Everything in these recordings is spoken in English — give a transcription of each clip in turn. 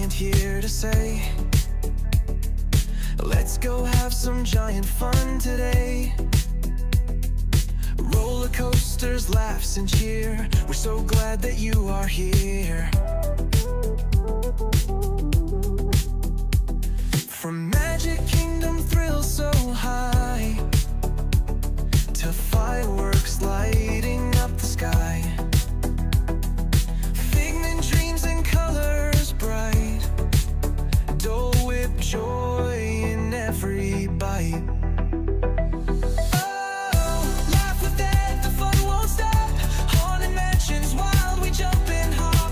giant here to say, let's go have some giant fun today. Roller coasters, laughs and cheer, we're so glad that you are here. From Magic Kingdom thrills so high to fireworks lighting up the sky, figment dreams and colors bright, Dole Whip joy in every bite. Oh, laugh with that, the fun won't stop. Haunted mansions, wild, we jump and hop.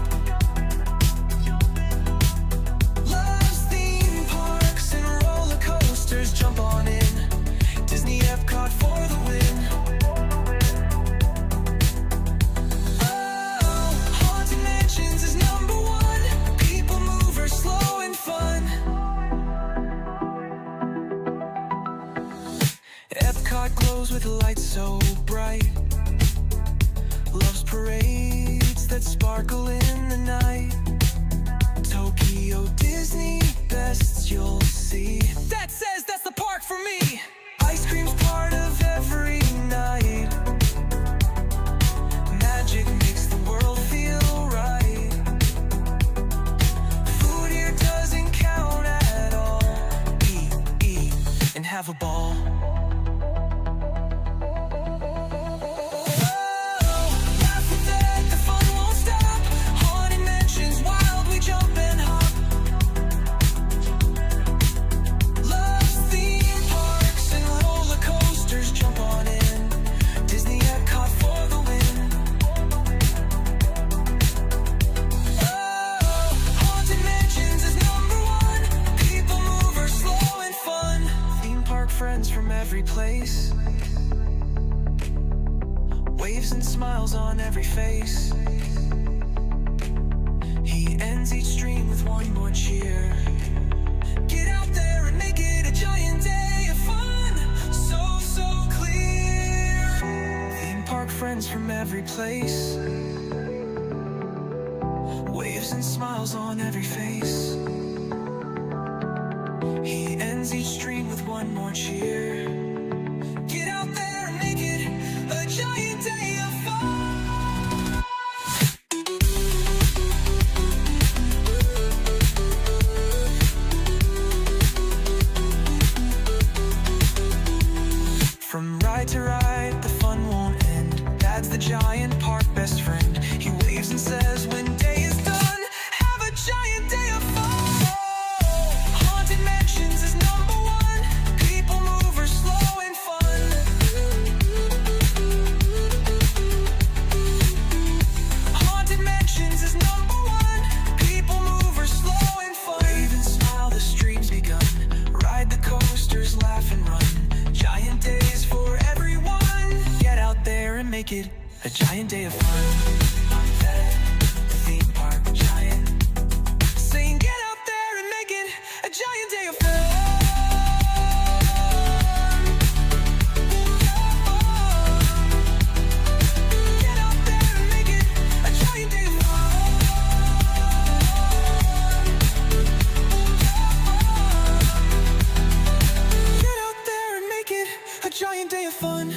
Loves theme parks and roller coasters, jump on in. Disney Epcot for the win. Oh, Haunted Mansions is #1. PeopleMover, slow and fun. Epcot glows with lights so bright. Loves parades that sparkle in the night. Tokyo Disney, best you'll see. That says that's the park for me. Ice cream's part of every night. Magic makes the world feel right. Food here doesn't count at all. Eat, and have a ball. Friends from every place, waves and smiles on every face. He ends each stream with one more cheer. Get out there and make it a giant day of fun, so clear. Theme park friends from every place, waves and smiles on every face. He ends each stream with one more cheer. Get out there and make it a giant day of fun. From ride to ride, the fun won't end. Dad's the giant park best friend. He waves and says when day is done, have a giant day of fun. Mansions is #1. PeopleMover, slow and fun. Haunted Mansions is #1. PeopleMover, slow and fun. Wave and smile, the stream's begun. Ride the coasters, laugh and run. Giant days for everyone. Get out there and make it a giant day of fun. The theme park giant, saying get out there and make it a giant day of fun. Get out there and make it a giant day of fun. Get out there and make it a giant day of fun.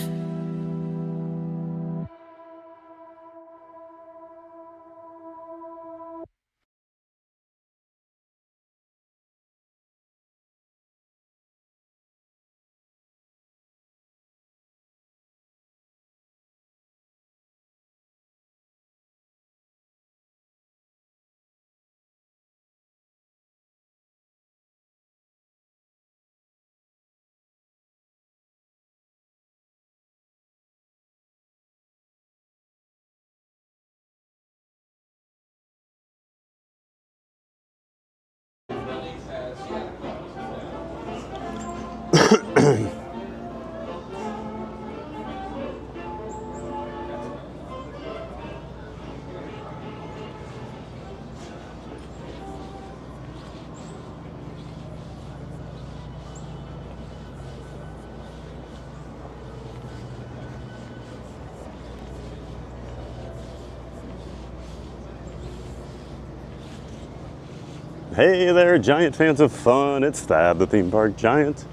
Hey there, giant fans of fun. It's Thad, the theme park giant.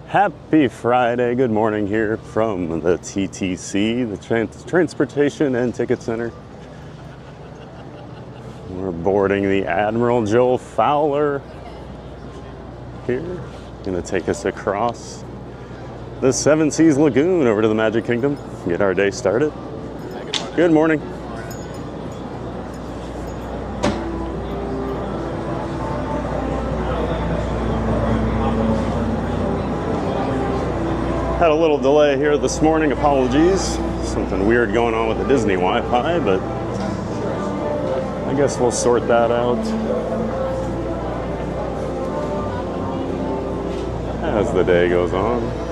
Happy Friday. Good morning here from the TTC, the Transportation and Ticket Center. We're boarding the Admiral Joel Fowler here. Gonna take us across the Seven Seas Lagoon over to the Magic Kingdom. Get our day started. Good morning. Had a little delay here this morning, apologies. Something weird going on with the Disney Wi-Fi, but I guess we'll sort that out as the day goes on.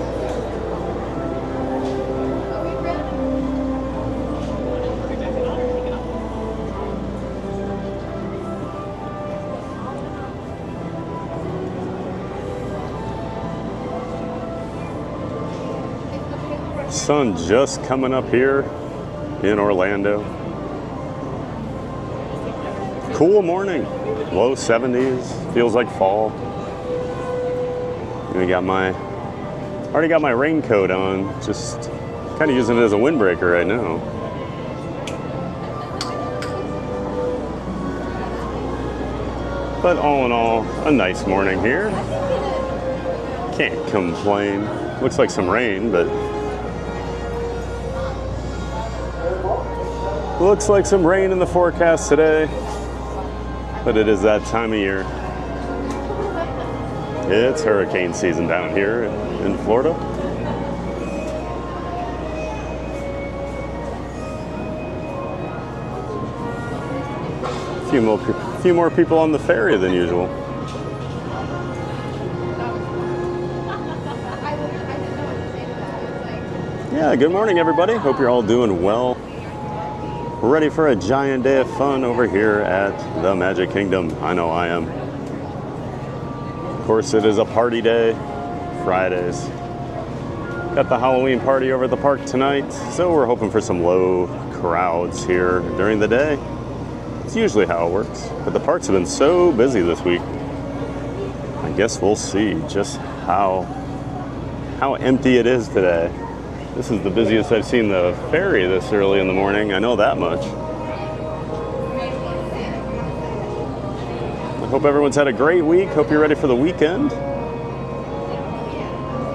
Sun just coming up here in Orlando. Cool morning, low 70s, feels like fall. I already got my raincoat on, just kind of using it as a windbreaker right now. But all in all, a nice morning here. Can't complain. Looks like some rain, but looks like some rain in the forecast today, but it is that time of year. It's hurricane season down here in Florida. A few more people on the ferry than usual. Yeah, good morning everybody. Hope you're all doing well. Ready for a giant day of fun over here at the Magic Kingdom. I know I am. Of course, it is a party day, Fridays. Got the Halloween party over at the park tonight, so we're hoping for some low crowds here during the day. It's usually how it works, but the parks have been so busy this week. I guess we'll see just how empty it is today. This is the busiest I've seen the ferry this early in the morning. I know that much. I hope everyone's had a great week. Hope you're ready for the weekend.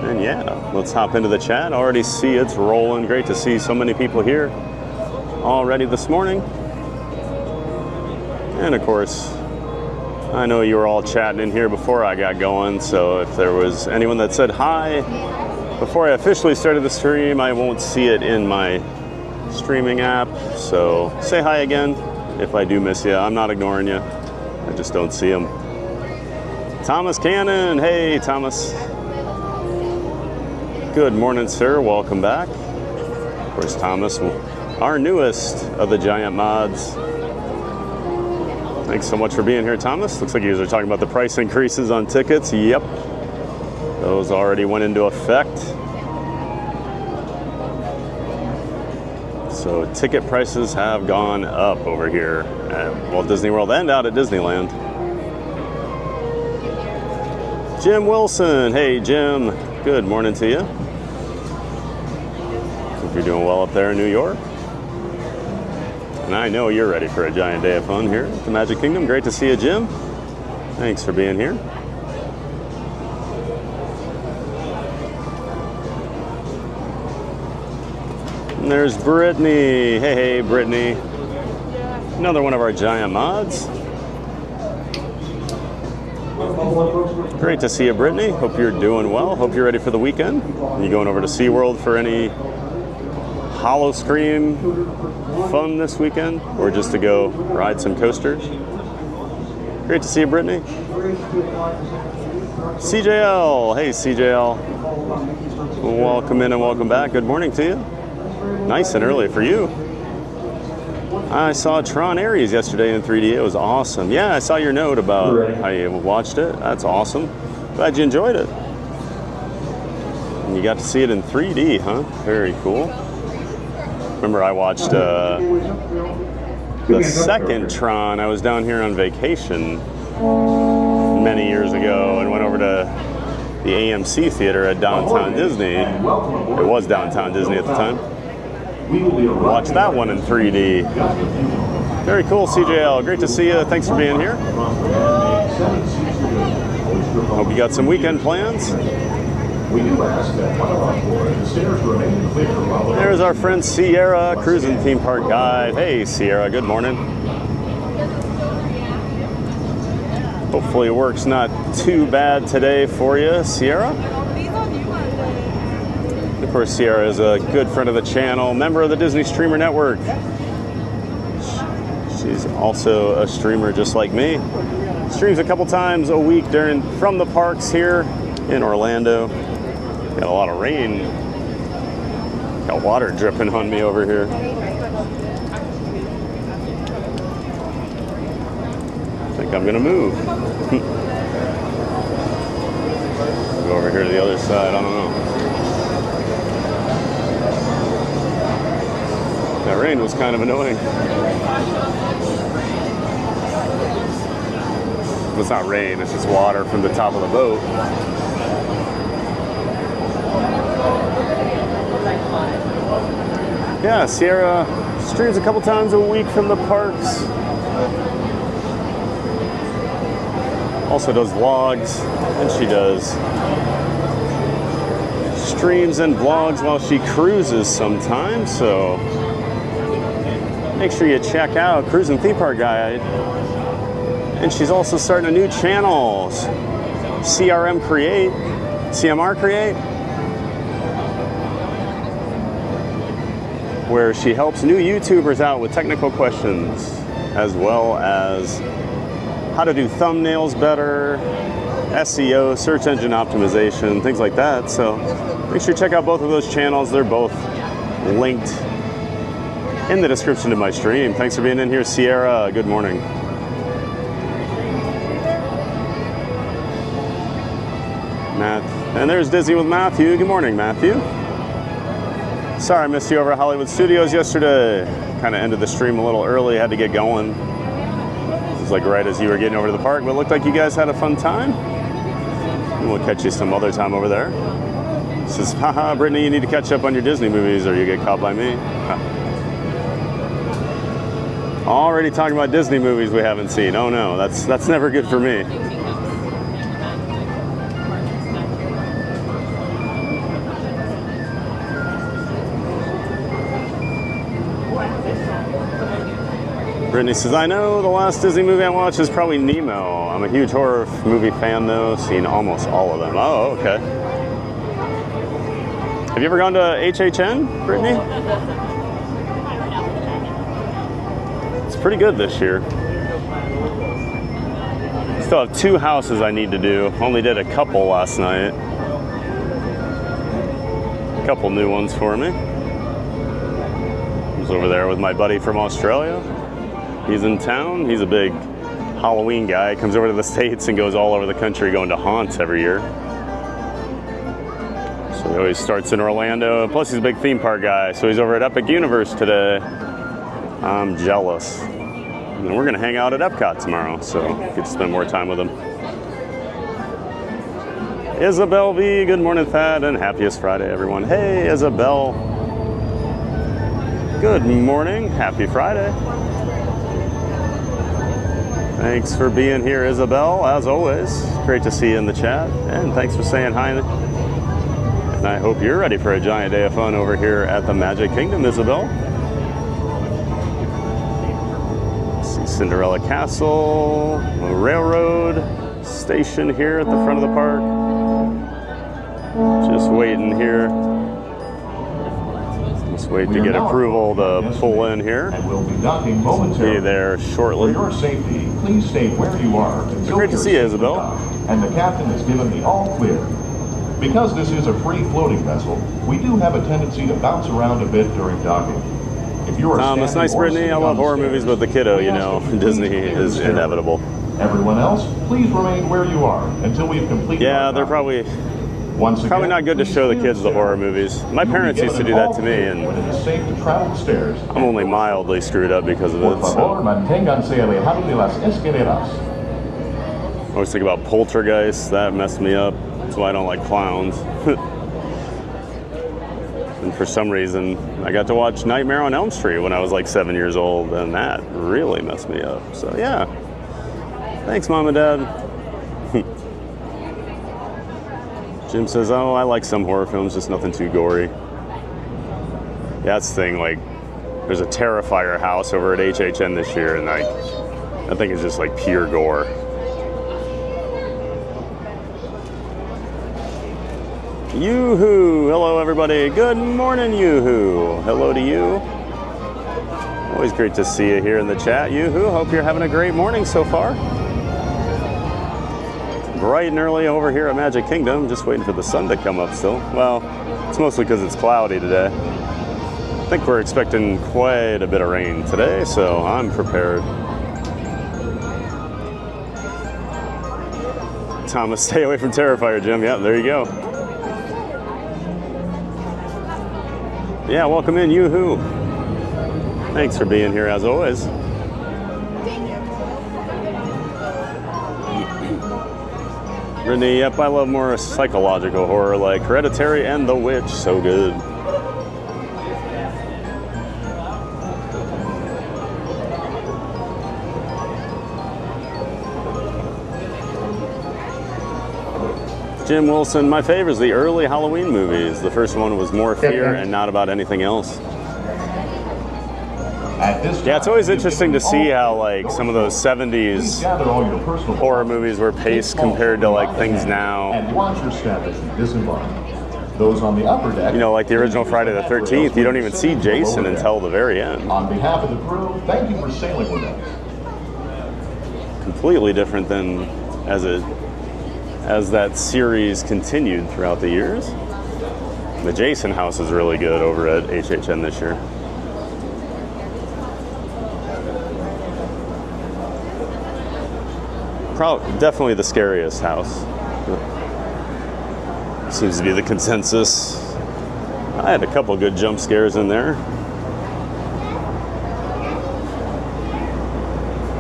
And yeah, let's hop into the chat. I already see it's rolling. Great to see so many people here already this morning. And of course, I know you were all chatting in here before I got going. So if there was anyone that said hi before I officially started the stream, I won't see it in my streaming app, so say hi again if I do miss you. I'm not ignoring you, I just don't see them. Thomas Cannon, hey Thomas. Good morning, sir, welcome back. Of course, Thomas, our newest of the giant mods. Thanks so much for being here, Thomas. Looks like you guys are talking about the price increases on tickets. Yep. Those already went into effect. So ticket prices have gone up over here at Walt Disney World and out at Disneyland. Jim Wilson, hey Jim, good morning to you. Hope you're doing well up there in New York. And I know you're ready for a giant day of fun here at the Magic Kingdom. Great to see you, Jim. Thanks for being here. And there's Brittany. Hey, Brittany. Another one of our giant mods. Great to see you, Brittany. Hope you're doing well. Hope you're ready for the weekend. You going over to SeaWorld for any Howl-O-Scream fun this weekend? Or just to go ride some coasters? Great to see you, Brittany. CJL. Hey, CJL. Welcome in and welcome back. Good morning to you. Nice and early for you. I saw Tron Ares yesterday in 3D. It was awesome. Yeah, I saw your note about how you watched it. That's awesome. Glad you enjoyed it. And you got to see it in 3D, huh? Very cool. Remember I watched the second Tron. I was down here on vacation many years ago and went over to the AMC theater at downtown Disney. It was downtown Disney at the time. Watched that one in 3D. Very cool, CJL. Great to see you. Thanks for being here. Hope you got some weekend plans. There's our friend Sierra, cruising theme park guide. Hey Sierra, good morning. Hopefully work's not too bad today for you, Sierra. Of course, Sierra is a good friend of the channel, member of the Disney Streamer Network. She's also a streamer just like me. Streams a couple times a week from the parks here in Orlando. Got a lot of rain. Got water dripping on me over here. I think I'm gonna move. Go over here to the other side, I don't know. That rain was kind of annoying. It's not rain, it's just water from the top of the boat. Yeah, Sierra streams a couple times a week from the parks. Also does vlogs, and she does streams and vlogs while she cruises sometimes, so make sure you check out Cruising Theme Park Guide. And she's also starting a new channel, CMR Create, where she helps new YouTubers out with technical questions, as well as how to do thumbnails better, SEO, search engine optimization, things like that. So make sure you check out both of those channels. They're both linked in the description of my stream. Thanks for being in here, Sierra. Good morning. Matt, and there's Disney with Matthew. Good morning, Matthew. Sorry I missed you over at Hollywood Studios yesterday. Kind of ended the stream a little early, had to get going. It was like right as you were getting over to the park, but it looked like you guys had a fun time. And we'll catch you some other time over there. Says, haha, Brittany, you need to catch up on your Disney movies or you get caught by me. Already talking about Disney movies we haven't seen. Oh no, that's never good for me. Brittany says, I know the last Disney movie I watched is probably Nemo. I'm a huge horror movie fan though, seen almost all of them. Oh, okay. Have you ever gone to HHN, Brittany? It's pretty good this year. Still have 2 houses I need to do. Only did a couple last night. A couple new ones for me. I was over there with my buddy from Australia. He's in town. He's a big Halloween guy. Comes over to the States and goes all over the country going to haunts every year. So he always starts in Orlando. Plus he's a big theme park guy. So he's over at Epic Universe today. I'm jealous. And we're gonna hang out at Epcot tomorrow, so get to spend more time with him. Isabel V, good morning, Thad, and happiest Friday, everyone. Hey, Isabel. Good morning, happy Friday. Thanks for being here, Isabel, as always. Great to see you in the chat, and thanks for saying hi. And I hope you're ready for a giant day of fun over here at the Magic Kingdom, Isabel. See Cinderella Castle, a railroad station here at the front of the park. Just waiting here. Just wait to get approval to pull in here. And we'll be docking momentarily. Be there shortly. For your safety, please stay where you are until Great to see you, Isabel. And the captain has given the all clear. Because this is a free floating vessel, we do have a tendency to bounce around a bit during docking. If you are it's nice, Brittany. I love horror movies with the kiddo, you know. Disney is inevitable. Everyone else, please remain where you are until we've completed. Yeah, they're probably Once again, Probably not good to show the kids the horror movies. My parents used to do that to me, and when it is safe to travel the stairs. I'm only mildly screwed up because of Por it. favor, So. manténganse alejados de las escaleras. I always think about Poltergeist. That messed me up. That's why I don't like clowns. And for some reason, I got to watch Nightmare on Elm Street when I was like 7 years old, and that really messed me up. So yeah, thanks, Mom and Dad. Jim says, oh, I like some horror films, just nothing too gory. Yeah, that's the thing, like, there's a Terrifier house over at HHN this year, and like, that thing is just like pure gore. Yoo-hoo! Hello, everybody. Good morning, Yoo-hoo. Hello to you. Always great to see you here in the chat, Yoo-hoo. Hope you're having a great morning so far. Bright and early over here at Magic Kingdom. Just waiting for the sun to come up still. Well, it's mostly because it's cloudy today. I think we're expecting quite a bit of rain today, so I'm prepared. Thomas, stay away from Terrifier, Jim. Yeah, there you go. Yeah, welcome in, Yoo-hoo. Thanks for being here as always. Brittany, yep, I love more psychological horror like Hereditary and The Witch. So good. Jim Wilson, my favorite is the early Halloween movies. The first one was more fear and not about anything else. Yeah, it's always interesting to see how like some of those 70s horror movies were paced compared to like things now. And watch your step as you disembark. Those on the upper deck. You know, like the original Friday the 13th, you don't even see Jason until the very end. On behalf of the crew, thank you for sailing with us. Completely different than as that series continued throughout the years. The Jason house is really good over at HHN this year. Definitely the scariest house. Seems to be the consensus. I had a couple good jump scares in there.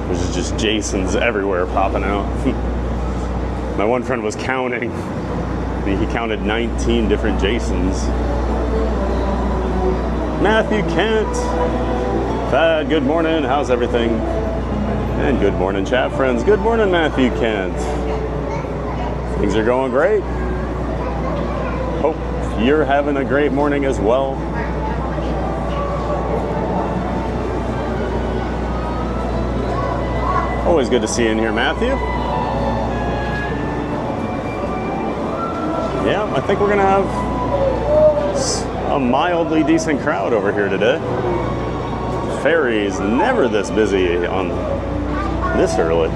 There's just Jasons everywhere popping out. My one friend was counting. He counted 19 different Jasons. Matthew Kent. Thad, good morning. How's everything? And good morning, chat friends. Good morning, Matthew Kent. Things are going great. Hope you're having a great morning as well. Always good to see you in here, Matthew. Yeah, I think we're gonna have a mildly decent crowd over here today. Ferry's never this busy on this early.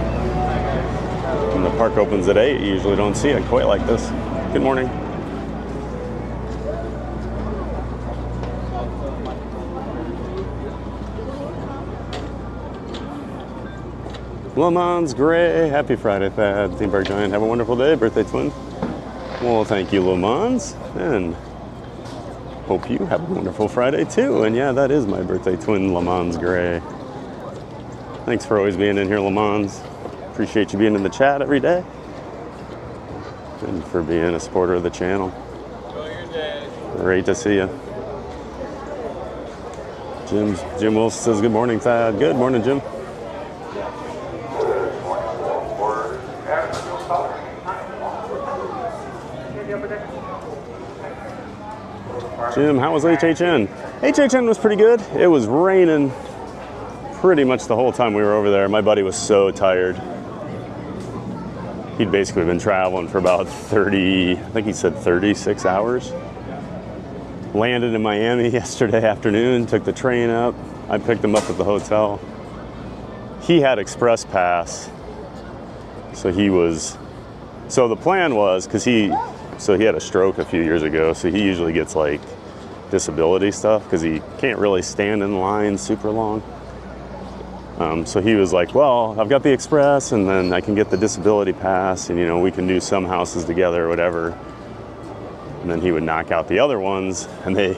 When the park opens at 8, you usually don't see it quite like this. Good morning. Le Mans Gray, happy Friday, Thad. Theme Park Giant, have a wonderful day, birthday twin. Well, thank you, Le Mans, and hope you have a wonderful Friday too. And yeah, that is my birthday twin, Le Mans Gray. Thanks for always being in here, Le Mans. Appreciate you being in the chat every day, and for being a supporter of the channel. Great to see you. Jim Wilson says, good morning, Thad. Good morning, Jim. Jim, how was HHN? HHN was pretty good. It was raining pretty much the whole time we were over there. My buddy was so tired. He'd basically been traveling for about 30, I think he said 36 hours. Landed in Miami yesterday afternoon, took the train up. I picked him up at the hotel. He had Express Pass. So the plan was, he had a stroke a few years ago, so he usually gets like disability stuff because he can't really stand in line super long. So he was like, well, I've got the Express and then I can get the disability pass and, we can do some houses together or whatever. and then he would knock out the other ones, and they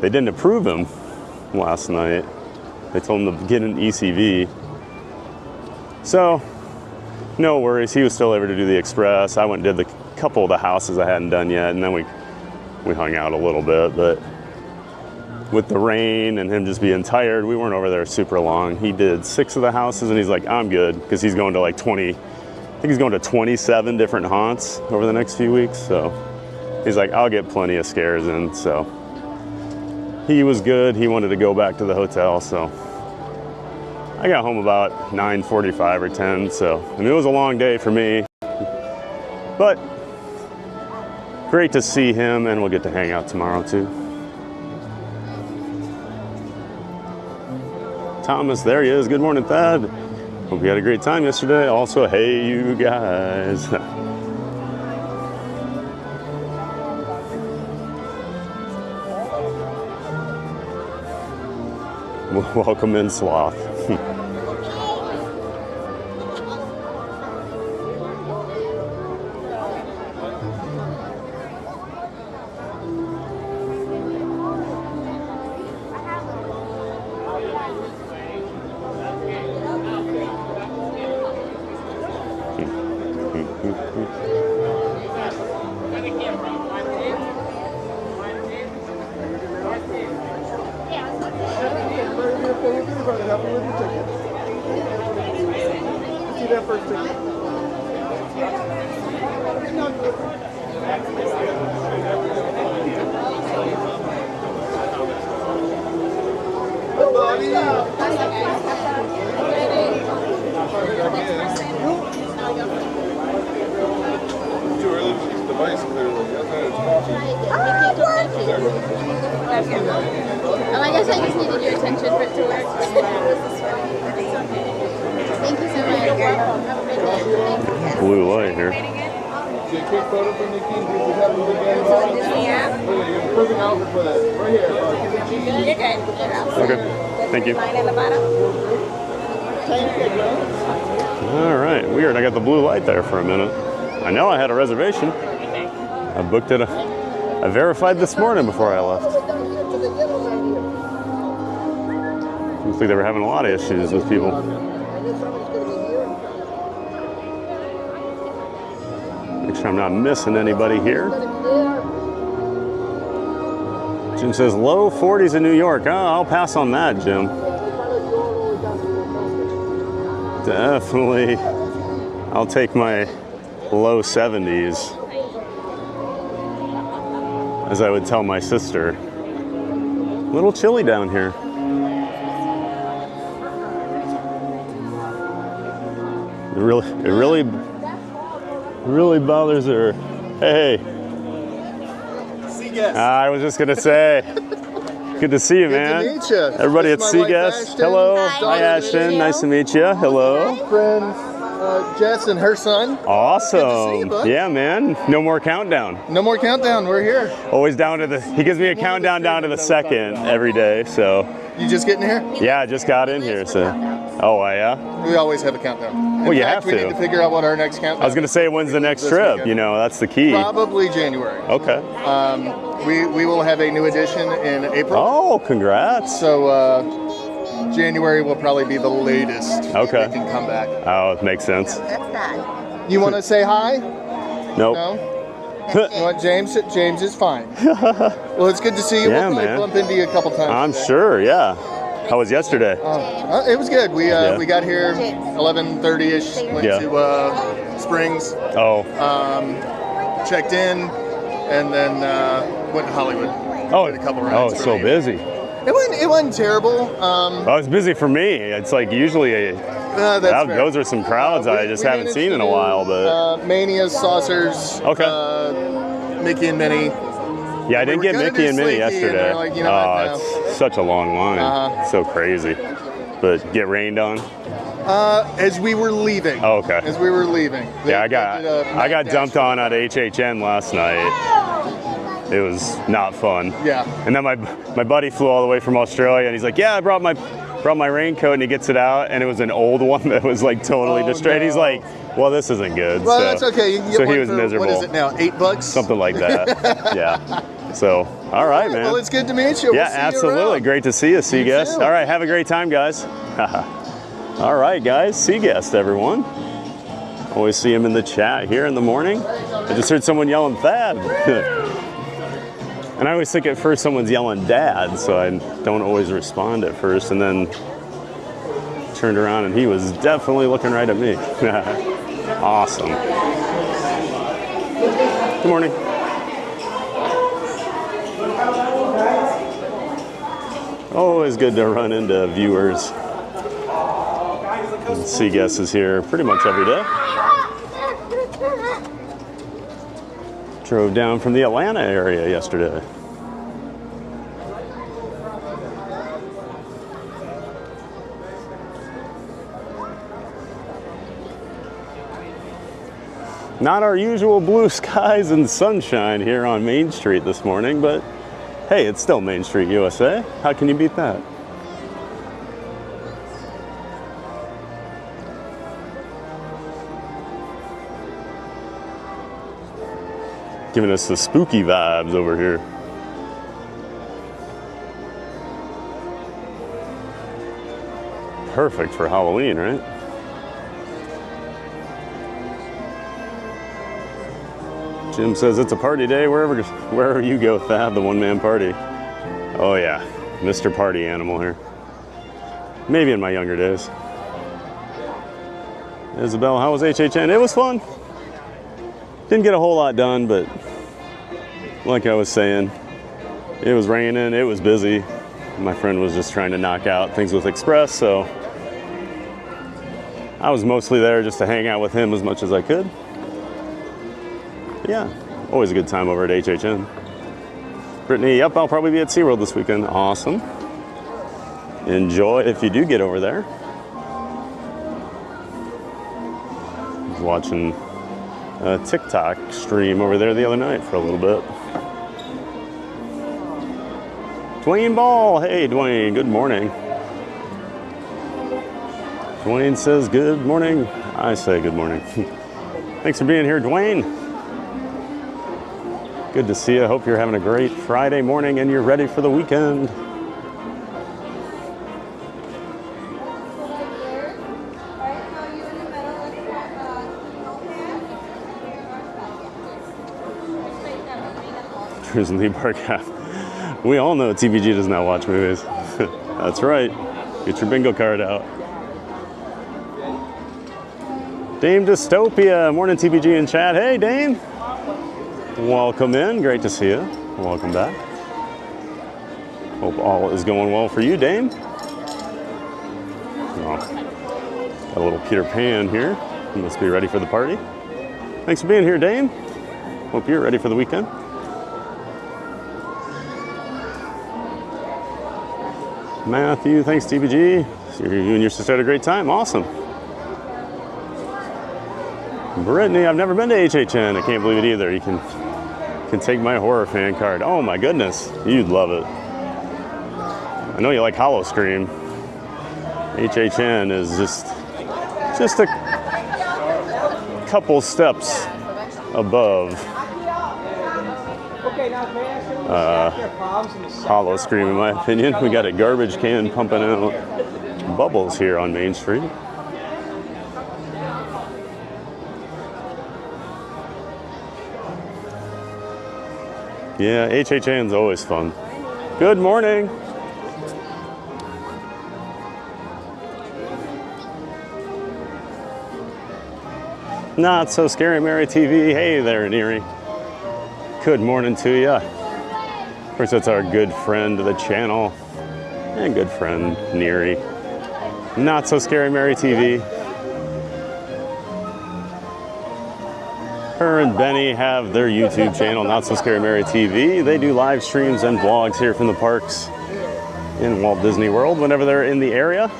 didn't approve him last night. They told him to get an ECV. So, no worries, he was still able to do the express. I went and did the couple of the houses I hadn't done yet, and then we hung out a little bit, but with the rain and him just being tired, we weren't over there super long. He did 6 of the houses, and he's like, I'm good, because he's going to like 20, I think he's going to 27 different haunts over the next few weeks, so he's like, I'll get plenty of scares in, so he was good. He wanted to go back to the hotel, so I got home about 9:45 or 10, so I mean, it was a long day for me, but great to see him, and we'll get to hang out tomorrow too. Thomas, there he is. Good morning, Thad. Hope you had a great time yesterday. Also, hey, you guys. Welcome in, Sloth. I guess I just needed your attention for it to work. Thank you so much. Have a great day. Blue light here. Quick photo from Nikki. Yeah. You're improving outfit for that. Right here. You're good. Okay, thank you. Line in the bottom. All right, weird. I got the blue light there for a minute. I know I had a reservation. I booked it. I verified this morning before I left. Looks like they were having a lot of issues with people. Make sure I'm not missing anybody here. Jim says low 40s in New York. Oh, I'll pass on that, Jim. Definitely. I'll take my low 70s. As I would tell my sister. A little chilly down here. It really bothers her. Hey. I was just gonna say. Good to see you, man. Good to meet you. Everybody at Seaguest. Hello. Hi, Ashton. Nice to meet you. Hello. Friends, Jess and her son. Awesome. Good to see you, bud. Yeah, man. No more countdown. No more countdown. We're here. Always down to the. He gives me a countdown down to the second every day. So. You just getting here? Yeah, I just got in here. So. Oh, yeah. We always have a countdown. Well, you have We to. need to figure out what our next countdown. I was gonna say, when's the next This trip? weekend. You know, that's the key. Probably January. Okay. We will have a new edition in April. Oh, congrats. So January will probably be the latest. Okay. We can come back. Oh, it makes sense. You want to say hi? Nope. No. You want James? James is fine. Well, it's good to see you. Yeah, we'll probably man. bump into you a couple times. I'm sure, yeah. How was yesterday? It was good. We Yeah. we got here 11:30ish. Went Yeah. to Springs, Oh, checked in, and then went to Hollywood. oh, Did a couple oh, rides it's for so me. busy. It wasn't terrible. Oh, it's busy for me. It's like usually That's fair. those are some crowds I just haven't seen in a while, but Manias, Saucers. Okay. Mickey and Minnie. yeah, I didn't were get gonna Mickey do and Minnie Slinky, and yesterday. they're like, you know what, no. It's such a long line. Uh-huh. So crazy. But get rained on. As we were leaving. Oh, okay. As we were leaving. Yeah, I They did a got mad dumped dash. on at HHN last night. It was not fun. Yeah. And then my buddy flew all the way from Australia, and he's like, "Yeah, I brought my raincoat," and he gets it out, and it was an old one that was like totally Oh, destroyed. He's no. like, Well, this isn't good. Well, so, that's okay. You can get so one he was for, miserable. what is it now, $8? Something like that. Yeah. So, all right, man. Well, it's good to meet you. Yeah, We'll see you absolutely. around. Great to see you, Seaguest. too. All right, have a great time, guys. All right, guys, Seaguest, everyone. Always see him in the chat here in the morning. I just heard someone yelling Thad. And I always think at first someone's yelling Dad, so I don't always respond at first. And then turned around and he was definitely looking right at me. Awesome. Good morning. Always good to run into viewers. Seaguest is here pretty much every day. Drove down from the Atlanta area yesterday. Not our usual blue skies and sunshine here on Main Street this morning, but hey, it's still Main Street, USA. How can you beat that? Giving us the spooky vibes over here. Perfect for Halloween, right? Jim says it's a party day wherever you go, Thad, the one-man party. Oh yeah, Mr. Party Animal here. Maybe in my younger days. Isabel, how was HHN? It was fun. Didn't get a whole lot done, but like I was saying, it was raining, it was busy. My friend was just trying to knock out things with Express, so I was mostly there just to hang out with him as much as I could. But yeah, always a good time over at HHN. Brittany, yep, I'll probably be at SeaWorld this weekend. Awesome. Enjoy if you do get over there. I was watching a TikTok stream over there the other night for a little bit. Dwayne Ball, hey Dwayne, good morning. Dwayne says good morning. I say good morning. Thanks for being here, Dwayne. Good to see you. Hope you're having a great Friday morning and you're ready for the weekend. Here's Lee Barcap. We all know TBG does not watch movies. That's right. Get your bingo card out. Dame Dystopia. Morning, TBG in chat. Hey, Dame. Welcome in. Great to see you. Welcome back. Hope all is going well for you, Dame. Oh, got a little Peter Pan here. You must be ready for the party. Thanks for being here, Dame. Hope you're ready for the weekend. Matthew, thanks TBG. So you and your sister had a great time. Awesome. Brittany, I've never been to HHN. I can't believe it either. You can take my horror fan card. Oh my goodness, you'd love it. I know you like Hollow Scream. HHN is just a couple steps above Hollow Scream, in my opinion. We got a garbage can pumping out bubbles here on Main Street. Yeah, HHN's always fun. Good morning. Not So Scary Mary TV. Hey there, Neary. Good morning to you. Of course, that's our good friend of the channel and good friend, Neary. Not So Scary Mary TV. Her and Benny have their YouTube channel, Not So Scary Mary TV. They do live streams and vlogs here from the parks in Walt Disney World whenever they're in the area.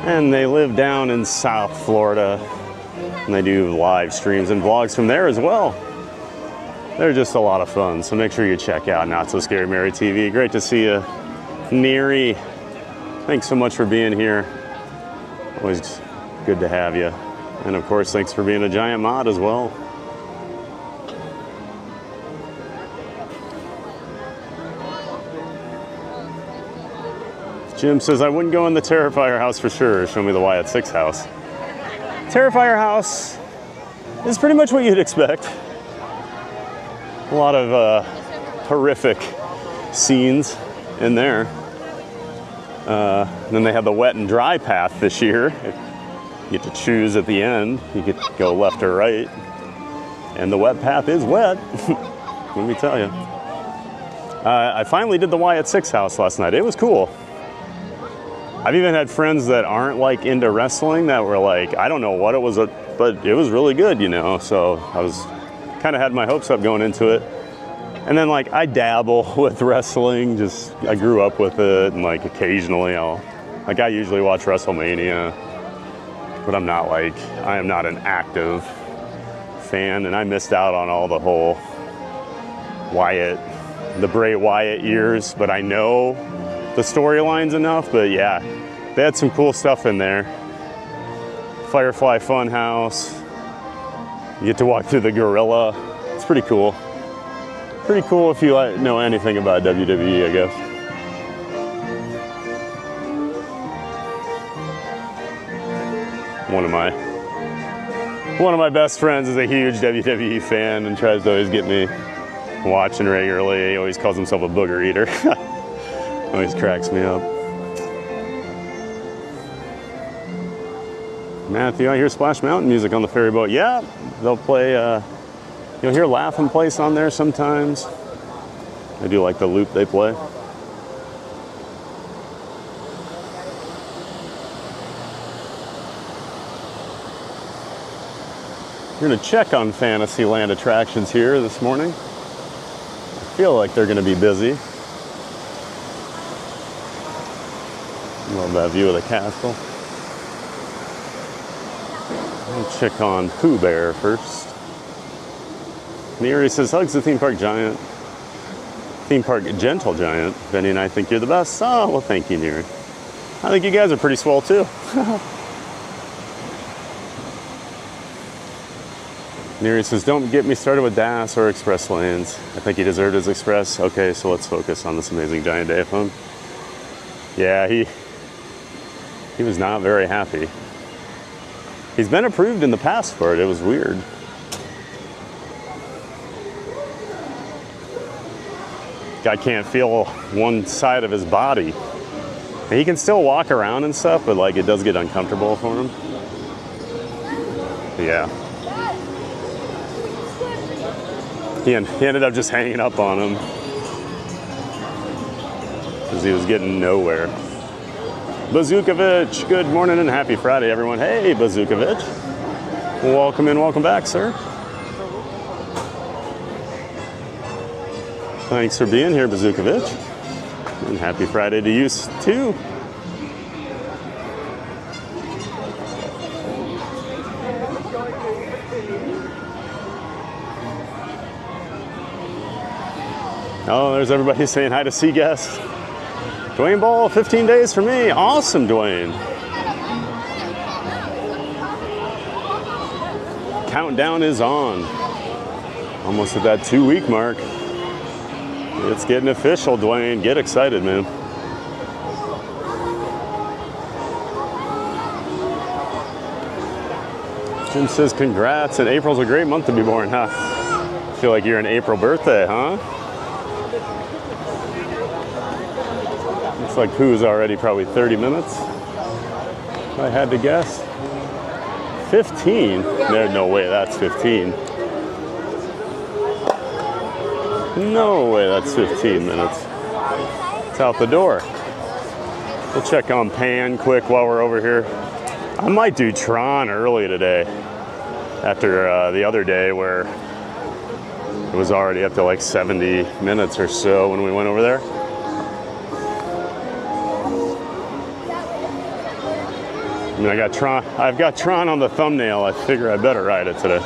And they live down in South Florida, and they do live streams and vlogs from there as well. They're just a lot of fun, so make sure you check out Not So Scary Mary TV. Great to see you, Neary. Thanks so much for being here. Always good to have you. And of course, thanks for being a giant mod as well. Jim says, I wouldn't go in the Terrifier house for sure. Show me the Wyatt 6 house. Terrifier house is pretty much what you'd expect. A lot of horrific scenes in there. Then they have the wet and dry path this year. You get to choose at the end. You get to go left or right. And the wet path is wet, let me tell you. I finally did the Wyatt 6 house last night. It was cool. I've even had friends that aren't like into wrestling that were like, I don't know what it was, but it was really good, you know? So I was kind of had my hopes up going into it. And then like I dabble with wrestling, just I grew up with it, and like occasionally I usually watch WrestleMania, but I am not an active fan, and I missed out on all the whole the Bray Wyatt years, but I know the storylines enough. But yeah, they had some cool stuff in there. Firefly Funhouse. You get to walk through the gorilla. It's pretty cool. Pretty cool if you know anything about WWE, I guess. One of my best friends is a huge WWE fan and tries to always get me watching regularly. He always calls himself a booger eater. Always cracks me up. Matthew, I hear Splash Mountain music on the ferry boat. Yeah, they'll play, you'll hear Laugh-In Place on there sometimes. I do like the loop they play. We're gonna check on Fantasyland attractions here this morning. I feel like they're gonna be busy. Love that view of the castle. I'll check on Pooh Bear first. Neri says, hugs the theme park giant. Theme park gentle giant. Benny and I think you're the best. Oh, well, thank you, Neri. I think you guys are pretty swole too. Neri says, don't get me started with DAS or Express Lanes. I think he deserved his Express. Okay, so let's focus on this amazing giant day of fun. Yeah, he was not very happy. He's been approved in the past for it. It was weird. Guy can't feel one side of his body. And he can still walk around and stuff, but like it does get uncomfortable for him. But yeah. He ended up just hanging up on him because he was getting nowhere. Bazookovich, good morning and happy Friday, everyone. Hey, Bazookovich. Welcome in, welcome back, sir. Thanks for being here, Bazookovich. And happy Friday to you, too. Oh, there's everybody saying hi to Seaguest. Dwayne Ball, 15 days for me. Awesome, Dwayne. Countdown is on. Almost at that 2-week mark. It's getting official, Dwayne. Get excited, man. Jim says congrats, and April's a great month to be born, huh? Feel like you're an April birthday, huh? Looks like Pooh's already probably 30 minutes. If I had to guess. 15? There's no way that's 15. No way that's 15 minutes. It's out the door. We'll check on Pan quick while we're over here. I might do Tron early today after the other day where it was already up to like 70 minutes or so when we went over there. I mean, I've got Tron on the thumbnail. I figure I better ride it today.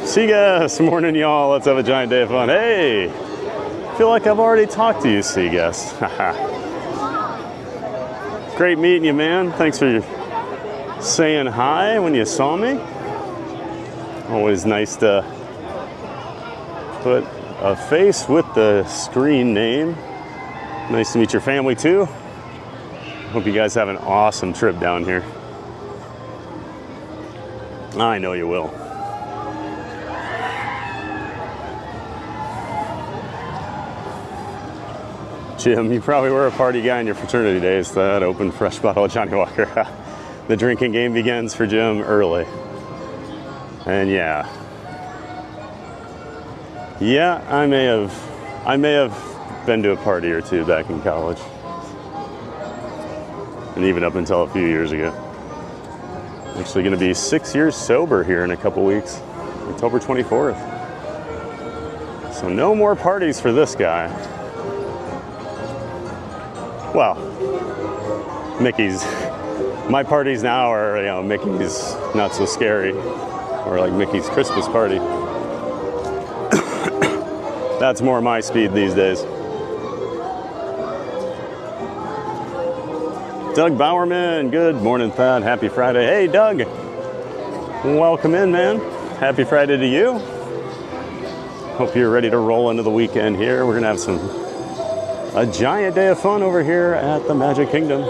Seaguest, morning y'all. Let's have a giant day of fun. Hey, I feel like I've already talked to you, Seaguest. Great meeting you, man. Thanks for saying hi when you saw me. Always nice to put a face with the screen name. Nice to meet your family too. Hope you guys have an awesome trip down here. I know you will. Jim, you probably were a party guy in your fraternity days. That open fresh bottle of Johnny Walker. The drinking game begins for Jim early. And yeah, I may have been to a party or two back in college. And even up until a few years ago. Actually gonna be 6 years sober here in a couple weeks. October 24th. So no more parties for this guy. Well, Mickey's. My parties now are, you know, Mickey's Not So Scary, or like Mickey's Christmas Party. That's more my speed these days. Doug Bowerman, good morning, Thad. Happy Friday. Hey, Doug. Welcome in, man. Happy Friday to you. Hope you're ready to roll into the weekend here. We're gonna have a giant day of fun over here at the Magic Kingdom.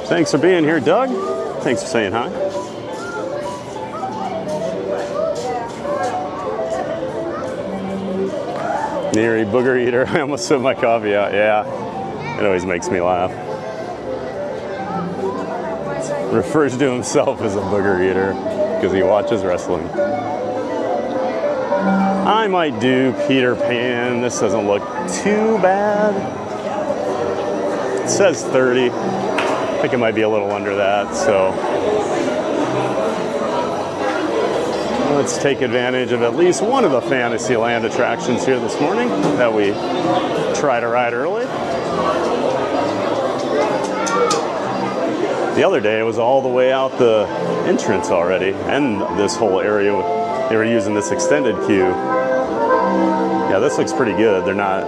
Thanks for being here, Doug. Thanks for saying hi. Neary booger eater. I almost spit my coffee out. Yeah, it always makes me laugh. Refers to himself as a booger eater because he watches wrestling. I might do Peter Pan. This doesn't look too bad. It says 30. I think it might be a little under that, so let's take advantage of at least one of the Fantasyland attractions here this morning that we try to ride early. The other day it was all the way out the entrance already, and this whole area, they were using this extended queue. Yeah, this looks pretty good. They're not,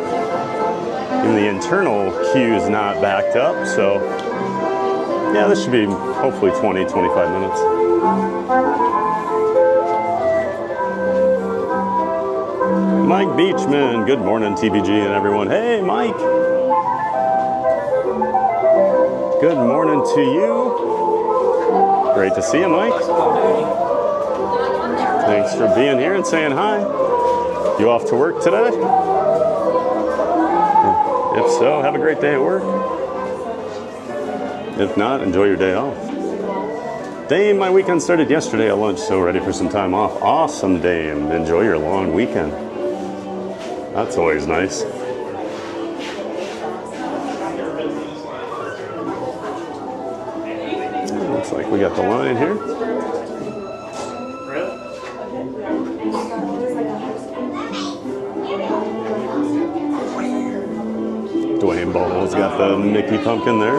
even the internal queue is not backed up, so yeah, this should be hopefully 20, 25 minutes. Mike Beachman, good morning, TBG and everyone. Hey, Mike. Good morning to you. Great to see you, Mike. Thanks for being here and saying hi. You off to work today? If so, have a great day at work. If not, enjoy your day off. Dame, my weekend started yesterday at lunch, so ready for some time off. Awesome, Dame. Enjoy your long weekend. That's always nice. Looks like we got the line here. Dwayne Bowles got the Mickey pumpkin there.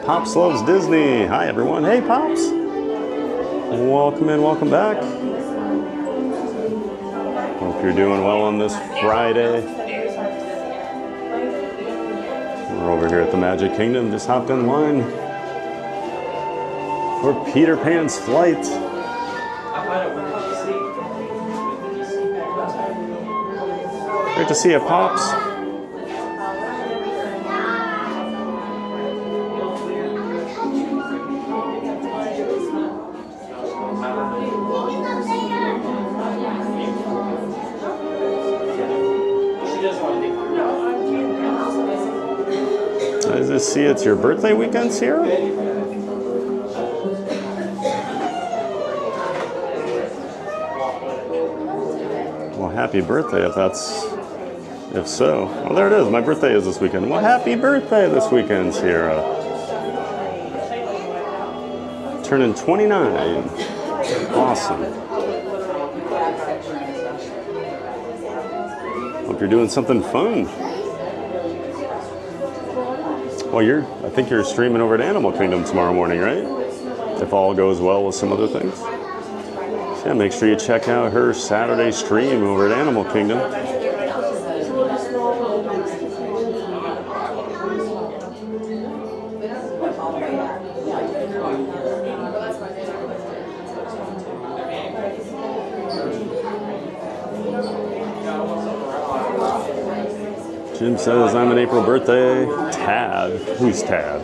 Pops loves Disney. Hi, everyone. Hey, Pops. Welcome in, welcome back. Hope you're doing well on this Friday. We're over here at the Magic Kingdom. Just hopped in line for Peter Pan's flight. Great to see you, Pops. I just see it's your birthday weekend, Sierra? Well, happy birthday if so. Oh, there it is. My birthday is this weekend. Well, happy birthday this weekend, Sierra. Turning 29. Awesome. Hope you're doing something fun. Well, I think you're streaming over at Animal Kingdom tomorrow morning, right? If all goes well with some other things. So yeah, make sure you check out her Saturday stream over at Animal Kingdom. Jim says, I'm an April birthday. Tad. Who's Tad?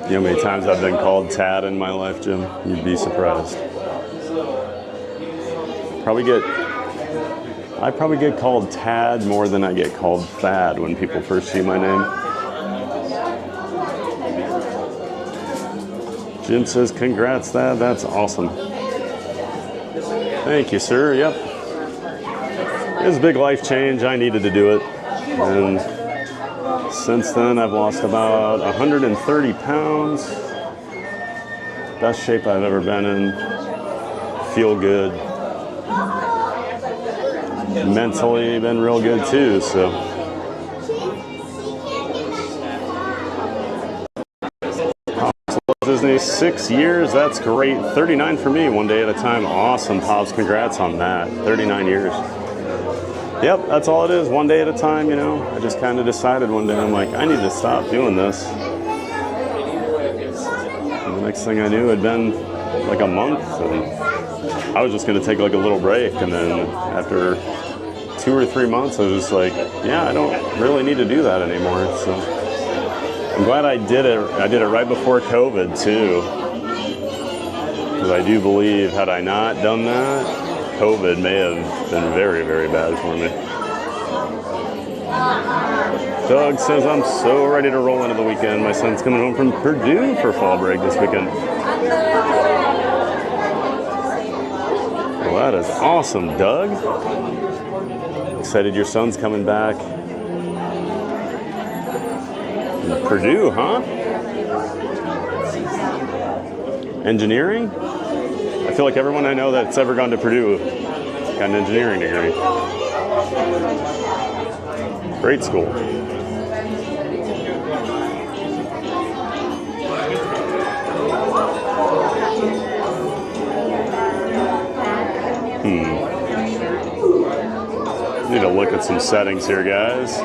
You know how many times I've been called Tad in my life, Jim? You'd be surprised. I probably get called Tad more than I get called Thad when people first see my name. Jim says, congrats, Thad. That's awesome. Thank you, sir. Yep. It was a big life change. I needed to do it. And since then, I've lost about 130 pounds. Best shape I've ever been in. Feel good. Mentally been real good too, so. Disney, 6 years, that's great. 39 for me, one day at a time. Awesome, Pops, congrats on that. 39 years. Yep, that's all it is, one day at a time, you know. I just kind of decided one day, I'm like, I need to stop doing this. And the next thing I knew, it had been like a month, and I was just gonna take like a little break, and then after 2 or 3 months, I was just like, yeah, I don't really need to do that anymore, so. I'm glad I did it. I did it right before COVID too, because I do believe had I not done that, COVID may have been very, very bad for me. Doug says, I'm so ready to roll into the weekend. My son's coming home from Purdue for fall break this weekend. Well, that is awesome, Doug. Excited your son's coming back. Purdue, huh? Engineering? I feel like everyone I know that's ever gone to Purdue got an engineering degree. Great school. Need to look at some settings here, guys.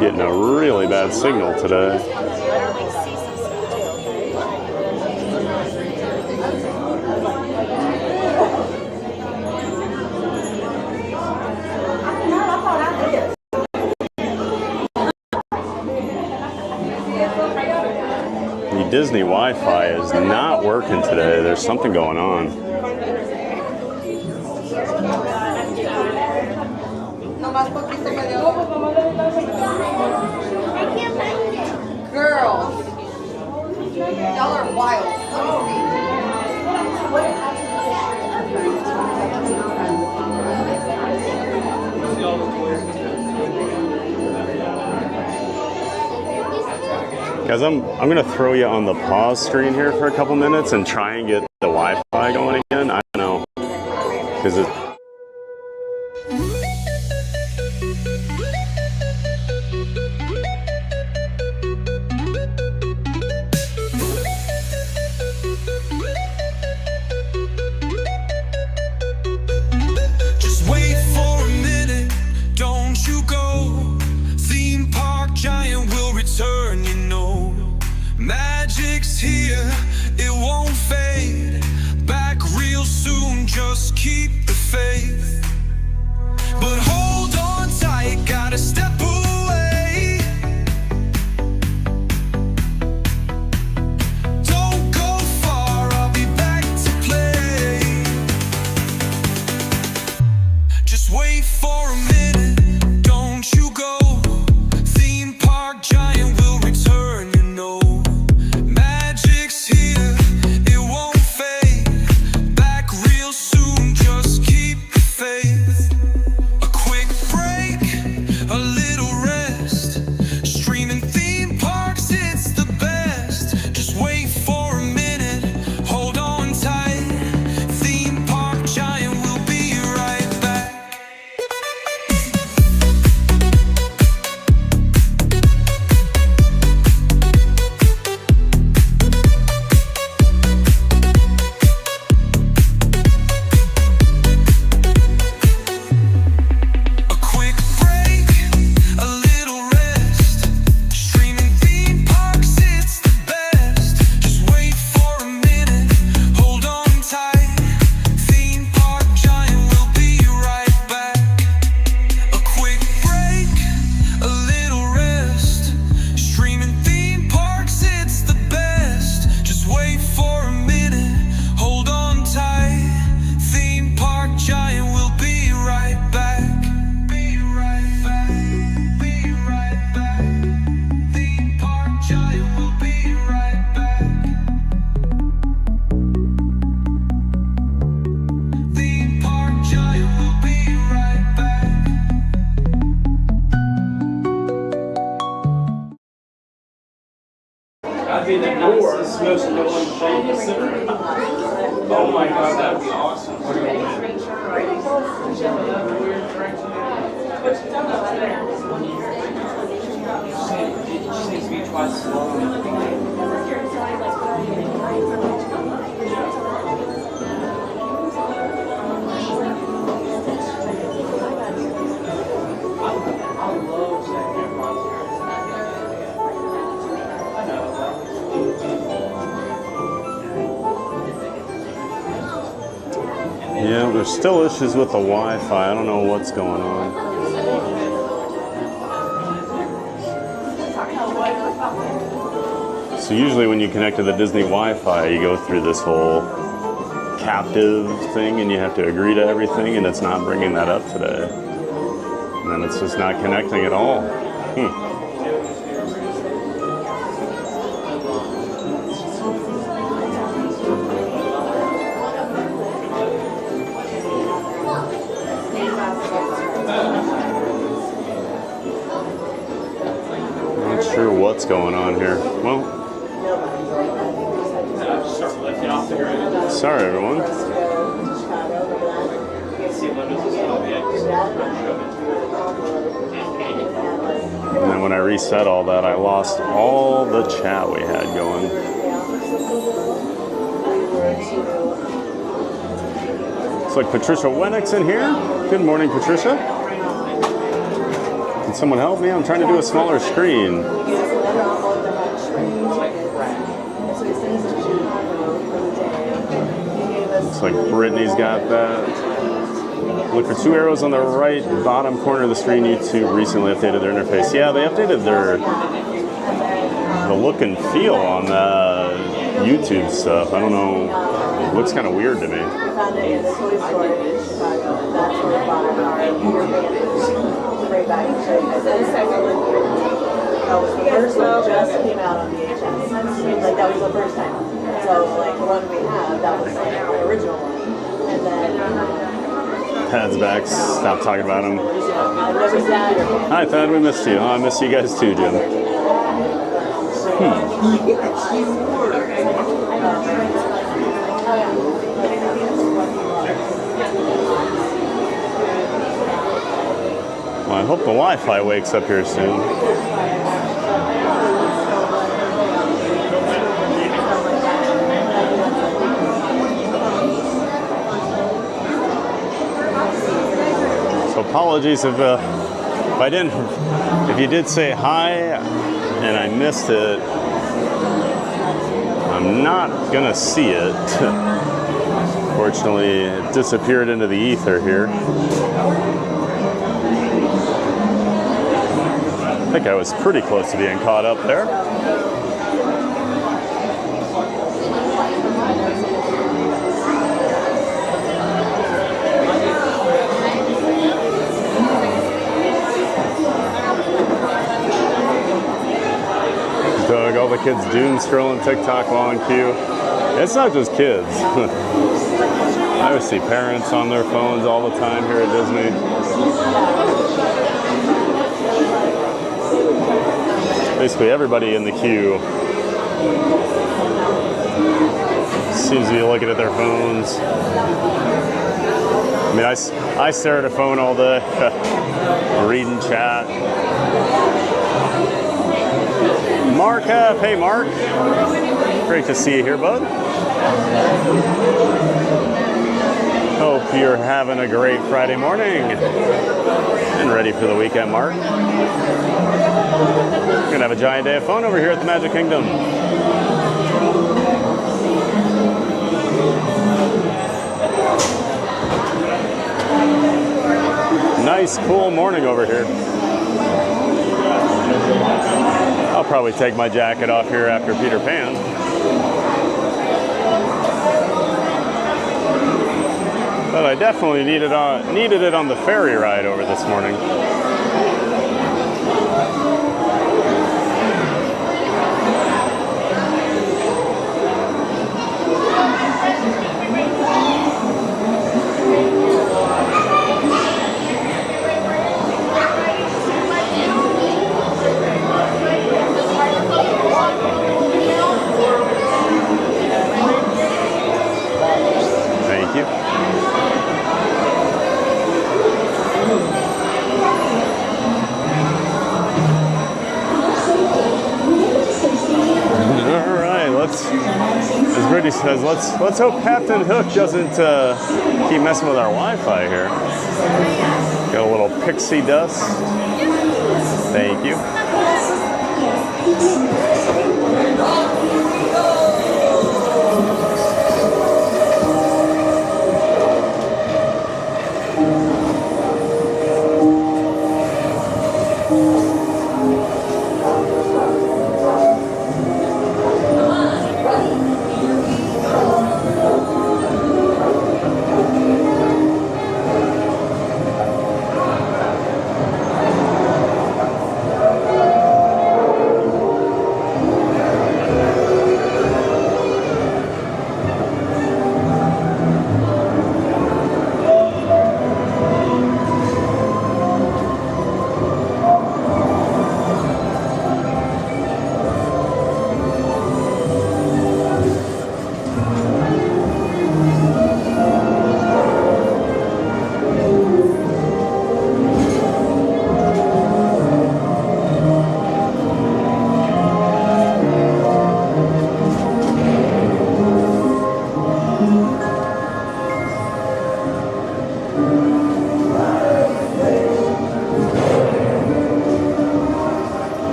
Getting a really bad signal today. The Disney Wi-Fi is not working today. There's something going on. Girls, y'all are wild. Guys, I'm gonna throw you on the pause screen here for a couple minutes and try and get the Wi-Fi going again. I don't know, because it's here, it won't fade. Back real soon, just keep the faith. supposed to go in the center. Oh my god, that'd be awesome. It just needs to be twice as long. Yeah, there's still issues with the Wi-Fi. I don't know what's going on. So usually when you connect to the Disney Wi-Fi, you go through this whole captive thing and you have to agree to everything, and it's not bringing that up today. And then it's just not connecting at all. Not sure what's going on here. Well, sorry everyone. And then when I reset all that, I lost all the chat we had going. It's like Patricia Wennick's in here. Good morning, Patricia. Can someone help me? I'm trying to do a smaller screen. Looks like Brittany's got that. Look for 2 arrows on the right bottom corner of the screen. YouTube recently updated their interface. Yeah, they updated the look and feel on the YouTube stuff. I don't know. It looks kind of weird to me. Found it in the toy store in Chicago, and that's where we bought our beer band. Right back in Chicago. The second one. That was the first one, just came out on VHS. Like, that was the first time. So, like, the one we have, that was like the original one. And then... Thad's back. Stop talking about him. I've never seen it. Hi, Thad. We missed you. Oh, I miss you guys too, Jim. Well, I hope the Wi-Fi wakes up here soon. So apologies if if you did say hi and I missed it. I'm not gonna see it. Fortunately, it disappeared into the ether here. I think I was pretty close to being caught up there. Doug, all the kids doom scrolling TikTok while in queue. It's not just kids. I always see parents on their phones all the time here at Disney. Basically everybody in the queue seems to be looking at their phones. I mean, I stare at a phone all day, reading chat. Mark, hey Mark. Great to see you here, bud. Hope you're having a great Friday morning and ready for the weekend, Mark. We're gonna have a giant day of fun over here at the Magic Kingdom. Nice, cool morning over here. I'll probably take my jacket off here after Peter Pan. But I definitely needed it on the ferry ride over this morning. says, let's hope Captain Hook doesn't keep messing with our Wi-Fi here. Got a little pixie dust. Thank you.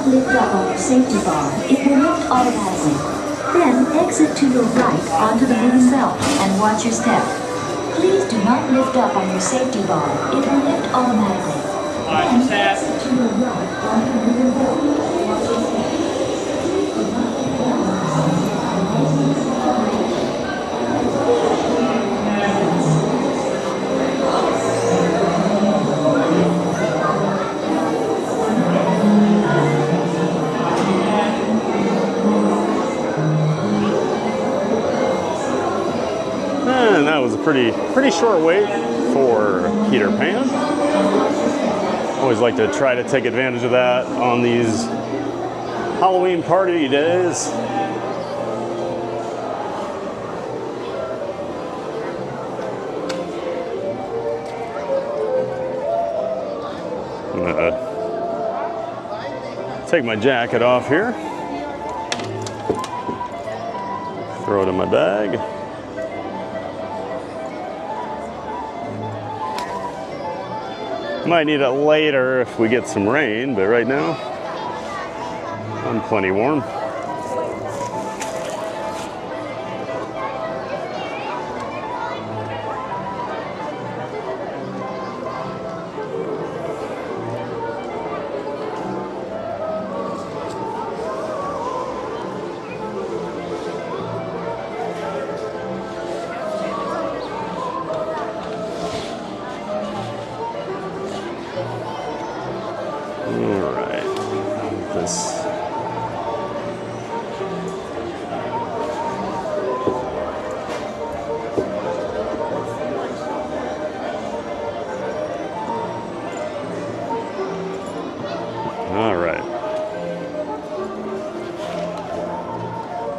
lift up on your safety bar, it will lift automatically. Then exit to your right onto the moving belt and watch your step. Please do not lift up on your safety bar. It will lift automatically. Then exit to your right onto the moving belt and watch your step. Please do not lift up on your safety bar. And that was a pretty short wait for Peter Pan. Always like to try to take advantage of that on these Halloween party days. I'm gonna take my jacket off here. Throw it in my bag. Might need it later if we get some rain, but right now I'm plenty warm.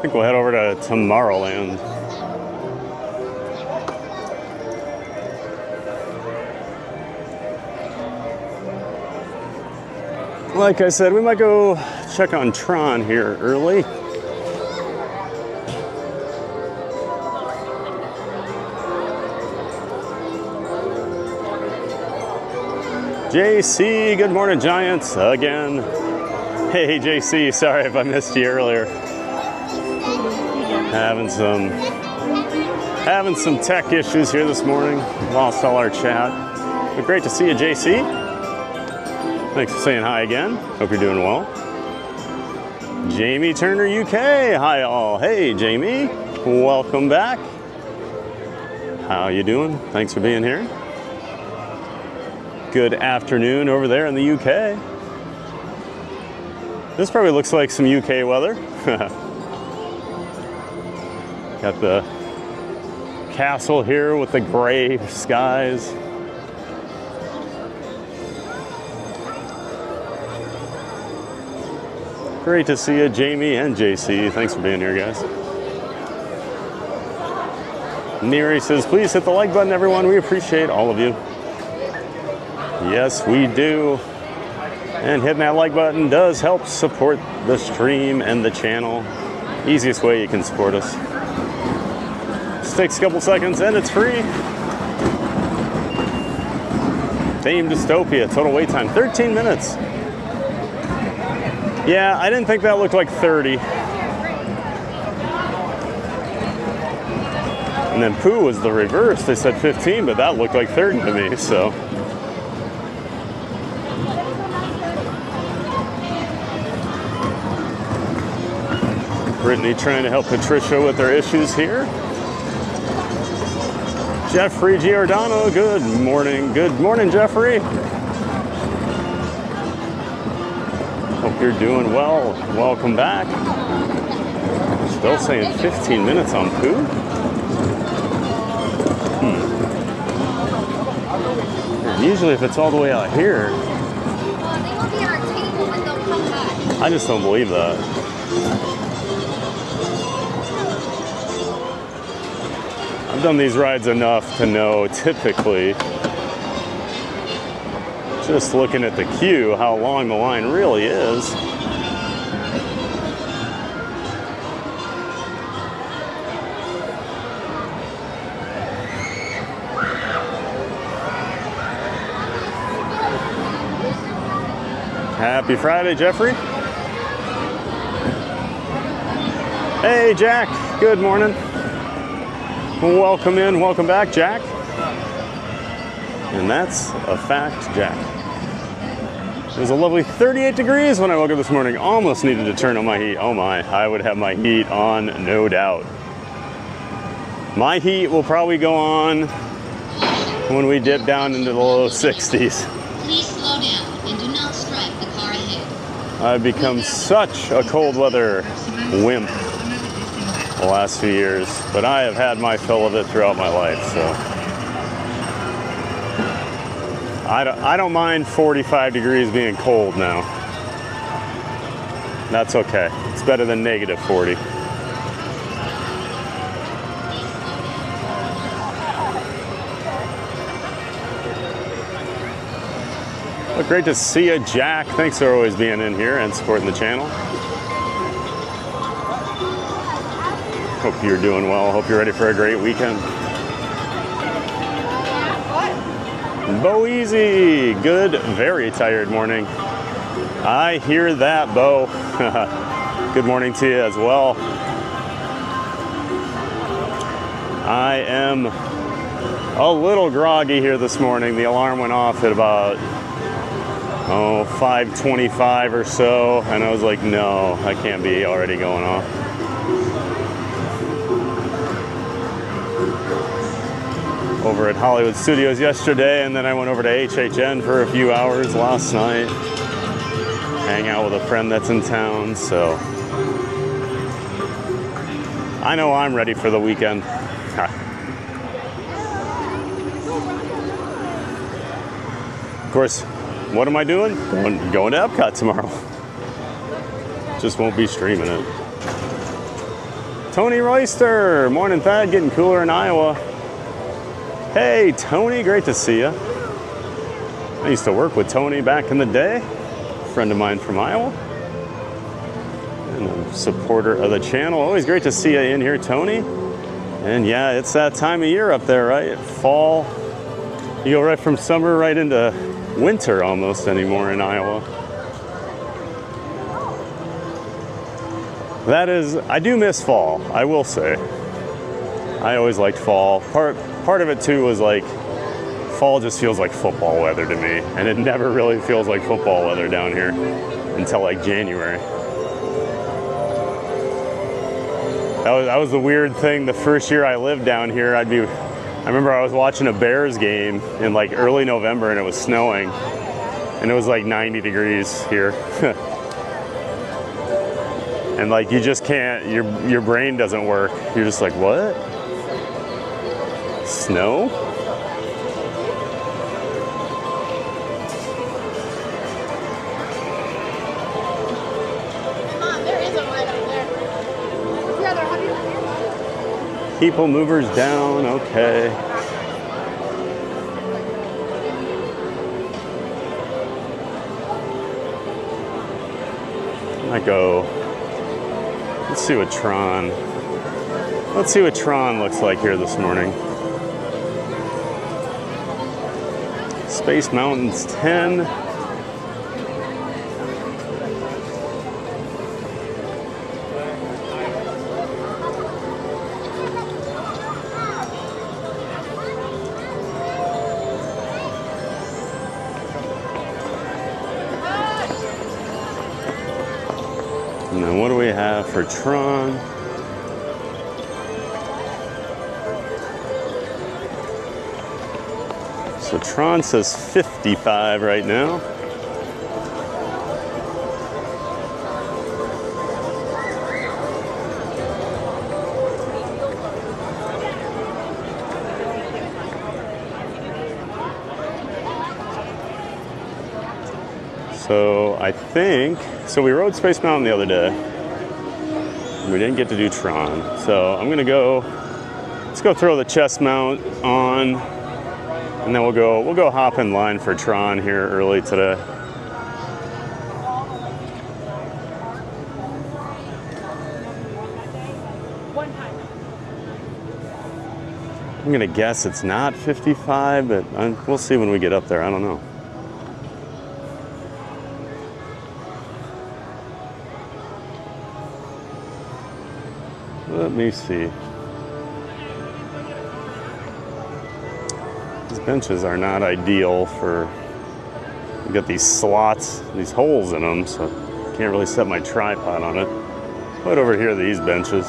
think we'll head over to Tomorrowland. Like I said, we might go check on Tron here early. JC, good morning, Giants, again. Hey, JC, sorry if I missed you earlier. Having some tech issues here this morning. Lost all our chat. But great to see you, JC. Thanks for saying hi again. Hope you're doing well. Jamie Turner, UK. Hi, all. Hey, Jamie. Welcome back. How you doing? Thanks for being here. Good afternoon over there in the UK. This probably looks like some UK weather. Got the castle here with the gray skies. Great to see you, Jamie and JC. Thanks for being here, guys. Neri says, please hit the like button, everyone. We appreciate all of you. Yes, we do. And hitting that like button does help support the stream and the channel. Easiest way you can support us. Just takes a couple seconds and it's free. Theme Dystopia, total wait time, 13 minutes. Yeah, I didn't think that looked like 30. And then Pooh was the reverse. They said 15, but that looked like 30 to me, so. Brittany trying to help Patricia with their issues here. Jeffrey Giordano, good morning. Good morning, Jeffrey. Hope you're doing well. Welcome back. Still saying 15 minutes on Pooh? Usually if it's all the way out here. I just don't believe that. I've done these rides enough to know typically, just looking at the queue, how long the line really is. Happy Friday, Jeffrey. Hey, Jack. Good morning. Welcome in, welcome back, Jack. And that's a fact, Jack. It was a lovely 38 degrees when I woke up this morning. Almost needed to turn on my heat. Oh my, I would have my heat on, no doubt. My heat will probably go on when we dip down into the low 60s. Please slow down and do not strike the car ahead. I've become such a cold weather wimp the last few years, but I have had my fill of it throughout my life, so I don't mind 45 degrees being cold now. That's okay. It's better than negative 40. Well, great to see you, Jack. Thanks for always being in here and supporting the channel. Hope you're doing well. Hope you're ready for a great weekend. Bo Easy, good, very tired morning. I hear that, Bo. Good morning to you as well. I am a little groggy here this morning. The alarm went off at about 5:25 or so, and I was like, no, I can't be already going off. Over at Hollywood Studios yesterday, and then I went over to HHN for a few hours last night. Hang out with a friend that's in town, so I know I'm ready for the weekend. Of course, what am I doing? Going to Epcot tomorrow. Just won't be streaming it. Tony Royster. Morning, Thad. Getting cooler in Iowa. Hey, Tony. Great to see you. I used to work with Tony back in the day. A friend of mine from Iowa. And a supporter of the channel. Always great to see you in here, Tony. And yeah, it's that time of year up there, right? Fall. You go right from summer right into winter almost anymore in Iowa. That is, I do miss fall, I will say. I always liked fall. Part of it too was like, fall just feels like football weather to me, and it never really feels like football weather down here until like January. That was the weird thing. The first year I lived down here, I remember I was watching a Bears game in like early November and it was snowing, and it was like 90 degrees here. And like you just can't, your brain doesn't work. You're just like, what? Snow? Mom, there is a light up there. Yeah, they're 100. People movers down, okay. I go. Let's see what Tron looks like here this morning. Space Mountain's 10. And then what do we have for Tron? So Tron says 55 right now. So I think, so we rode Space Mountain the other day. We didn't get to do Tron. So I'm gonna go, let's go throw the chest mount on, and then we'll go hop in line for Tron here early today. I'm gonna guess it's not 55, but we'll see when we get up there. I don't know. Let me see. These benches are not ideal for, you got these slots, these holes in them, so I can't really set my tripod on it. Right over here, these benches.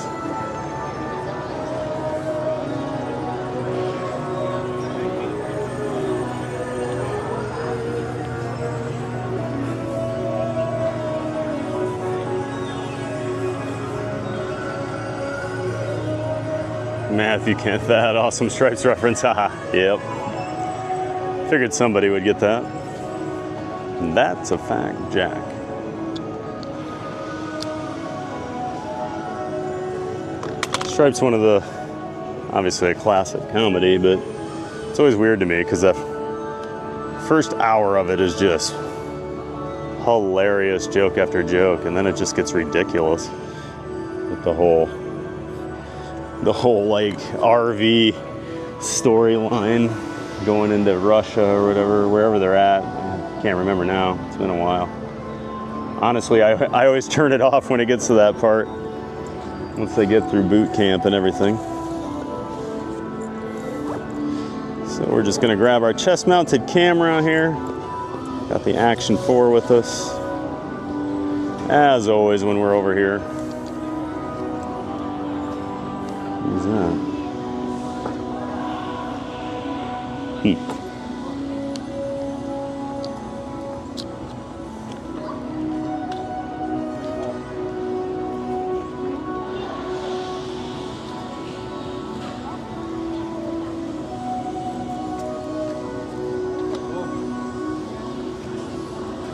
Matthew Kent, that awesome Stripes reference. Haha, yep. Figured somebody would get that. And that's a fact, Jack. Stripes one of the, obviously a classic comedy, but it's always weird to me because the first hour of it is just hilarious joke after joke, and then it just gets ridiculous with the whole like RV storyline going into Russia or whatever, wherever they're at. I can't remember now. It's been a while. Honestly, I always turn it off when it gets to that part, once they get through boot camp and everything. So we're just gonna grab our chest mounted camera here. Got the Action 4 with us, as always when we're over here. Who's that? Heat.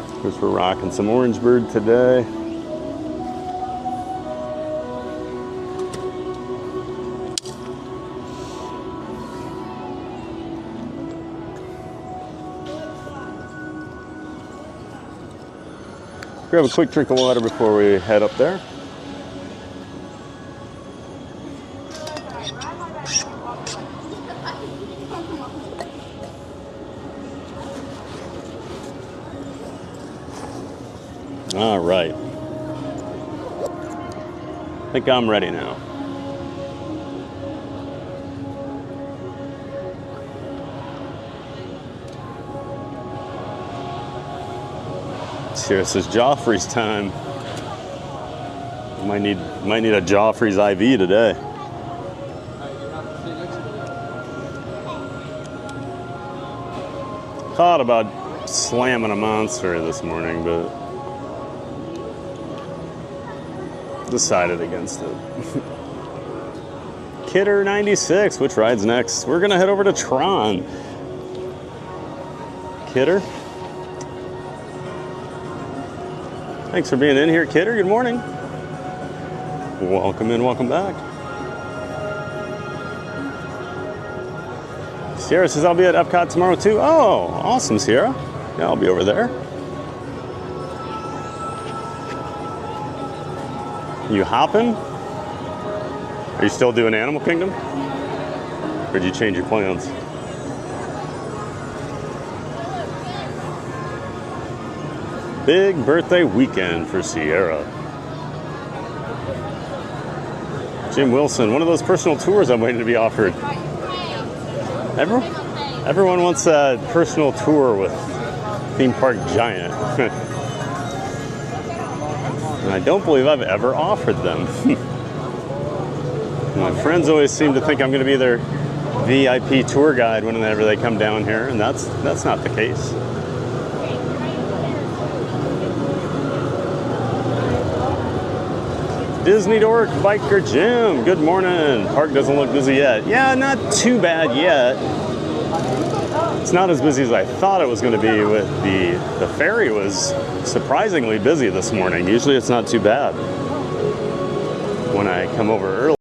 Of course, we're rocking some Orangebird today. Grab a quick drink of water before we head up there. All right. I think I'm ready now. Here it says Joffrey's time. Might need a Joffrey's IV today. Thought about slamming a Monster this morning, but decided against it. Kidder 96, which rides next? We're gonna head over to Tron. Kidder. Thanks for being in here, Kidder. Good morning. Welcome in, welcome back. Sierra says I'll be at Epcot tomorrow too. Oh, awesome, Sierra. Yeah, I'll be over there. You hopping? Are you still doing Animal Kingdom? Or did you change your plans? Big birthday weekend for Sierra. Jim Wilson, one of those personal tours I'm waiting to be offered. Everyone wants a personal tour with Theme Park Giant. And I don't believe I've ever offered them. My friends always seem to think I'm going to be their VIP tour guide whenever they come down here, and that's not the case. Disney Dork Biker Jim, good morning. Park doesn't look busy yet. Yeah, not too bad yet. It's not as busy as I thought it was going to be. With the ferry was surprisingly busy this morning. Usually it's not too bad when I come over early.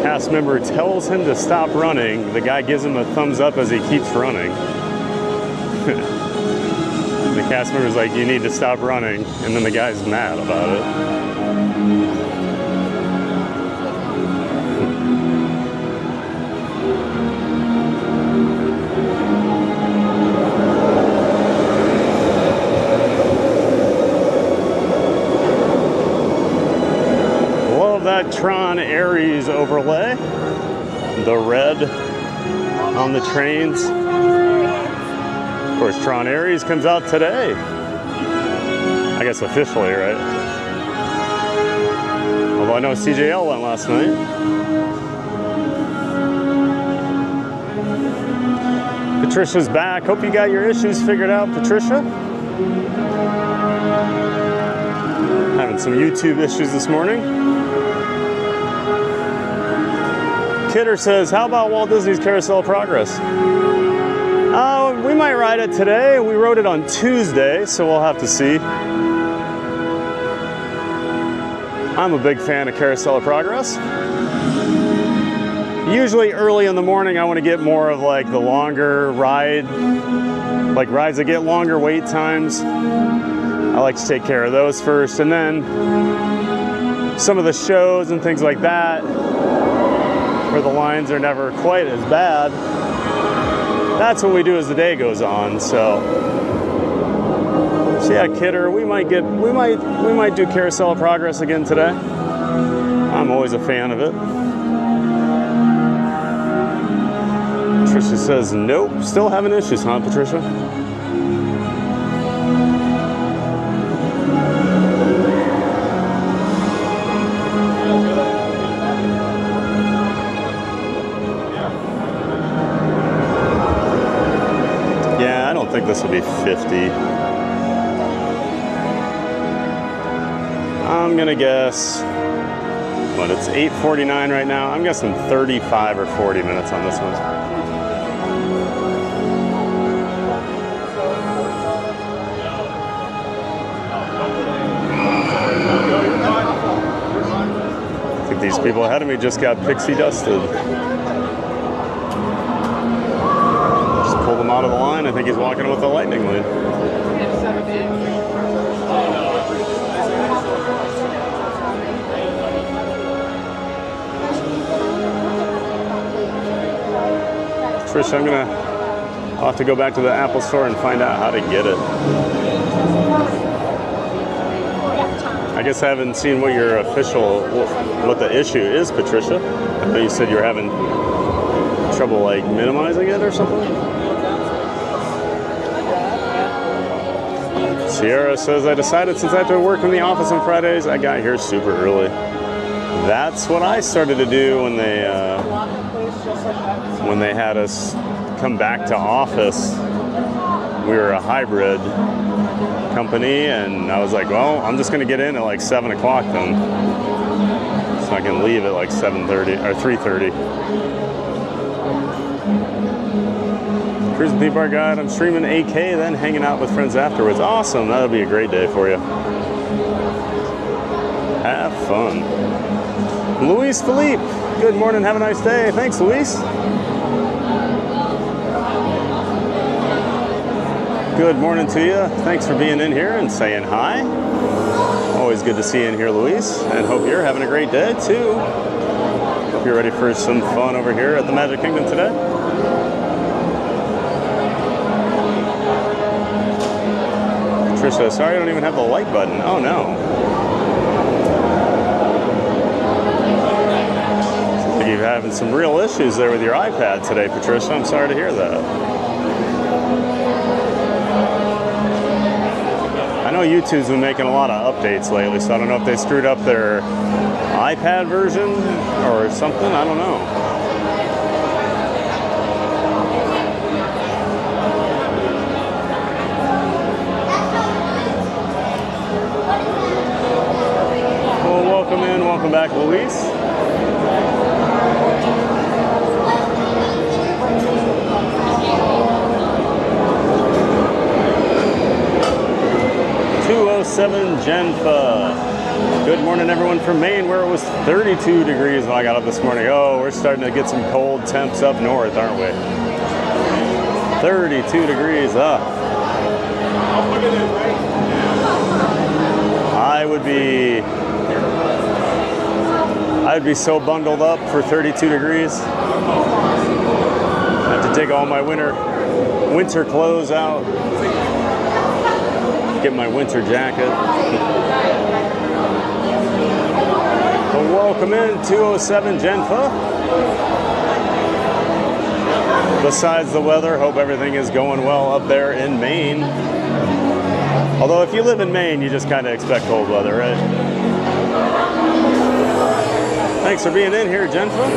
Cast member tells him to stop running. The guy gives him a thumbs up as he keeps running. The cast member's like, you need to stop running. And then the guy's mad about it. That Tron Aries overlay, the red on the trains. Of course, Tron Aries comes out today. I guess officially, right? Although I know CJL went last night. Patricia's back. Hope you got your issues figured out, Patricia. Having some YouTube issues this morning. Kidder says, how about Walt Disney's Carousel of Progress? We might ride it today. We rode it on Tuesday, so we'll have to see. I'm a big fan of Carousel of Progress. Usually early in the morning, I want to get more of like the longer ride, like rides that get longer wait times. I like to take care of those first, and then some of the shows and things like that, where the lines are never quite as bad. That's what we do as the day goes on. So yeah, Kidder, we might do Carousel of Progress again today. I'm always a fan of it. Patricia says, nope. Still having issues, huh, Patricia? Yeah, I don't think this will be 50. I'm gonna guess, what, it's 8:49 right now. I'm guessing 35 or 40 minutes on this one. I think these people ahead of me just got pixie dusted. Just pulled him out of the line. I think he's walking with the lightning lane. Trish, I'll have to go back to the Apple store and find out how to get it. I guess I haven't seen what your official, what the issue is, Patricia. I know you said you're having trouble like minimizing it or something. Sierra says, I decided since I have to work in the office on Fridays, I got here super early. That's what I started to do when they had us come back to office. We were a hybrid company, and I was like, well, I'm just going to get in at like 7 o'clock then, so I can leave at like 7:30 or 3:30. Cruise and Theme Park Guide. I'm streaming 8K, then hanging out with friends afterwards. Awesome. That'll be a great day for you. Have fun. Luis Philippe. Good morning. Have a nice day. Thanks, Luis. Good morning to you. Thanks for being in here and saying hi. Always good to see you in here, Luis. And hope you're having a great day, too. Hope you're ready for some fun over here at the Magic Kingdom today. Trisha, sorry I don't even have the like button. Oh, no. Seems like you're having some real issues there with your iPad today, Patricia. I'm sorry to hear that. I know YouTube's been making a lot of updates lately, so I don't know if they screwed up their iPad version or something. I don't know. Well, welcome in. Welcome back, Luis. Genfa. Good morning, everyone from Maine, where it was 32 degrees when I got up this morning. Oh, we're starting to get some cold temps up north, aren't we? 32 degrees up. I'd be so bundled up for 32 degrees. I have to take all my winter clothes out. Get my winter jacket. Well, welcome in 207 Genfa. Besides the weather, hope everything is going well up there in Maine. Although if you live in Maine, you just kind of expect cold weather, right? Thanks for being in here, Genfa.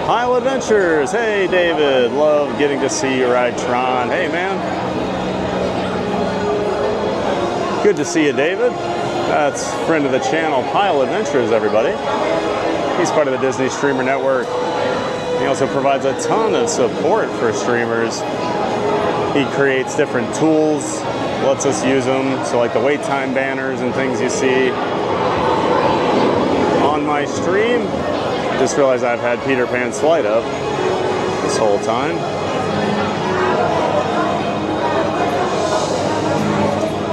Isle Adventures. Hey, David. Love getting to see you ride Tron. Hey, man. Good to see you, David. That's friend of the channel, Pile Adventures, everybody. He's part of the Disney Streamer Network. He also provides a ton of support for streamers. He creates different tools, lets us use them. So like the wait time banners and things you see on my stream. Just realized I've had Peter Pan's flight up this whole time.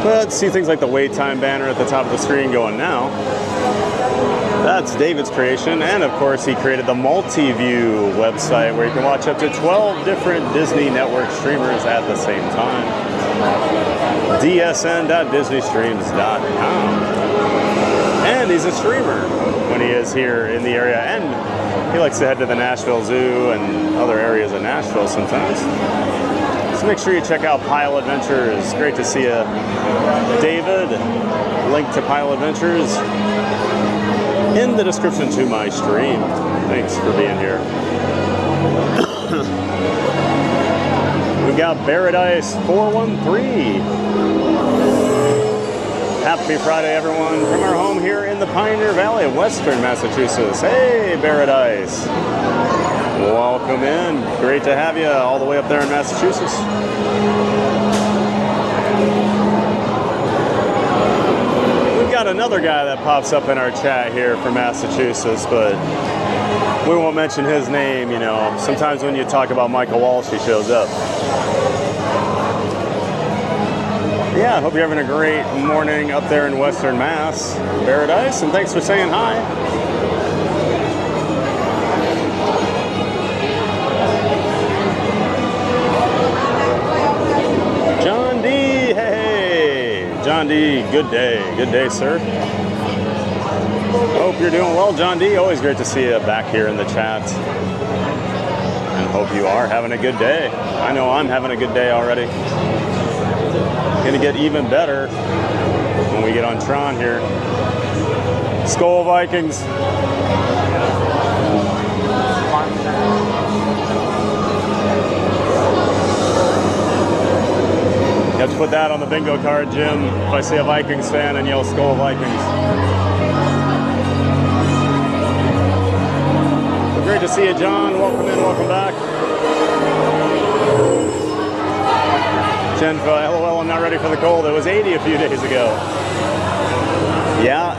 But see things like the wait time banner at the top of the screen going now. That's David's creation. And of course, he created the multi-view website where you can watch up to 12 different Disney Network streamers at the same time. dsn.disneystreams.com. And he's a streamer when he is here in the area, and he likes to head to the Nashville Zoo and other areas of Nashville sometimes. So make sure you check out Pile Adventures. Great to see you, David. Link to Pile Adventures in the description to my stream. Thanks for being here. We've got Paradise 413. Happy Friday, everyone, from our home here in the Pioneer Valley of Western Massachusetts. Hey, Paradise. Welcome in. Great to have you all the way up there in Massachusetts. We've got another guy that pops up in our chat here from Massachusetts, but we won't mention his name. You know, sometimes when you talk about Michael Walsh, he shows up. Yeah, I hope you're having a great morning up there in Western Mass, Paradise, and thanks for saying hi. John D, hey, John D, good day, sir. Hope you're doing well, John D. Always great to see you back here in the chat, and hope you are having a good day. I know I'm having a good day already. Gonna get even better when we get on Tron here. Skol Vikings. You have to put that on the bingo card, Jim. If I see a Vikings fan and yell Skol Vikings. Well, great to see you, John. Welcome in, welcome back. Jen, LOL, I'm not ready for the cold. It was 80 a few days ago. Yeah,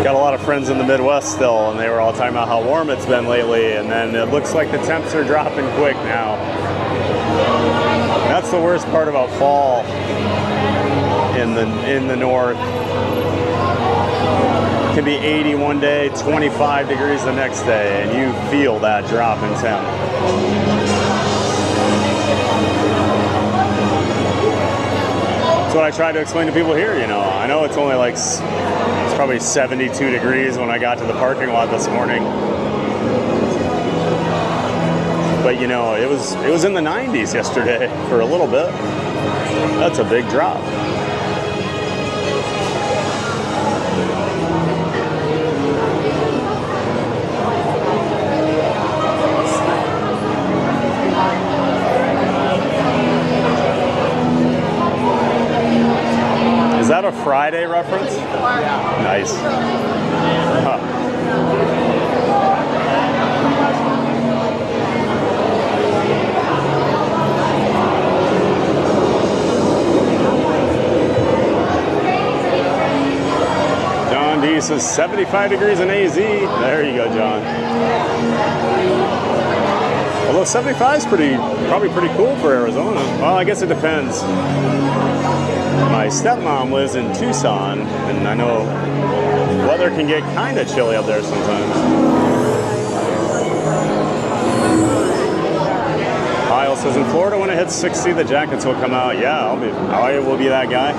got a lot of friends in the Midwest still, and they were all talking about how warm it's been lately, and then it looks like the temps are dropping quick now. That's the worst part about fall in the north. It can be 80 one day, 25 degrees the next day, and you feel that drop in temp. That's what I try to explain to people here, you know. I know it's only like, it's probably 72 degrees when I got to the parking lot this morning. But you know, it was in the 90s yesterday for a little bit. That's a big drop. Is that a Friday reference? Nice. Huh. John D says 75 degrees in AZ. There you go, John. Although 75 is probably pretty cool for Arizona. Well, I guess it depends. My stepmom lives in Tucson, and I know weather can get kind of chilly up there sometimes. Kyle says, in Florida, when it hits 60, the jackets will come out. Yeah, I will be that guy.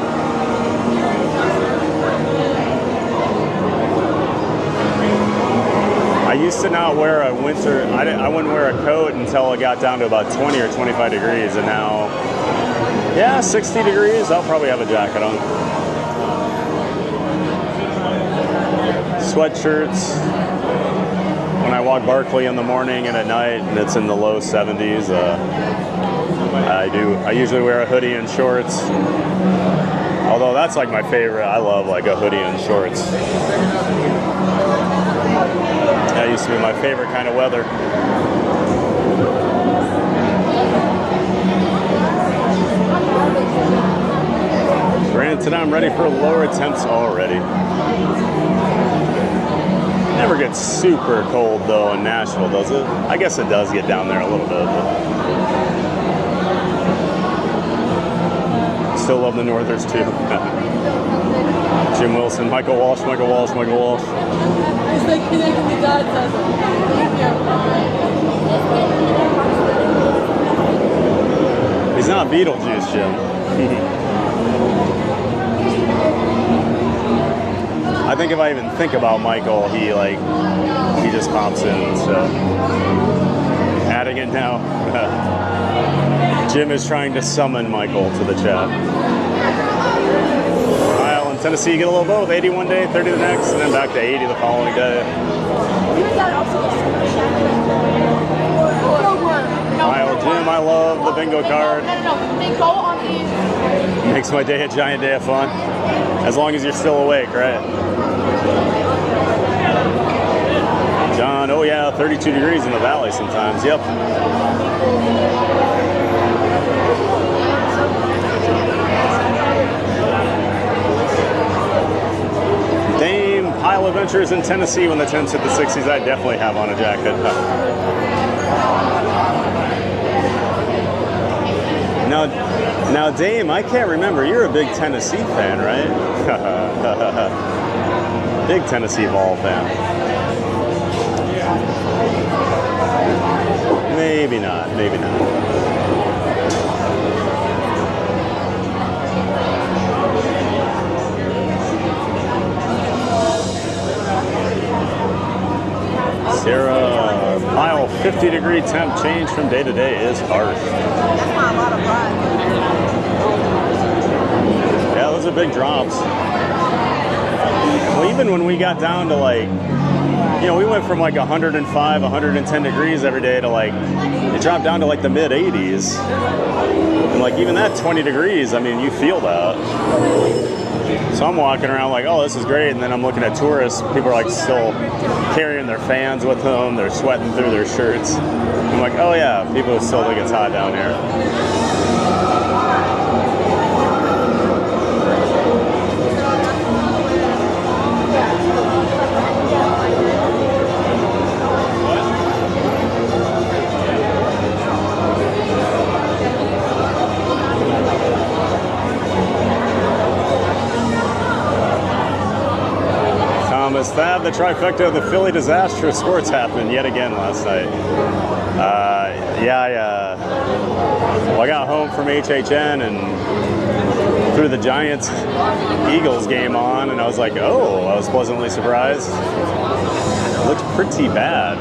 I used to not wear a winter, I wouldn't wear a coat until it got down to about 20 or 25 degrees, and now, yeah, 60 degrees, I'll probably have a jacket on. Sweatshirts. When I walk Barkley in the morning and at night, and it's in the low 70s, I usually wear a hoodie and shorts. Although that's like my favorite. I love like a hoodie and shorts. That used to be my favorite kind of weather. Granted, I'm ready for lower temps already. Never gets super cold though in Nashville, does it? I guess it does get down there a little bit. But still love the Northers too. Jim Wilson, Michael Walsh, Michael Walsh, Michael Walsh. It's like connecting the dots. He's not Beetlejuice, Jim. I think if I even think about Michael, he just pops in. So adding it now. Jim is trying to summon Michael to the chat. Kyle in Tennessee, you get a little both. 80 one day, 30 the next, and then back to 80 the following day. Kyle, Jim, I love the bingo card. No. They go on the... Makes my day a giant day of fun. As long as you're still awake, right? John, oh yeah, 32 degrees in the valley sometimes, yep. Dame, Pile Adventures in Tennessee when the temps hit the 60s, I definitely have on a jacket. Now, Dame, I can't remember. You're a big Tennessee fan, right? Big Tennessee ball fan. Maybe not. Maybe not. Sarah, Pile, 50-degree temp change from day to day is harsh. That's not a lot of pride. Yeah, those are big drops. Well, even when we got down to we went from 105, 110 degrees every day to it dropped down to the mid 80s. And even that 20 degrees, I mean, you feel that. So I'm walking around oh, this is great. And then I'm looking at tourists. People are still carrying their fans with them. They're sweating through their shirts. I'm like, oh yeah, people still think it's hot down here. Thad, the trifecta of the Philly disastrous sports happened yet again last night. I got home from HHN and threw the Giants-Eagles game on, and I was like, oh, I was pleasantly surprised. It looked pretty bad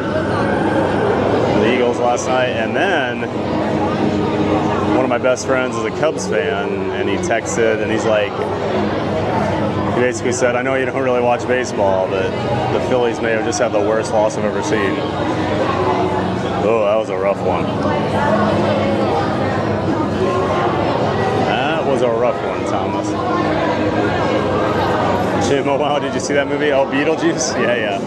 for the Eagles last night. And then one of my best friends is a Cubs fan, and he texted, and he's like, he basically said, I know you don't really watch baseball, but the Phillies may have just had the worst loss I've ever seen. Oh, that was a rough one. That was a rough one, Thomas. Jim, oh wow, did you see that movie? Oh, Beetlejuice? Yeah.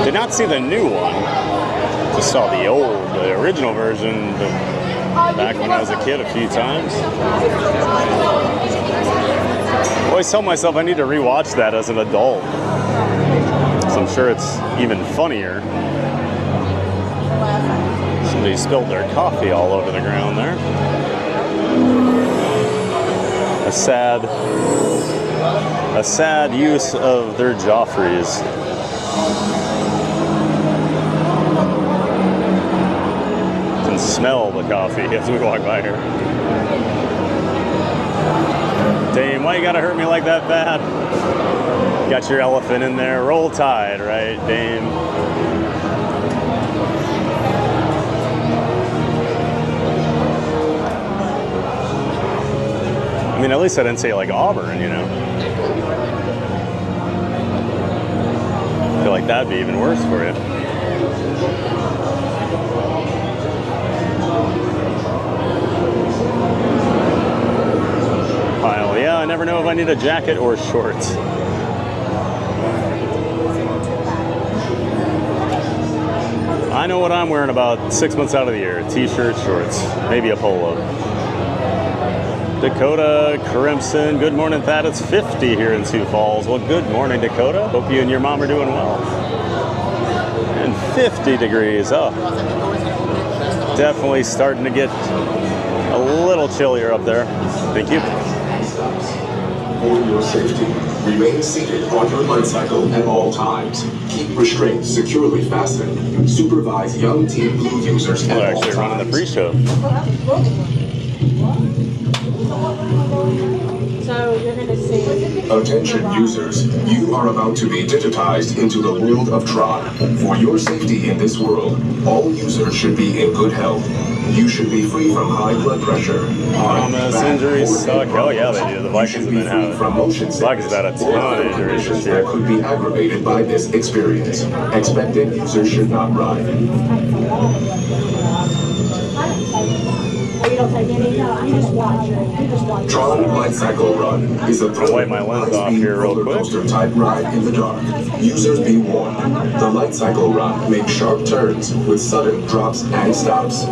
Did not see the new one. Just saw the original version, back when I was a kid a few times. I always tell myself I need to rewatch that as an adult. So I'm sure it's even funnier. Somebody spilled their coffee all over the ground there. A sad use of their Joffreys. Can smell the coffee as we walk by here. Dame, why you gotta hurt me like that bad? Got your elephant in there. Roll Tide, right, Dame? I mean, at least I didn't say Auburn, you know? I feel like that'd be even worse for you. Pile, yeah, I never know if I need a jacket or shorts. I know what I'm wearing about 6 months out of the year. T-shirt, shorts, maybe a polo. Dakota Crimson, good morning, Thad. It's 50 here in Sioux Falls. Well, good morning, Dakota. Hope you and your mom are doing well. And 50 degrees, oh. Definitely starting to get a little chillier up there. Thank you. For your safety, remain seated on your light cycle at all times. Keep restraints securely fastened. Supervise young Team Blue users at all times. We're actually running the pre-show. So you're gonna see. Attention users, you are about to be digitized into the world of Tron. For your safety in this world, all users should be in good health. You should be free from high blood pressure. Thomas, injuries suck. Oh yeah, they do. The Vikings have been out. Vikings have had a ton of injuries this year. That could be aggravated by this experience. Expected users should not ride. You don't take any, no, I'm just watching. You just watch. Tron Lightcycle Run is a wipe my lens off here real quick. coaster type ride in the dark. Users be warned. The Lightcycle Run makes sharp turns with sudden drops and stops.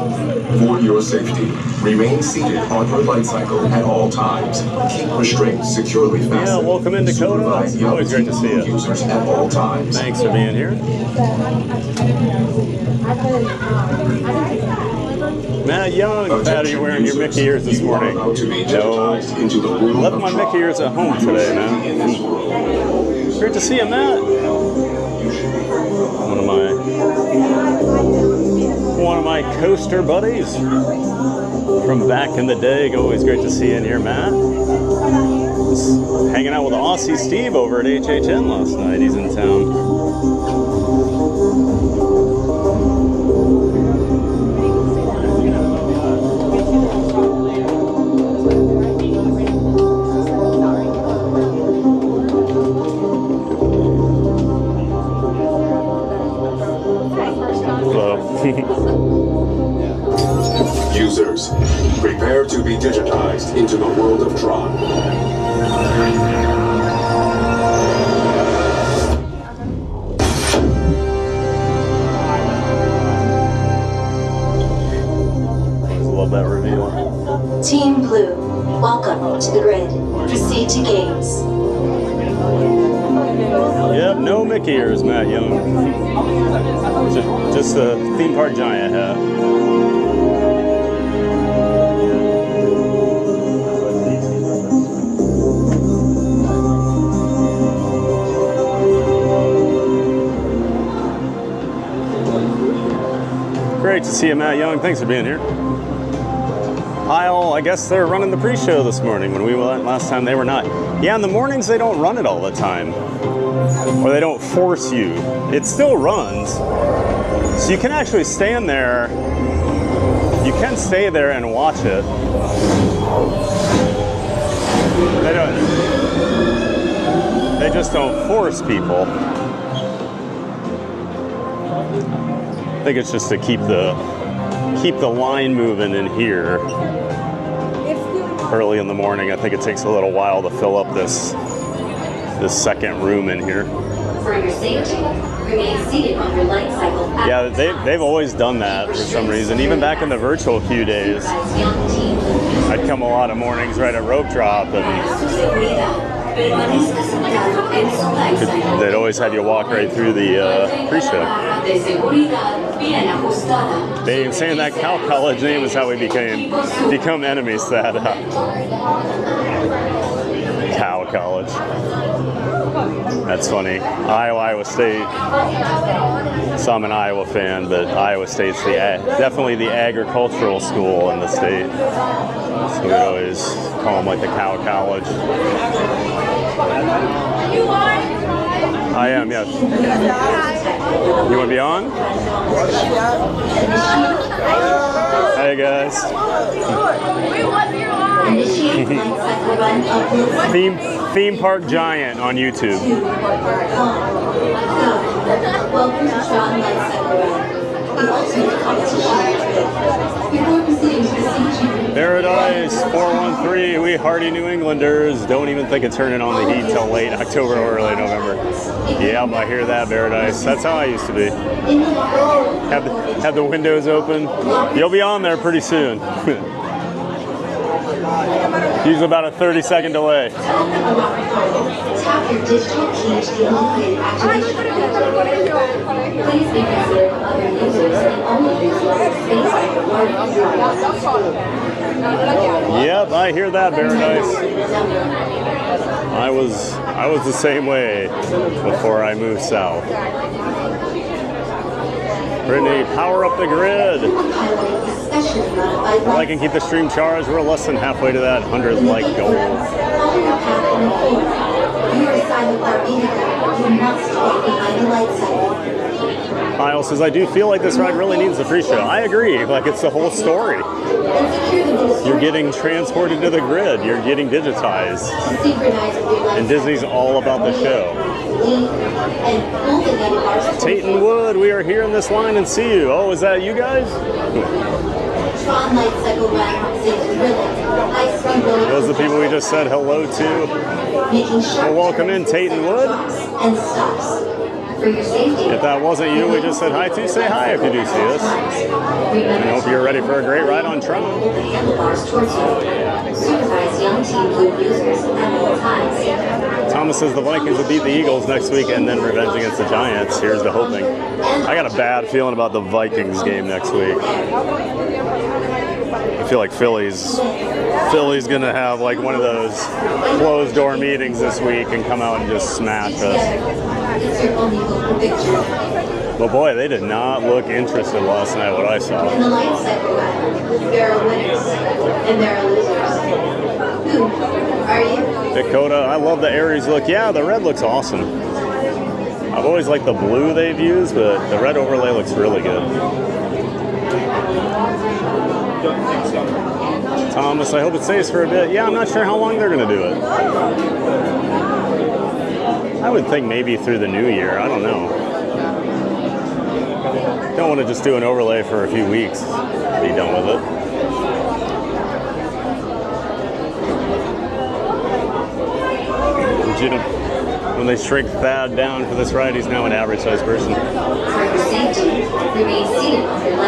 For your safety, remain seated on your Lightcycle at all times. Keep restraints securely fastened. Yeah, welcome in Dakota. Supervise young Always great to see you. users at all times. Thanks for being here. Matt Young, Pat, are you wearing your Mickey ears this morning? No. Left my Mickey ears at home today, man. Great to see you, Matt. One of my coaster buddies from back in the day. Always great to see you in here, Matt. Just hanging out with Aussie Steve over at HHN last night. He's in town. Users, prepare to be digitized into the world of Tron. Love that reveal. Team Blue, welcome to the grid. Proceed to games. Yep, no Mickey ears, Matt Young. Just a theme park giant hat. Great to see you, Matt Young. Thanks for being here. I guess they're running the pre-show this morning. When we went last time, they were not. Yeah, in the mornings, they don't run it all the time. Or they don't force you. It still runs. So you can actually stand there. You can stay there and watch it. They just don't force people. I think it's just to keep the line moving in here. Early in the morning, I think it takes a little while to fill up this second room in here. For your safety, remain seated on your Lightcycle. Yeah, they've always done that for some reason. Even back in the virtual queue days, I'd come a lot of mornings right at rope drop, and they'd always have you walk right through the pre-show. They saying that Cal College name is how we become enemies. That Cal College. That's funny. Iowa State. So I'm an Iowa fan, but Iowa State's definitely the agricultural school in the state. So we always call them like the Cow College. I am, yes. You want to be on? Hey guys. Theme Park Giant on YouTube. Welcome to Tron Lightcycle, the ultimate competition. Before proceeding to the Paradise 413. We hardy New Englanders don't even think of turning on the heat till late October or early November. Yep, I hear that, Paradise. That's how I used to be. Have the windows open. You'll be on there pretty soon. Usually about a 30-second delay. Tap your digital key to the illuminated activation. Please be considerate of other users and only use your space for Yep, I hear that, Paradise. I was the same way before I moved south. Brittany, power up the grid. specially modified Like and keep the stream charged. We're less than halfway to that 100 like goal. Follow your path on the floor. You are assigned with our vehicle. You must stay behind the light cycle. Kyle says, I do feel like this ride really needs the pre-show. I agree. Like, it's the whole story. You're getting transported to the grid. You're getting digitized. And Disney's all about the show. Tayton Wood, we are here in this line and see you. Oh, is that you guys? Tron Lightcycle run is a thrilling, high-speed roller Those are the people we just said hello to. Well, welcome in, Tayton Wood. And stops. For your safety. If that wasn't you we just said hi to, say hi if you do see us. And I hope you're ready for a great ride on Tron. Supervise young Team Blue users at all times. Thomas says the Vikings will beat the Eagles next week and then revenge against the Giants. Here's the hoping. I got a bad feeling about the Vikings game next week. I feel like Philly's gonna have like one of those closed door meetings this week and come out and just smash us. Well, boy, they did not look interested last night, what I saw. In the light cycle run, there are winners and there are losers. Who are you? Dakota, I love the Aries look. Yeah, the red looks awesome. I've always liked the blue they've used, but the red overlay looks really good. Thomas, I hope it stays for a bit. Yeah, I'm not sure how long they're going to do it. I would think maybe through the new year. I don't know. Don't want to just do an overlay for a few weeks. Be done with it. When they shrink Thad down for this ride, he's now an average-sized person.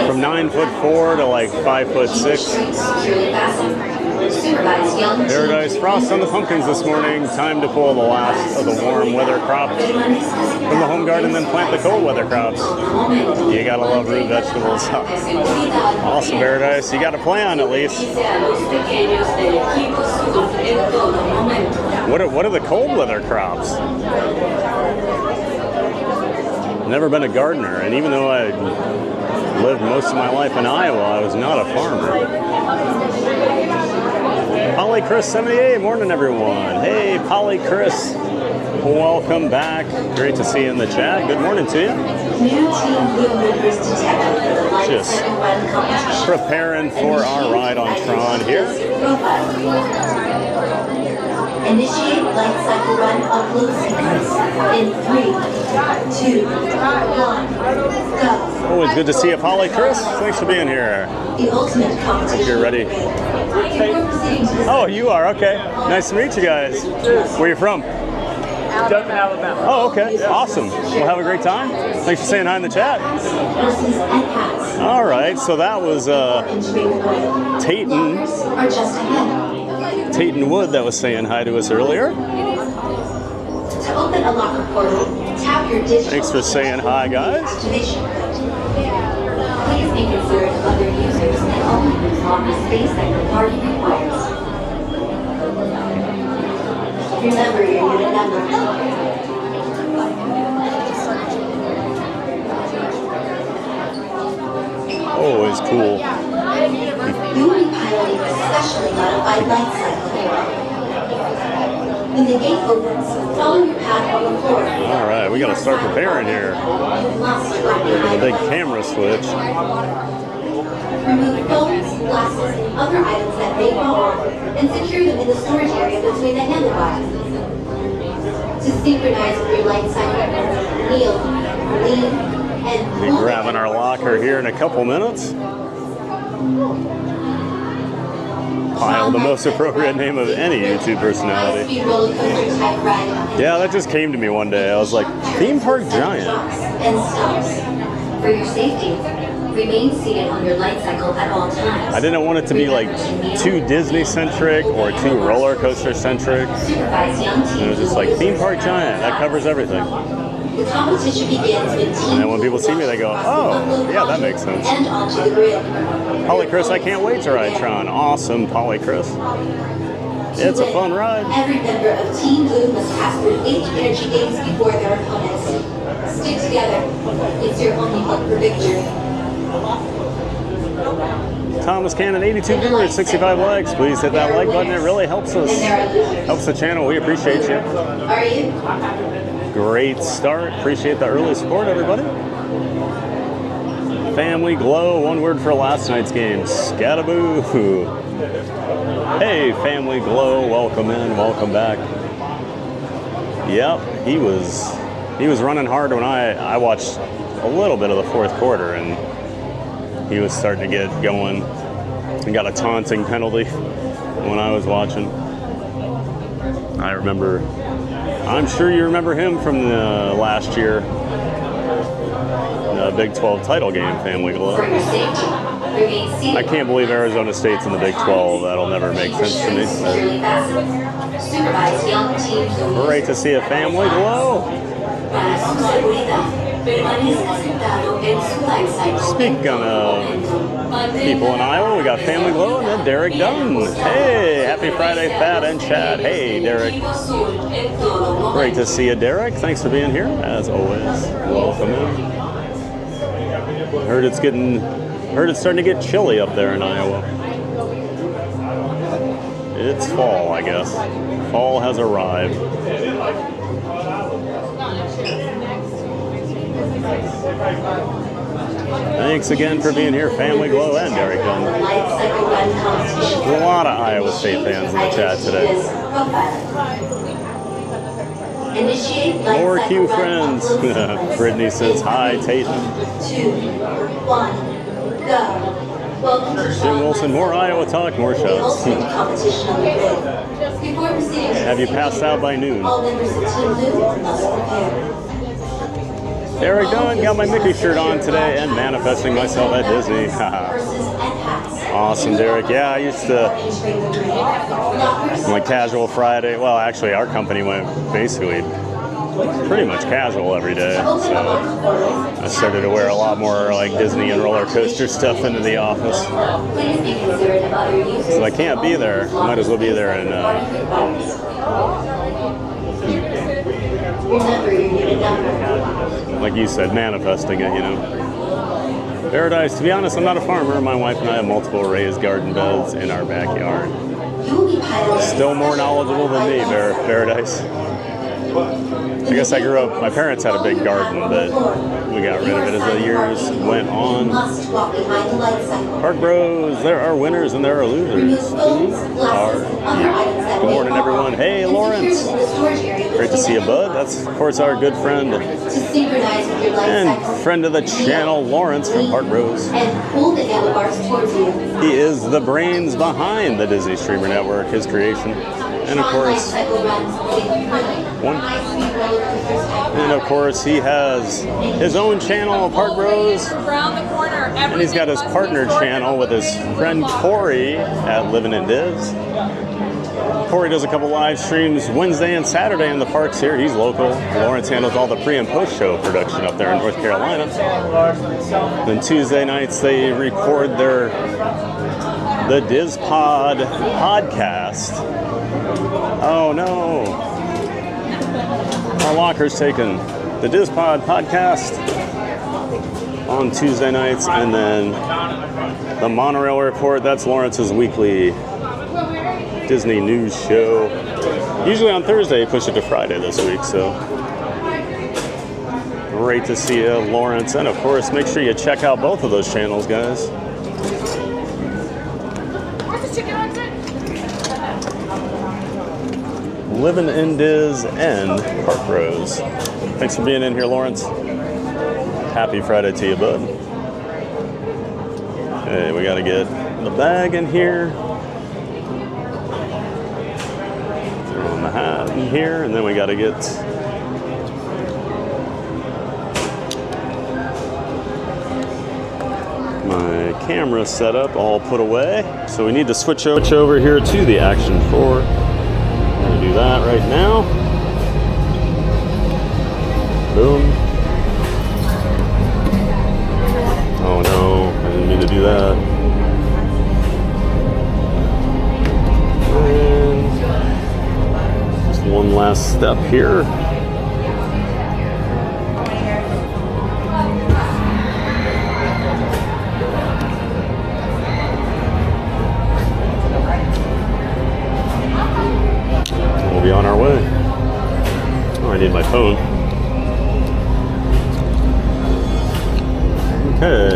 From 9'4" to like 5'6". Paradise Frost on the pumpkins this morning. Time to pull the last of the warm weather crops from the home garden, then plant the cold weather crops. You gotta love root vegetables. Awesome, Paradise. You got a plan at least. What are the cold weather crops? Never been a gardener, and even though I lived most of my life in Iowa, I was not a farmer. Polly Chris 78, morning everyone. Hey, Polly Chris, welcome back. Great to see you in the chat. Good morning to you. Just preparing for our ride on Tron here. Initiate light cycle run upload sequence in 3, 2, 1, go. Always good to see you, Polly Chris. Thanks for being here. The ultimate competition. Hope you're ready. Oh, you are? Okay. Nice to meet you guys. Where are you from? Alabama. Oh, okay. Awesome. We'll have a great time. Thanks for saying hi in the chat. All right. So that was Tayton. Are just ahead. Tayton Wood that was saying hi to us earlier. To open a locker portal, tap your digital. Thanks for saying hi, guys. Activation code. Please be considerate of other users and only use locker space that your party requires. Remember your unit number. Always cool. You will be piloting a specially modified light cycle. When the gate opens, follow your path on the floor. All right, we got to start preparing here. You must run behind Big camera switch. Remove phones, glasses, and other items that may fall off, and secure them in the storage area between the handlebars. To synchronize with your light cycle, kneel, lean, and Be grabbing our locker here in a couple minutes. Pile, the most appropriate name of any YouTube personality. Yeah, that just came to me one day. I was like, theme park giant. And stops. For your safety, remain seated on your light cycle at all times. I didn't want it to be like too Disney centric or too roller coaster centric. It was just like theme park giant. That covers everything. The competition begins with team. And then when people see me, they go, "Oh, yeah, that makes sense." And onto the grid. Polly Chris, I can't wait to ride Tron. Awesome, Polly Chris. It's a fun ride. Every member of Team Blue must pass through 8 energy gates before their opponents. Stick together. It's your only hope for victory. Thomas Cannon, 82 viewers, 65 likes. Please hit that like button. It really helps us, helps the channel. We appreciate you. Great start. Appreciate the early support, everybody. Family Glow, one word for last night's game. Scataboo. Hey, Family Glow, welcome in, welcome back. Yep, he was running hard when I watched a little bit of the fourth quarter, and he was starting to get going. He got a taunting penalty when I was watching. I remember, I'm sure you remember him from the last year, the Big 12 title game, Family Glow. I can't believe Arizona State's in the Big 12. That'll never make sense to me. Great to see a Family Glow. Speaking of people in Iowa, we got Family Glow and then Derek Dunn. Hey, happy Friday, Thad and Chad. Hey, Derek. Great to see you, Derek. Thanks for being here, as always. Welcome in. Heard it's starting to get chilly up there in Iowa. It's fall, I guess. Fall has arrived. Thanks again for being here, Family Glow and Derek Dunn. There's a lot of Iowa State fans in the chat today. More Q friends. Brittany says hi, Tatum. 2, 1, go. Jim Wilson, more Iowa talk, more shots. Have you passed out by noon? Derek Dunn, got my Mickey shirt on today and manifesting myself at Disney. Awesome, Derek. Yeah, I used to, like casual Friday. Well, actually, our company went basically pretty much casual every day. So I started to wear a lot more like Disney and roller coaster stuff into the office. So I can't be there. I might as well be there and like you said, manifesting it, you know. Paradise, to be honest, I'm not a farmer. My wife and I have multiple raised garden beds in our backyard. Still more knowledgeable than me, Paradise. I guess I grew up, my parents had a big garden, but we got rid of it as the years went on. Park Bros, there are winners and there are losers. Who are you? Good morning, everyone. Hey, Lawrence. Great to see you, bud. That's, of course, our good friend and friend of the channel, Lawrence from Park Bros. He is the brains behind the Disney Streamer Network, his creation. And of course, he has his own channel, Park Bros. And he's got his partner channel with his friend Corey at Living in Diz. Corey does a couple live streams Wednesday and Saturday in the parks here. He's local. Lawrence handles all the pre and post show production up there in North Carolina. Then Tuesday nights they record the Diz Pod podcast. Oh no. Our locker's taken. The Diz Pod podcast on Tuesday nights, and then the Monorail Report, that's Lawrence's weekly Disney news show. Usually on Thursday, push it to Friday this week, so great to see you, Lawrence. And of course, make sure you check out both of those channels, guys. Living in Diz and Park Bros. Thanks for being in here, Lawrence. Happy Friday to you, bud. Okay, we gotta get the bag in here. Throwing the hat in here, and then we gotta get my camera set up, all put away. So we need to switch over here to the Action 4. Do that right now. Boom. Oh no, I didn't mean to do that. And just one last step here. be on our way. Oh, I need my phone. Okay.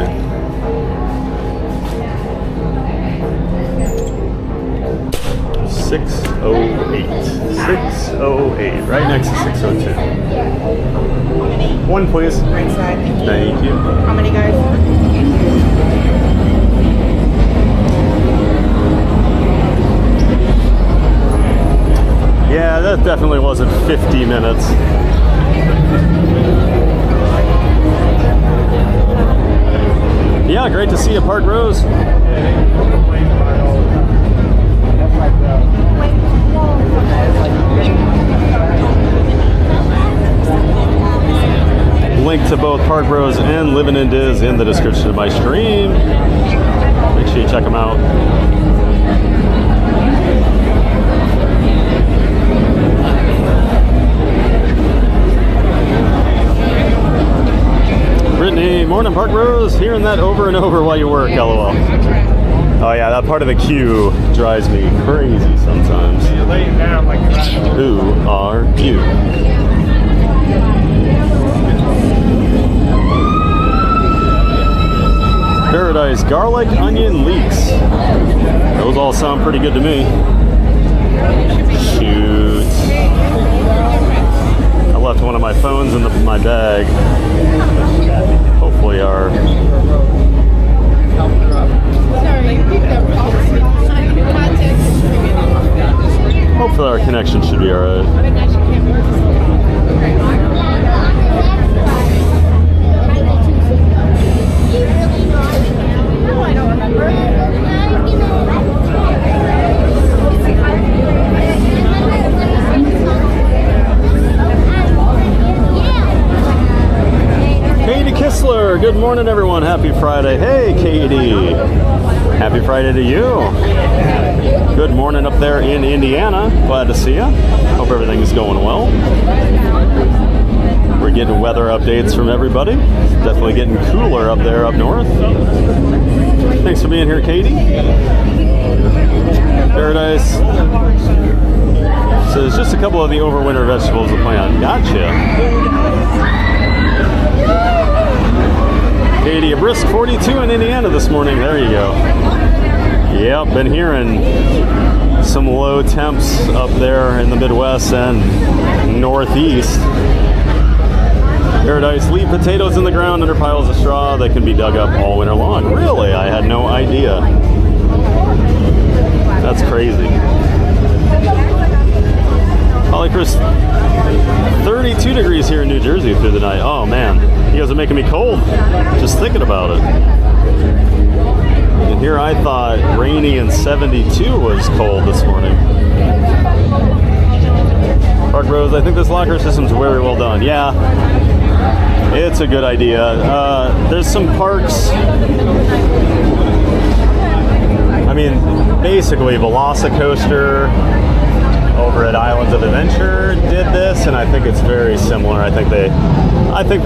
$608, right next to 602. One, please. Right side. Thank you. How many guys? Yeah, that definitely wasn't 50 minutes. Yeah, great to see you, Park Rose. Link to both Park Rose and Living in Diz in the description of my stream. Make sure you check them out. Brittany, morning Park Rose, hearing that over and over while you work, lol. Oh yeah, that part of the queue drives me crazy sometimes. Who are you? Paradise, garlic, onion, leeks. Those all sound pretty good to me. Shoot. I left one of my phones in my bag. Hopefully our... Hopefully our connection should be alright. Katie Kistler, good morning everyone. Happy Friday. Hey Katie. Happy Friday to you. Good morning up there in Indiana. Glad to see you. Hope everything is going well. We're getting weather updates from everybody. It's definitely getting cooler up there up north. Thanks for being here, Katie. Paradise says just a couple of the overwinter vegetables to plant. Gotcha. Katie, a brisk 42 in Indiana this morning. There you go. Yep, been hearing some low temps up there in the Midwest and Northeast. Paradise, leave potatoes in the ground under piles of straw. They can be dug up all winter long. Really? I had no idea. That's crazy. Holly Chris, 32 degrees here in New Jersey through the night. Oh man, you guys are making me cold just thinking about it. And here I thought rainy and 72 was cold this morning. Park Rose, I think this locker system's very well done. Yeah, it's a good idea. There's some parks, I mean, basically Velocicoaster over at Islands of Adventure did this, and I think it's very similar. I think they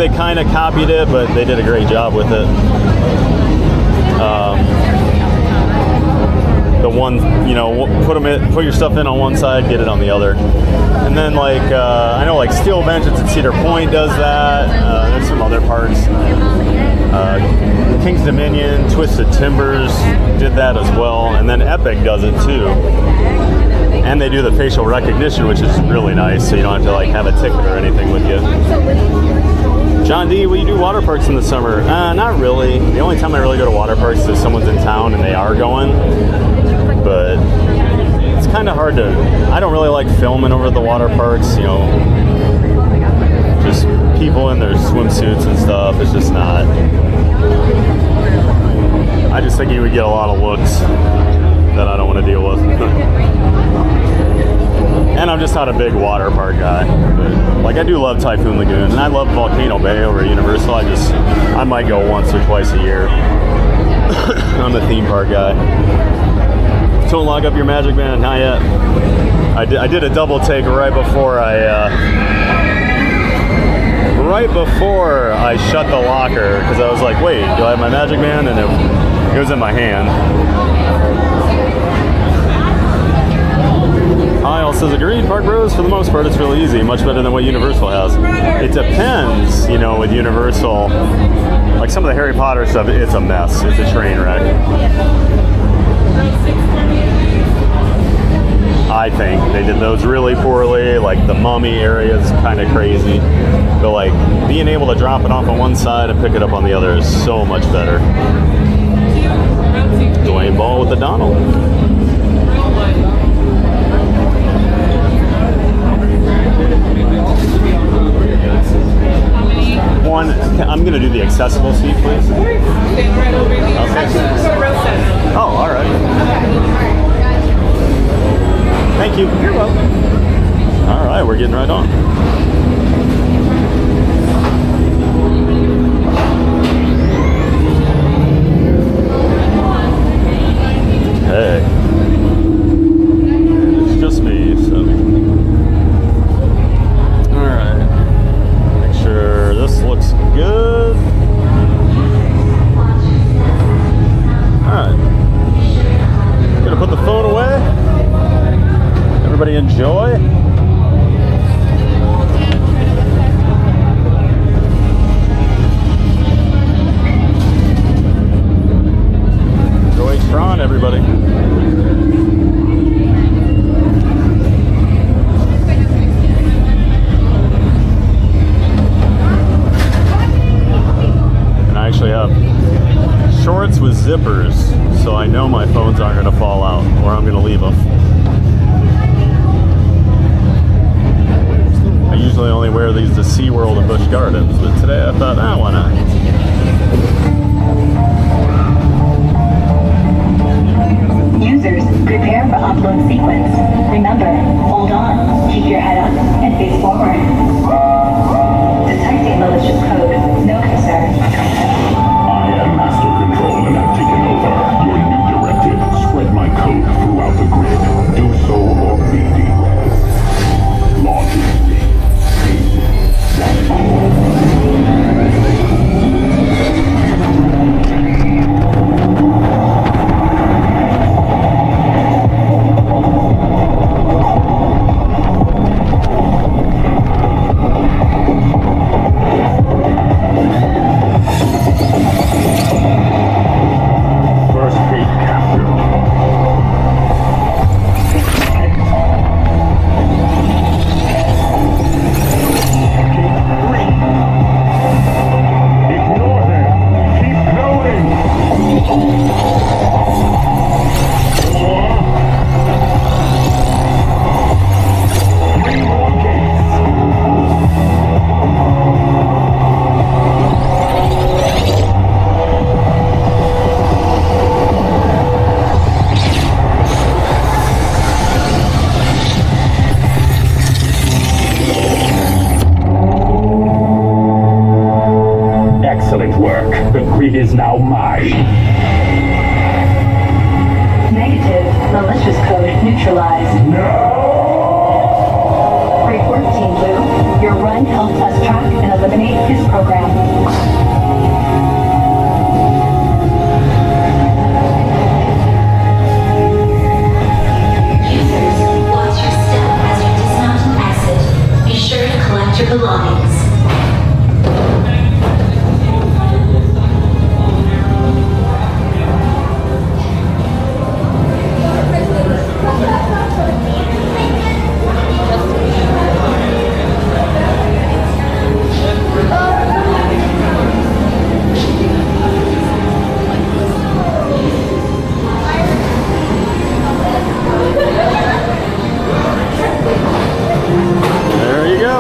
kind of copied it, but they did a great job with it. The one, you know, put your stuff in on one side, get it on the other. And then like, I know like Steel Vengeance at Cedar Point does that. There's some other parks. King's Dominion, Twisted Timbers did that as well. And then Epic does it too. And they do the facial recognition, which is really nice, so you don't have to like have a ticket or anything with you. John D, will you do water parks in the summer? Not really. The only time I really go to water parks is if someone's in town and they are going. But it's kind of hard to, I don't really like filming over the water parks, you know, just people in their swimsuits and stuff. It's just not, I just think you would get a lot of looks that I don't want to deal with. And I'm just not a big water park guy. But, like, I do love Typhoon Lagoon, and I love Volcano Bay over at Universal. I might go once or twice a year. I'm a theme park guy. Don't log up your Magic Band, not yet. I did a double take right before I shut the locker, because I was like, wait, do I have my Magic Band? And it was in my hand. Kyle says agreed, Park Bros, for the most part, it's really easy. Much better than what Universal has. It depends, you know, with Universal. Like some of the Harry Potter stuff, it's a mess. It's a train wreck. I think they did those really poorly. Like the Mummy area is kind of crazy. But like being able to drop it off on one side and pick it up on the other is so much better. Dwayne Ball with the Donald. One, I'm going to do the accessible seat, please. Stand right over here. Actually, we'll go to row 7. Oh, all right. Thank you. You're welcome. All right, we're getting right on. Hey. It's just me, so. All right. Make sure this looks good. All right. Gonna put the phone away. Everybody enjoy. Enjoy Tron, everybody. And I actually have shorts with zippers, so I know my phones aren't going to fall out, or I'm going to leave them. I usually only wear these to SeaWorld and Busch Gardens, but today I thought, why not? Users, prepare for upload sequence. Remember, hold on, keep your head up, and face forward. Detecting malicious code, no concern. I am Master Control and have taken over. Your new directive, spread my code throughout the grid. Do so or be derailed. Launching. Is now mine. Negative, malicious code neutralized. No! Great work, Team Blue. Your run helped us track and eliminate his program. Users, watch your step as you dismount an exit. Be sure to collect your belongings. There you go.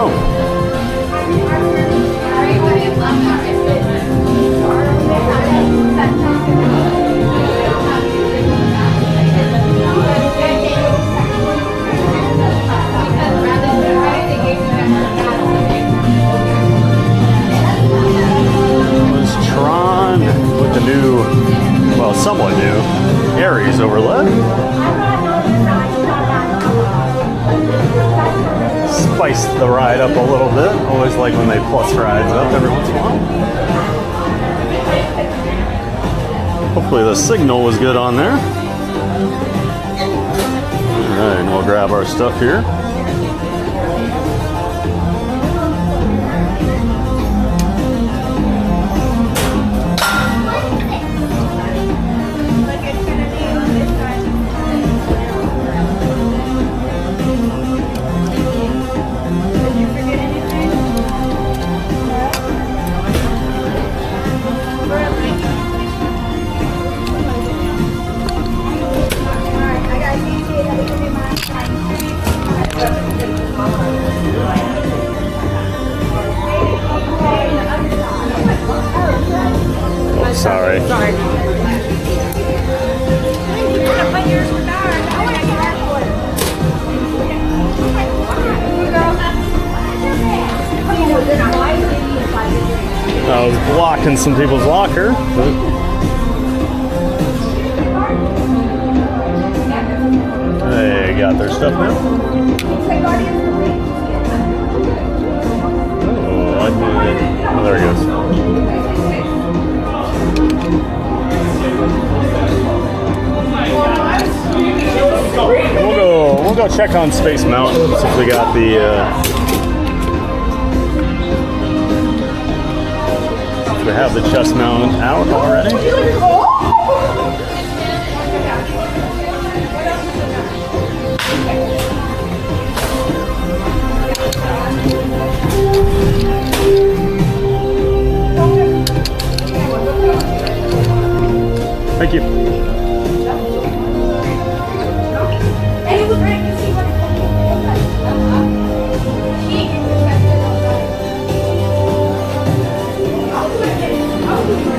Was Tron with the new, well, somewhat new, Aries overlay. Spiced the ride up a little bit. Always like when they plus rides up every once in a while. Hopefully the signal was good on there. All right, and we'll grab our stuff here. Sorry. I was blocking some people's locker. They got their stuff now. Oh, I did. Oh, there he goes. We'll go check on Space Mountain since we got we have the chest mount out already. Thank you.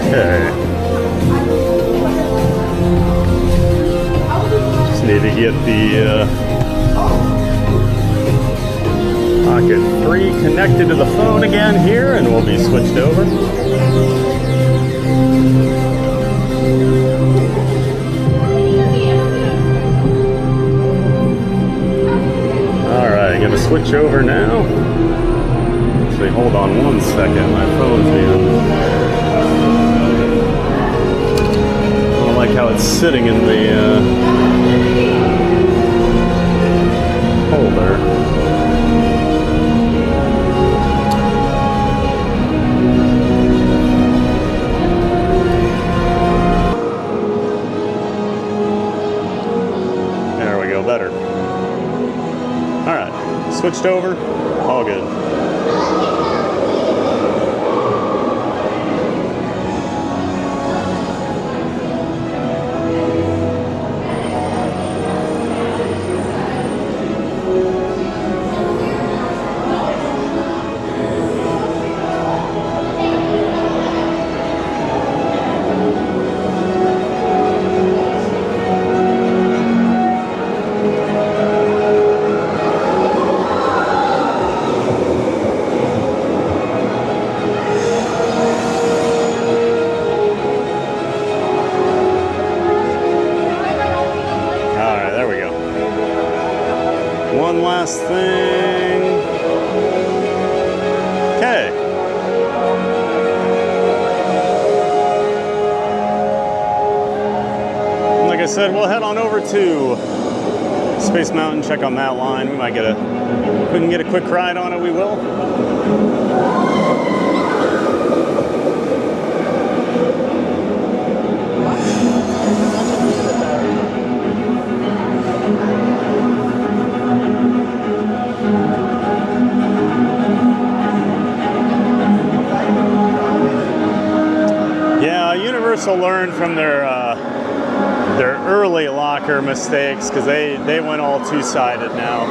Okay. Just need to get the Pocket 3 connected to the phone again here, and we'll be switched over. Alright, I'm going to switch over now. Actually, hold on one second. My phone's being... I like how it's sitting in the holder. There we go, better. All right, switched over, all good. One last thing. Okay. Like I said, we'll head on over to Space Mountain, check on that line. We might get if we can get a quick ride on it, we will. Universal learned from their early locker mistakes, because they went all two-sided now.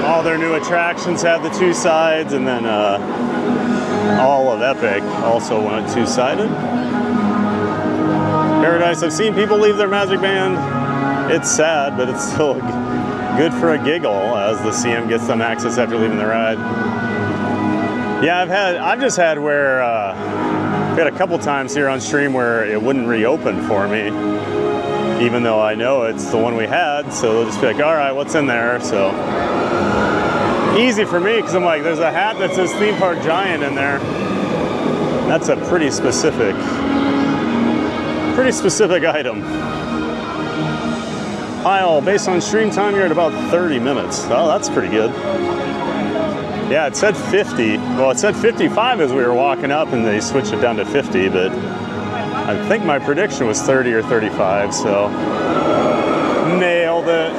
All their new attractions have the two sides, and then all of Epic also went two-sided. Paradise, I've seen people leave their Magic Band. It's sad, but it's still good for a giggle as the CM gets them access after leaving the ride. Yeah, I've just had where we had a couple times here on stream where it wouldn't reopen for me, even though I know it's the one we had. So they'll just be like, all right, what's in there? So easy for me, because I'm like, there's a hat that says Theme Park Giant in there. That's a pretty specific item. Pile, based on stream time, you're at about 30 minutes. Oh, that's pretty good. Yeah, it said 50. Well, it said 55 as we were walking up, and they switched it down to 50, but I think my prediction was 30 or 35, so nailed it.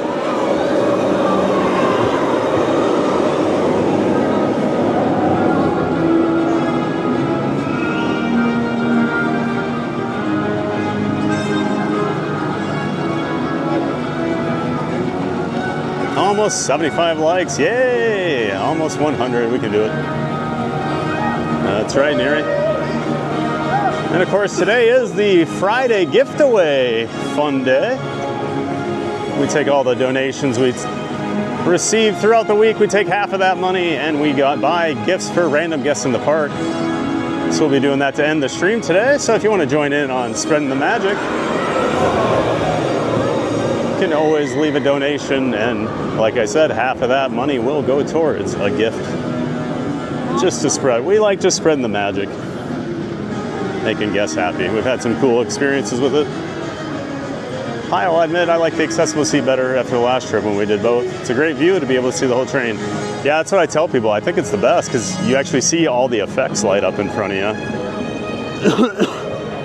Almost 75 likes, yay! Almost 100, we can do it. That's right, Neri. And of course, today is the Friday giveaway fun day. We take all the donations we receive throughout the week. We take half of that money and we buy gifts for random guests in the park. So we'll be doing that to end the stream today. So if you want to join in on spreading the magic, you can always leave a donation, and like I said, half of that money will go towards a gift. Just to spread. We like just spreading the magic, making guests happy. We've had some cool experiences with it. I'll admit I like the accessible seat better after the last trip when we did both. It's a great view to be able to see the whole train. Yeah, that's what I tell people. I think it's the best because you actually see all the effects light up in front of you.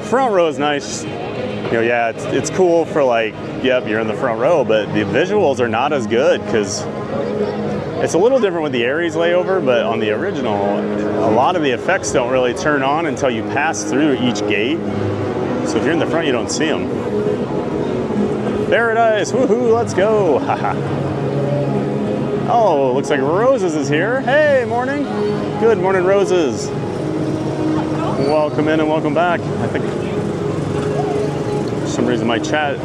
Front row is nice. You know, yeah, it's cool for like, yep, you're in the front row, but the visuals are not as good because it's a little different with the Aries layover, but on the original, a lot of the effects don't really turn on until you pass through each gate. So if you're in the front, you don't see them. Paradise, woohoo, let's go. Oh, looks like Roses is here. Hey, morning. Good morning, Roses. Welcome in and welcome back. I think for some reason my chat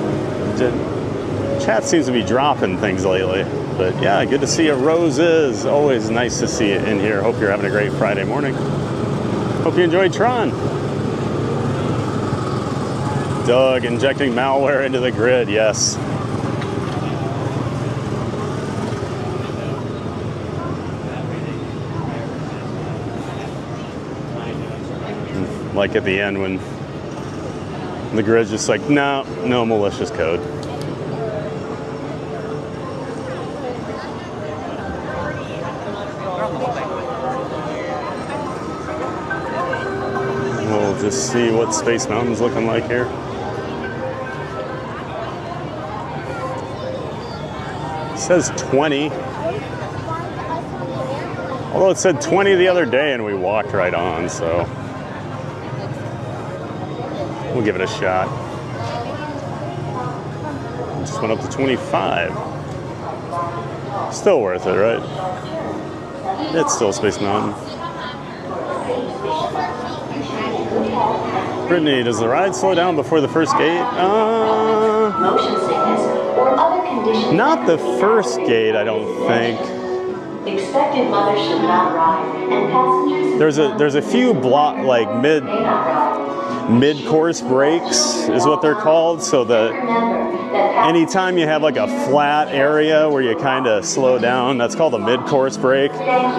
seems to be dropping things lately. But yeah, good to see you, Roses. Always nice to see you in here. Hope you're having a great Friday morning. Hope you enjoyed Tron. Doug injecting malware into the grid, yes. Like at the end when the grid's just like, no malicious code. We'll just see what Space Mountain's looking like here. It says 20. Although it said 20 the other day and we walked right on, so we'll give it a shot. Just went up to 25. Still worth it, right? It's still Space Mountain. Brittany, does the ride slow down before the first gate? Motion sickness or other conditions. Not the first gate, I don't think. Expected mothers should not ride, and passengers. There's a few like mid-course breaks is what they're called. So that anytime you have like a flat area where you kind of slow down, that's called a mid-course break.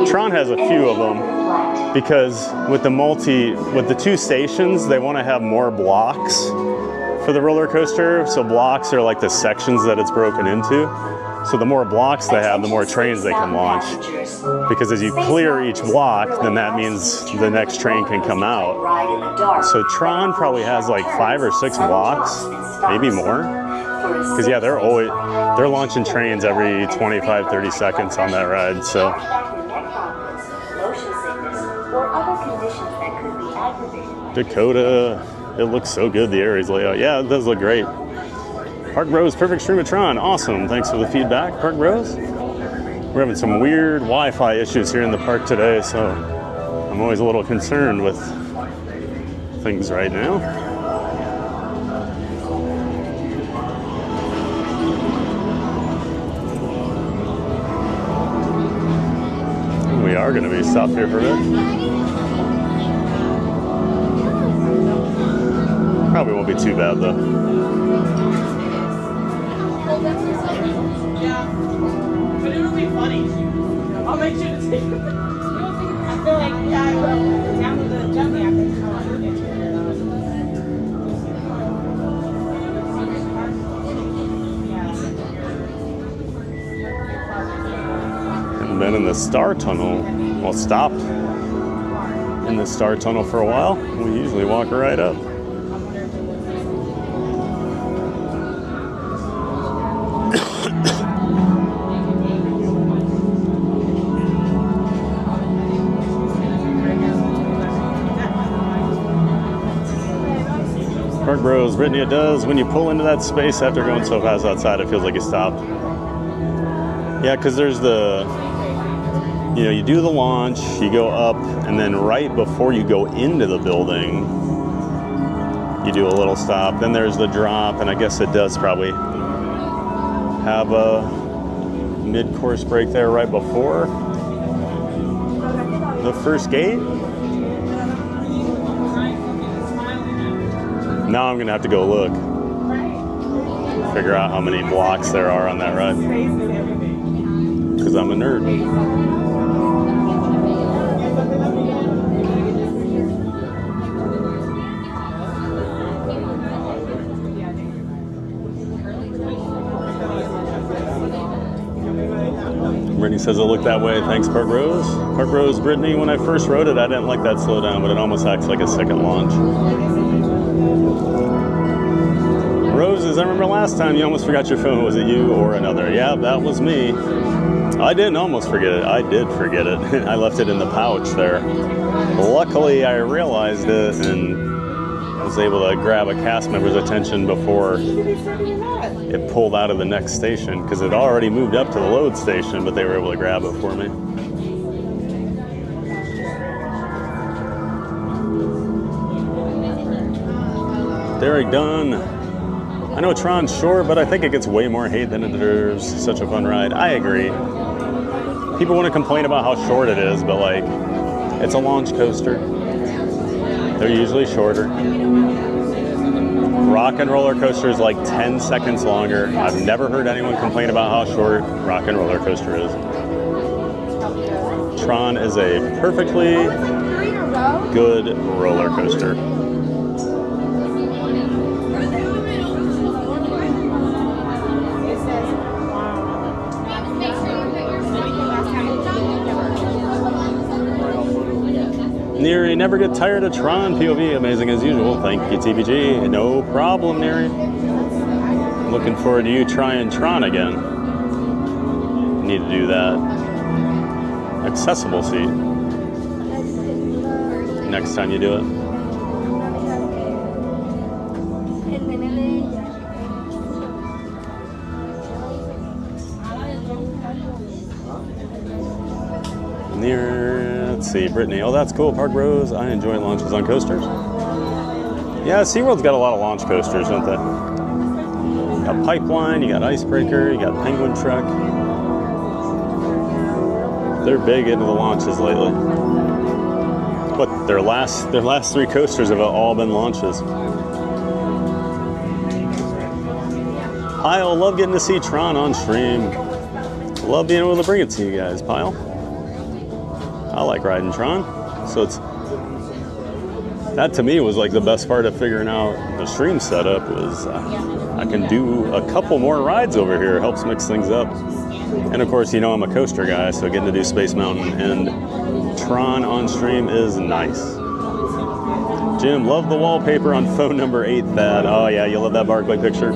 Tron has a few of them because with the two stations, they want to have more blocks for the roller coaster. So blocks are like the sections that it's broken into. So the more blocks they have, the more trains they can launch. Because as you clear each block, then that means the next train can come out. So Tron probably has like 5 or 6 blocks, maybe more. Because yeah, they're launching trains every 25, 30 seconds on that ride. So Dakota, it looks so good, the Aries layout. Yeah, it does look great. Park Bros, perfect stream of Tron. Awesome. Thanks for the feedback, Park Bros. We're having some weird Wi-Fi issues here in the park today, so I'm always a little concerned with things right now. We are going to be stopped here for a bit. Probably won't be too bad though. Yeah, but it'll be funny. I'll make sure to take it. I feel like, yeah, I will. Download the jumping app and I'll get you. Yeah. Haven't been in the Star Tunnel. Well, stopped in the Star Tunnel for a while. We usually walk right up. Park Bros, Brittany, it does. When you pull into that space after going so fast outside, it feels like you stopped. Yeah, because there's the, you know, you do the launch, you go up, and then right before you go into the building, you do a little stop. Then there's the drop, and I guess it does probably have a mid-course break there right before the first gate. Now I'm gonna have to go look. Figure out how many blocks there are on that ride. Because I'm a nerd. Brittany says it looked that way. Thanks, Park Rose. Park Rose, Brittany, when I first rode it, I didn't like that slowdown, but it almost acts like a second launch. Roses, I remember last time you almost forgot your phone. Was it you or another? Yeah, that was me. I didn't almost forget it. I did forget it. I left it in the pouch there. Luckily, I realized it and was able to grab a cast member's attention before it pulled out of the next station, because it already moved up to the load station, but they were able to grab it for me. Derek Dunn. I know Tron's short, but I think it gets way more hate than it deserves. Such a fun ride. I agree. People want to complain about how short it is, but like, it's a launch coaster. They're usually shorter. Rock and roller coaster is like 10 seconds longer. I've never heard anyone complain about how short rock and roller coaster is. Tron is a perfectly good roller coaster. Neri, never get tired of Tron POV, amazing as usual. Thank you, TBG. No problem, Neri. Looking forward to you trying Tron again. Need to do that. Accessible seat. Next time you do it. Let's see, Brittany. Oh, that's cool. Park Rose. I enjoy launches on coasters. Yeah, SeaWorld's got a lot of launch coasters, don't they? You got Pipeline, you got Icebreaker, you got Penguin Trek. They're big into the launches lately. But their last three coasters have all been launches. Pyle, love getting to see Tron on stream. Love being able to bring it to you guys, Pyle. I like riding Tron, so that to me was like the best part of figuring out the stream setup was I can do a couple more rides over here. It helps mix things up. And of course, you know I'm a coaster guy, so getting to do Space Mountain and Tron on stream is nice. Jim, love the wallpaper on phone number 8, Thad. Oh yeah, you love that Barkley picture?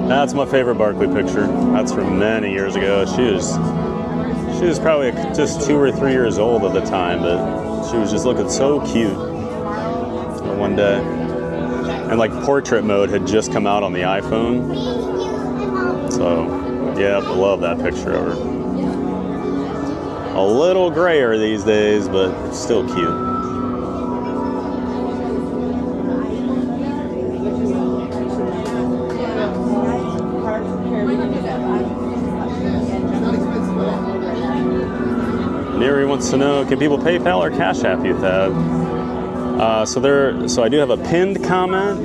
That's my favorite Barkley picture. That's from many years ago. She was probably just 2 or 3 years old at the time, but she was just looking so cute one day. And like portrait mode had just come out on the iPhone. So, yeah, I love that picture of her. A little grayer these days, but still cute. Neri wants to know, can people PayPal or Cash App you, Thad? So I do have a pinned comment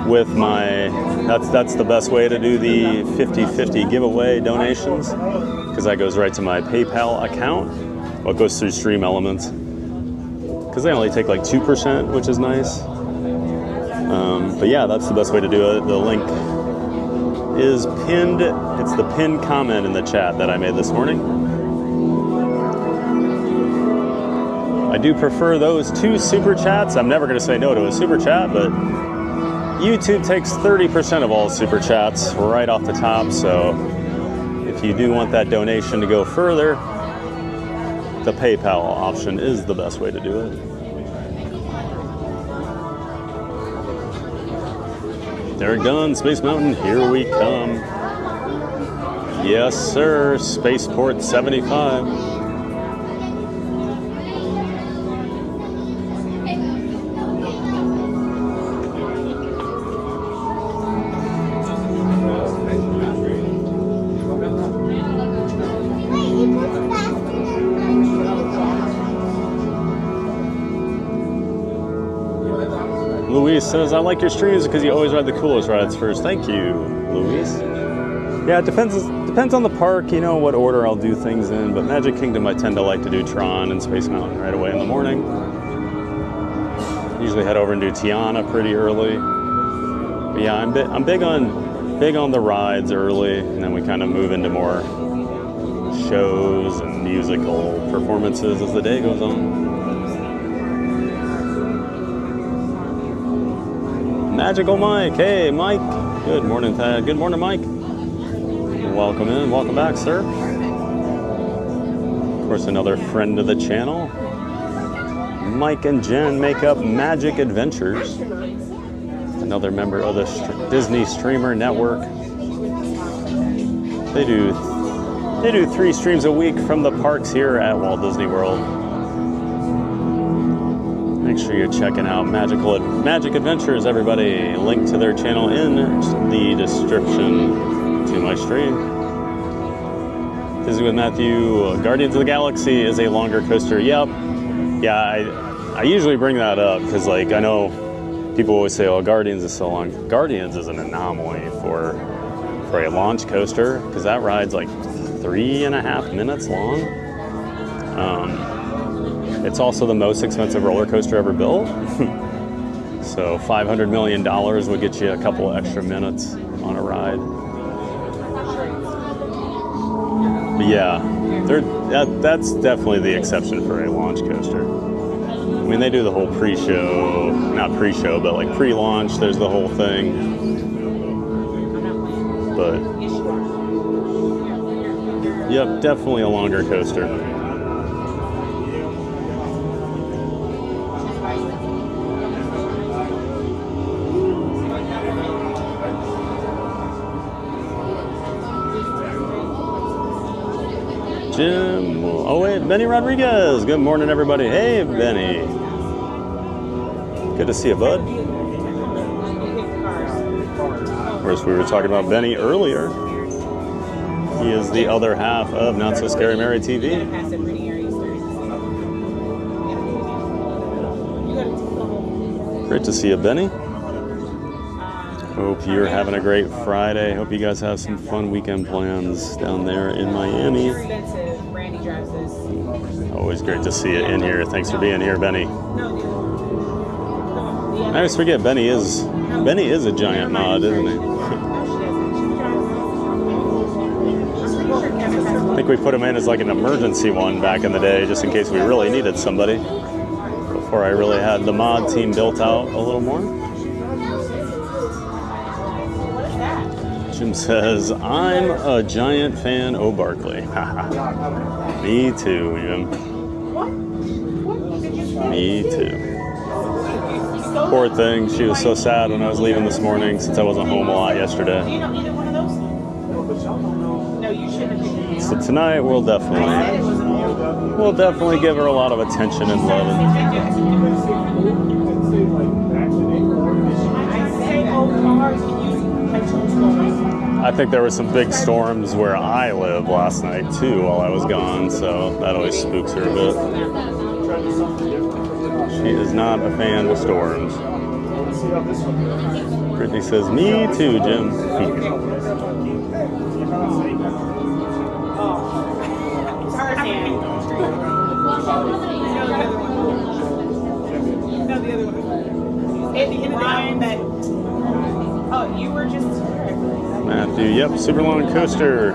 with my, that's the best way to do the 50/50 giveaway donations, because that goes right to my PayPal account. Well, it goes through Stream Elements, because they only take like 2%, which is nice. But yeah, that's the best way to do it. The link is pinned. It's the pinned comment in the chat that I made this morning. I do prefer those 2 super chats. I'm never going to say no to a super chat, but YouTube takes 30% of all super chats right off the top. So if you do want that donation to go further, the PayPal option is the best way to do it. They're done, Space Mountain, here we come. Yes, sir, Spaceport 75. Luis says, I like your streams because you always ride the coolest rides first. Thank you, Luis. Yeah, it depends on the park, you know, what order I'll do things in, but Magic Kingdom I tend to like to do Tron and Space Mountain right away in the morning. Usually head over and do Tiana pretty early. But yeah, I'm big on the rides early, and then we kind of move into more shows and musical performances as the day goes on. Magical Mike, hey Mike. Good morning, Thad. Good morning, Mike. Welcome in, welcome back, sir. Of course, another friend of the channel. Mike and Jen make up Magic Adventures. Another member of the Disney Streamer Network. They do 3 streams a week from the parks here at Walt Disney World. Make sure you're checking out Magic Adventures, everybody. Link to their channel in the description to my stream. Disney with Matthew, Guardians of the Galaxy is a longer coaster. Yep. Yeah, I usually bring that up because, like, I know people always say, oh, Guardians is so long. Guardians is an anomaly for a launch coaster because that ride's like 3.5 minutes long. It's also the most expensive roller coaster ever built. So $500 million would get you a couple extra minutes on a ride. But yeah, that's definitely the exception for a launch coaster. I mean, they do the whole pre-show, not pre-show, but like pre-launch, there's the whole thing. But, yep, definitely a longer coaster. Jim, oh wait, Benny Rodriguez. Good morning, everybody. Hey, Benny. Good to see you, bud. Of course, we were talking about Benny earlier. He is the other half of Not So Scary Mary TV. Great to see you, Benny. Hope you're having a great Friday. Hope you guys have some fun weekend plans down there in Miami. Always great to see you in here. Thanks for being here, Benny. I always forget Benny is a giant mod, isn't he? I think we put him in as like an emergency one back in the day, just in case we really needed somebody. Before I really had the mod team built out a little more. Jim says, I'm a giant fan of Barkley. Me too, Jim. Me too. Poor thing, she was so sad when I was leaving this morning since I wasn't home a lot yesterday. So tonight we'll definitely give her a lot of attention and love. I think there were some big storms where I live last night too while I was gone, so that always spooks her a bit. She is not a fan of storms. Brittany says, me too, Jim. Matthew, Yep, super long coaster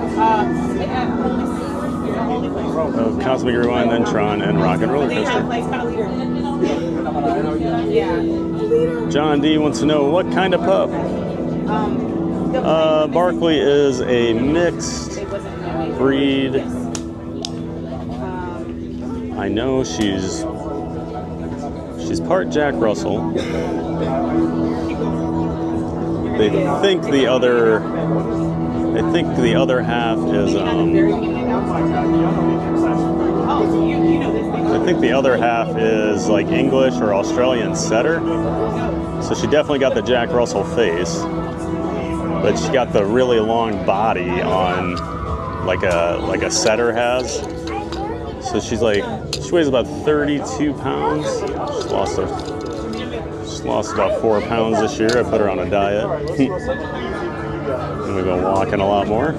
of Cosmic Rewind, then Tron, and Rock and Roller Coaster. John D wants to know what kind of pup. Barkley is a mixed breed. I know she's part Jack Russell. They think the other half is I think the other half is like English or Australian setter. So she definitely got the Jack Russell face, but she got the really long body on like a setter has. So she weighs about 32 pounds. She's lost about 4 pounds this year. I put her on a diet. And we've been walking a lot more.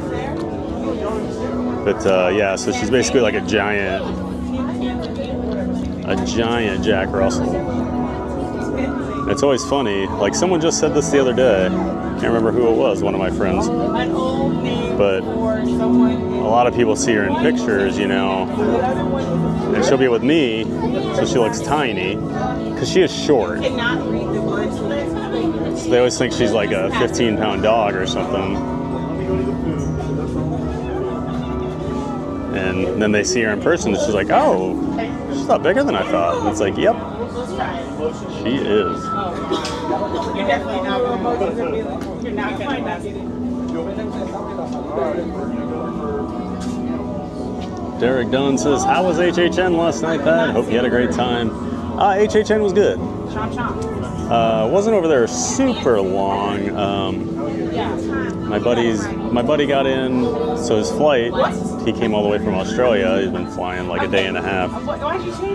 But yeah, so she's basically like a giant Jack Russell. It's always funny. Like someone just said this the other day. Can't remember who it was, one of my friends. But a lot of people see her in pictures, you know, and she'll be with me, so she looks tiny, because she is short. So they always think she's like a 15-pound dog or something. And then they see her in person, and she's like, oh, she's a lot bigger than I thought. And it's like, yep, she is. You're definitely not going to you're not going to Derek Dunn says, how was HHN last night, Pat? Hope you had a great time. HHN was good. Wasn't over there super long. My buddy got in, so his flight, he came all the way from Australia. He's been flying like a day and a half.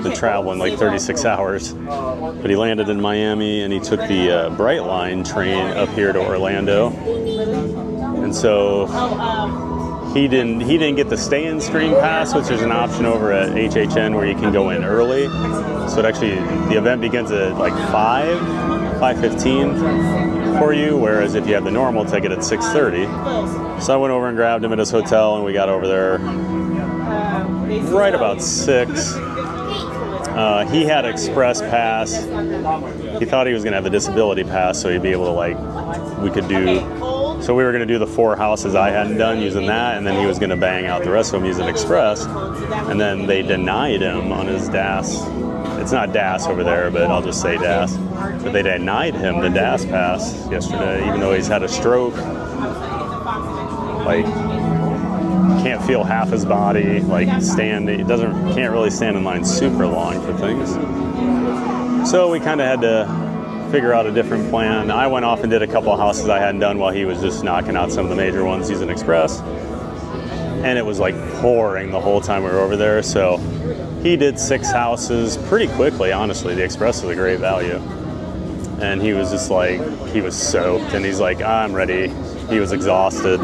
Been traveling like 36 hours. But he landed in Miami and he took the Brightline train up here to Orlando. And so he didn't get the stay-in stream pass, which is an option over at HHN where you can go in early. So it actually, the event begins at like 5:15 for you, whereas if you have the normal ticket at 6:30. So I went over and grabbed him at his hotel, and we got over there right about 6. He had express pass. He thought he was going to have the disability pass, so he'd be able to so we were going to do the 4 houses I hadn't done using that, and then he was going to bang out the rest of them using express. And then they denied him on his DAS. It's not DAS over there, but I'll just say DAS. But they denied him the DAS pass yesterday, even though he's had a stroke. Like, can't feel half his body. Like, can't really stand in line super long for things. So we kind of had to figure out a different plan. I went off and did a couple of houses I hadn't done while he was just knocking out some of the major ones using express. And it was like pouring the whole time we were over there. So he did 6 houses pretty quickly, honestly. The express is a great value. And he was just like, he was soaked. And he's like, I'm ready. He was exhausted.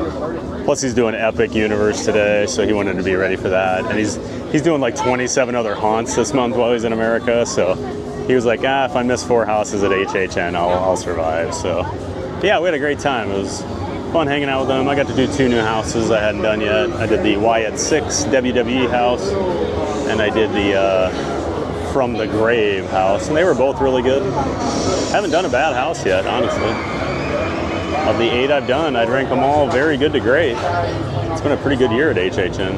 Plus he's doing Epic Universe today, so he wanted to be ready for that. And he's doing like 27 other haunts this month while he's in America. So he was like, if I miss 4 houses at HHN, I'll survive. So yeah, we had a great time. It was fun hanging out with them. I got to do 2 new houses I hadn't done yet. I did the Wyatt 6 WWE house, and I did the From the Grave house, and they were both really good. Haven't done a bad house yet, honestly. Of the 8 I've done, I'd rank them all very good to great. It's been a pretty good year at HHN.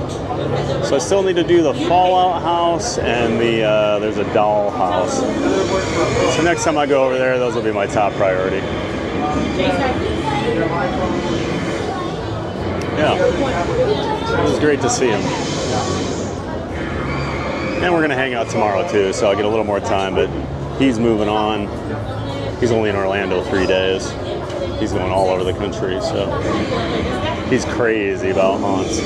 So I still need to do the Fallout house and there's a doll house. So next time I go over there, those will be my top priority. Yeah, it was great to see him. And we're gonna hang out tomorrow too, so I'll get a little more time, but he's moving on. He's only in Orlando 3 days. He's going all over the country, so he's crazy about haunts.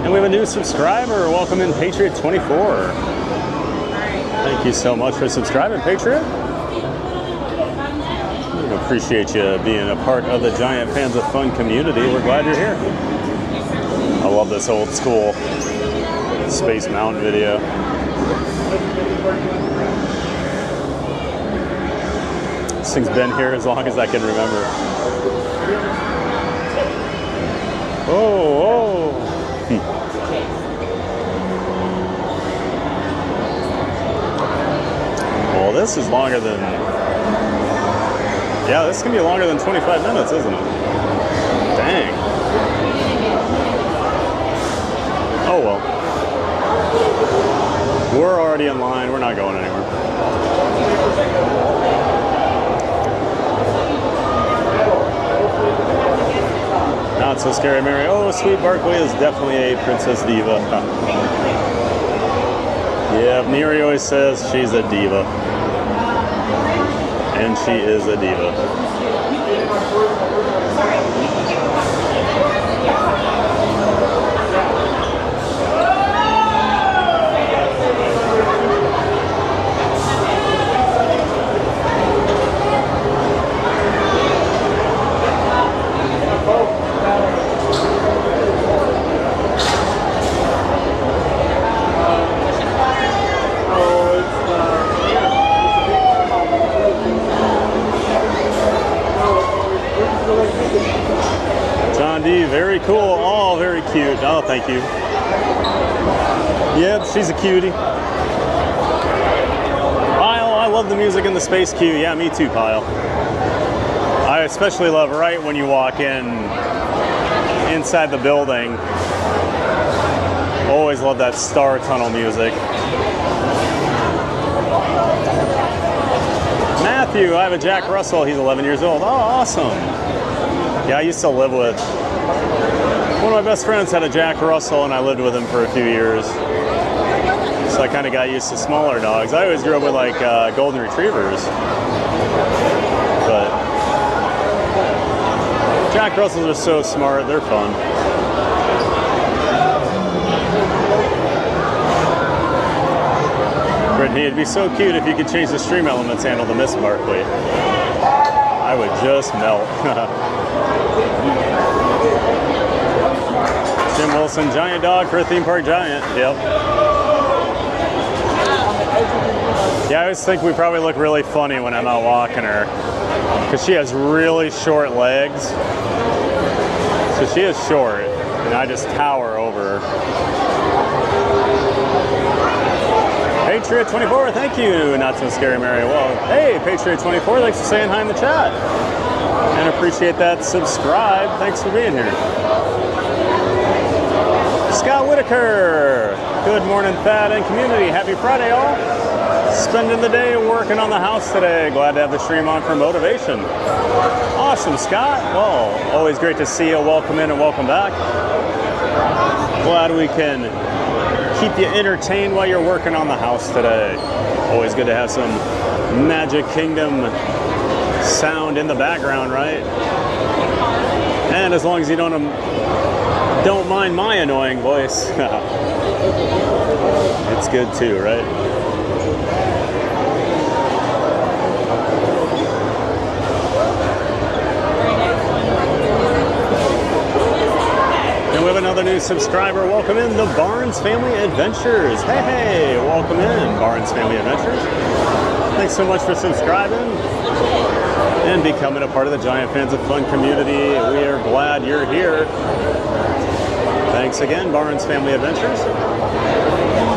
And we have a new subscriber. Welcome in, Patriot24. Thank you so much for subscribing, Patriot. We appreciate you being a part of the Giant Fans of Fun community. We're glad you're here. I love this old school Space Mountain video. This thing's been here as long as I can remember. Oh, Well, this is longer than... Yeah, this can be longer than 25 minutes, isn't it? Dang. Oh, well. We're already in line. We're not going anywhere. Not so scary, Mary. Oh, Sweet Barkley is definitely a princess diva. Yeah, Miri always says she's a diva. And she is a diva. John D, very cool. Oh, very cute. Oh, thank you. Yep, she's a cutie. Kyle, I love the music in the Space Queue. Yeah, me too, Kyle. I especially love right when you walk inside the building. Always love that Star Tunnel music. Matthew, I have a Jack Russell. He's 11 years old. Oh, awesome. Yeah, I used to live with... One of my best friends had a Jack Russell, and I lived with him for a few years. So I kind of got used to smaller dogs. I always grew up with, like, golden retrievers. But Jack Russells are so smart. They're fun. Brittany, it'd be so cute if you could change the stream elements handle to Miss Barkley. I would just melt. Jim Wilson, giant dog for a theme park giant. Yep. Yeah, I always think we probably look really funny when I'm out walking her, because she has really short legs. So she is short, and I just tower over her. Patriot24, thank you. Not so scary, Mary. Well, hey, Patriot24, thanks for saying hi in the chat. And appreciate that subscribe. Thanks for being here. Scott Whitaker, good morning, Thad and community. Happy Friday, all. Spending the day working on the house today. Glad to have the stream on for motivation. Awesome, Scott. Well, always great to see you. Welcome in and welcome back. Glad we can keep you entertained while you're working on the house today. Always good to have some Magic Kingdom sound in the background, right? And as long as you don't mind my annoying voice, it's good too, right? And we have another new subscriber. Welcome in, the Barnes Family Adventures. Hey, welcome in, Barnes Family Adventures. Thanks so much for subscribing and becoming a part of the Giant Fans of Fun community. We are glad you're here. Thanks again, Barnes Family Adventures.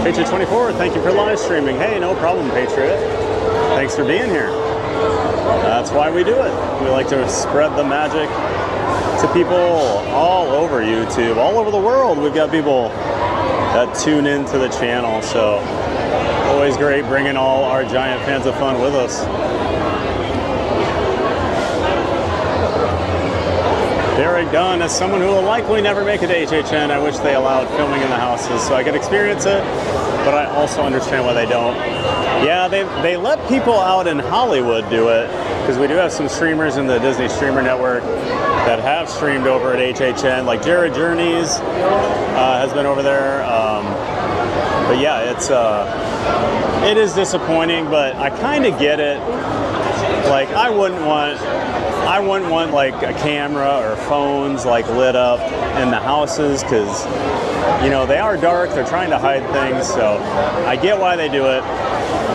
Patriot24, thank you for live streaming. Hey, no problem, Patriot. Thanks for being here. That's why we do it. We like to spread the magic to people all over YouTube, all over the world. We've got people that tune into the channel, so always great bringing all our Giant Fans of Fun with us. Derek Dunn, as someone who will likely never make it to HHN, I wish they allowed filming in the houses so I could experience it, but I also understand why they don't. Yeah, they let people out in Hollywood do it, because we do have some streamers in the Disney Streamer Network that have streamed over at HHN, like Jared Journeys has been over there. But yeah, it is disappointing, but I kind of get it. Like, I wouldn't want like a camera or phones like lit up in the houses, because you know they are dark, they're trying to hide things, so I get why they do it.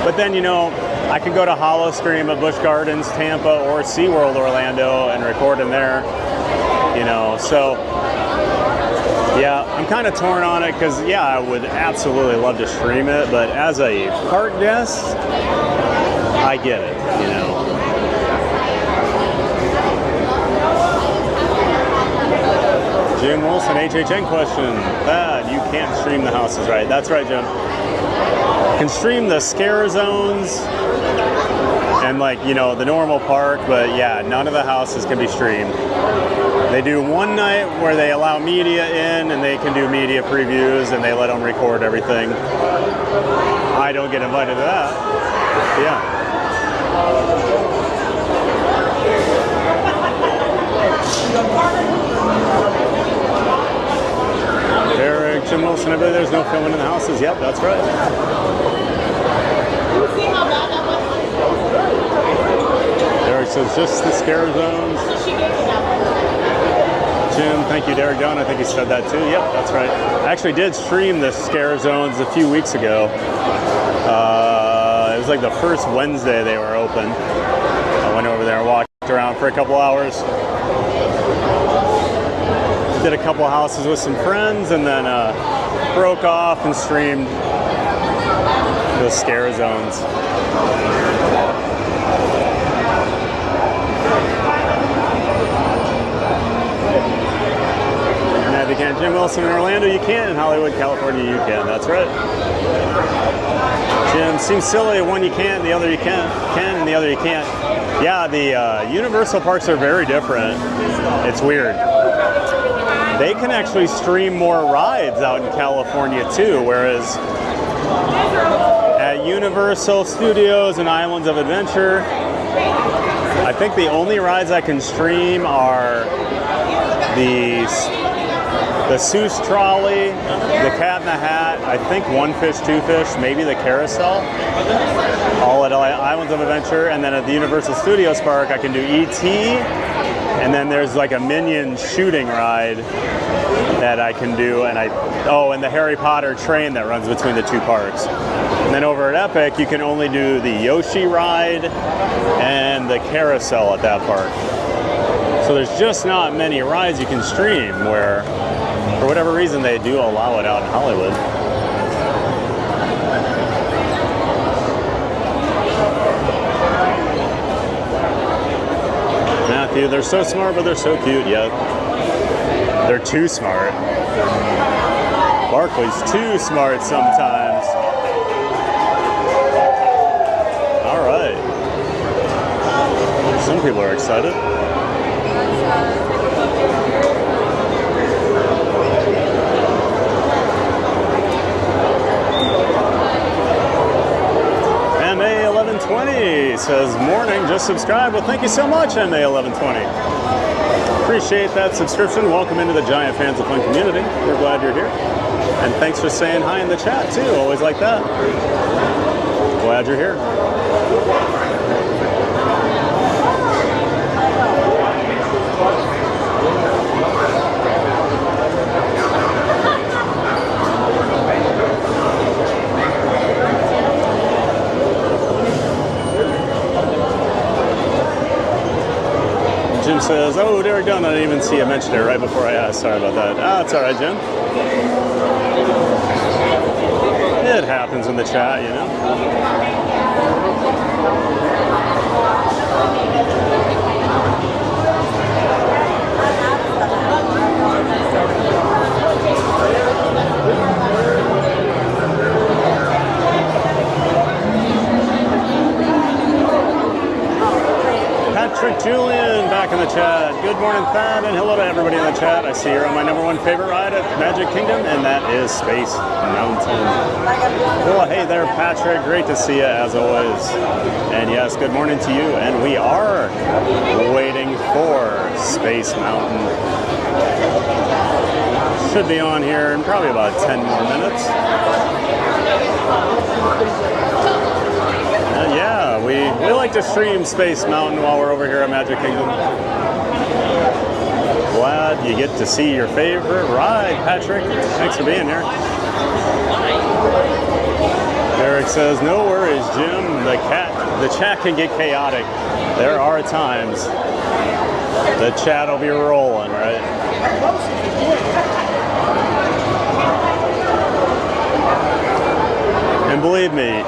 But then, you know, I can go to Hollowstream at Busch Gardens, Tampa, or SeaWorld Orlando and record in there, you know, so yeah, I'm kind of torn on it because, yeah, I would absolutely love to stream it, but as a park guest, I get it, you know. Jim Wilson, HHN question. Thad, you can't stream the houses, right? That's right, Jim. Can stream the scare zones and, like, you know, the normal park, but yeah, none of the houses can be streamed. They do one night where they allow media in and they can do media previews and they let them record everything. I don't get invited to that. Yeah. Eric, Jim Wilson, I believe there's no filming in the houses. Yep, that's right. Derek says just the scare zones. Jim, thank you, Derek John. I think he said that too. Yep, that's right. I actually did stream the scare zones a few weeks ago. It was like the first Wednesday they were open. I went over there and walked around for a couple hours. Did a couple houses with some friends and then broke off and streamed the scare zones. And if you can't Jim Wilson in Orlando, you can. In Hollywood, California, you can. That's right. Jim, seems silly. One you can't, the other you can, and the other you can't. Yeah, the Universal parks are very different. It's weird. They can actually stream more rides out in California too, whereas at Universal Studios and Islands of Adventure, I think the only rides I can stream are the Seuss Trolley, the Cat in the Hat, I think One Fish, Two Fish, maybe the Carousel, all at Islands of Adventure, and then at the Universal Studios Park I can do E.T., and then there's like a Minion shooting ride that I can do, and and the Harry Potter train that runs between the two parks. And then over at Epic, you can only do the Yoshi ride and the carousel at that park. So there's just not many rides you can stream where, for whatever reason, they do allow it out in Hollywood. Matthew, they're so smart, but they're so cute. Yeah, they're too smart. Barkley's too smart sometimes. All right. Some people are excited. MA1120 says, morning, just subscribed. Well, thank you so much, MA1120. Appreciate that subscription. Welcome into the Giant Fans of Fun community. We're glad you're here. And thanks for saying hi in the chat, too. Always like that. Glad you're here. Jim says, oh, Derek Dunn, I didn't even see you mention it right before I asked. Sorry about that. Ah, it's all right, Jim. It happens in the chat, you know. Patrick Julian back in the chat. Good morning, Thad, and hello to everybody in the chat. I see you're on my #1 favorite ride at Magic Kingdom, and that is Space Mountain. Well, hey there, Patrick. Great to see you as always. And yes, good morning to you. And we are waiting for Space Mountain. Should be on here in probably about 10 more minutes. Yeah, we like to stream Space Mountain while we're over here at Magic Kingdom. Glad you get to see your favorite ride, Patrick. Thanks for being here. Eric says, no worries, Jim. The cat the chat can get chaotic. There are times the chat will be rolling, right? And believe me,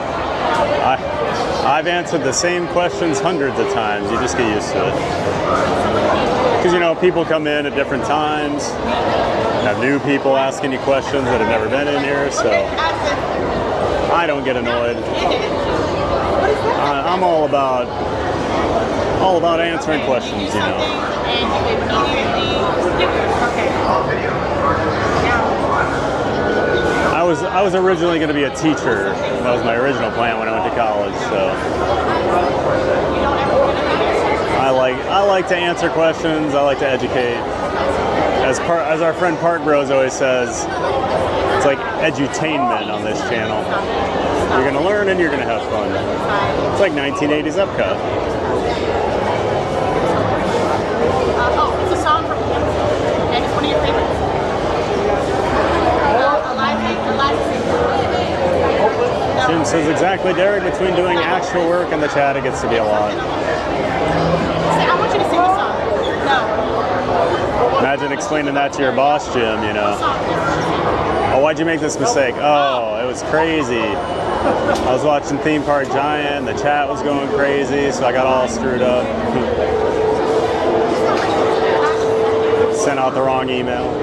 I've answered the same questions hundreds of times. You just get used to it. Because, you know, people come in at different times, have new people asking you questions that have never been in here, so I don't get annoyed. I'm all about answering questions, you know. I was originally going to be a teacher. That was my original plan when I went to college. So I like to answer questions. I like to educate. As our friend Park Bros always says, it's like edutainment on this channel. You're going to learn and you're going to have fun. It's like 1980s Epcot. It's a song from him, and it's one of your favorites. Jim says exactly, Derek, between doing actual work and the chat, it gets to be a lot. I want you to sing the song. No. Imagine explaining that to your boss, Jim, you know. Oh, why'd you make this mistake? Oh, it was crazy. I was watching Theme Park Giant, the chat was going crazy, so I got all screwed up. Sent out the wrong email.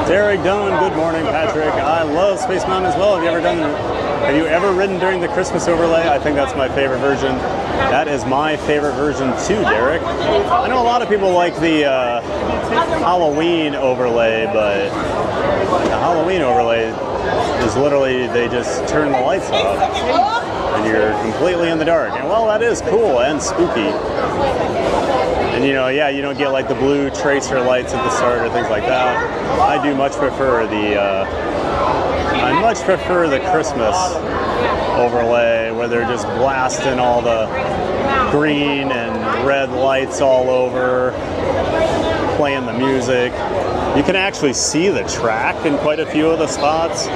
Derek Dunn, good morning, Patrick. I love Space Mountain as well. Have you ever ridden during the Christmas overlay? I think that's my favorite version. That is my favorite version too, Derek. I know a lot of people like the Halloween overlay, but the Halloween overlay is literally they just turn the lights off and you're completely in the dark. And well, that is cool and spooky. And you know, yeah, you don't get like the blue tracer lights at the start or things like that. I do much prefer the Christmas overlay where they're just blasting all the green and red lights all over, playing the music. You can actually see the track in quite a few of the spots,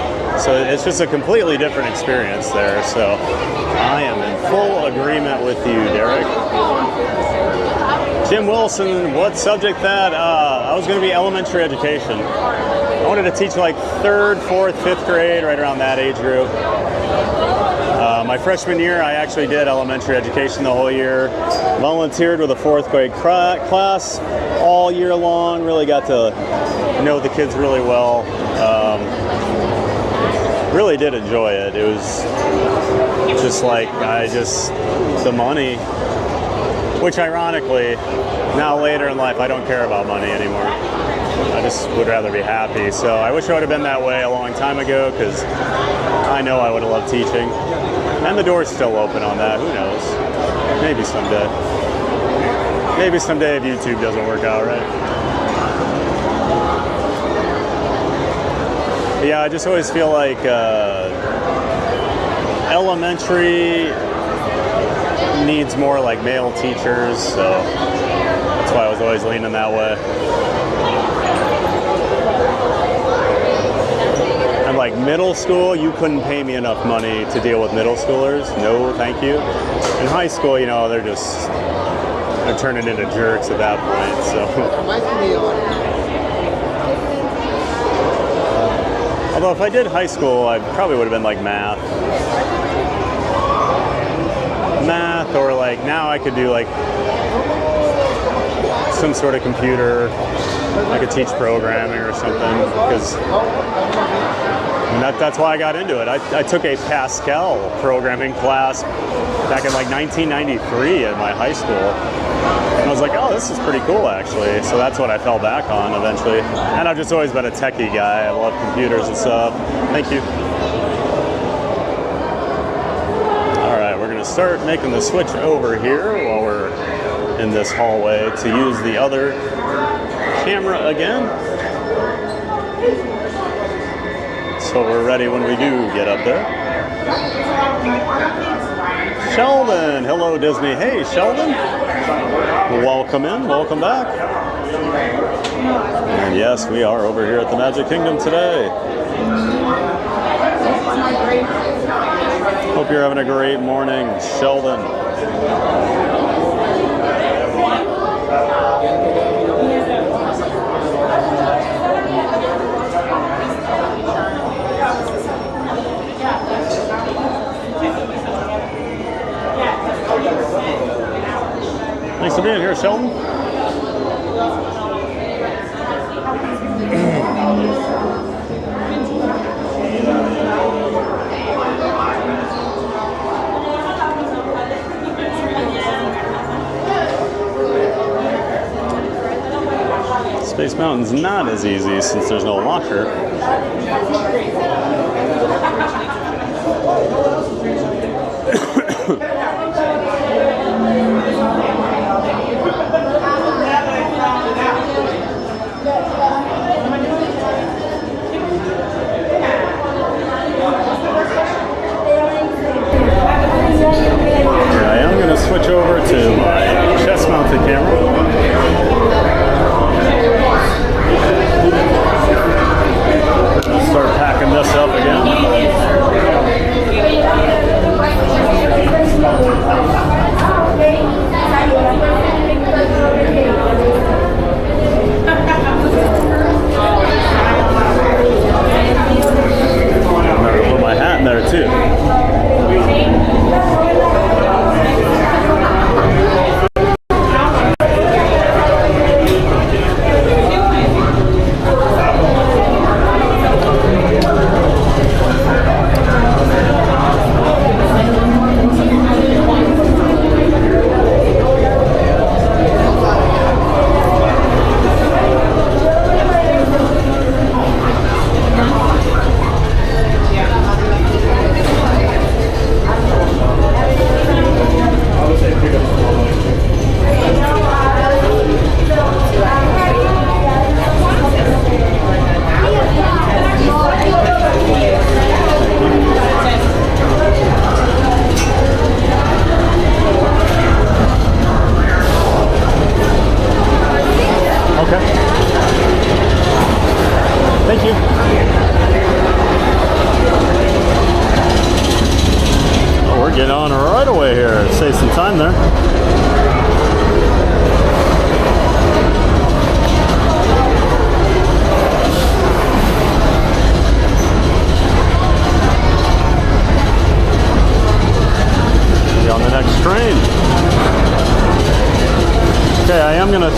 so it's just a completely different experience there. So I am in full agreement with you, Derek. Jim Wilson, what subject that? I was going to be elementary education. I wanted to teach like 3rd, 4th, 5th grade, right around that age group. My freshman year, I actually did elementary education the whole year. Volunteered with a 4th grade class all year long. Really got to know the kids really well. Really did enjoy it. It was just like, the money. Which ironically, now later in life, I don't care about money anymore. I just would rather be happy. So I wish I would have been that way a long time ago, because I know I would have loved teaching. And the door's still open on that. Who knows? Maybe someday. Maybe someday if YouTube doesn't work out, right? But yeah, I just always feel like elementary needs more like male teachers, so that's why I was always leaning that way. And like middle school, you couldn't pay me enough money to deal with middle schoolers. No, thank you. In high school, you know, they're turning into jerks at that point, so. Although if I did high school, I probably would have been like math, or like now I could do like some sort of computer. I could teach programming or something, because that's why I got into it. I took a Pascal programming class back in like 1993 at my high school. And I was like, oh, this is pretty cool actually. So that's what I fell back on eventually. And I've just always been a techie guy. I love computers and stuff. Thank you. We're going to start making the switch over here while we're in this hallway to use the other camera again. So we're ready when we do get up there. Sheldon, hello Disney. Hey Sheldon, welcome in, welcome back. And yes, we are over here at the Magic Kingdom today. Hope you're having a great morning, Sheldon. Thanks for being here, Sheldon. Space Mountain's not as easy since there's no locker. I am going to switch over to my chest-mounted camera. Start packing this up again. I'm going to put my hat in there too.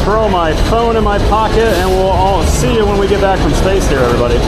Throw my phone in my pocket, and we'll all see you when we get back from space here, everybody.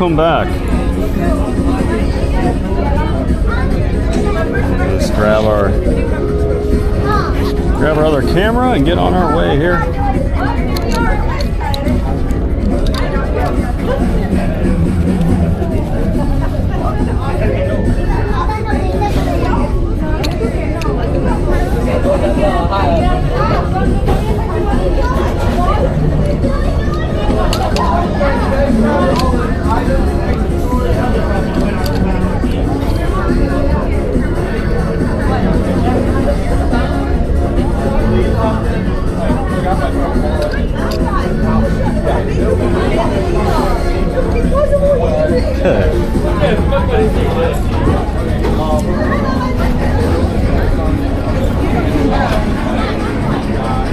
welcome back. Let's grab our other camera and get on our way here.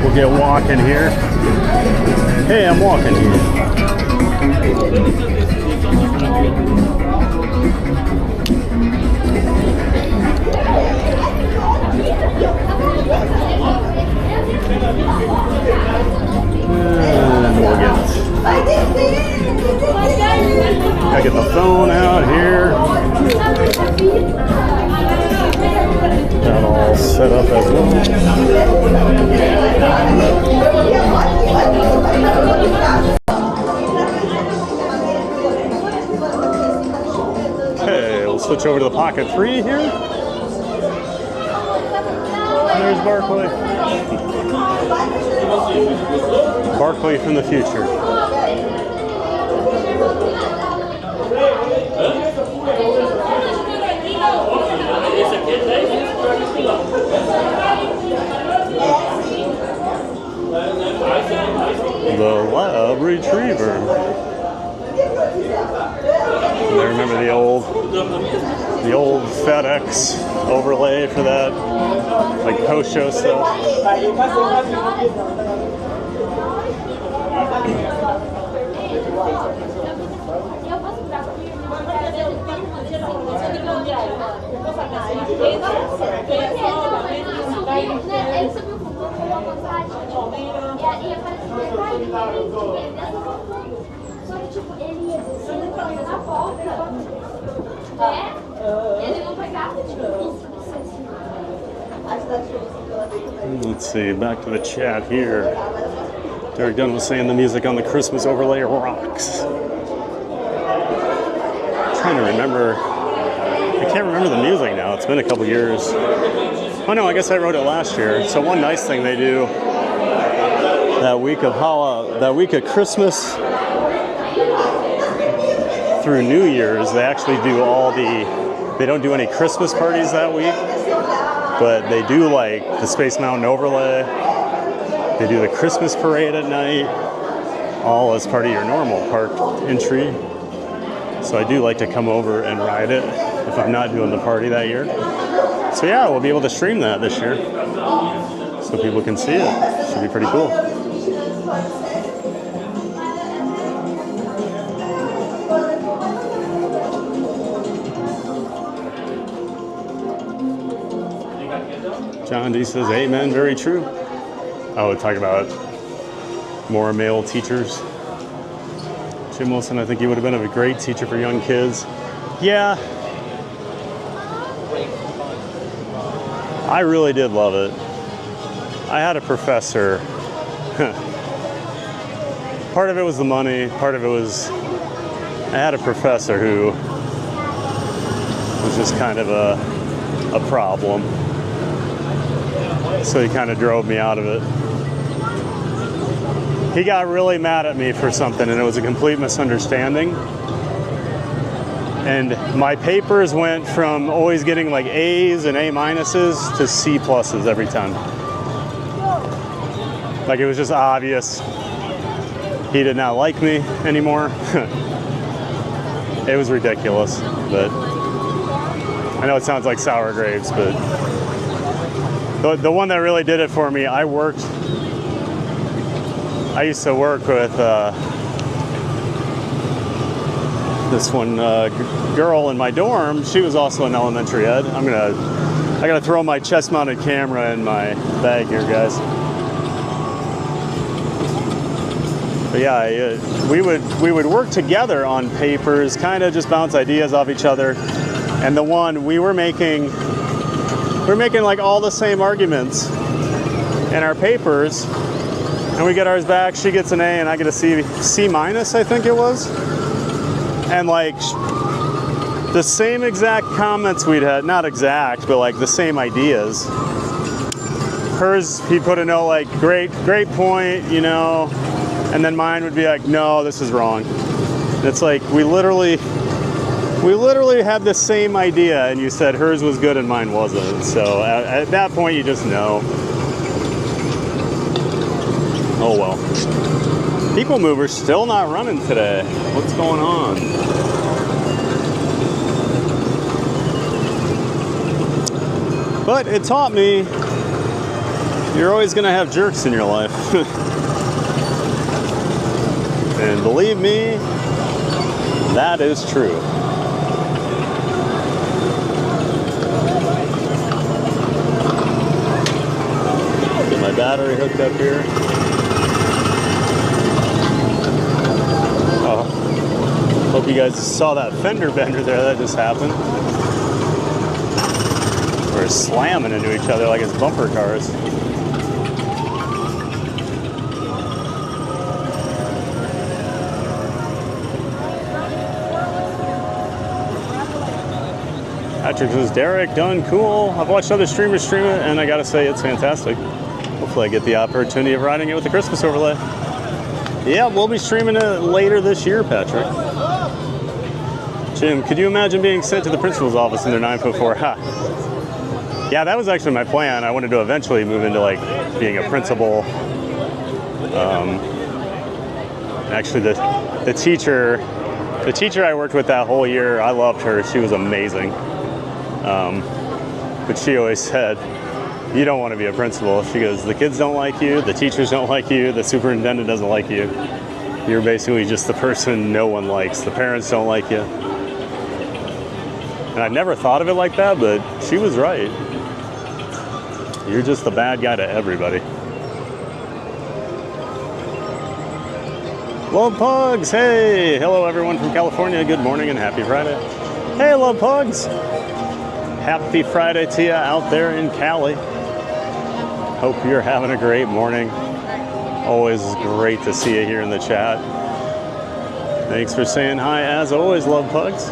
We'll get walking here. Hey, I'm walking here. And we'll gotta get the phone out here. That all set up as well. Okay, we'll switch over to the pocket 3 here. There's Barkley. Barkley from the future. The lab retriever. I remember the old FedEx overlay for that, like post-show stuff. Let's see, back to the chat here. Derek Dunn was saying the music on the Christmas overlay rocks. I'm trying to remember. I can't remember the music now. It's been a couple years. Oh no, I guess I wrote it last year. So one nice thing they do that week of Christmas through New Year's, they actually do they don't do any Christmas parties that week, but they do like the Space Mountain overlay. They do the Christmas parade at night, all as part of your normal park entry. So I do like to come over and ride it if I'm not doing the party that year. So yeah, we'll be able to stream that this year so people can see it. Should be pretty cool. John D says, amen, very true. I would talk about more male teachers. Jim Wilson, I think he would have been a great teacher for young kids. Yeah. I really did love it. I had a professor. Part of it was the money, part of it was I had a professor who was just kind of a problem. So he kind of drove me out of it. He got really mad at me for something, and it was a complete misunderstanding. And my papers went from always getting like A's and A minuses to C pluses every time. Like it was just obvious he did not like me anymore. It was ridiculous, but I know it sounds like sour grapes, but the one that really did it for me, I used to work with this one girl in my dorm. She was also an elementary ed. I gotta throw my chest-mounted camera in my bag here, guys. But But yeah, we would work together on papers, kind of just bounce ideas off each other. And the one we were making like all the same arguments in our papers, and we get ours back. She gets an A, and I get a C minus, I think it was. And like the same exact comments we'd had, not exact, but like the same ideas. Hers, he put a note like, great point, you know, and then mine would be like, no, this is wrong. And it's like, we literally had the same idea, and you said hers was good and mine wasn't. So at that point, you just know. Oh well. PeopleMover's still not running today. What's going on? But it taught me you're always going to have jerks in your life. And believe me, that is true. Get my battery hooked up here. Oh, hope you guys saw that fender bender there that just happened. We're slamming into each other like it's bumper cars. Patrick says, Derek, done, cool. I've watched other streamers stream it, and I gotta say, it's fantastic. Hopefully I get the opportunity of riding it with the Christmas overlay. Yeah, we'll be streaming it later this year, Patrick. Jim, could you imagine being sent to the principal's office in their 9.4? Ha. Yeah, that was actually my plan. I wanted to eventually move into like being a principal. Actually, the teacher I worked with that whole year, I loved her. She was amazing. But she always said, you don't want to be a principal. She goes, the kids don't like you, the teachers don't like you, the superintendent doesn't like you. You're basically just the person no one likes. The parents don't like you. And I never thought of it like that, but she was right. You're just the bad guy to everybody. Love Pugs, hey! Hello everyone from California, good morning and happy Friday. Hey Love Pugs! Happy Friday to you out there in Cali. Hope you're having a great morning. Always great to see you here in the chat. Thanks for saying hi as always, Love Pugs.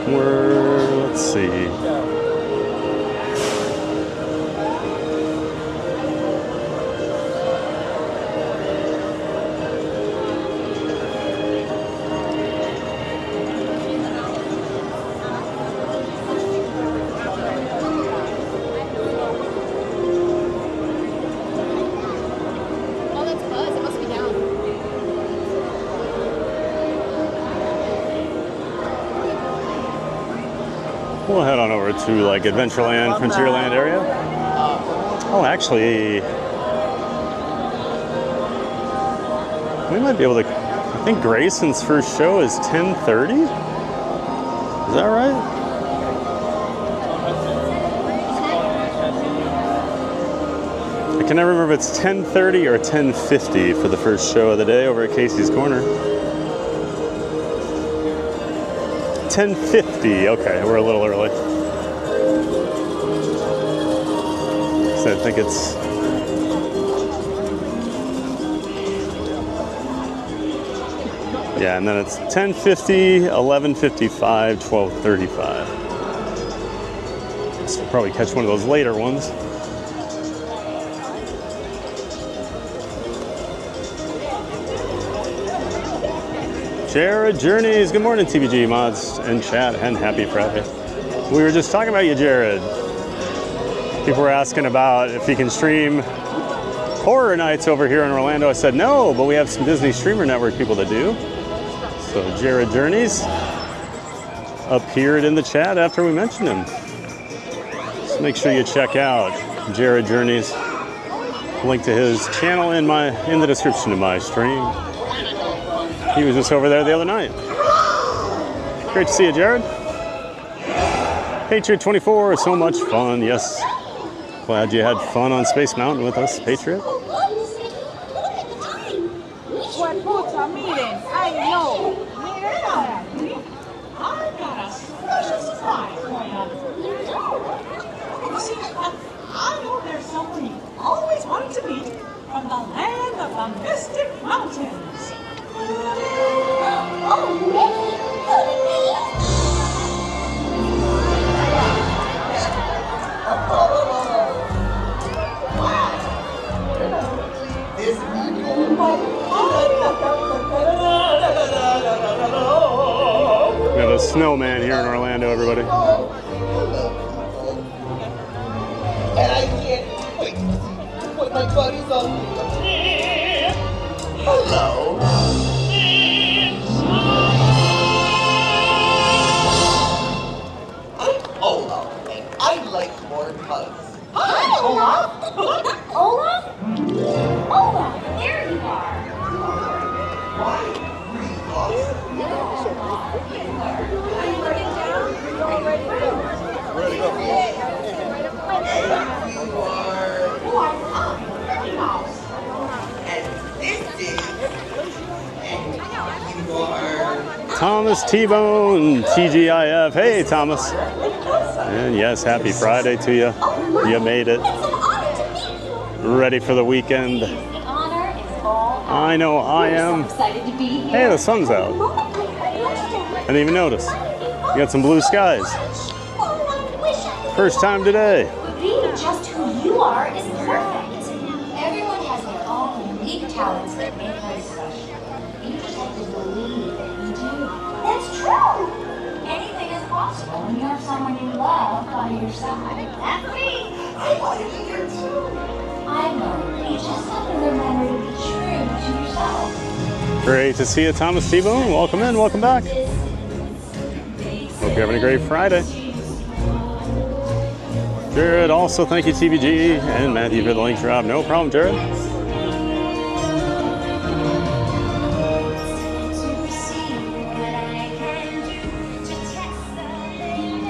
Let's see. We'll head on over to like Adventureland, Frontierland area. Oh, actually, we might be able to. I think Grayson's first show is 10:30. Is that right? I can never remember if it's 10:30 or 10:50 for the first show of the day over at Casey's Corner. 10:50. Okay, we're a little early. So I think it's. Yeah, and then it's 10:50, 11:55, 12:35. So we'll probably catch one of those later ones. Jared Journeys, good morning TBG mods and chat, and happy Friday. We were just talking about you, Jared. People were asking about if you can stream horror nights over here in Orlando. I said no, but we have some Disney Streamer Network people that do. So Jared Journeys appeared in the chat after we mentioned him. So make sure you check out Jared Journeys. Link to his channel in the description of my stream. He was just over there the other night. Great to see you, Jared. Patriot 24, so much fun. Yes. Glad you had fun on Space Mountain with us, Patriot. know. I've got a special surprise for you. You see, I know there's someone you've always wanted to meet from the land of the Mystic Mountains. We have a snowman here in Orlando, everybody. And I can't wait to put my buddies on me. Hello. I'm Ola, and I like more hugs. Hi, Olaf. Olaf? Olaf, there you are. Why? Pretty awesome. Are you looking down? You're all ready to go. Ready to go. And you are... Who are Mickey Mouse? And this is... And you are... Thomas T-Bone, TGIF. Hey, Thomas. And yes, happy Friday to you. You made it. Ready for the weekend. The honor is all I know I am. excited to be here. Hey, the sun's out. I didn't even notice. You got some blue skies. First time today. Being just who you are is perfect. Everyone has their own unique talents that make them special. You just have to believe that you do. That's true. Anything is possible when you have someone you love by your side. That's me. I want to be here too. I know. You just have to remember to be true to yourself. Great to see you, Thomas T-Bone. Welcome in, welcome back. Hope you're having a great Friday. Jared, also thank you, TBG, and Matthew for the link drop. No problem, Jared.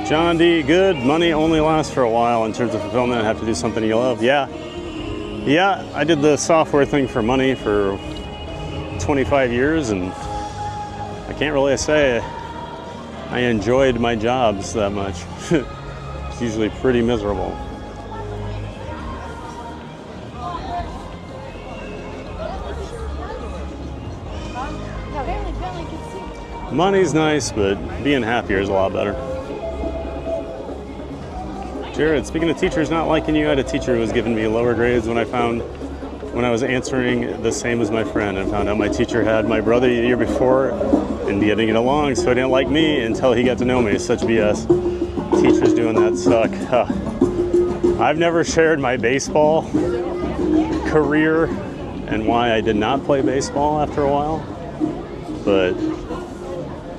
John D, good. Money only lasts for a while in terms of fulfillment. Have to do something you love. Yeah, I did the software thing for money for 25 years, and I can't really say I enjoyed my jobs that much. It's usually pretty miserable. Money's nice, but being happier is a lot better. Jared, speaking of teachers not liking you, I had a teacher who was giving me lower grades when I was answering the same as my friend, and found out my teacher had my brother the year before and getting it along, so he didn't like me until he got to know me. It's such BS. Teachers doing that suck. I've never shared my baseball career and why I did not play baseball after a while, but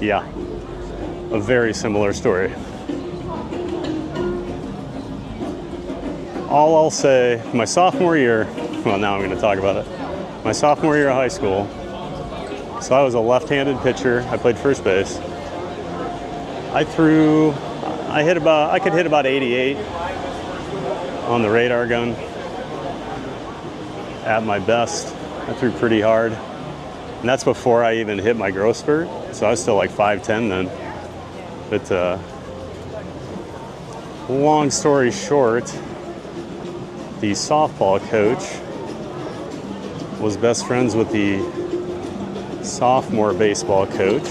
yeah, a very similar story. All I'll say, my sophomore year, well, now I'm going to talk about it. My sophomore year of high school, so I was a left-handed pitcher. I played first base. I could hit about 88 on the radar gun at my best. I threw pretty hard. And that's before I even hit my growth spurt. So I was still like 5'10" then. But long story short, the softball coach was best friends with the sophomore baseball coach.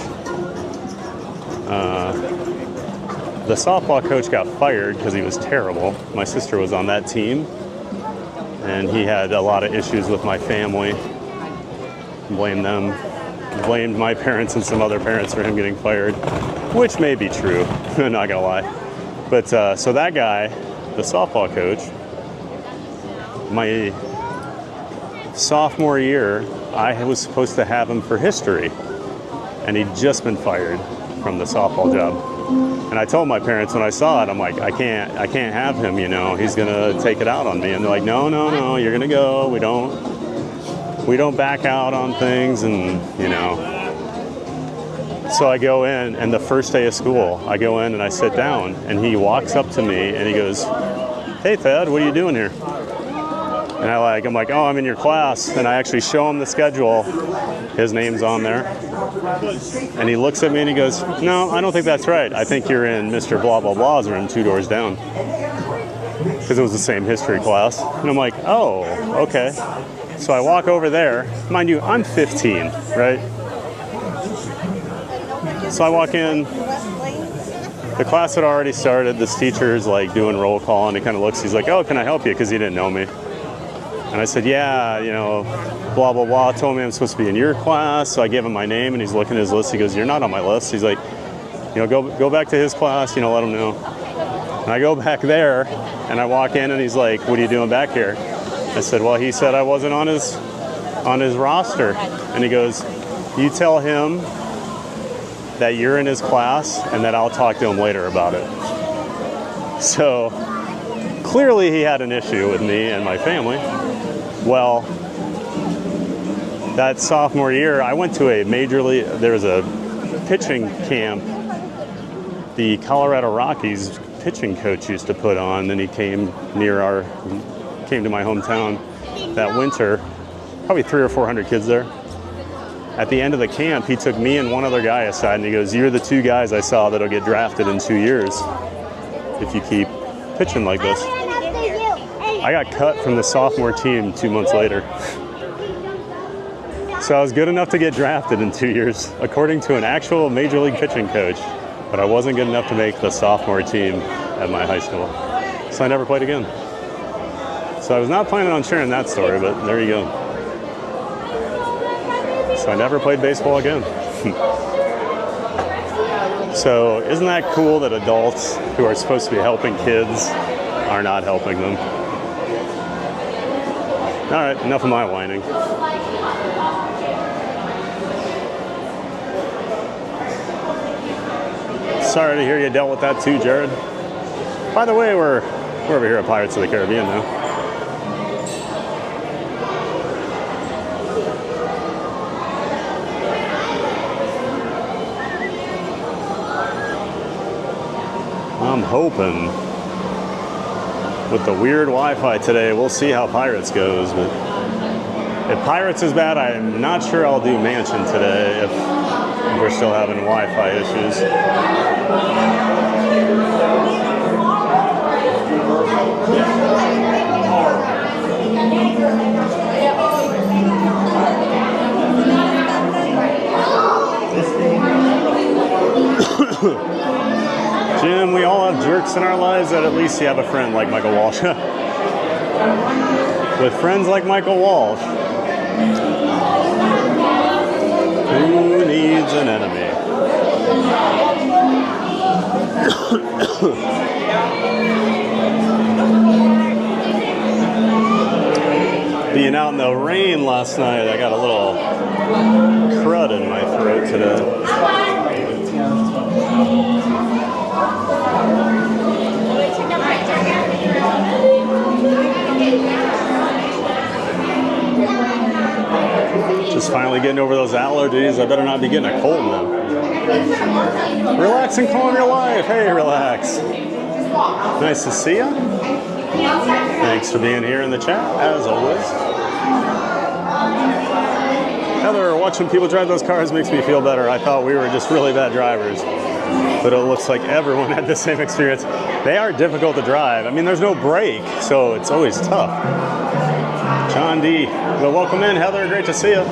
The softball coach got fired because he was terrible. My sister was on that team, and he had a lot of issues with my family. Blamed them, blamed my parents and some other parents for him getting fired, which may be true, I'm not gonna lie. But so that guy, the softball coach, my sophomore year, I was supposed to have him for history, and he'd just been fired from the softball job. And I told my parents when I saw it, I'm like, I can't have him, you know, he's gonna take it out on me. And they're like, no, you're gonna go. We don't back out on things, and you know. So I go in, and the first day of school, I go in and I sit down, and he walks up to me and he goes, "Hey Thad, what are you doing here?" And I'm like, oh, I'm in your class. And I actually show him the schedule. His name's on there. And he looks at me and he goes, no, I don't think that's right. I think you're in Mr. Blah, blah, blah's room 2 doors down. Because it was the same history class. And I'm like, oh, okay. So I walk over there. Mind you, I'm 15, right? So I walk in. The class had already started. This teacher's like doing roll call and he kind of looks. He's like, oh, can I help you? Because he didn't know me. And I said, yeah, you know, blah, blah, blah. Told me I'm supposed to be in your class. So I gave him my name and he's looking at his list. He goes, you're not on my list. He's like, you know, go back to his class, you know, let him know. And I go back there and I walk in and he's like, what are you doing back here? I said, well, he said I wasn't on his roster. And he goes, you tell him that you're in his class and that I'll talk to him later about it. So clearly he had an issue with me and my family. Well, that sophomore year, I went to a there was a pitching camp the Colorado Rockies pitching coach used to put on. Then he came to my hometown that winter, probably 300 or 400 kids there. At the end of the camp, he took me and one other guy aside and he goes, you're the 2 guys I saw that'll get drafted in 2 years if you keep pitching like this. I got cut from the sophomore team 2 months later. So I was good enough to get drafted in 2 years, according to an actual major league pitching coach, but I wasn't good enough to make the sophomore team at my high school. So I never played again. So I was not planning on sharing that story, but there you go. So I never played baseball again. So isn't that cool that adults who are supposed to be helping kids are not helping them? All right, enough of my whining. Sorry to hear you dealt with that too, Jared. By the way, we're over here at Pirates of the Caribbean now. I'm hoping with the weird Wi-Fi today, we'll see how Pirates goes. But if Pirates is bad, I'm not sure I'll do Mansion today if we're still having Wi-Fi issues. Jim, we all have jerks in our lives, that at least you have a friend like Michael Walsh. With friends like Michael Walsh, who needs an enemy? Being out in the rain last night, I got a little crud in my throat today. Just finally getting over those allergies. I better not be getting a cold now. Relax and calm your life. Hey, relax. Nice to see you. Thanks for being here in the chat, as always. Heather, watching people drive those cars makes me feel better. I thought we were just really bad drivers, but it looks like everyone had the same experience. They are difficult to drive. I mean, there's no brake, so it's always tough. John D. Well, welcome in, Heather. Great to see you.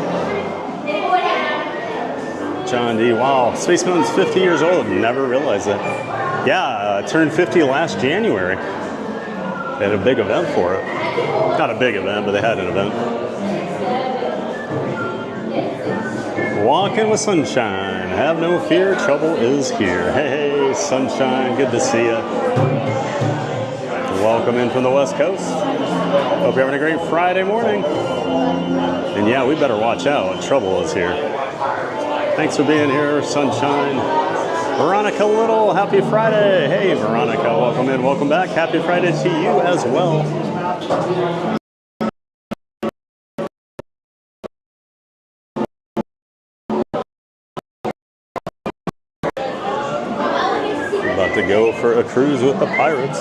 John D. Wow, Spaceman's 50 years old. Never realized that. Yeah, turned 50 last January. They had a big event for it. Not a big event, but they had an event. Walking with sunshine. Have no fear, trouble is here. Hey, sunshine, good to see you. Welcome in from the West Coast. Hope you're having a great Friday morning. And yeah, we better watch out. Trouble is here. Thanks for being here, sunshine. Veronica Little, happy Friday. Hey, Veronica, welcome in, welcome back. Happy Friday to you as well. About to go for a cruise with the Pirates.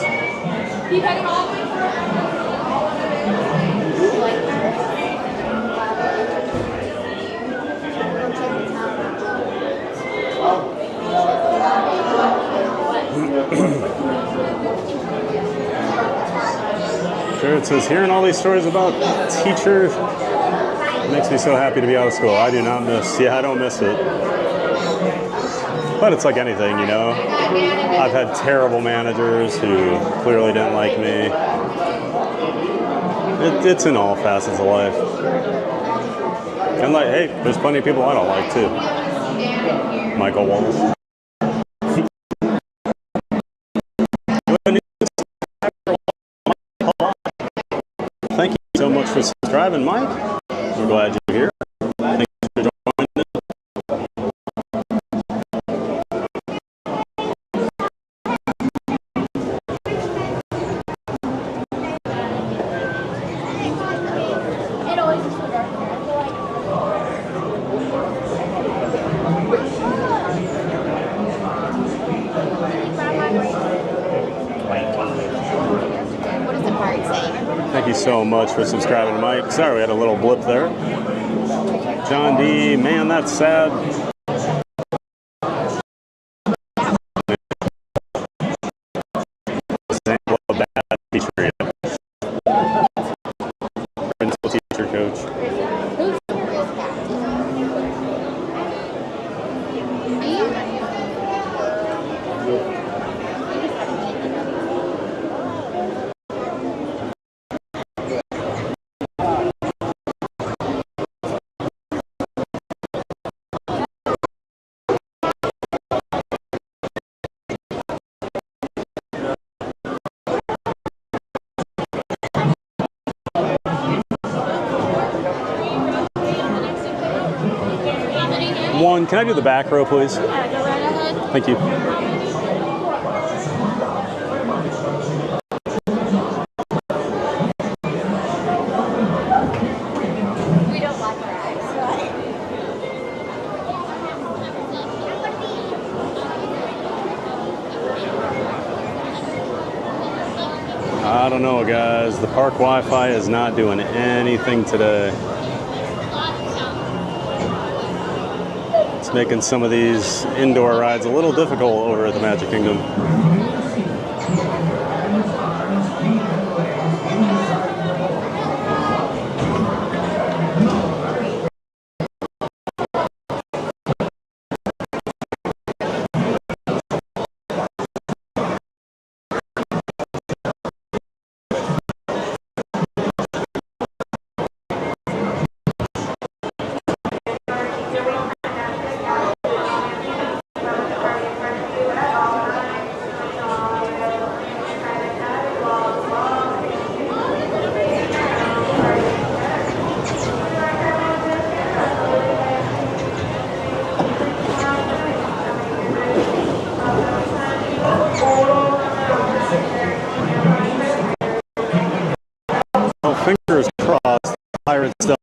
says, hearing all these stories about teachers makes me so happy to be out of school. I do not miss, I don't miss it. But it's like anything, you know. I've had terrible managers who clearly didn't like me. It's in all facets of life. And like, hey, there's plenty of people I don't like too. Michael Wallace. Thank you so much for subscribing, Mike. We're glad you're here. Thanks for joining. Thank you so much for subscribing, Mike. Sorry we had a little blip there. John D, man, that's sad. Example of bad teacher. Principal teacher coach. One, can I do the back row, please? Yeah, go right ahead. Thank you. We don't like our eyes. I don't know, guys. The park Wi-Fi is not doing anything today. It's making some of these indoor rides a little difficult over at the Magic Kingdom. Fingers crossed, Pirates don't.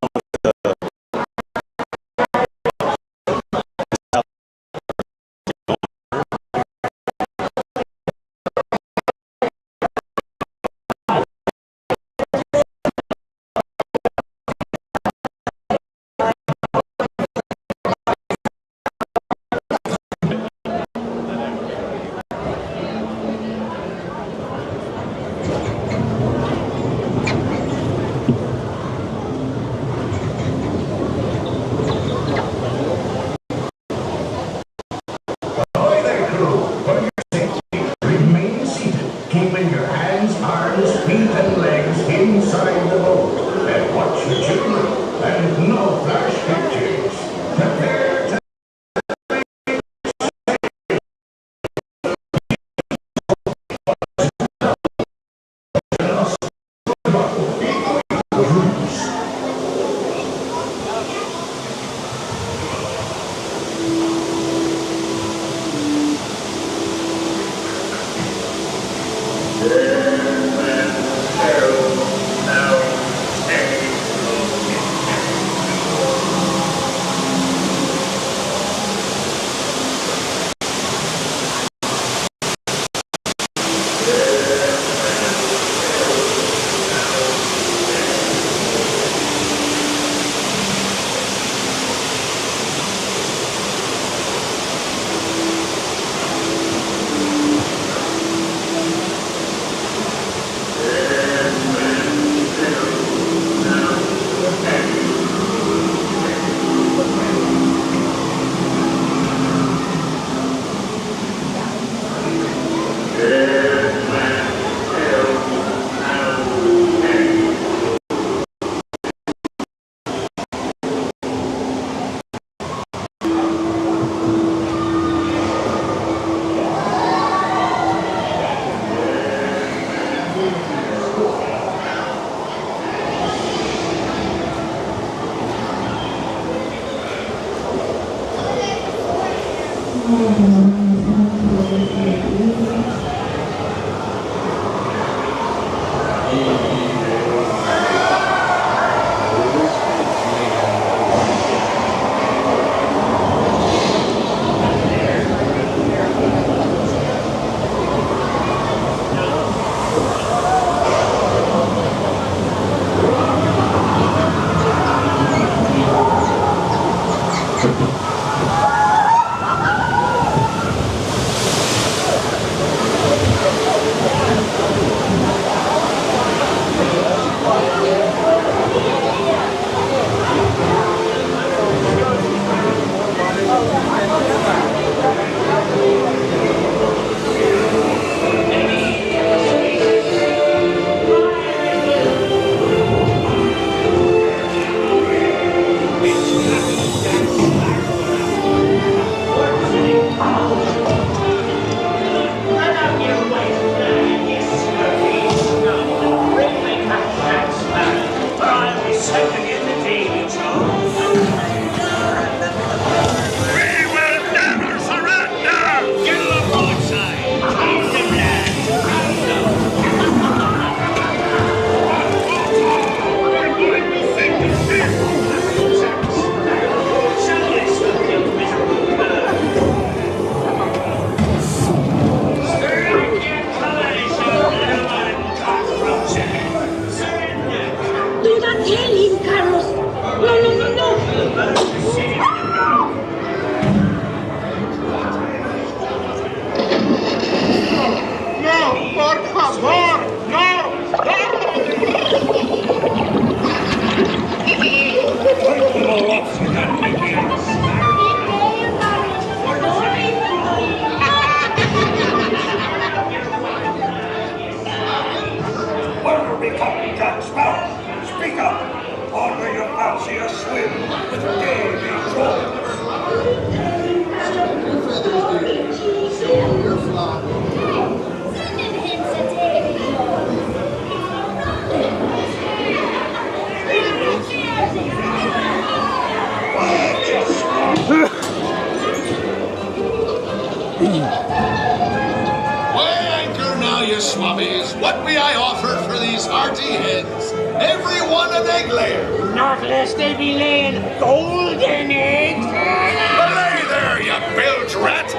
Swabbies, what may I offer for these hearty heads? Every one an egg layer. Not lest they be laying golden eggs. Belay there, you bilge rat!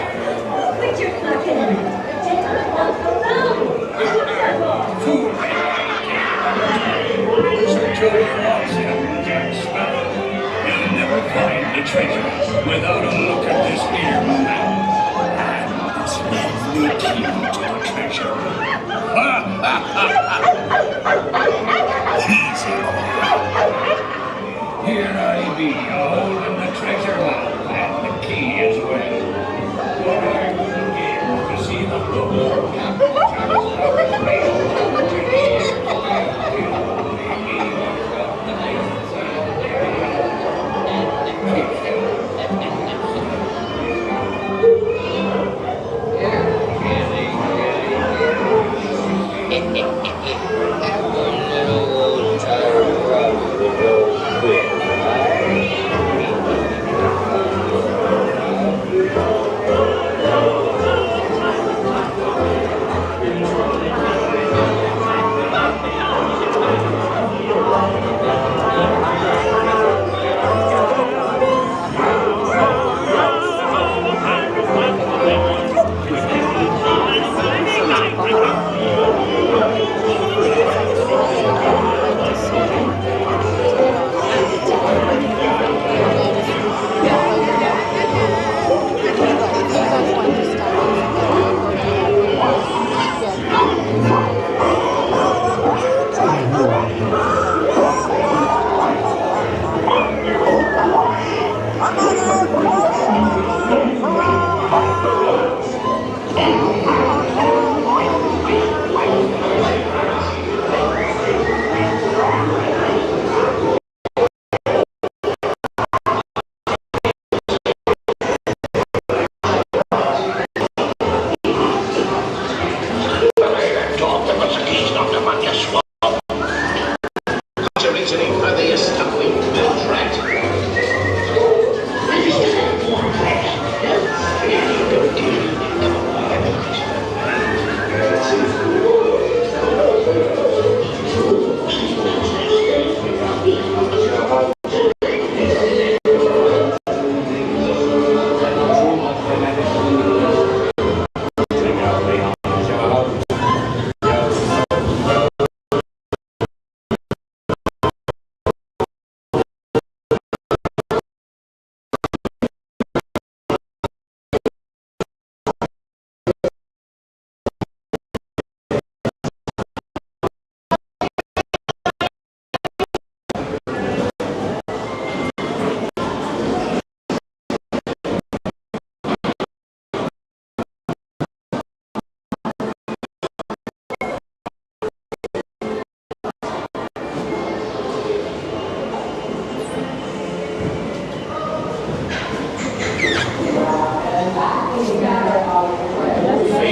You'll never find the treasure without a look at this here map. This lovely key to the treasure. Easy, boy. Here I be, holding the treasure map and the key as well. What I wouldn't give to see the bubble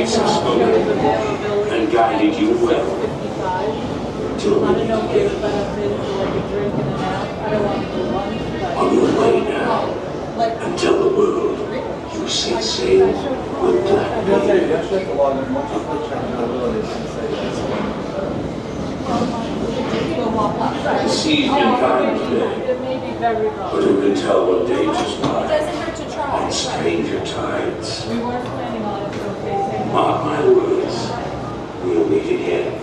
saints have spoken and guided you well. Till I don't know if there's benefit for like a drink and a nap. I don't want to do one. on your way now, and tell the world you set sail with Black The sea's been kind today, It may be very wrong. but who can tell what day just It lies doesn't hurt to try. on stranger tides? We weren't planning on it, so they say. Mark my words, we'll meet again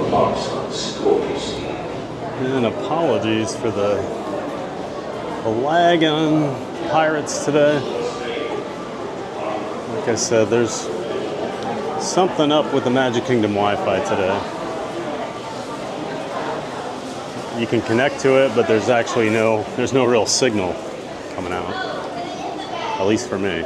upon some stormy sea. And apologies for the lag on Pirates today. Like I said, there's something up with the Magic Kingdom Wi-Fi today. You can connect to it, but there's actually no real signal coming out, at least for me.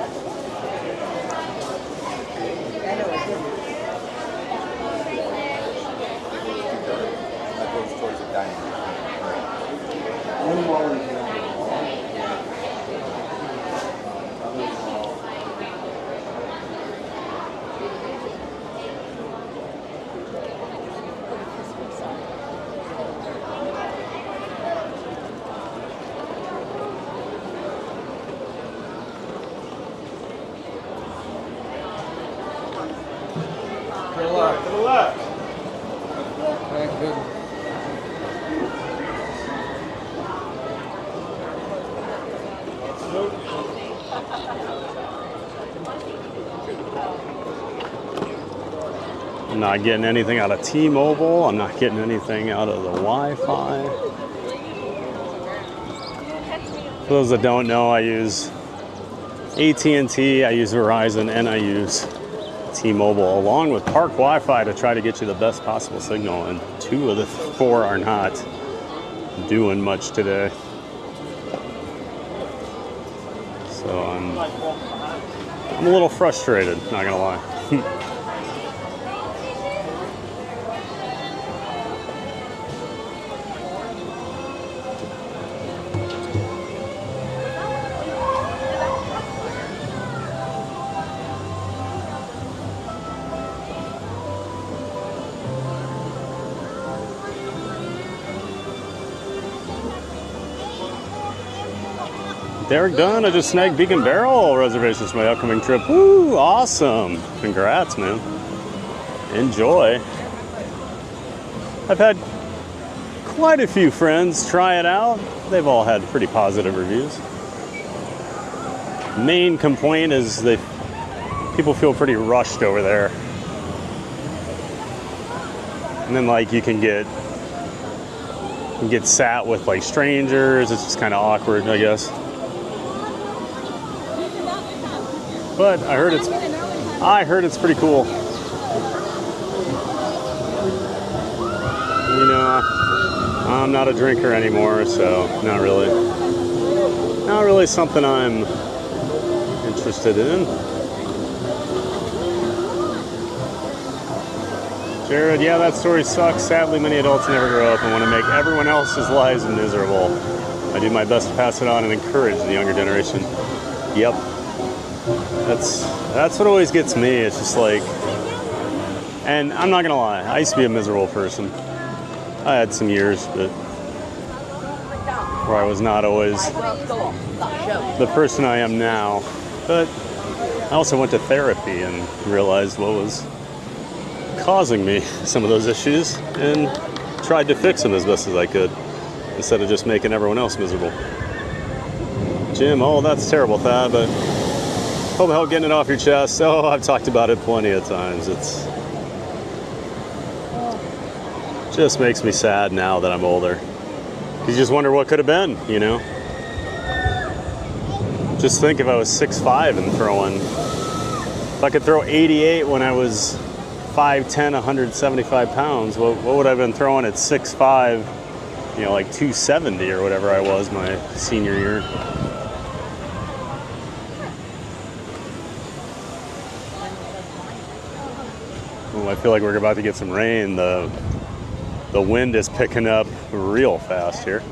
To the left. Thank you. I'm not getting anything out of T-Mobile. I'm not getting anything out of the Wi-Fi. For those that don't know, I use AT&T, I use Verizon, and I use T-Mobile along with park Wi-Fi to try to get you the best possible signal. And 2 of the 4 are not doing much today. So I'm a little frustrated, not gonna lie. Derek Dunn, I just snagged Beacon Barrel reservations for my upcoming trip. Woo, awesome. Congrats, man. Enjoy. I've had quite a few friends try it out. They've all had pretty positive reviews. Main complaint is that people feel pretty rushed over there. And then like you can get sat with like strangers. It's just kind of awkward, I guess. But I heard it's pretty cool. You know, I'm not a drinker anymore, so not really something I'm interested in. Jared, yeah, that story sucks. Sadly, many adults never grow up and want to make everyone else's lives miserable. I do my best to pass it on and encourage the younger generation. Yep. That's what always gets me. It's just like, and I'm not gonna lie, I used to be a miserable person. I had some years, but where I was not always the person I am now. But I also went to therapy and realized what was causing me some of those issues and tried to fix them as best as I could instead of just making everyone else miserable. Jim, oh, that's terrible, Thad, but hope help getting it off your chest. Oh, I've talked about it plenty of times. It's just makes me sad now that I'm older. You just wonder what could have been, you know? Just think if I was 6'5" and throwing, if I could throw 88 when I was 5'10", 175 pounds, what would I have been throwing at 6'5", you know, like 270 or whatever I was my senior year? I feel like we're about to get some rain. The wind is picking up real fast here.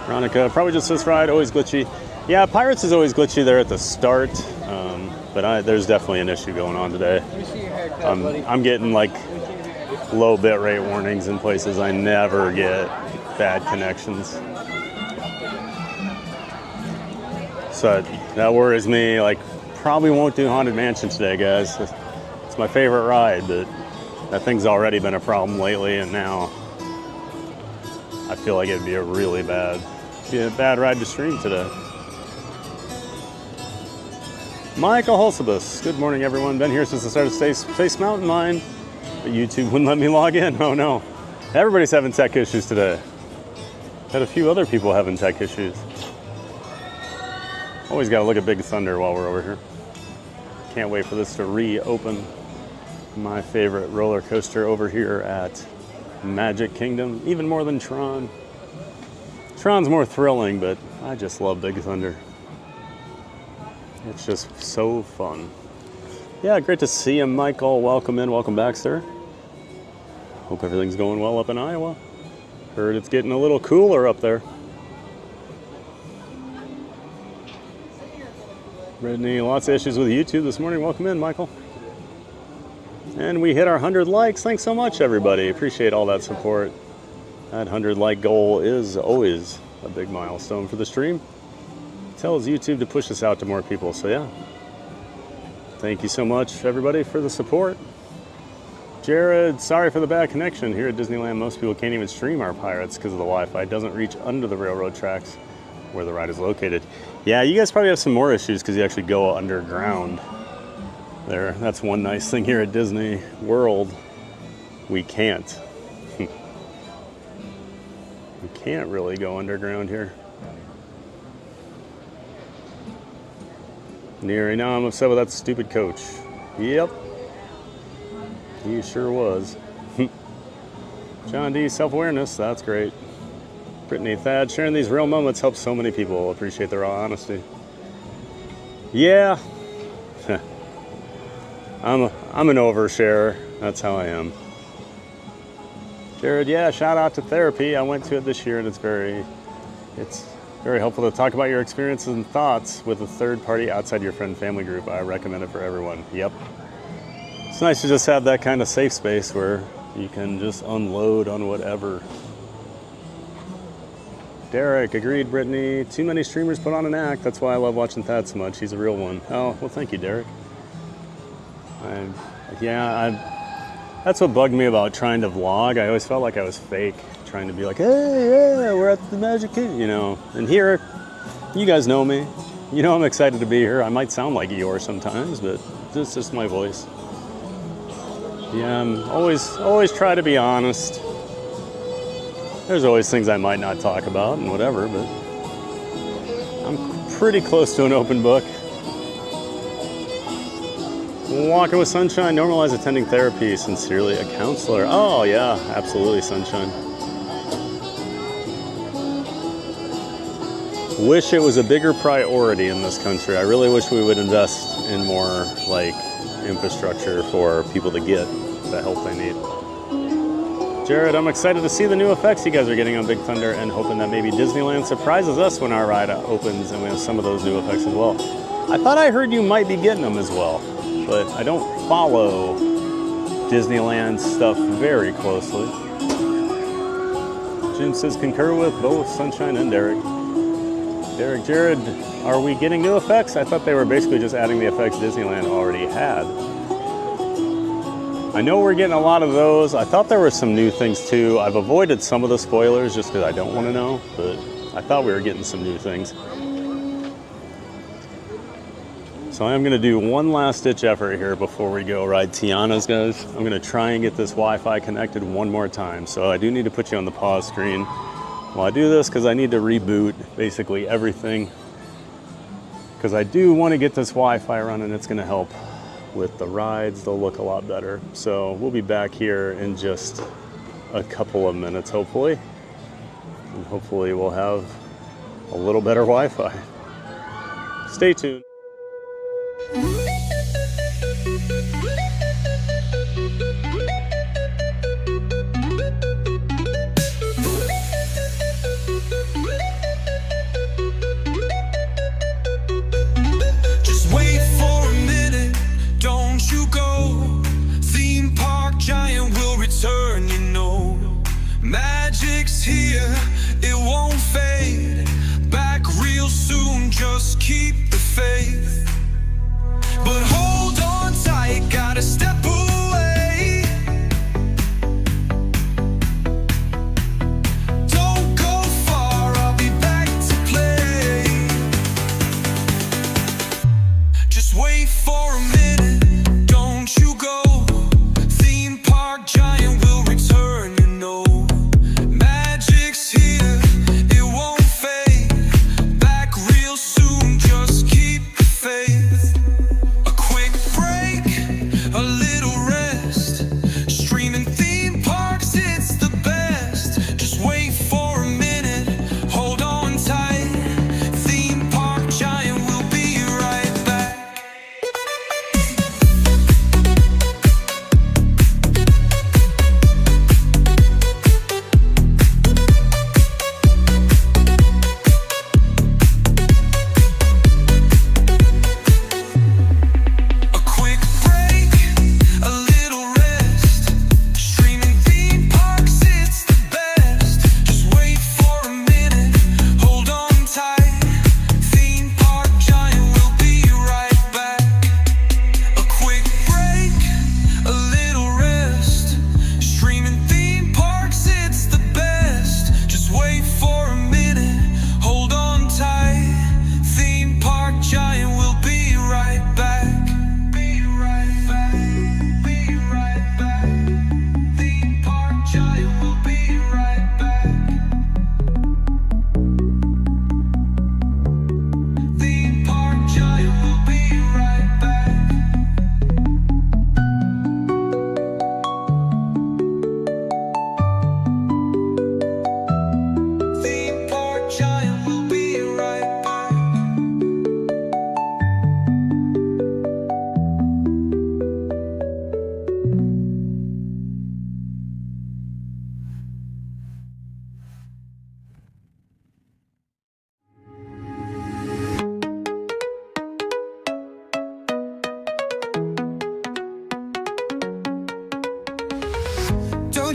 Veronica, probably just this ride, always glitchy. Yeah, Pirates is always glitchy there at the start. but there's definitely an issue going on today. I'm getting like low bit rate warnings in places I never get bad connections. So that worries me. Like, probably won't do Haunted Mansion today, guys. It's my favorite ride, but that thing's already been a problem lately, and now I feel like it'd be a really bad ride to stream today. Michael Hulsibus, good morning everyone. Been here since the start of Space Mountain Mine, but YouTube wouldn't let me log in. Oh no. Everybody's having tech issues today. Had a few other people having tech issues. Always gotta look at Big Thunder while we're over here. Can't wait for this to reopen. My favorite roller coaster over here at Magic Kingdom, even more than Tron. Tron's more thrilling, but I just love Big Thunder. It's just so fun. Yeah, great to see you, Michael. Welcome in, welcome back, sir. Hope everything's going well up in Iowa. Heard it's getting a little cooler up there. Brittany, lots of issues with YouTube this morning. Welcome in, Michael. And we hit our 100 likes. Thanks so much, everybody. Appreciate all that support. That 100 like goal is always a big milestone for the stream. Tells YouTube to push this out to more people, so yeah. Thank you so much, everybody, for the support. Jared, sorry for the bad connection. Here at Disneyland, most people can't even stream our Pirates because of the Wi-Fi. It doesn't reach under the railroad tracks where the ride is located. Yeah, you guys probably have some more issues because you actually go underground there. That's one nice thing here at Disney World. We can't. We can't really go underground here. Neri, now I'm upset with that stupid coach. Yep. He sure was. John D, self-awareness, that's great. Brittany, Thad, sharing these real moments helps so many people. Appreciate their raw honesty. Yeah. I'm an oversharer. That's how I am. Jared, yeah, shout out to therapy. I went to it this year and it's very helpful to talk about your experiences and thoughts with a third party outside your friend and family group. I recommend it for everyone. Yep. It's nice to just have that kind of safe space where you can just unload on whatever. Derek, agreed, Brittany. Too many streamers put on an act. That's why I love watching Thad so much. He's a real one. Oh, well, thank you, Derek. That's what bugged me about trying to vlog. I always felt like I was fake, trying to be like, hey, yeah, we're at the Magic Kingdom, you know. And here, you guys know me. You know I'm excited to be here. I might sound like Eeyore sometimes, but it's just my voice. Yeah, I'm always try to be honest. There's always things I might not talk about and whatever, but I'm pretty close to an open book. Walking with Sunshine, normalize attending therapy. Sincerely, a counselor. Oh yeah, absolutely, Sunshine. Wish it was a bigger priority in this country. I really wish we would invest in more like infrastructure for people to get the help they need. Jared, I'm excited to see the new effects you guys are getting on Big Thunder and hoping that maybe Disneyland surprises us when our ride opens and we have some of those new effects as well. I thought I heard you might be getting them as well, but I don't follow Disneyland stuff very closely. Jim says concur with both Sunshine and Derek. Jared, are we getting new effects? I thought they were basically just adding the effects Disneyland already had. I know we're getting a lot of those. I thought there were some new things too. I've avoided some of the spoilers just because I don't want to know, but I thought we were getting some new things. So I am going to do one last ditch effort here before we go ride Tiana's, guys. I'm going to try and get this Wi-Fi connected one more time. So I do need to put you on the pause screen while I do this because I need to reboot basically everything. Because I do want to get this Wi-Fi running. It's going to help with the rides. They'll look a lot better. So we'll be back here in just a couple of minutes, hopefully. And hopefully we'll have a little better Wi-Fi. Stay tuned. Just wait for a minute.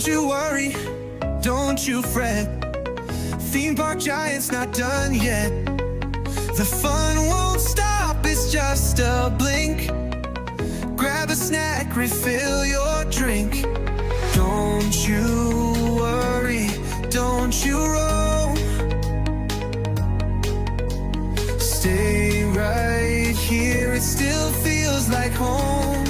Don't you worry, don't you fret. Theme park giant's not done yet. The fun won't stop, it's just a blink. Grab a snack, refill your drink. Don't you worry, don't you roam. Stay right here, it still feels like home.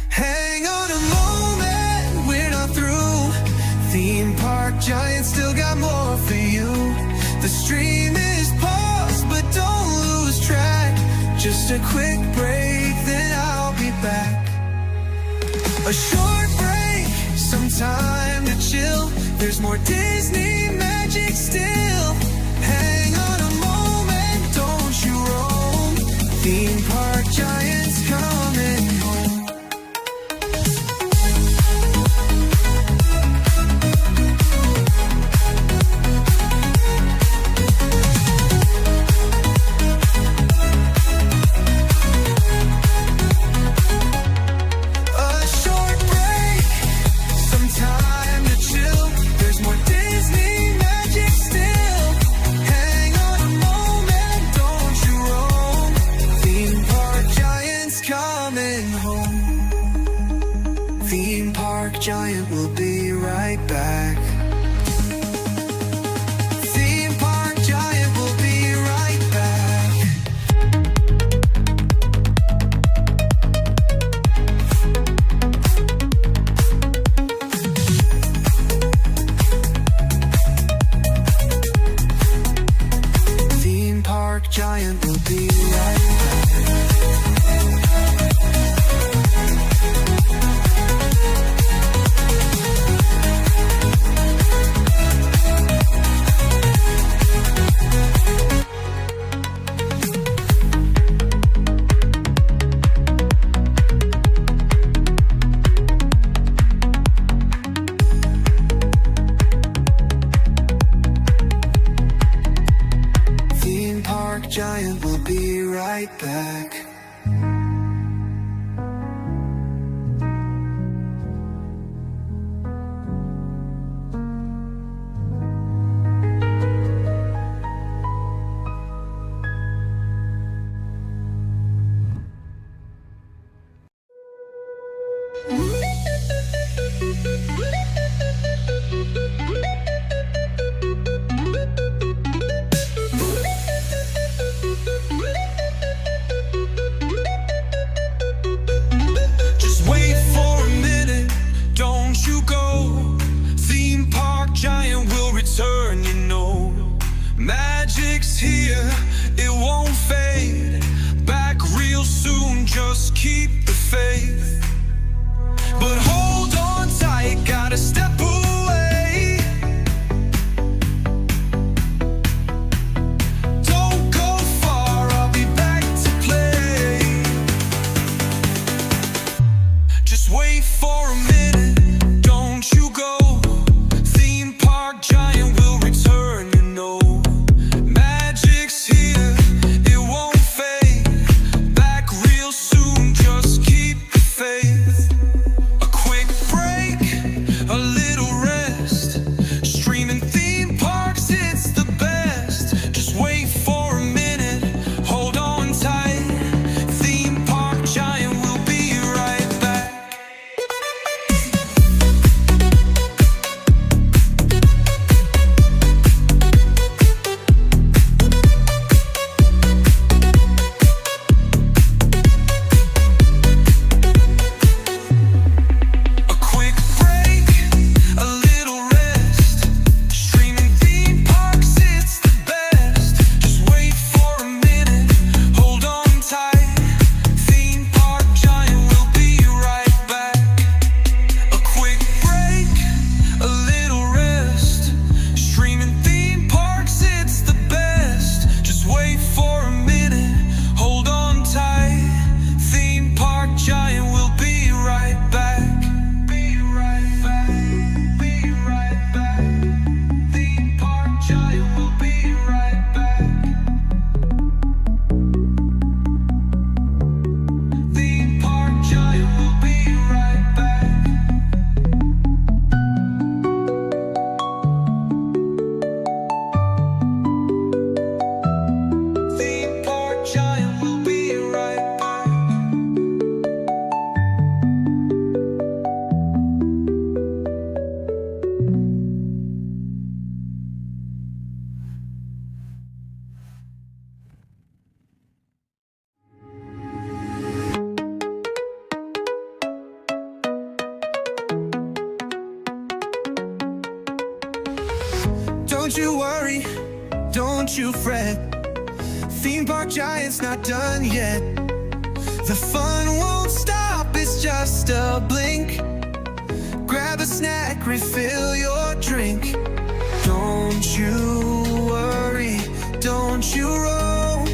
Hang on a moment, we're not through. Theme park giant still got more for you. The stream is paused, but don't lose track. Just a quick break, then I'll be back. A short break, some time to chill. There's more Disney magic still. Hang on a moment, don't you roam. Theme park giants coming home. Giant will be right back. Theme park giant will be right back. Theme park giant will be right back. Don't you worry, don't you fret. Theme park giant's not done yet. The fun won't stop, it's just a blink. Grab a snack, refill your drink. Don't you worry, don't you roam.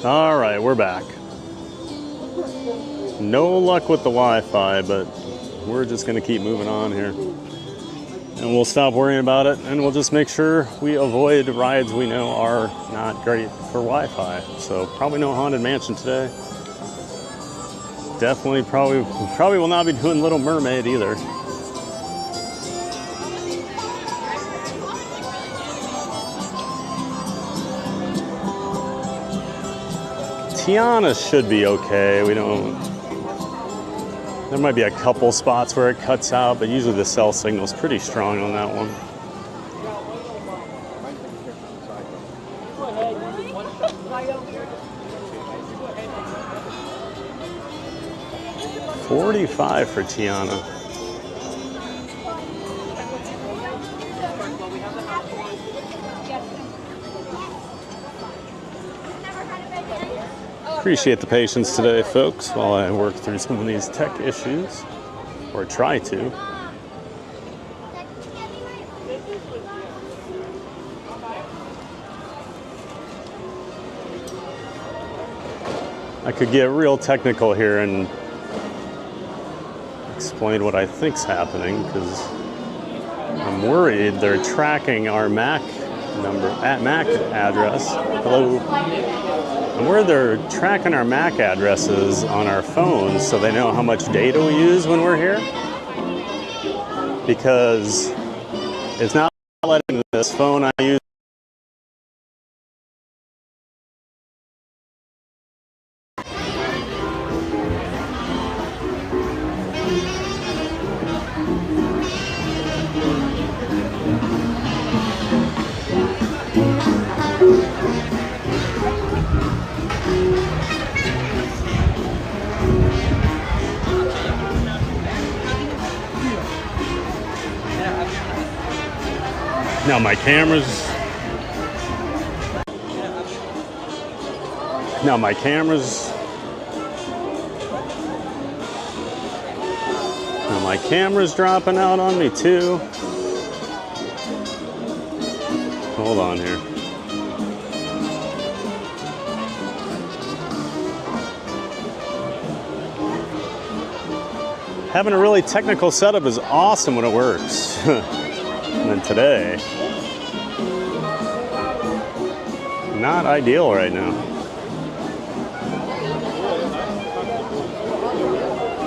All right, we're back. No luck with the Wi-Fi, but we're just gonna keep moving on here. And we'll stop worrying about it, and we'll just make sure we avoid rides we know are not great for Wi-Fi. So probably no Haunted Mansion today. Definitely probably will not be doing Little Mermaid either. Tiana should be okay. There might be a couple spots where it cuts out, but usually the cell signal is pretty strong on that one. $45 for Tiana. Appreciate the patience today, folks, while I work through some of these tech issues, or try to. I could get real technical here and explain what I think's happening, because I'm worried they're tracking our MAC address. Hello. And where they're tracking our MAC addresses on our phones so they know how much data we use when we're here. Because it's not letting this phone I use. Now my cameras. Now my camera's dropping out on me too. Hold on here. Having a really technical setup is awesome when it works. And then today, not ideal right now.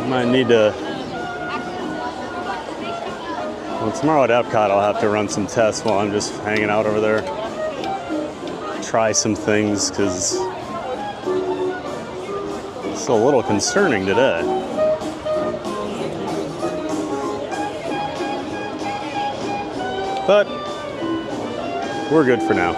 Might need to, well, tomorrow at Epcot I'll have to run some tests while I'm just hanging out over there. Try some things, because it's a little concerning today. But we're good for now.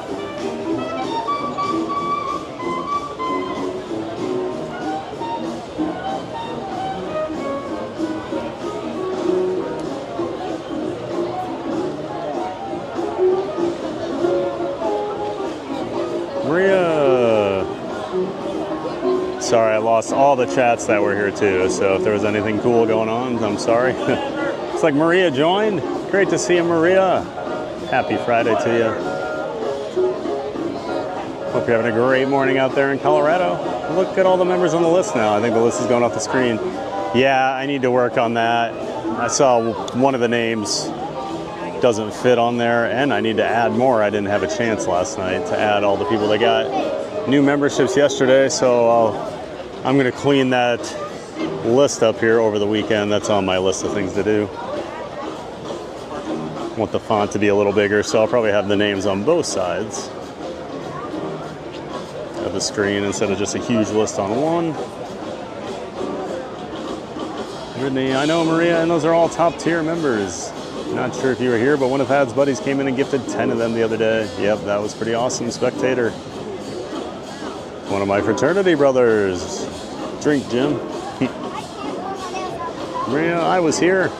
Maria. Sorry, I lost all the chats that were here too. So if there was anything cool going on, I'm sorry. Looks like Maria joined. Great to see you, Maria. Happy Friday to you. Hope you're having a great morning out there in Colorado. Look at all the members on the list now. I think the list is going off the screen. Yeah, I need to work on that. I saw one of the names doesn't fit on there, and I need to add more. I didn't have a chance last night to add all the people that got new memberships yesterday, so I'm going to clean that list up here over the weekend. That's on my list of things to do. I want the font to be a little bigger, so I'll probably have the names on both sides. of the screen instead of just a huge list on one. Brittany, I know, Maria, and those are all top tier members. Not sure if you were here, but one of Had's buddies came in and gifted 10 of them the other day. Yep, that was pretty awesome. Spectator. One of my fraternity brothers. Drink, Jim. Maria, I was here.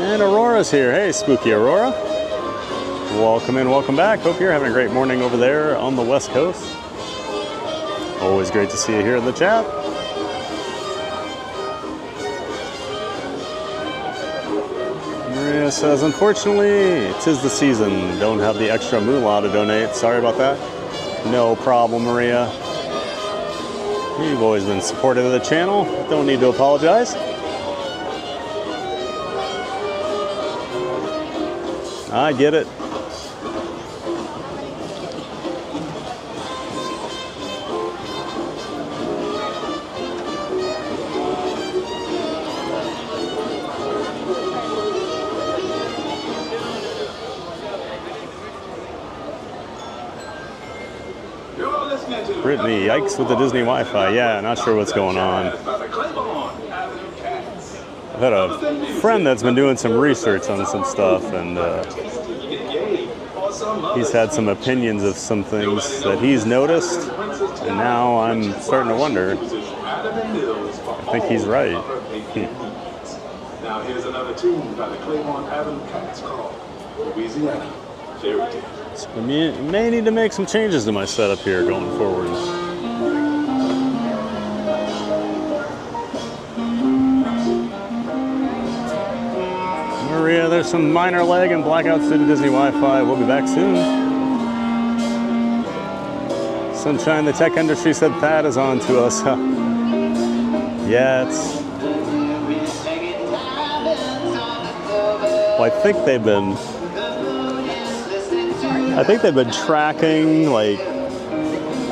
And Aurora's here. Hey, spooky Aurora. Welcome in, welcome back. Hope you're having a great morning over there on the West Coast. Always great to see you here in the chat. Maria says, unfortunately, 'tis the season. Don't have the extra moolah to donate. Sorry about that. No problem, Maria. You've always been supportive of the channel. Don't need to apologize. I get it. Brittany, yikes with the Disney Wi-Fi. Yeah, not sure what's going on. I've had a friend that's been doing some research on some stuff, and he's had some opinions of some things that he's noticed, and now I'm starting to wonder. I think he's right. Now here's another tune by the Claymont Avenue Cats called Louisiana Fairy Tale. I may need to make some changes to my setup here going forward. Maria, there's some minor lag and blackouts due to Disney Wi-Fi. We'll be back soon. Sunshine, the tech industry said Thad is on to us. Yeah, it's... Well, I think they've been tracking, like,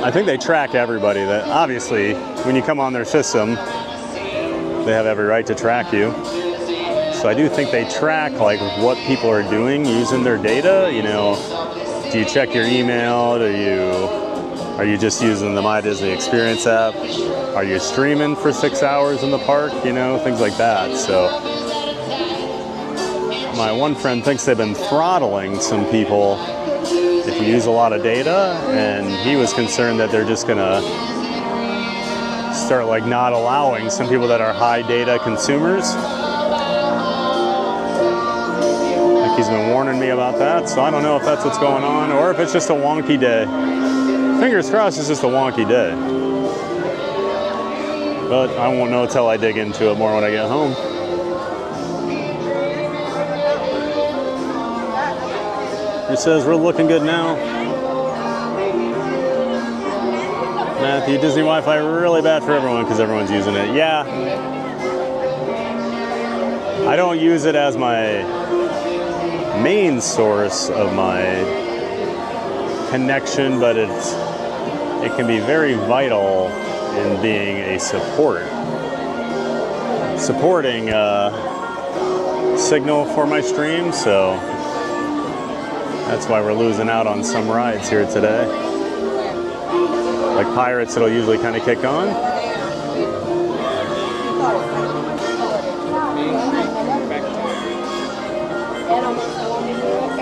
I think they track everybody. That obviously, when you come on their system, they have every right to track you. So I do think they track, like, what people are doing using their data. You know, do you check your email? Are you just using the My Disney Experience app? Are you streaming for 6 hours in the park? You know, things like that. So my one friend thinks they've been throttling some people if you use a lot of data, and he was concerned that they're just gonna start, like, not allowing some people that are high data consumers. Like, he's been warning me about that, so I don't know if that's what's going on or if it's just a wonky day. Fingers crossed it's just a wonky day. But I won't know until I dig into it more when I get home. He says, we're looking good now. Matthew, Disney Wi-Fi really bad for everyone because everyone's using it. Yeah. I don't use it as my main source of my connection, but it can be very vital in being a supporting signal for my stream, so that's why we're losing out on some rides here today. Like Pirates, it'll usually kind of kick on.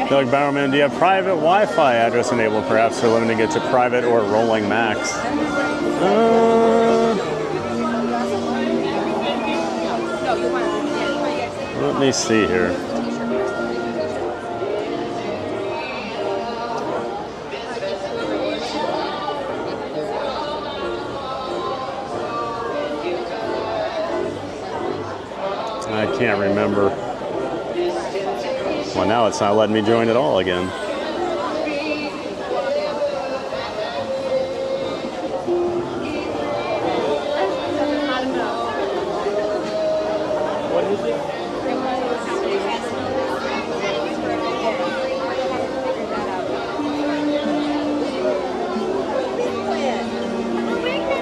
Doug Bowerman, do you have private Wi-Fi address enabled, perhaps for limiting it to private or rolling max? Let me see here. I can't remember. Well, now it's not letting me join at all again. What is it?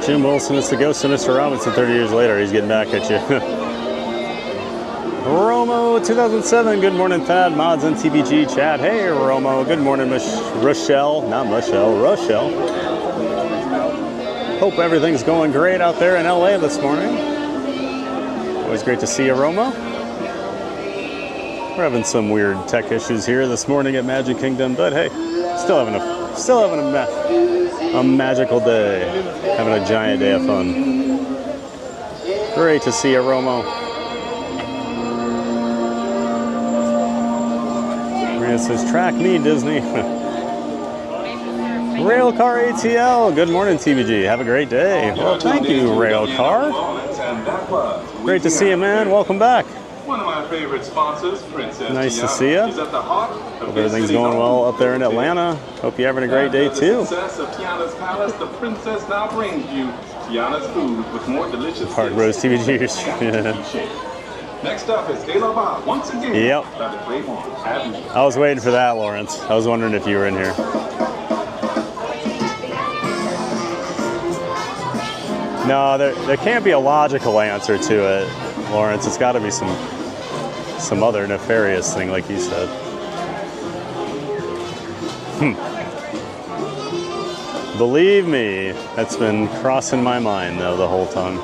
Jim Wilson, it's the ghost of Mr. Robinson 30 years later. He's getting back at you. Romo 2007, good morning, Thad. Mods and TBG chat. Hey, Romo. Good morning, Rochelle. Not Michelle, Rochelle. Hope everything's going great out there in LA this morning. Always great to see you, Romo. We're having some weird tech issues here this morning at Magic Kingdom, but hey, still having a magical day, having a giant day of fun. Great to see you, Romo. It says, track me, Disney. Railcar ATL, good morning, TBG. Have a great day. Well, thank you, Railcar. Great to see you, man. Welcome back. One of my favorite sponsors, Princess Nice to Tiana, see you. is at the heart of Hope everything's going well up there in Atlanta. Hope you're having a great day, too. The success of Tiana's Palace, the princess now brings you Tiana's food with more delicious Hard Rose TBG's. Next up is De La Bar, once again. Yep. By the Claymore Avenue. I was waiting for that, Lawrence. I was wondering if you were in here. No, there can't be a logical answer to it, Lawrence. It's got to be some other nefarious thing, like you said. Believe me, that's been crossing my mind, though, the whole time.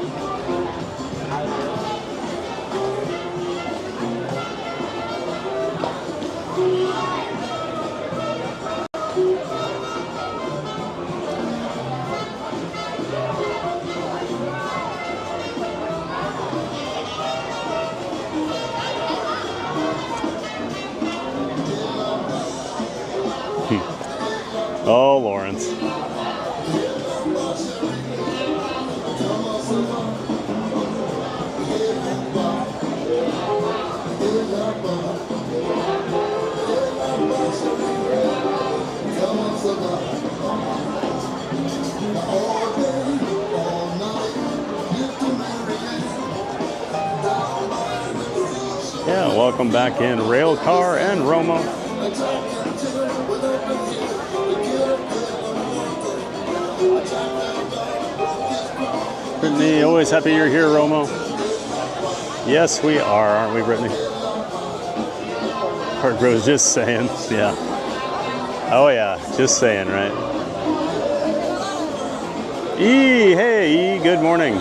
Oh, Lawrence. Yeah, welcome back in, Railcar and Romo. Brittany, always happy you're here, Romo. Yes, we are, aren't we, Brittany? Hard Rose, just saying, yeah. Oh yeah, just saying, right? E, hey, E, good morning.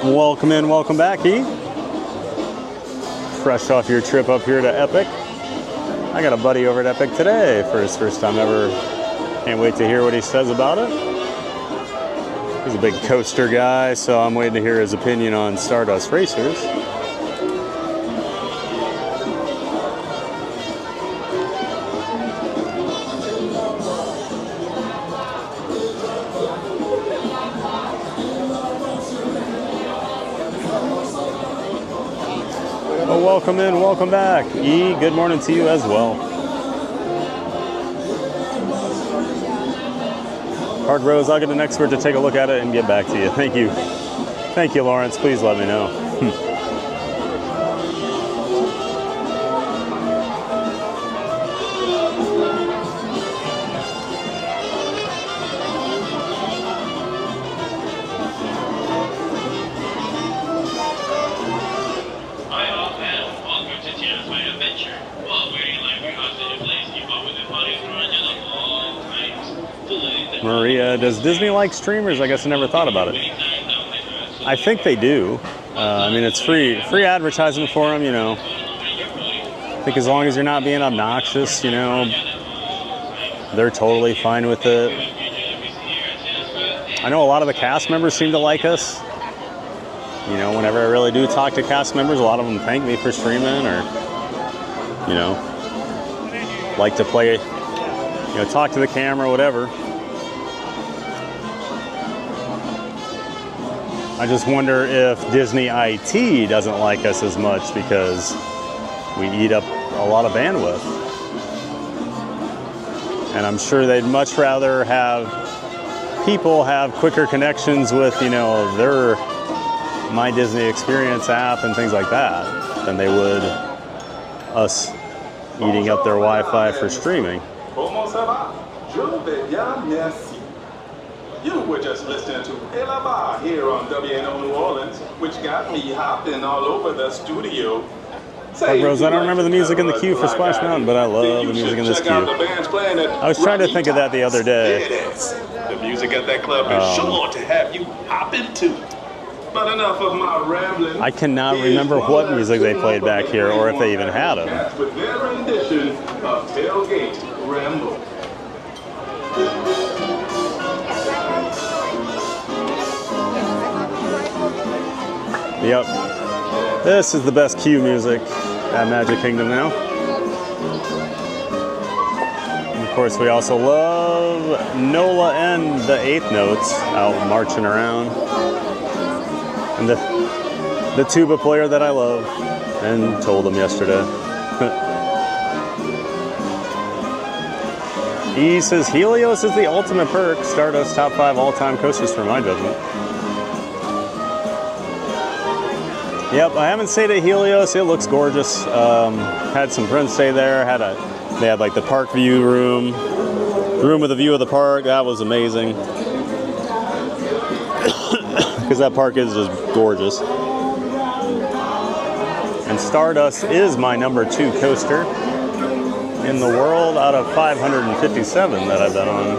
Welcome in, welcome back, E. Fresh off your trip up here to Epic. I got a buddy over at Epic today for his first time ever. Can't wait to hear what he says about it. He's a big coaster guy, so I'm waiting to hear his opinion on Stardust Racers. Oh, welcome in, welcome back. E, good morning to you as well. Hard Rose, I'll get an expert to take a look at it and get back to you. Thank you. Thank you, Lawrence. Please let me know. Hi all, and welcome to Tiana's My Adventure. While waiting like we hostage, please keep up with the party run at all times. Maria, does Disney like streamers? I guess I never thought about it. I think they do. I mean, it's free advertising for them, you know. I think as long as you're not being obnoxious, you know, they're totally fine with it. I know a lot of the cast members seem to like us. You know, whenever I really do talk to cast members, a lot of them thank me for streaming or, you know, like to play, you know, talk to the camera, whatever. I just wonder if Disney IT doesn't like us as much because we eat up a lot of bandwidth. And I'm sure they'd much rather have people have quicker connections with, you know, their My Disney Experience app and things like that than they would us eating up their Wi-Fi for streaming. Je vais bien, merci. You were just listening to El Bar here on WNO New Orleans, which got me hopping all over the studio. Like Rose, I don't remember the music in the queue for Splash Mountain, but I love the music in this queue. I was trying to think of that the other day. It is. The music at that club is sure to have you hopping too. But enough of my rambling. I cannot remember what music they played back here, or if they even had them. With their rendition of Tailgate Ramble. Yep. This is the best queue music at Magic Kingdom now. And of course, we also love Nola and the Eighth Notes out marching around. And the tuba player that I love, and told him yesterday. He says Helios is the ultimate perk. Stardust top 5 all-time coasters for my judgment. Yep, I haven't stayed at Helios. It looks gorgeous. Had some friends stay there. They had like the park view room, the room with a view of the park. That was amazing. Because that park is just gorgeous. And Stardust is my number 2 coaster in the world out of 557 that I've been on.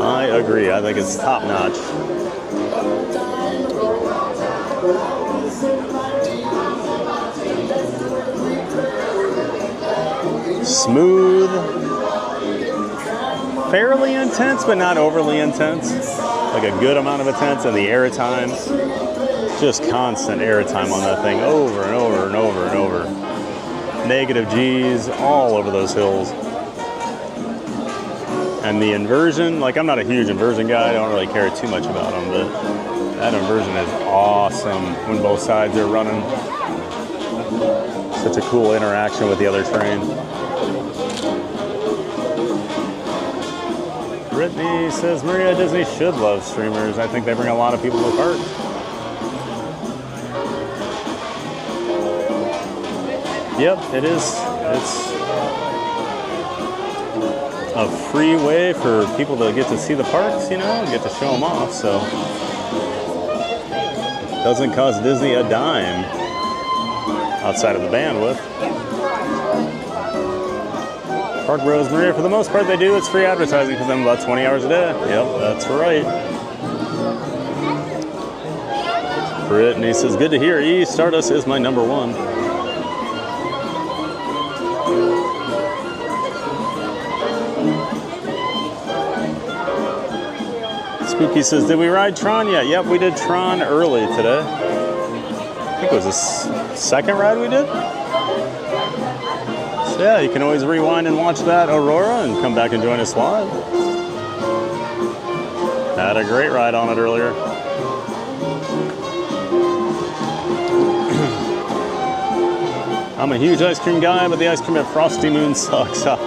I agree. I think it's top notch. Smooth, fairly intense, but not overly intense. Like a good amount of intense, and the air time, just constant air time on that thing, over and over and over and over. Negative G's all over those hills. And the inversion, like I'm not a huge inversion guy, I don't really care too much about them, but that inversion is awesome when both sides are running. Such a cool interaction with the other train. Brittany says Maria Disney should love streamers. I think they bring a lot of people to the park. Yep, it is. It's a free way for people to get to see the parks, you know, and get to show them off. So doesn't cost Disney a dime outside of the bandwidth. Park Bros, Maria, for the most part they do. It's free advertising because I'm about 20 hours a day. Yep, that's right. Brittany says, good to hear. E, Stardust is my number 1. Spooky says, did we ride Tron yet? Yep, we did Tron early today. I think it was the second ride we did. So yeah, you can always rewind and watch that Aurora and come back and join us live. Had a great ride on it earlier. I'm a huge ice cream guy, but the ice cream at Frosty Moon sucks. I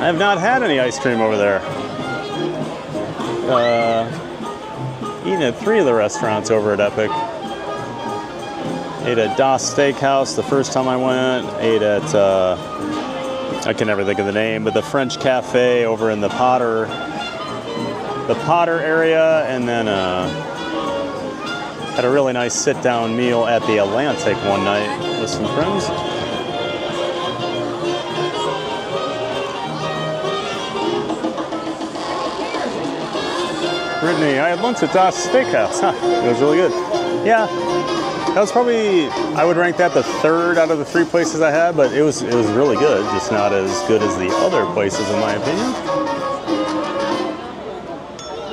have not had any ice cream over there. Eaten at 3 of the restaurants over at Epic. Ate at Das Steakhouse the first time I went. Ate at, I can never think of the name, but the French Cafe over in the Potter area, and then had a really nice sit-down meal at the Atlantic one night with some friends. Brittany, I had lunch at Das Steakhouse. It was really good. Yeah, that was probably, I would rank that the 3rd out of the 3 places I had, but it was really good, just not as good as the other places in my opinion.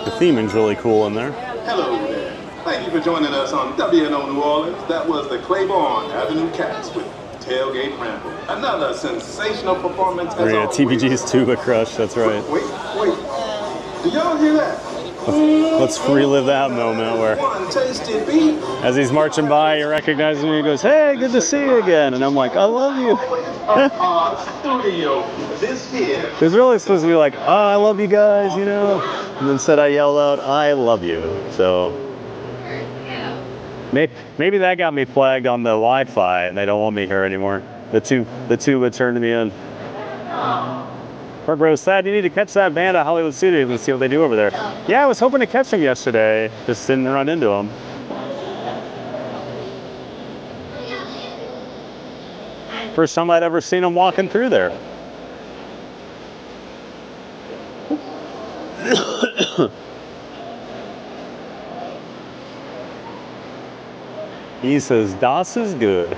The theming's really cool in there. Hello there. Thank you for joining us on WNO New Orleans. That was the Claiborne Avenue Cats with Tailgate Ramble. Another sensational performance as Yeah, always. TPG's Tuba Crush, that's right. Wait. Do y'all hear that? Let's relive that moment where, as he's marching by, he recognizes me and goes, hey, good to see you again. And I'm like, I love you. It was really supposed to be like, oh, I love you guys, you know. And instead I yelled out, I love you. So maybe that got me flagged on the Wi-Fi and they don't want me here anymore. The two would turn me in. Park Rose said, you need to catch that band at Hollywood Studios and see what they do over there. Yeah, I was hoping to catch them yesterday. Just didn't run into them. First time I'd ever seen them walking through there. He says, Das is good.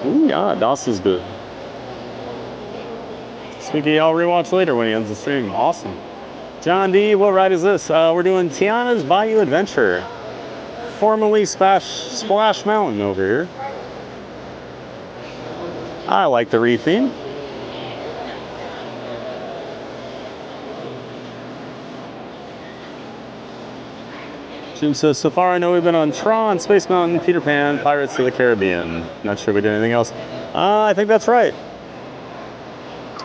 Ooh, yeah, Das is good. Speaking, I'll rewatch later when he ends the stream. Awesome. John D, what ride is this? We're doing Tiana's Bayou Adventure. Formerly Splash Mountain over here. I like the retheme. Jim says, so far I know we've been on Tron, Space Mountain, Peter Pan, Pirates of the Caribbean. Not sure we did anything else. I think that's right.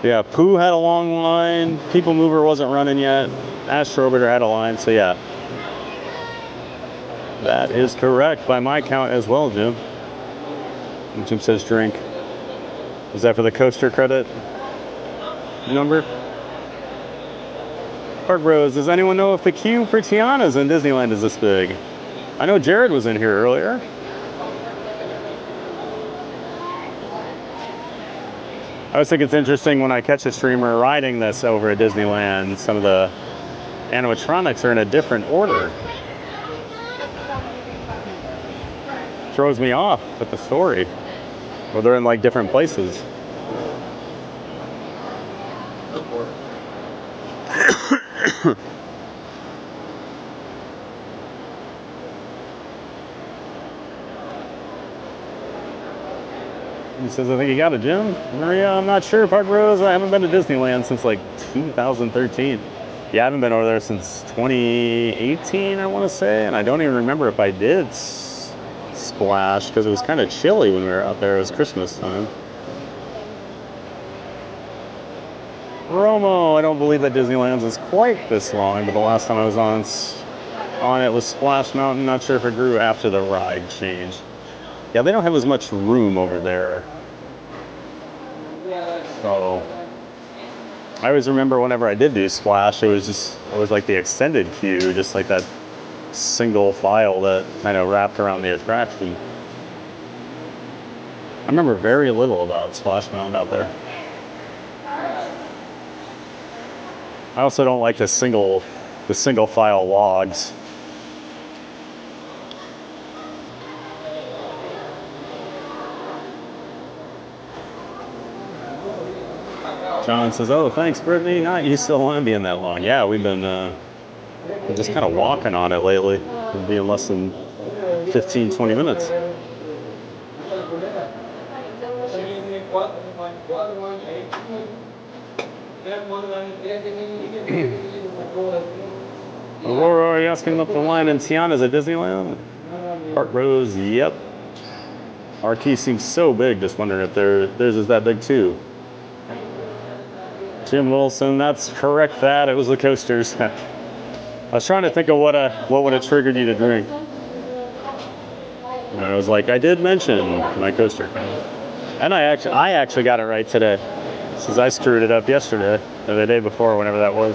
Yeah, Pooh had a long line. PeopleMover wasn't running yet. Astro Orbiter had a line, so yeah. That is correct by my count as well, Jim. And Jim says drink. Is that for the coaster credit number? Park Rose, does anyone know if the queue for Tiana's in Disneyland is this big? I know Jared was in here earlier. I always think it's interesting when I catch a streamer riding this over at Disneyland, some of the animatronics are in a different order. Throws me off with the story. Well, they're in like different places. He says, I think you got it, Jim. Maria, I'm not sure. Park Rose, I haven't been to Disneyland since like 2013. Yeah, I haven't been over there since 2018, I want to say. And I don't even remember if I did splash because it was kind of chilly when we were out there. It was Christmas time. Romo, I don't believe that Disneyland's is quite this long, but the last time I was on it was Splash Mountain. Not sure if it grew after the ride changed. Yeah, they don't have as much room over there. So I always remember whenever I did do Splash, it was like the extended queue, just like that single file that kind of wrapped around the attraction. I remember very little about Splash Mountain out there. I also don't like the single file logs. John says, oh, thanks, Brittany. Not you still want to be in that long. Yeah, we've been just kind of walking on it lately. It'll be in less than 15, 20 minutes. Aurora, are you asking up the line in Tiana's at Disneyland? Park Rose, yep. RT seems so big, just wondering if theirs is that big too. Jim Wilson, that's correct. That it was the coasters. I was trying to think of what would have triggered you to drink. And I was like, I did mention my coaster, and I actually got it right today, since I screwed it up yesterday or the day before, whenever that was.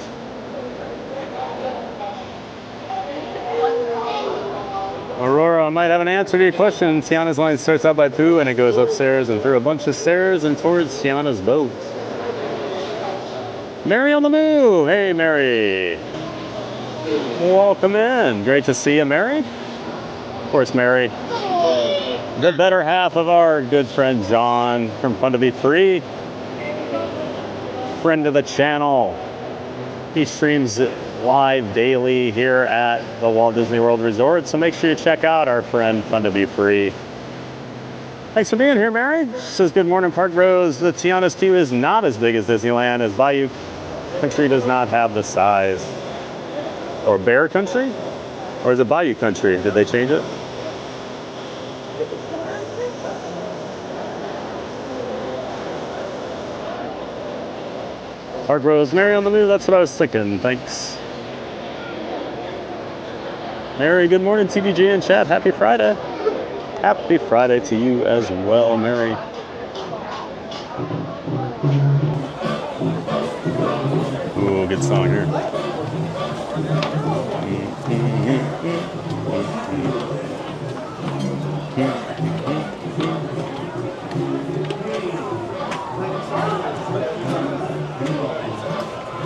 Aurora, I might have an answer to your question. Tiana's line starts out by Pooh and it goes upstairs and through a bunch of stairs and towards Tiana's boat. Mary on the move. Hey, Mary. Welcome in. Great to see you, Mary. Of course, Mary. The better half of our good friend John from Fun to Be Free. Friend of the channel. He streams live daily here at the Walt Disney World Resort, so make sure you check out our friend Fun to Be Free. Thanks for being here, Mary. Says, good morning, Park Rose. The Tiana's queue is not as big as Disneyland, as Bayou Country does not have the size. Or Bear Country? Or is it Bayou Country? Did they change it? Park Rose, Mary on the move, that's what I was thinking. Thanks. Mary, good morning, TBG in chat. Happy Friday. Happy Friday to you as well, Mary. good song here.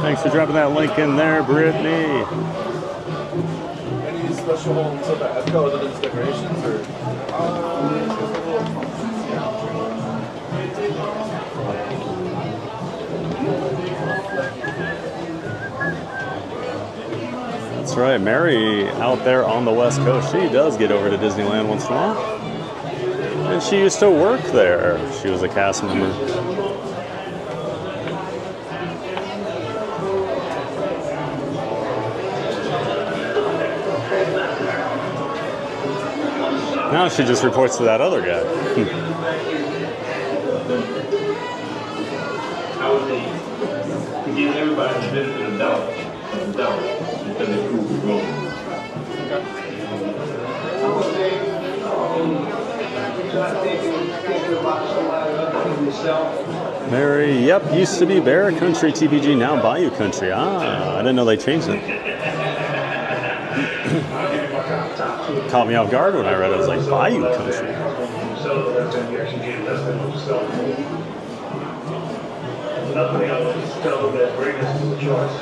Thanks for dropping that link in there, Brittany. Any special sort of Echo other than decorations or? That's right, Mary out there on the West Coast, she does get over to Disneyland once in a while. And she used to work there. She was a cast member. Now she just reports to that other guy. I would say, to give everybody the benefit of doubt, because they prove it wrong. Mary, yep, used to be Bear Country TPG, now Bayou Country. Ah, I didn't know they changed it. Caught me off guard when I read it. I was like, Bayou Country. Nothing else, tell them that greatness is a choice.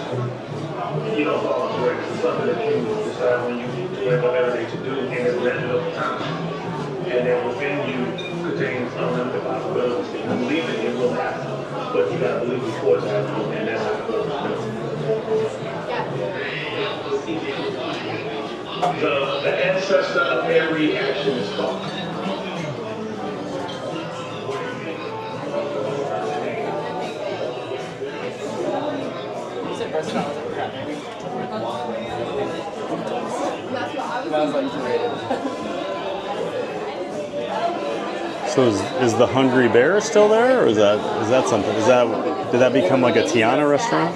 You don't follow greatness. It's something that you decide when you have everything to do and it's granted over time. And then within you contains unlimited possibilities. You believe it will happen, but you gotta believe before it's happening, and that's how it goes. The ancestor of every action is thought. So is the Hungry Bear still there, or is that something? Did that become like a Tiana restaurant?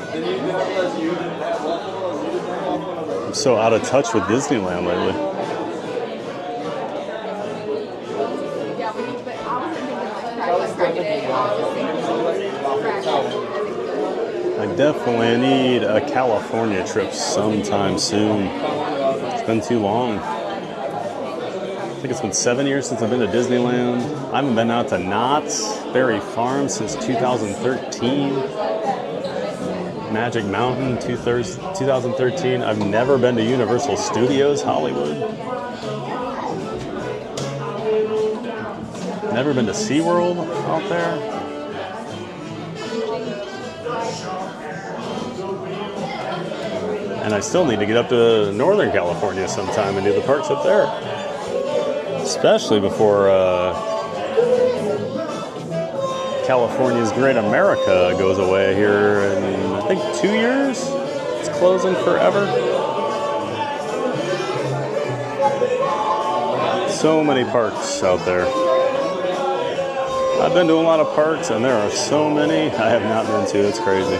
I'm so out of touch with Disneyland lately. I definitely need a California trip sometime soon. It's been too long. I think it's been 7 years since I've been to Disneyland. I haven't been out to Knott's Berry Farm since 2013. Magic Mountain, 2013. I've never been to Universal Studios Hollywood. Never been to SeaWorld out there. And I still need to get up to Northern California sometime and do the parks up there. Especially before California's Great America goes away here in, I think, 2 years. It's closing forever. So many parks out there. I've been to a lot of parks, and there are so many I have not been to. It's crazy.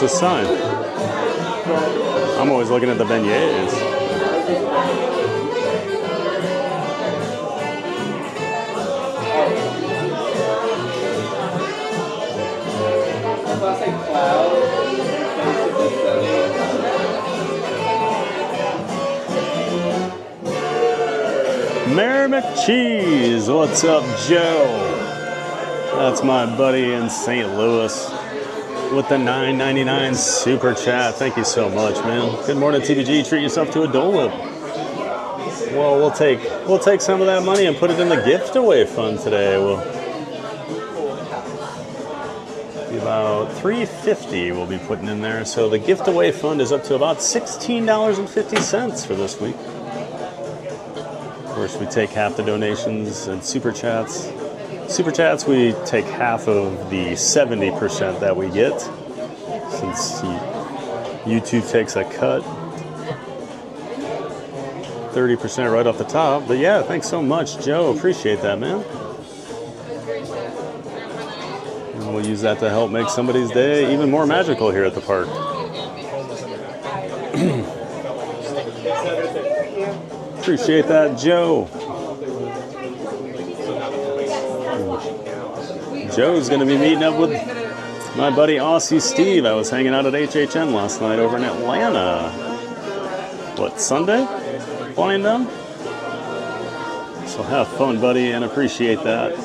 The sign. I'm always looking at the beignets. Mary McCheese, what's up, Joe? That's my buddy in St. Louis. With the $9.99 super chat. Thank you so much, man. Good morning, TBG. Treat yourself to a Dole Whip. Well, we'll take some of that money and put it in the gift away fund today. We'll be about $3.50 we'll be putting in there. So the gift away fund is up to about $16.50 for this week. Of course, we take half the donations and super chats. Super chats, we take half of the 70% that we get, since YouTube takes a cut. 30% right off the top. But yeah, thanks so much, Joe. Appreciate that, man. And we'll use that to help make somebody's day even more magical here at the park. Appreciate that, Joe. Joe's going to be meeting up with my buddy Aussie Steve. I was hanging out at HHN last night over in Atlanta. What, Sunday? Flying down? So have fun, buddy, and appreciate that.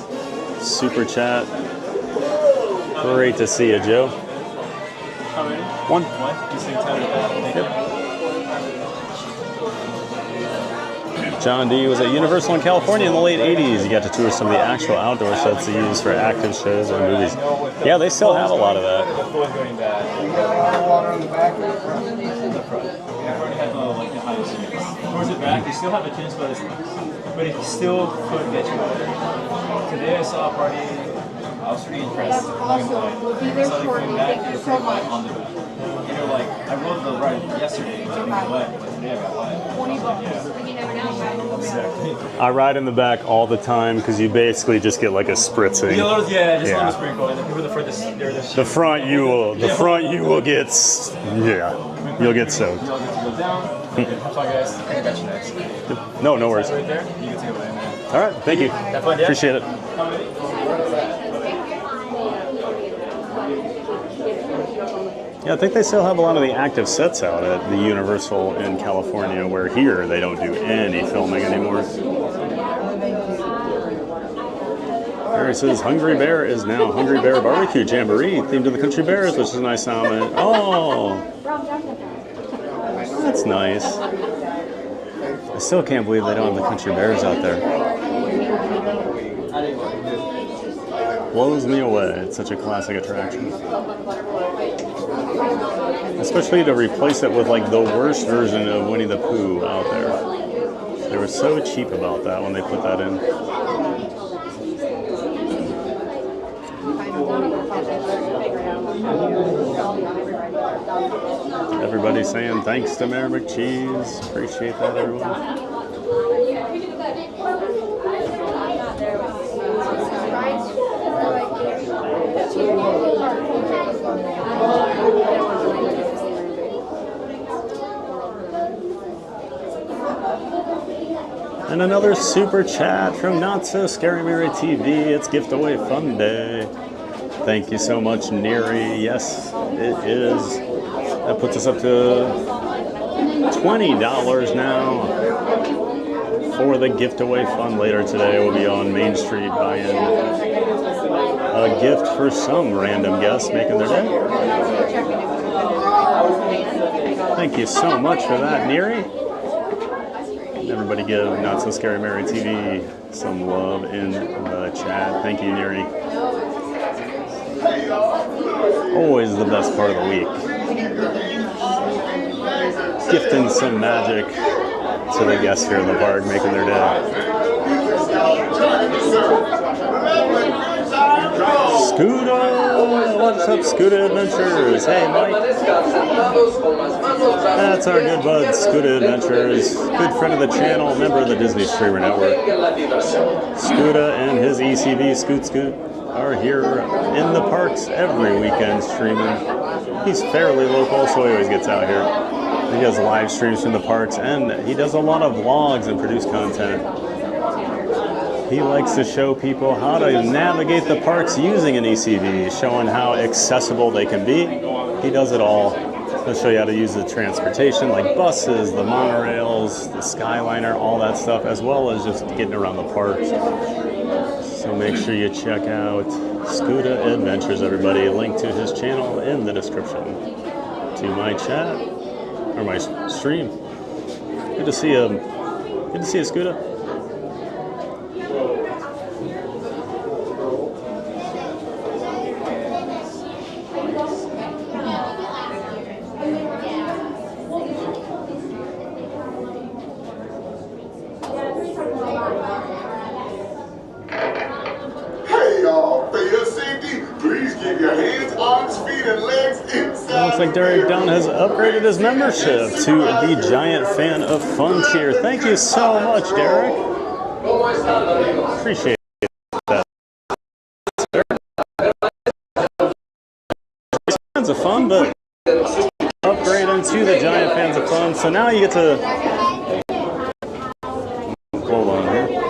Super chat. Great to see you, Joe. How many? One. Just in time. Yep. John D was at Universal in California in the late 80s. You got to tour some of the actual outdoor sets they use for active shows or movies. Yeah, they still have a lot of that. The floor's going bad. Water in the back or the front? The front. I've already had the highest units. Towards the back, you still have a chance, but it still could get you over. Today I saw a party. I was pretty impressed. I'm not gonna lie. I saw they came back and they're pretty wet on the back. You know, like, I rode the ride yesterday and it was wet, but today I got wet. Exactly. I ride in the back all the time because you basically just get like a spritzing. Yeah, just a little sprinkle, and then people in the front, the front you will get, yeah, you'll get soaked. You'll get to go down. I'm sorry, guys. I got you next. No worries. Right there. You can take it away, man. All right, thank you. Have fun, yeah? Appreciate it. Yeah, I think they still have a lot of the active sets out at the Universal in California, where here they don't do any filming anymore. Ferry says Hungry Bear is now Hungry Bear Barbecue Jamboree, themed to the Country Bears, which is a nice comment. Oh, that's nice. I still can't believe they don't have the Country Bears out there. Blows me away. It's such a classic attraction. Especially to replace it with like the worst version of Winnie the Pooh out there. They were so cheap about that when they put that in. Everybody saying thanks to Mayor McCheese. Appreciate that, everyone. And another super chat from Not So Scary Mary TV. It's Gift Away Fun Day. Thank you so much, Neri. Yes, it is. That puts us up to $20 now for the Gift Away Fun. Later today, we'll be on Main Street buying a gift for some random guest making their day. Thank you so much for that, Neri. Everybody give Not So Scary Mary TV some love in the chat. Thank you, Neri. Always the best part of the week. Gifting some magic to the guests here in the park, making their day. Scooter! What's up, Scooter Adventures? Hey, Mike. That's our good bud, Scooter Adventures. Good friend of the channel, member of the Disney Streamer Network. Scooter and his ECV Scoot are here in the parks every weekend streaming. He's fairly local, so he always gets out here. He does live streams from the parks, and he does a lot of vlogs and produce content. He likes to show people how to navigate the parks using an ECV, showing how accessible they can be. He does it all. He'll show you how to use the transportation, like buses, the monorails, the Skyliner, all that stuff, as well as just getting around the parks. So make sure you check out Scooter Adventures, everybody. Link to his channel in the description. To my chat, or my stream. Good to see you. Good to see you, Scooter. looks like Derek Dunn has upgraded his membership to the Giant Fan of Fun tier. Thank you so much, Derek. Appreciate that. Fans of Fun, but upgrade into the Giant Fans of Fun. So now you get to hold on here.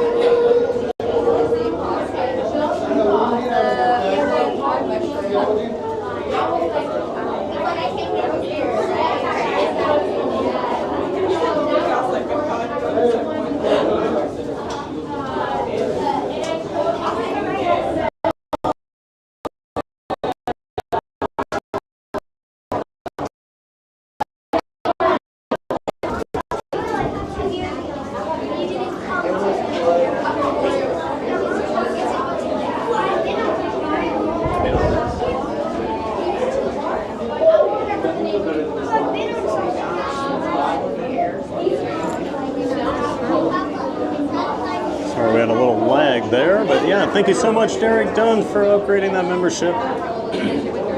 Sorry, we had a little lag there, but yeah, thank you so much, Derek Dunn, for upgrading that membership.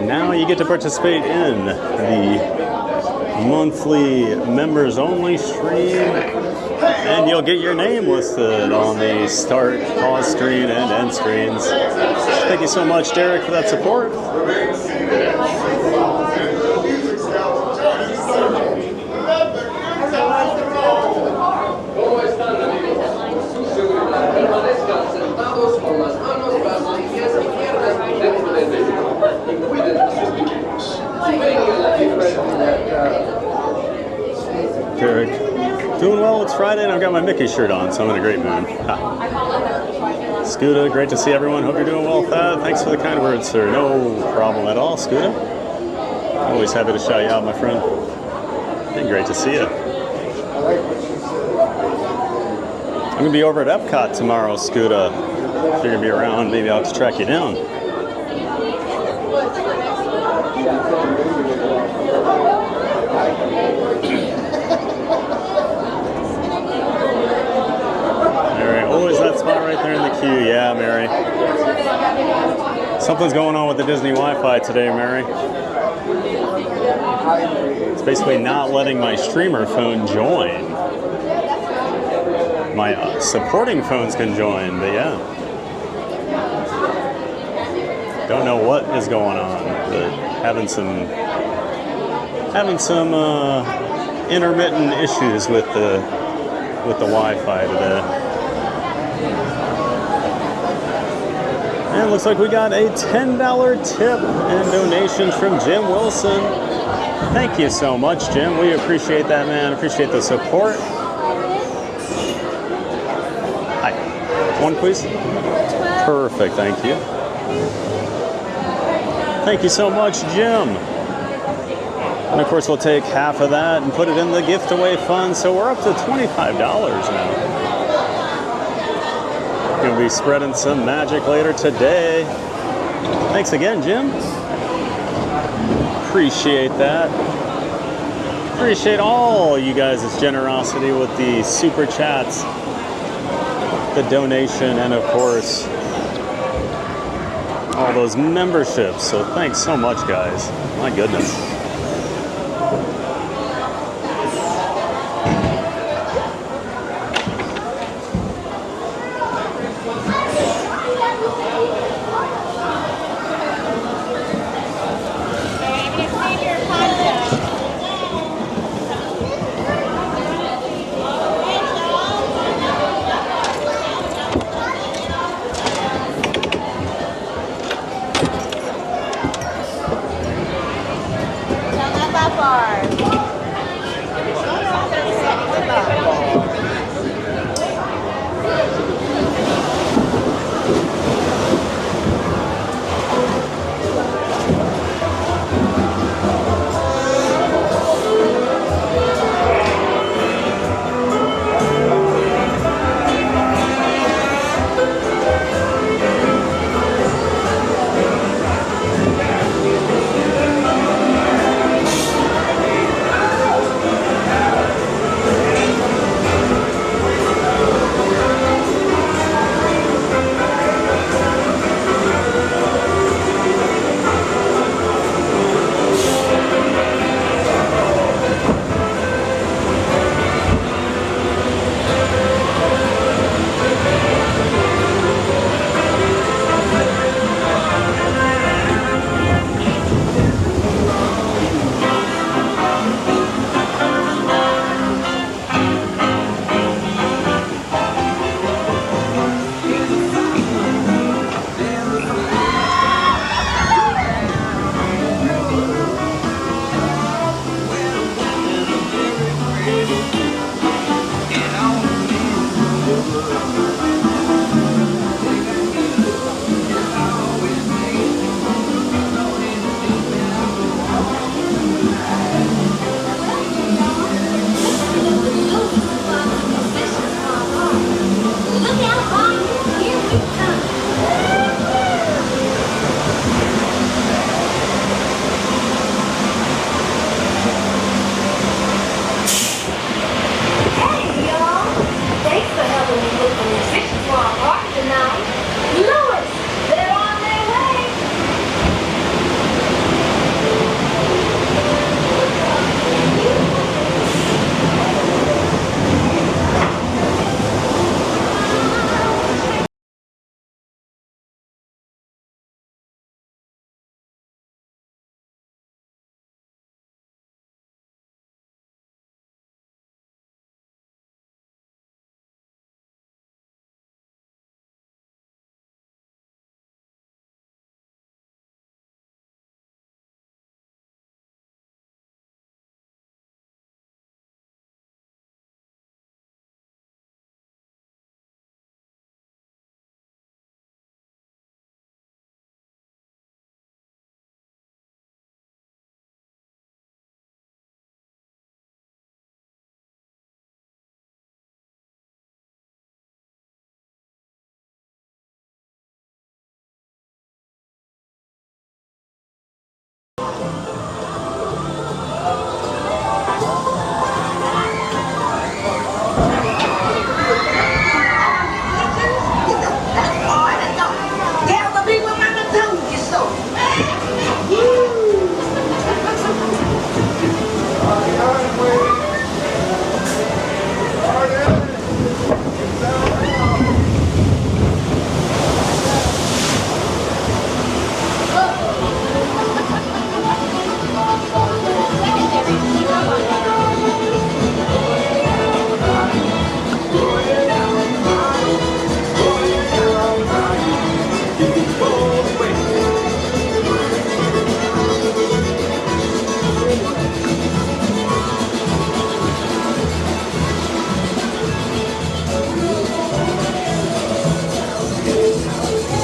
Now you get to participate in the monthly members only stream, and you'll get your name listed on the start, pause screen, and end screens. Thank you so much, Derek, for that support. Derek, doing well. It's Friday and I've got my Mickey shirt on, so I'm in a great mood. Scooter, great to see everyone. Hope you're doing well, Thad. Thanks for the kind words, sir. No problem at all, Scooter. Always happy to shout you out, my friend. And great to see you. I'm going to be over at Epcot tomorrow, Scooter. If you're going to be around, maybe I'll have to track you down. Mary, always that spot right there in the queue. Yeah, Mary. Something's going on with the Disney Wi-Fi today, Mary. It's basically not letting my streamer phone join. My supporting phones can join, but yeah. Don't know what is going on, but having some intermittent issues with the Wi-Fi today. And it looks like we got a $10 tip and donations from Jim Wilson. Thank you so much, Jim. We appreciate that, man. Appreciate the support. Hi. One, please. Perfect. Thank you. Thank you so much, Jim. And of course, we'll take half of that and put it in the gift away fund. So we're up to $25 now. Gonna be spreading some magic later today. Thanks again, Jim. Appreciate that. Appreciate all you guys' generosity with the super chats, the donation, and of course, all those memberships. So thanks so much, guys. My goodness.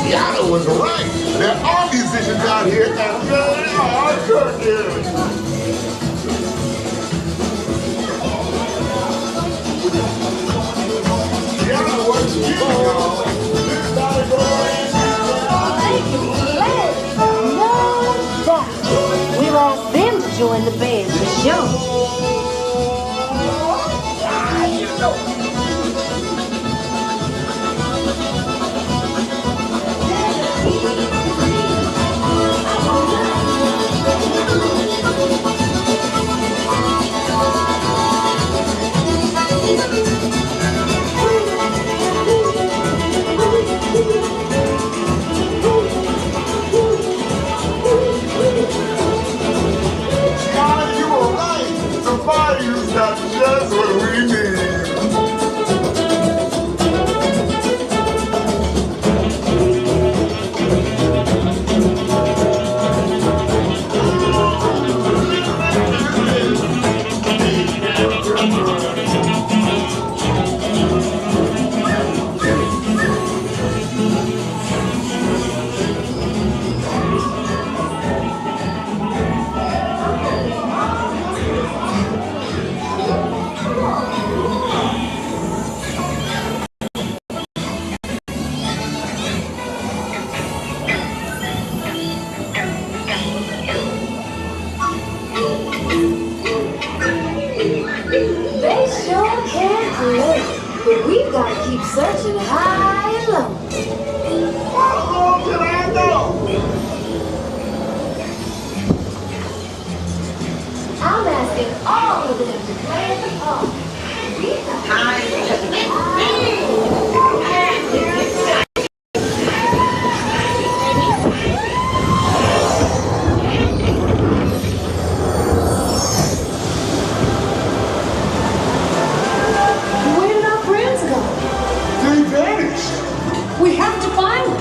Tiana was right. There are musicians out here, and they are cooking. Tiana, what's you, y'all? No doubt. We'll ask them to join the band for sure. Tiana, you were right. The Bayou's got just what we need. They sure can play, but we've got to keep searching high and low. How long can I go? I'm asking all of them to play the part. We've got Where did our friends go? They vanished. We have to find them.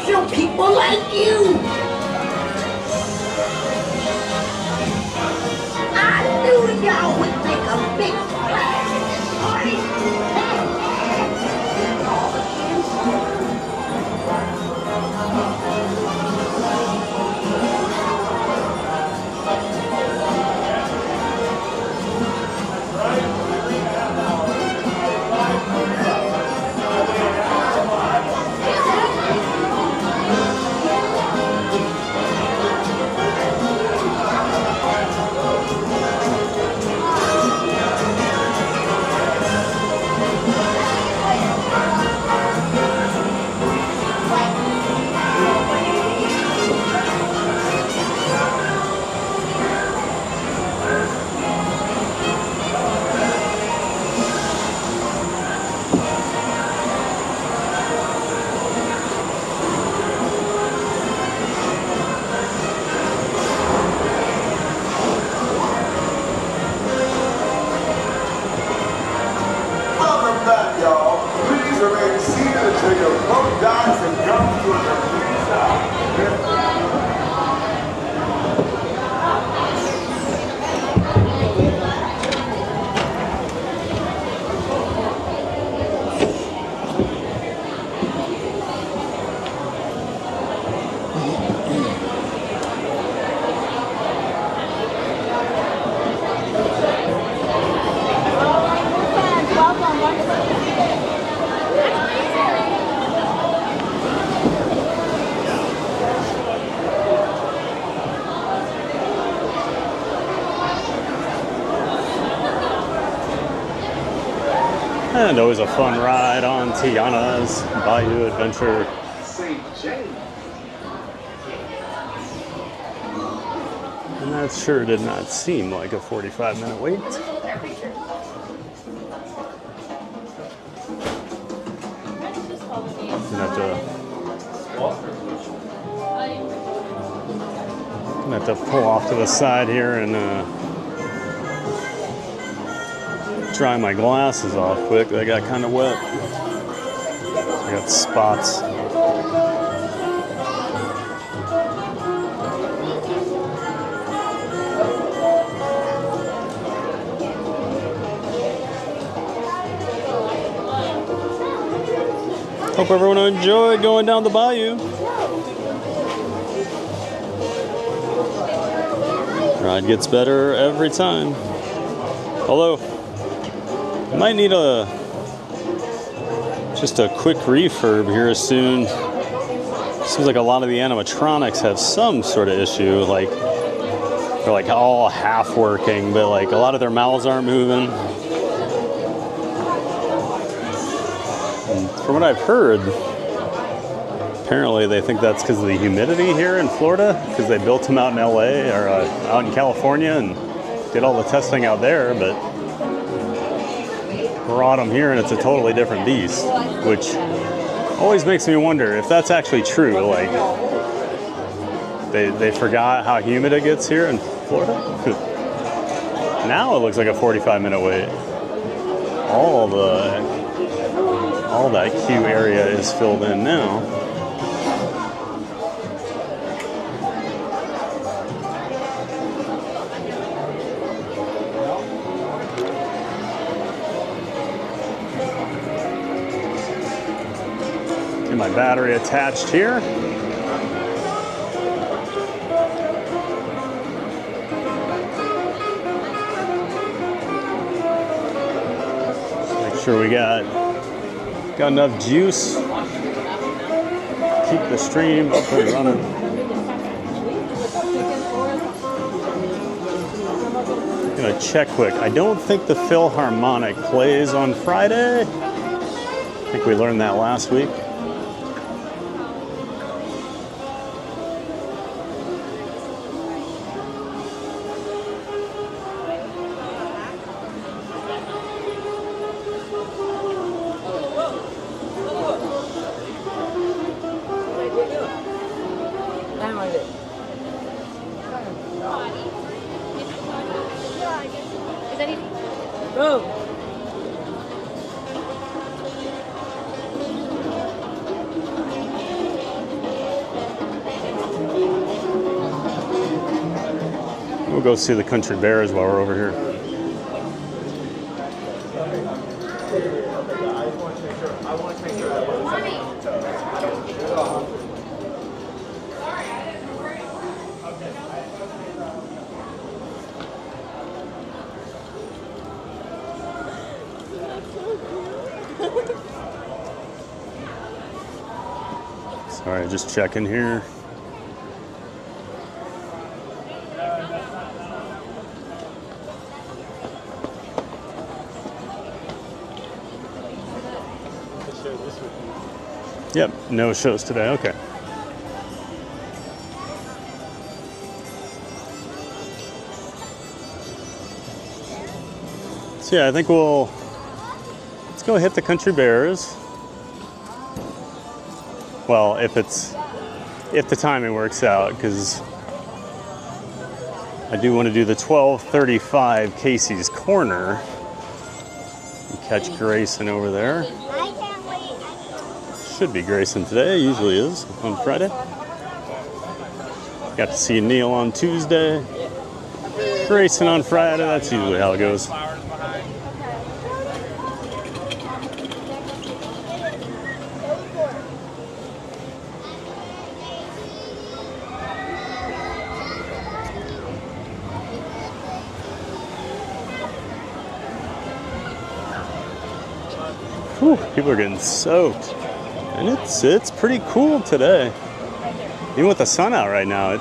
special people like you. I knew y'all would make a big splash at this party. And always a fun ride on Tiana's Bayou Adventure. And that sure did not seem like a 45-minute wait. Gonna have to pull off to the side here and dry my glasses off quick. They got kind of wet. I got spots. Hope everyone enjoyed going down the bayou. Ride gets better every time. Although, I might need just a quick refurb here soon. Seems like a lot of the animatronics have some sort of issue. Like, they're like all half working, but like a lot of their mouths aren't moving. And from what I've heard, apparently they think that's because of the humidity here in Florida, because they built them out in LA or out in California and did all the testing out there, but brought them here and it's a totally different beast, which always makes me wonder if that's actually true. Like, they forgot how humid it gets here in Florida. Now it looks like a 45-minute wait. All that queue area is filled in now. Get my battery attached here. Make sure we got enough juice. Keep the stream up and running. Gonna check quick. I don't think the Philharmonic plays on Friday. I think we learned that last week. We'll go see the country bears while we're over here. Sorry, just checking here. Yep, no shows today. Okay. So yeah, I think let's go hit the country bears. Well, if the timing works out, because I do want to do the 12:35 Casey's Corner and catch Grayson over there. Should be Grayson today, usually is on Friday. Got to see Neil on Tuesday, Grayson on Friday. That's usually how it goes. Whew, people are getting soaked. And it's pretty cool today. Even with the sun out right now, it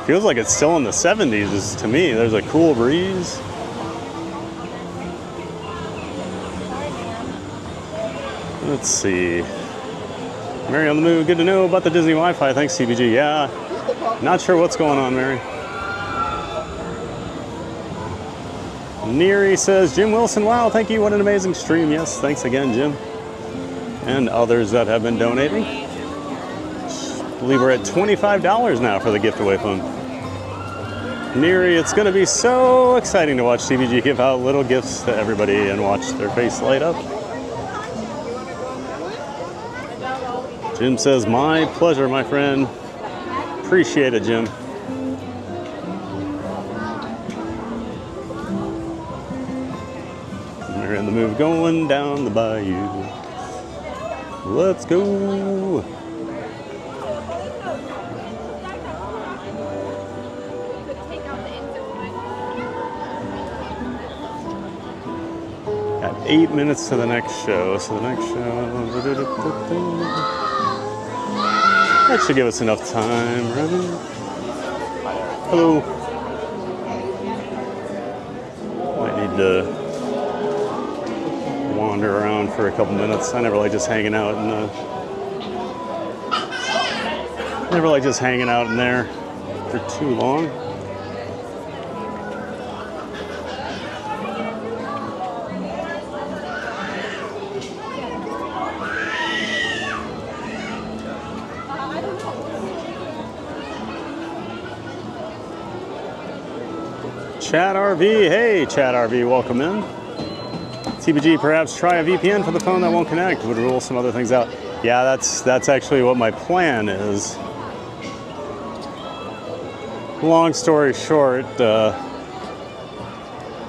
feels like it's still in the 70s to me. There's a cool breeze. Let's see. Mary on the move, good to know about the Disney Wi-Fi. Thanks, CBG. Yeah, not sure what's going on, Mary. Neary says, Jim Wilson, wow, thank you. What an amazing stream. Yes, thanks again, Jim. And others that have been donating. I believe we're at $25 now for the gift away fund. Neary, it's going to be so exciting to watch CBG give out little gifts to everybody and watch their face light up. Jim says, my pleasure, my friend. Appreciate it, Jim. We're in the move going down the bayou. Let's go. Got 8 minutes to the next show. So the next show, that should give us enough time, right? Hello. Might need to wander around for a couple minutes. I never like just hanging out in there for too long. Chat RV, hey Chat RV, welcome in. TBG, perhaps try a VPN for the phone that won't connect. Would rule some other things out. Yeah, that's actually what my plan is. Long story short,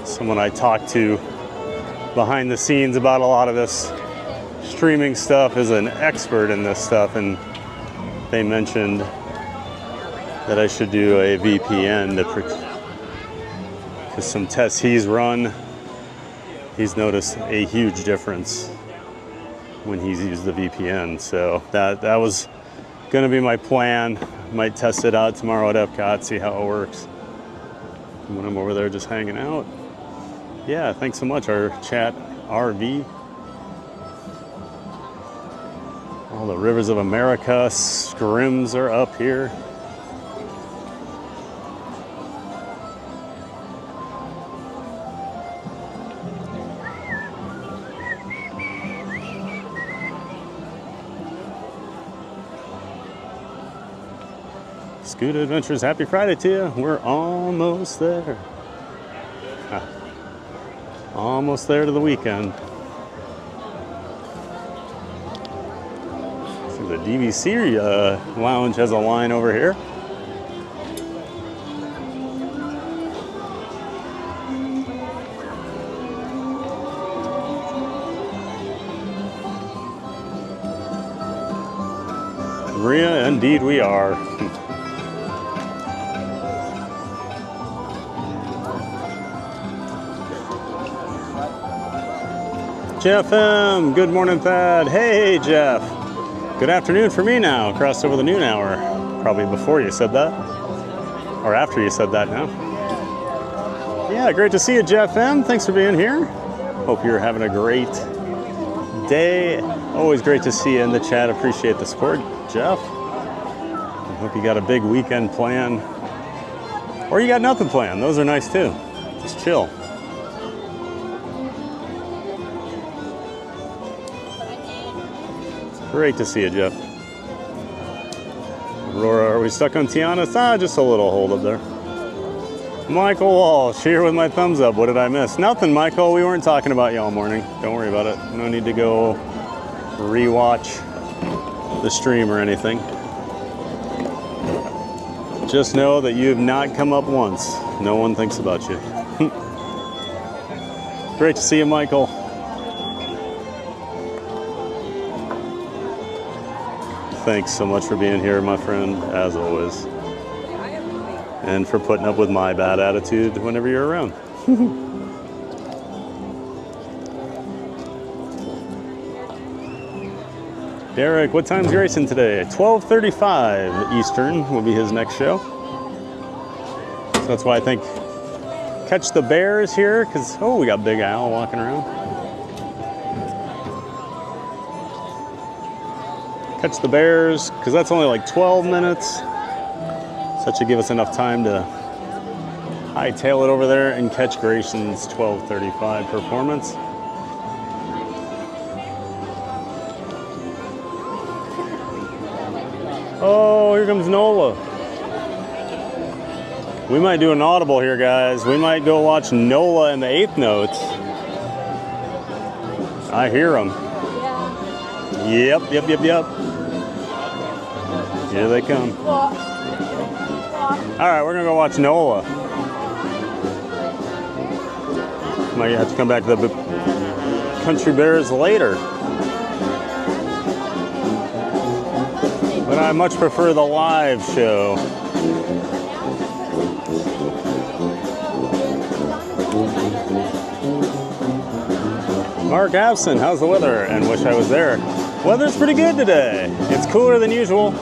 someone I talked to behind the scenes about a lot of this streaming stuff is an expert in this stuff, and they mentioned that I should do a VPN because some tests he's run. He's noticed a huge difference when he's used the VPN. So that was going to be my plan. Might test it out tomorrow at Epcot, see how it works. When I'm over there just hanging out. Yeah, thanks so much, our Chat RV. All the rivers of America, scrims are up here. Scoot Adventures, happy Friday to you. We're almost there. Almost there to the weekend. So the DVC lounge has a line over here. Maria, indeed we are. Jeff M, good morning, Thad. Hey, Jeff. Good afternoon for me now. Crossed over the noon hour. Probably before you said that. Or after you said that now. Yeah, great to see you, Jeff M. Thanks for being here. Hope you're having a great day. Always great to see you in the chat. Appreciate the support, Jeff. I hope you got a big weekend plan. Or you got nothing planned. Those are nice too. Just chill. Great to see you, Jeff. Aurora, are we stuck on Tiana? Ah, just a little hold up there. Michael Walsh here with my thumbs up. What did I miss? Nothing, Michael. We weren't talking about you all morning. Don't worry about it. No need to go rewatch the stream or anything. Just know that you have not come up once. No one thinks about you. Great to see you, Michael. Thanks so much for being here, my friend, as always. And for putting up with my bad attitude whenever you're around. Derek, what time's Grayson today? 12:35 Eastern will be his next show. So that's why I think catch the Bears here, because, oh, we got Big Al walking around. Catch the Bears, because that's only like 12 minutes. So that should give us enough time to hightail it over there and catch Grayson's 12:35 performance. Oh, here comes Nola. We might do an audible here, guys. We might go watch Nola and the Eighth Notes. I hear them. Yep. Here they come. All right, we're gonna go watch Nola. Might have to come back to the Country Bears later. But I much prefer the live show. Mark Abson, how's the weather? And wish I was there. Weather's pretty good today. It's cooler than usual.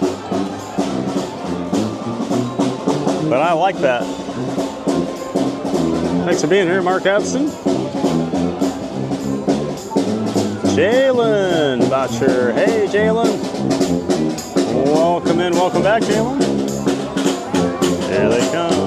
But I like that. Thanks for being here, Mark Abson. Jalen Botcher. Hey, Jalen. Welcome in, welcome back, Jalen. Here they come.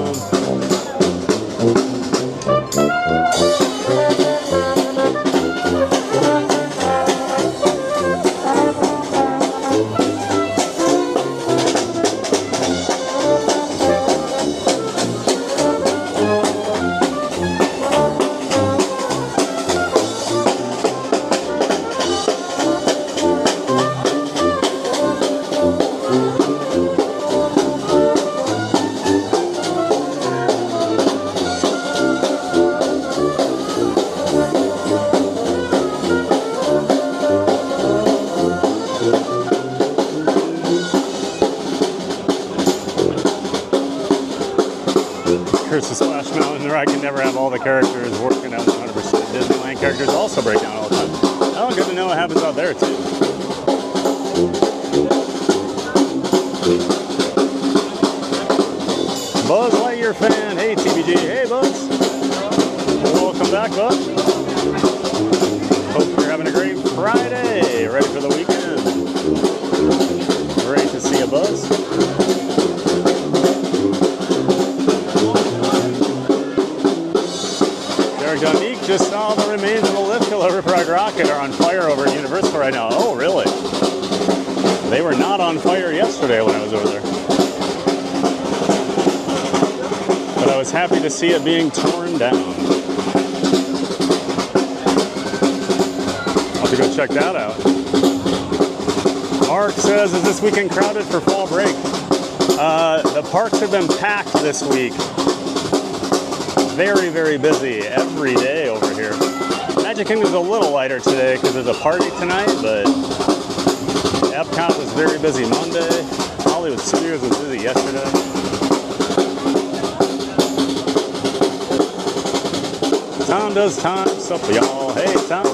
I can never have all the characters working out 100%. Disneyland characters also break down all the time. Oh, good to know what happens out there too. Buzz Lightyear fan, hey TBG, hey Buzz. Welcome back, Buzz. Hope you're having a great Friday, ready for the weekend. Great to see you, Buzz. Donique just saw the remains of the lift hill over Prague Rocket are on fire over at Universal right now. Oh, really? They were not on fire yesterday when I was over there. But I was happy to see it being torn down. I'll have to go check that out. Mark says, is this weekend crowded for fall break? The parks have been packed this week. Very, very busy every day over here. Magic Kingdom's a little lighter today because there's a party tonight, but Epcot was very busy Monday. Hollywood Studios was busy yesterday. Tom does time stuff for y'all. Hey, Tom.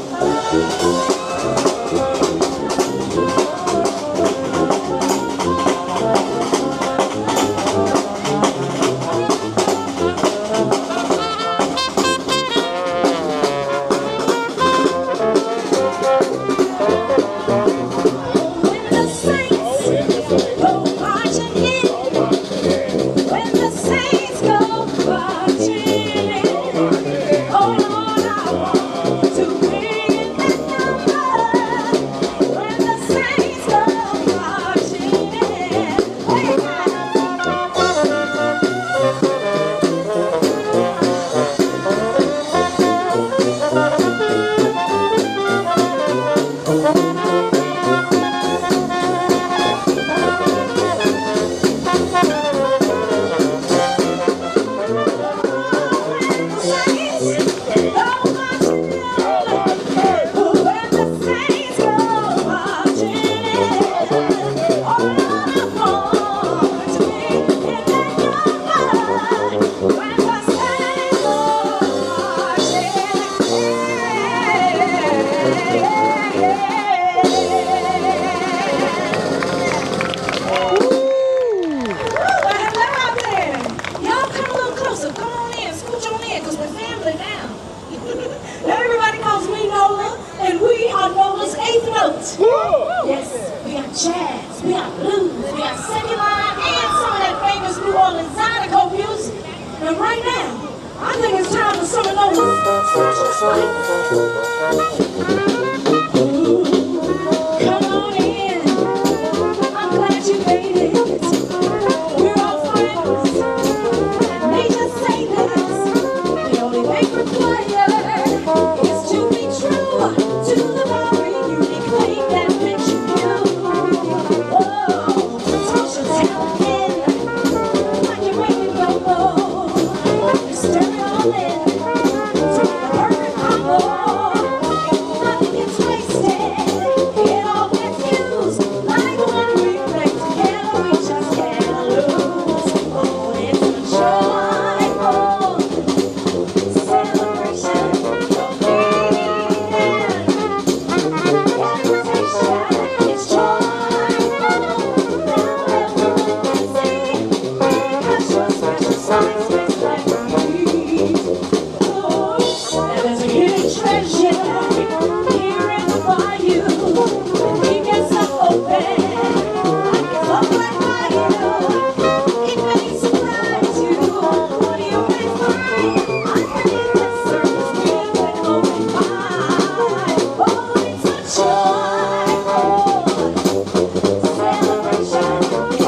Everybody calls me Nola, and we are Nola's eighth note. Yes, we got jazz, we got blues, we got second line, and some of that famous New Orleans Zydeco music. And right now, I think it's time for some of Nola's special spice. Ooh, come on in. I'm glad you made it. We're all friends. They just say this. The only thing required is to be true to the very unique thing that makes you you. Oh, toss your talent in like you're ready to go low. You stir it all in to the perfect combo. Nothing gets wasted. It all gets used like one we play together. We just can't lose. Oh, it's a joyful celebration of invitation. It's joyful. Now everyone can see because your special size makes life complete. Oh, and there's a hidden treasure here in the Bayou. Keep yourself open like it's up like Bayou. It may surprise you. What do you may find? I predict that circus will win open wide. Oh, it's a joyful celebration of your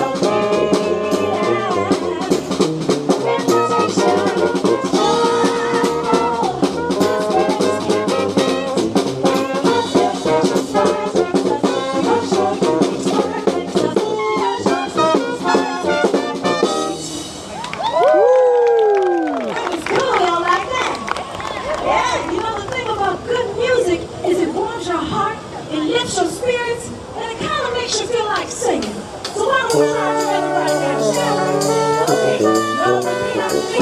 spirits, and it kind of makes you feel like singing. So why don't we try it together right now, shall we? Okay, now repeat after me.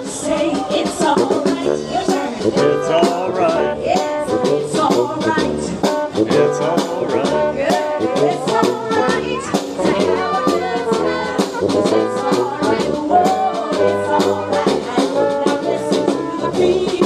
Say it's alright. Your turn. It's alright. Yes, it's alright. It's alright. Good, it's alright. To have a good time. It's alright. Whoa, it's alright. Now listen to the beat.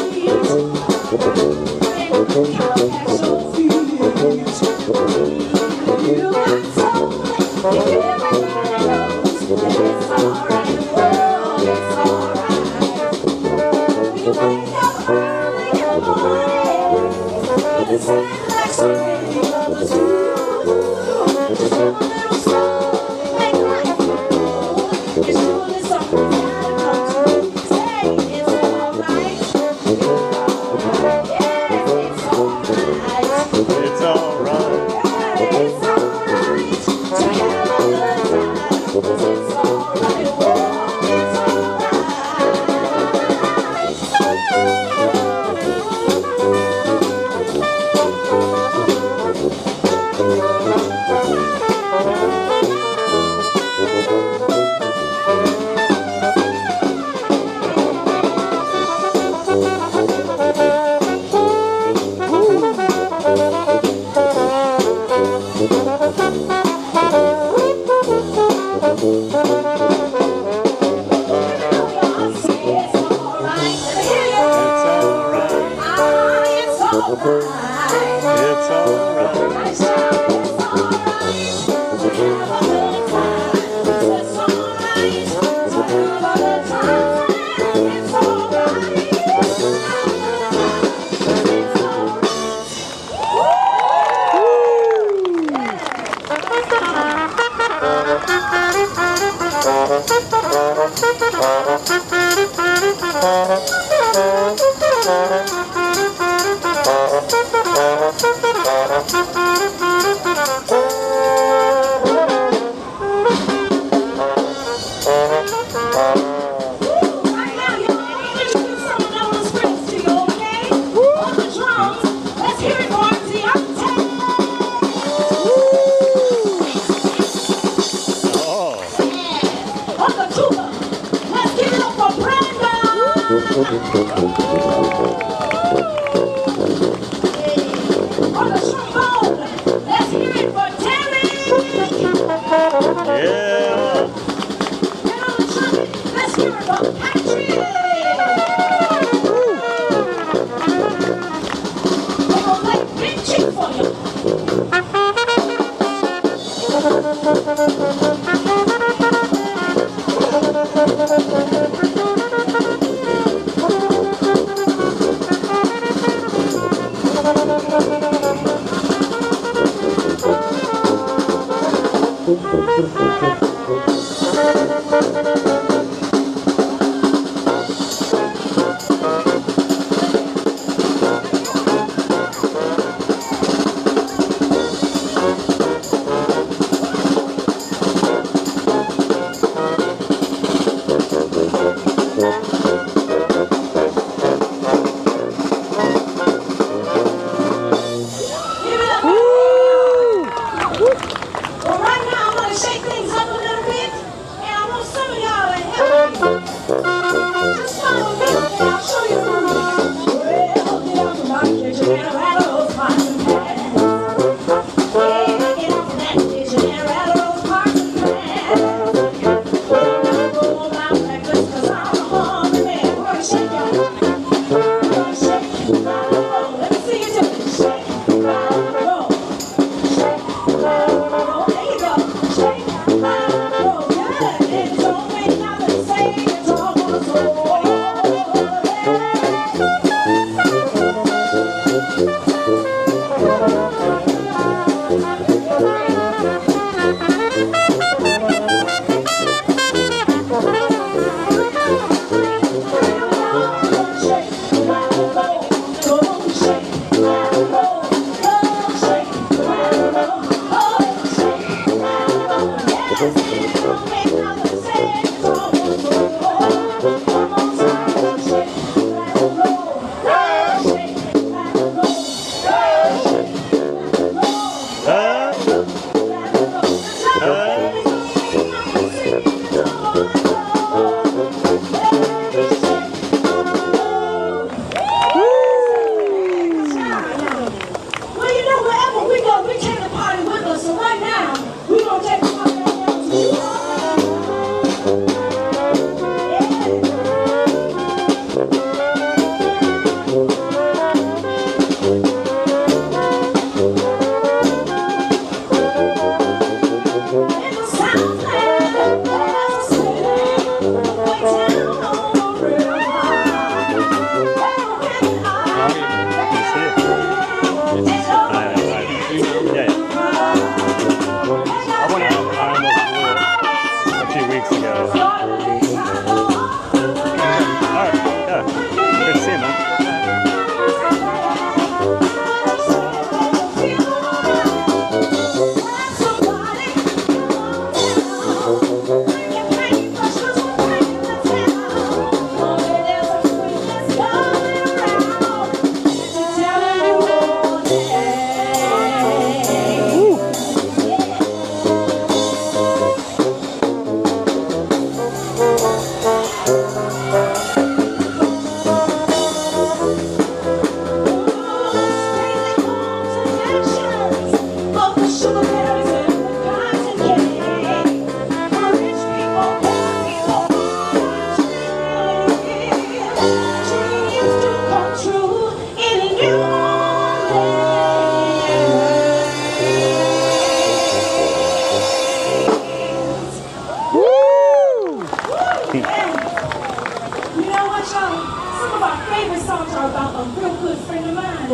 a real good friend of mine,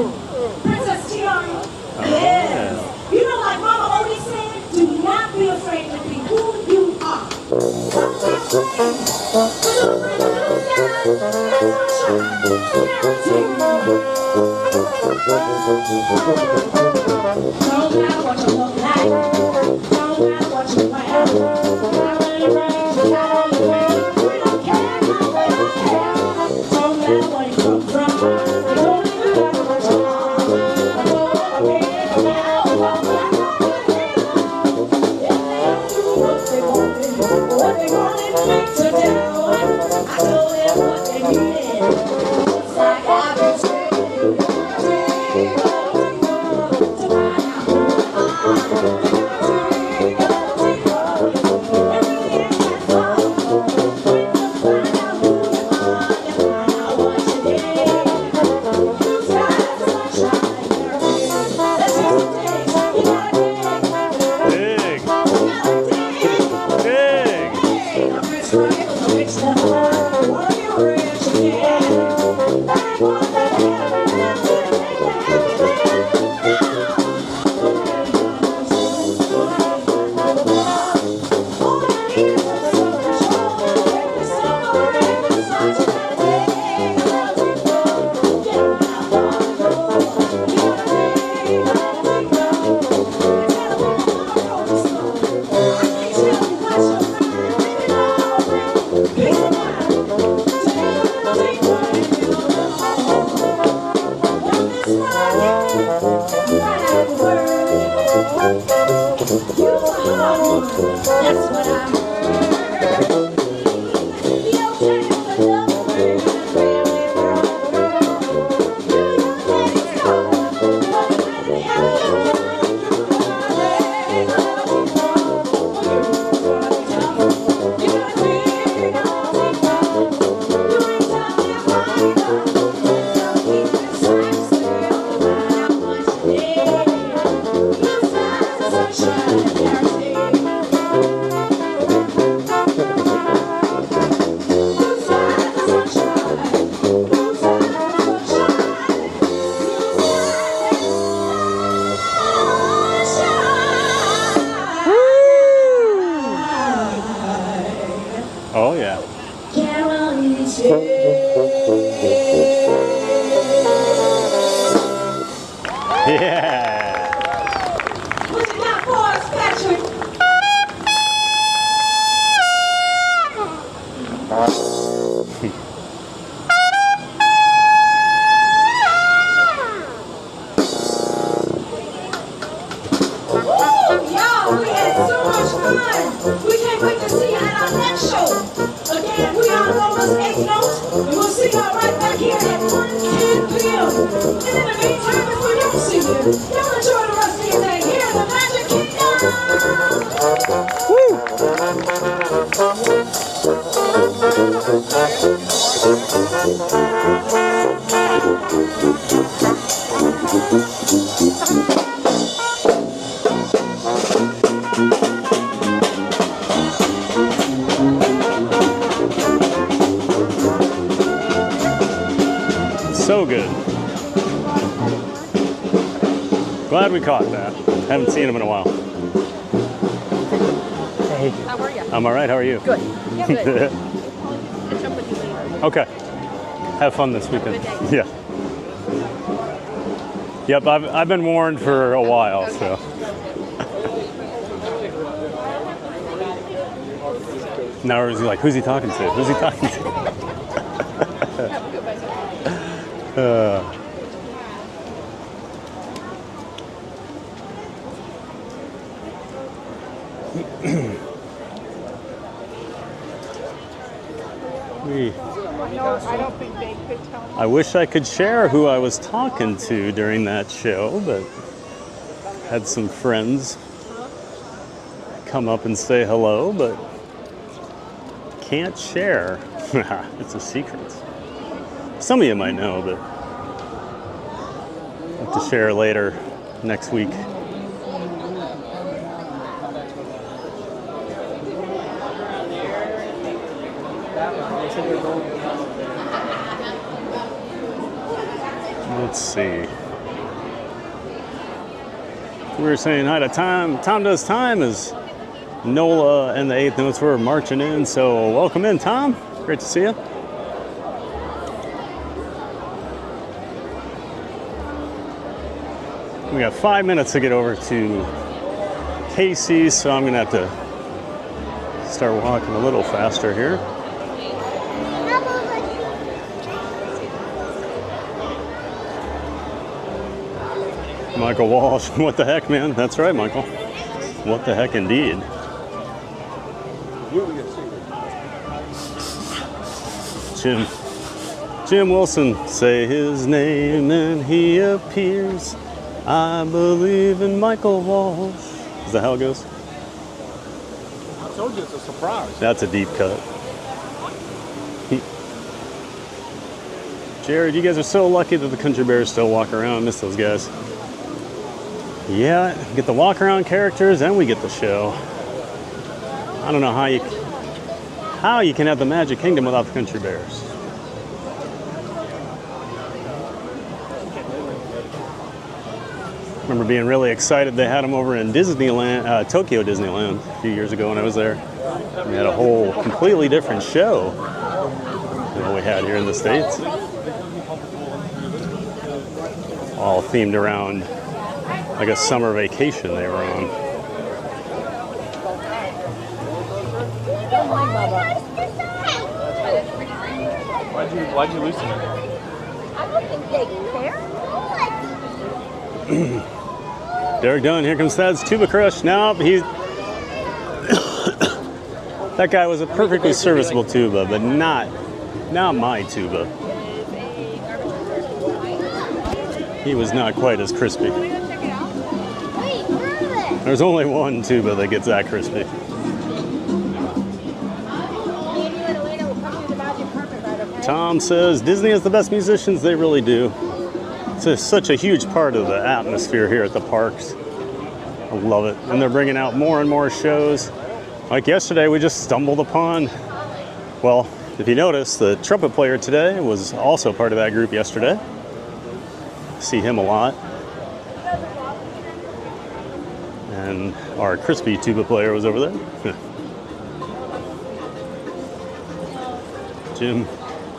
Princess Tiana. Oh, Yes. You know, like Mama always said, do not be afraid to be who you are. Don't matter what you look like, don't matter what you wear, how many rings you got on your way, we don't care, no, we don't care. Don't matter where you come from, we don't even matter what you are. What they wanted me to do, I told them what they needed. It's like I've been saying, Oh, yeah. Yeah. What you got for us, Patrick? Y'all, we had so much fun. We can't wait to see you at our next show. Again, we are Nola's 8 Notes, and we'll see y'all right back here at 1:10 p.m. And in the meantime, if we don't see you, y'all enjoy the rest of your day here in the Magic So good. Glad we caught that. Haven't seen him in a while. Hey. How are you? I'm all right. How are you? Good. Yeah, good. Catch up with you later. Okay. Have fun this weekend. Yeah. Yep. I've been warned for a while, Okay. so. Now he's like, who's he talking to? Who's he talking to? I don't think they could tell me. I wish I could share who I was talking to during that show, but had some friends come up and say hello, but can't share. It's a secret. Some of you might know, but I'll have to share later next week. Let's see. We were saying hi to Tom. Tom Does Time is Nola and the Eighth Notes were marching in. So welcome in, Tom. Great to see you. We got 5 minutes to get over to Casey's, so I'm gonna have to start walking a little faster here. Michael Walsh, what the heck, man? That's right, Michael. What the heck, indeed. Jim Wilson, say his name and he appears. I believe in Michael Walsh. Is that how it goes? I told you it's a surprise. That's a deep cut. Jared, you guys are so lucky that the Country Bears still walk around. I miss those guys. Yeah, get the walk around characters and we get the show. I don't know how you can have the Magic Kingdom without the Country Bears. Remember being really excited they had them over in Disneyland, Tokyo Disneyland a few years ago when I was there. We had a whole completely different show than what we had here in the States. All themed around like a summer vacation they were on. Why'd you loosen it? I don't think they care. Derek Dunn, here comes Thad's Tuba Crush. Now he's that guy was a perfectly serviceable tuba, but not my tuba. He was not quite as crispy. There's only one tuba that gets that crispy. Tom says Disney has the best musicians. They really do. It's such a huge part of the atmosphere here at the parks. I love it. And they're bringing out more and more shows. Like yesterday, we just stumbled upon, well, if you notice, the trumpet player today was also part of that group yesterday. See him a lot. And our crispy tuba player was over there. Jim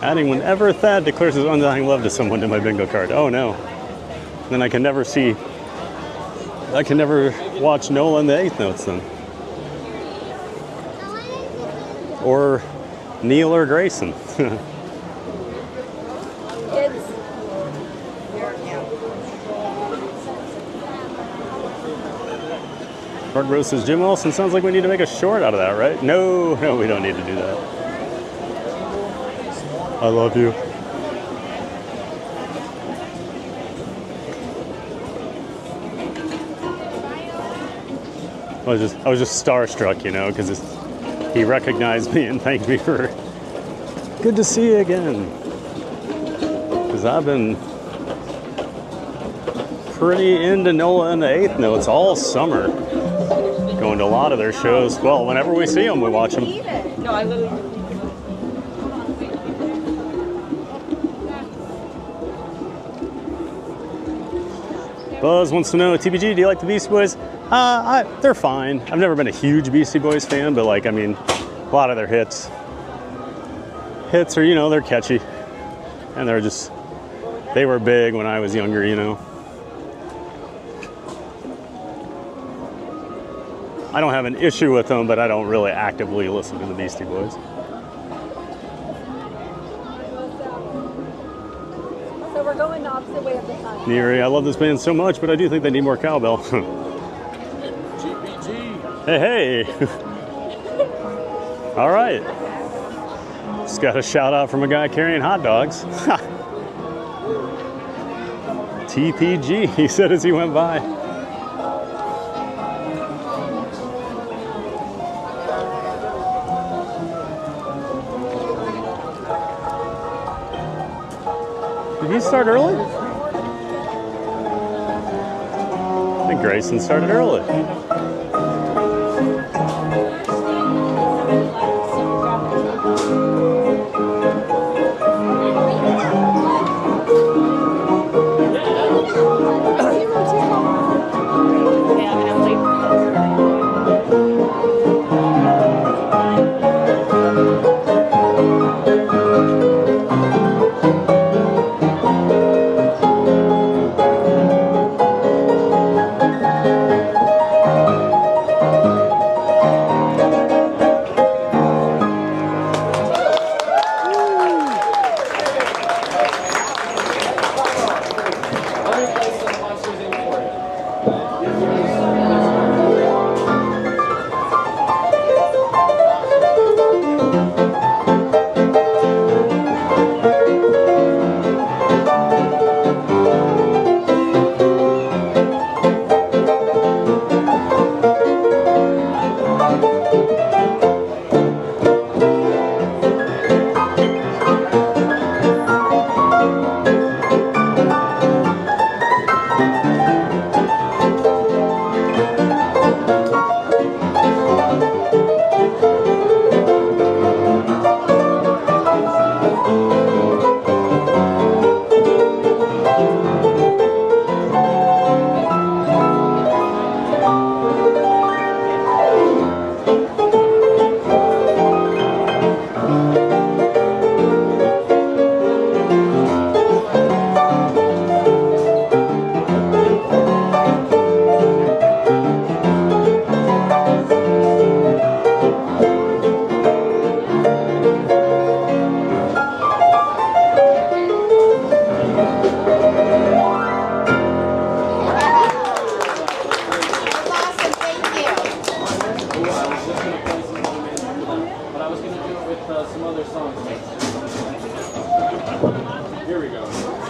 adding whenever Thad declares his undying love to someone to my bingo card. Oh no. Then I can never watch Nola and the Eighth Notes then. Or Neil or Grayson. Hard Roast says Jim Wilson, sounds like we need to make a short out of that, right? No, we don't need to do that. I love you. I was just starstruck, you know, because he recognized me and thanked me for good to see you again. Because I've been pretty into Nola and the Eighth Notes all summer. Going to a lot of their shows. Well, whenever we see them, we watch them. No, I literally. Buzz wants to know, TBG, do you like the Beastie Boys? They're fine. I've never been a huge Beastie Boys fan, but like, I mean, a lot of their hits are, you know, they're catchy. And they were big when I was younger, you know. I don't have an issue with them, but I don't really actively listen to the Beastie Boys. So we're going the opposite way of the sun. Neary, I love this band so much, but I do think they need more cowbell. GPG. Hey. All right. Just got a shout out from a guy carrying hot dogs. TPG, he said as he went by. Did he start early? I think Grayson started early. some other songs. Here we go.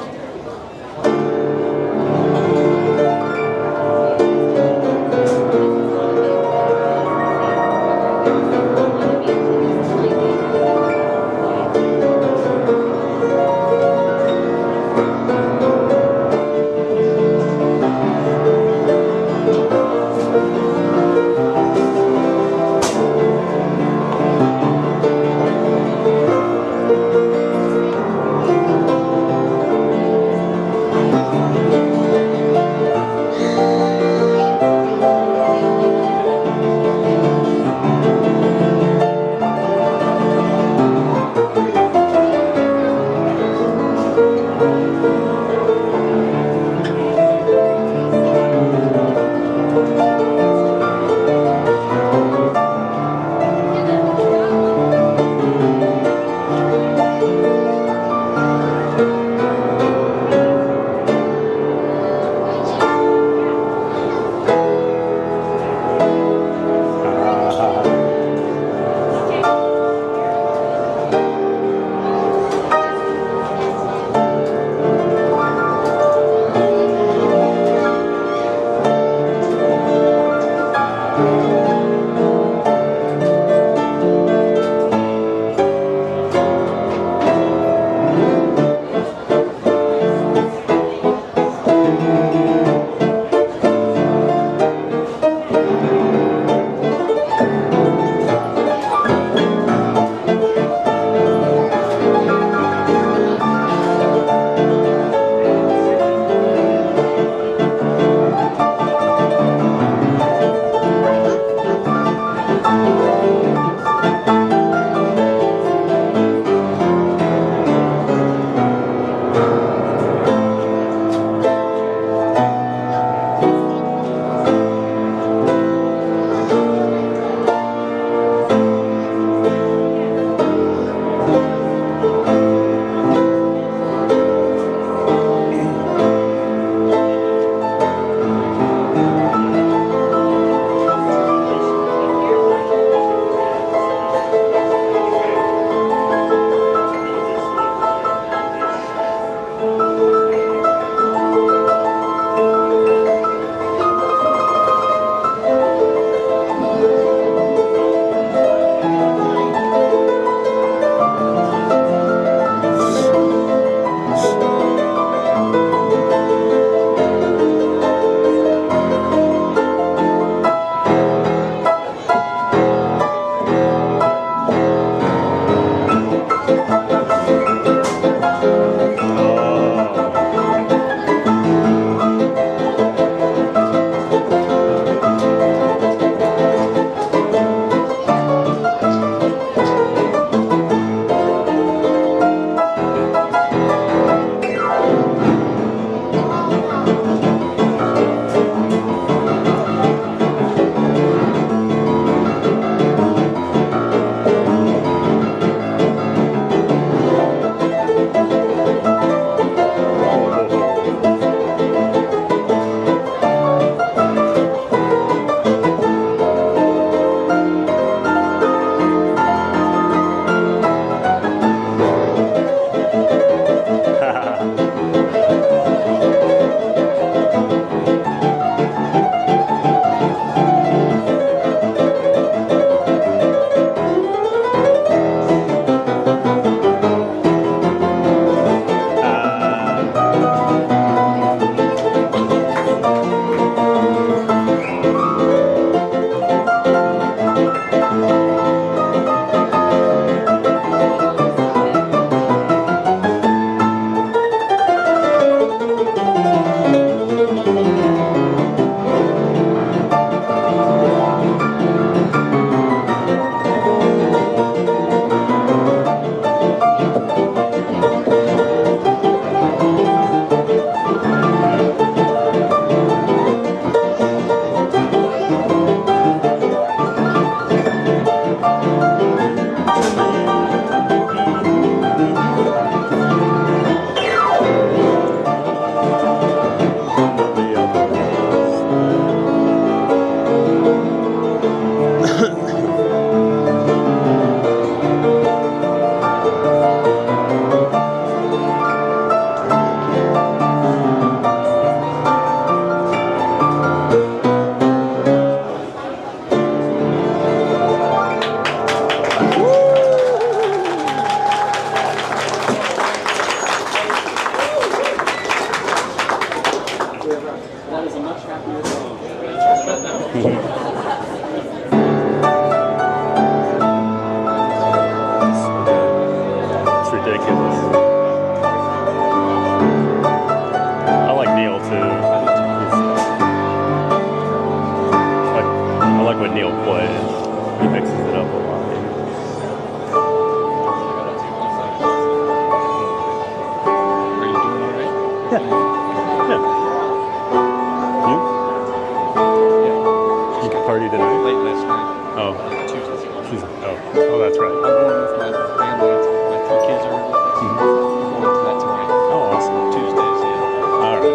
She's, oh, that's right. I'm going with my family. My 3 kids are with us. We're going to that tonight. Oh, awesome. Tuesdays, yeah. All right.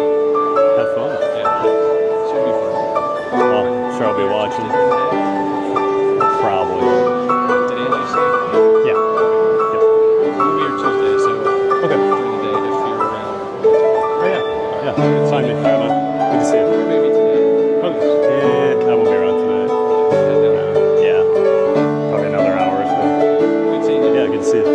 Have fun. Yeah. Should be fun. Well, I'm sure I'll be watching. Probably. Today, like you said? Yeah. Yep. We'll be here Tuesday, so Okay. during the day if you're around. Oh, yeah. Yeah. Find me. Good to see you. Maybe today. Okay. Yeah, I won't be around today. Yeah. Probably another hour or so. Good seeing you. Yeah, good to see you.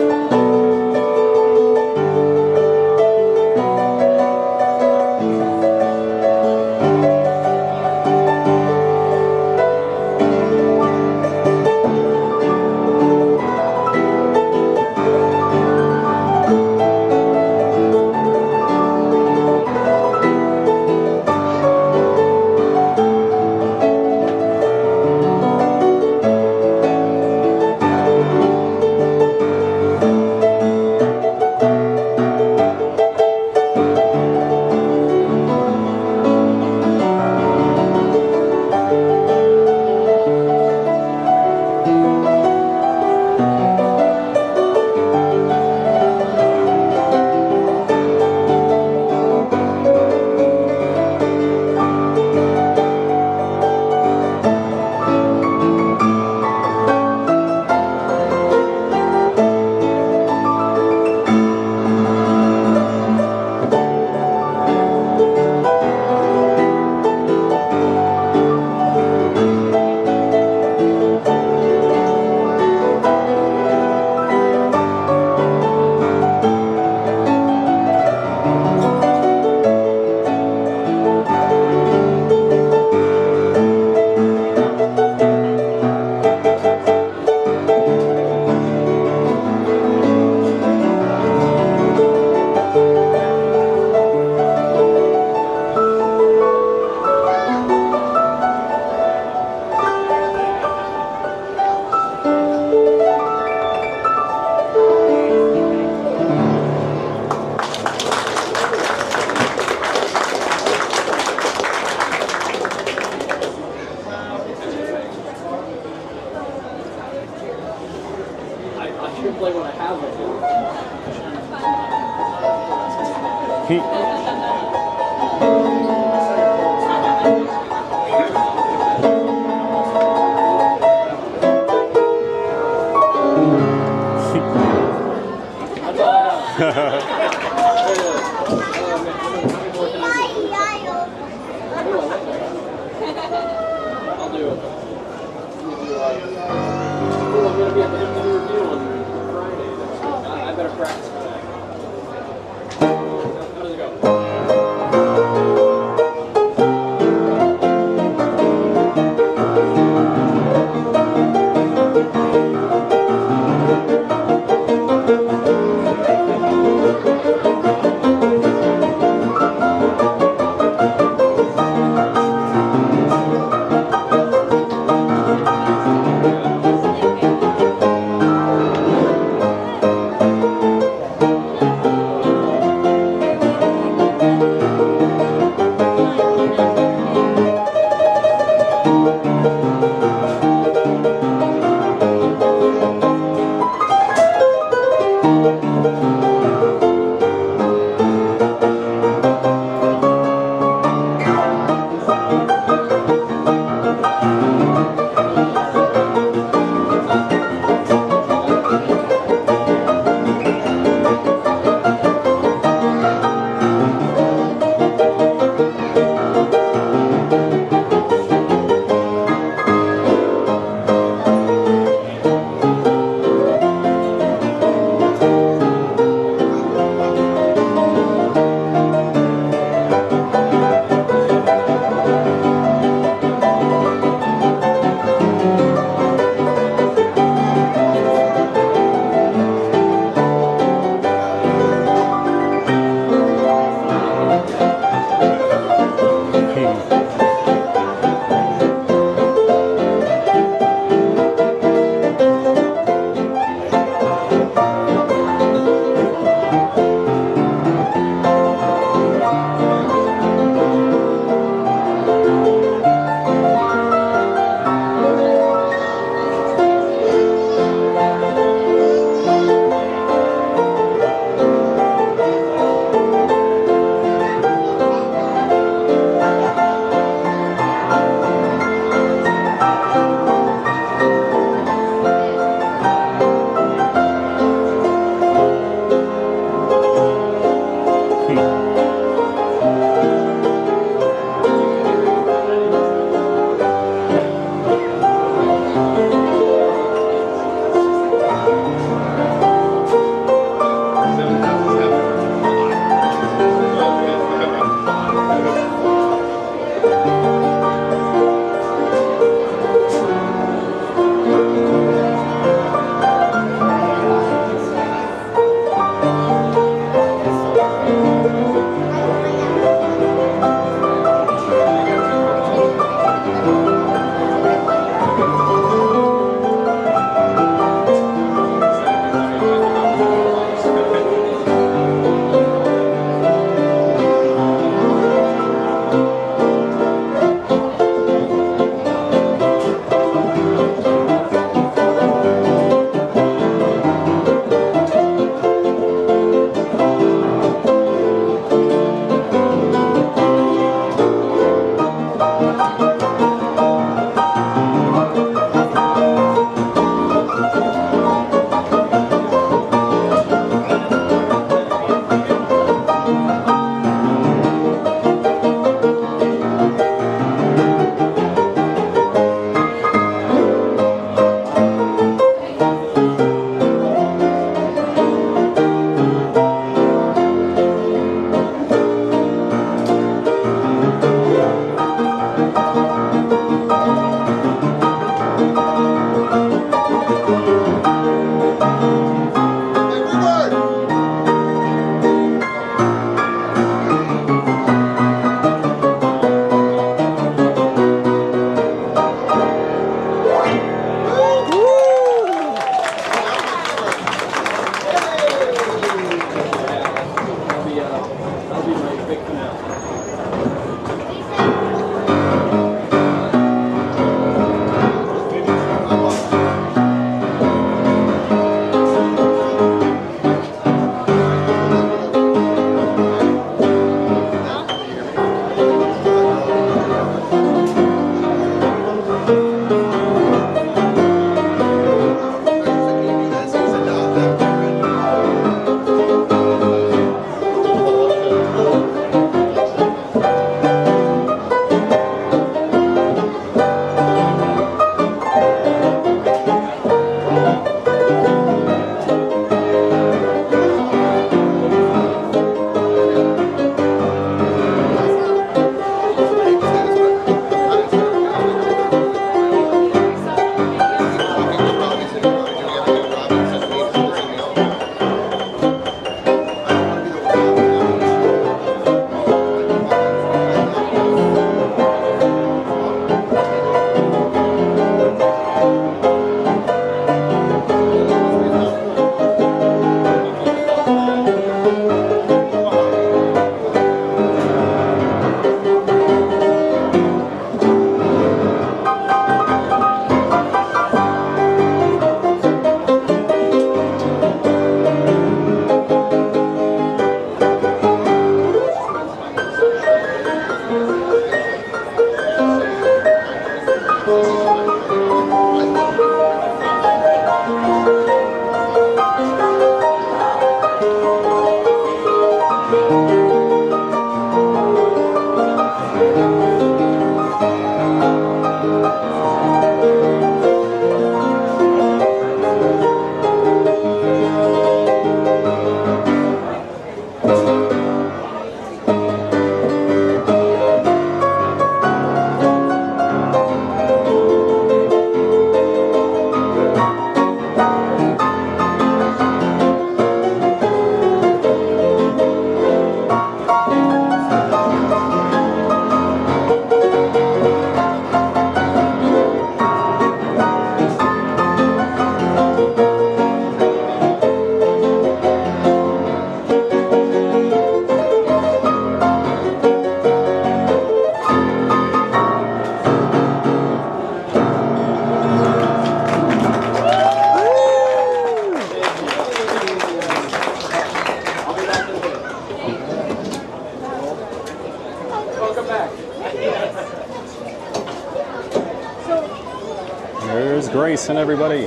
Grayson, everybody.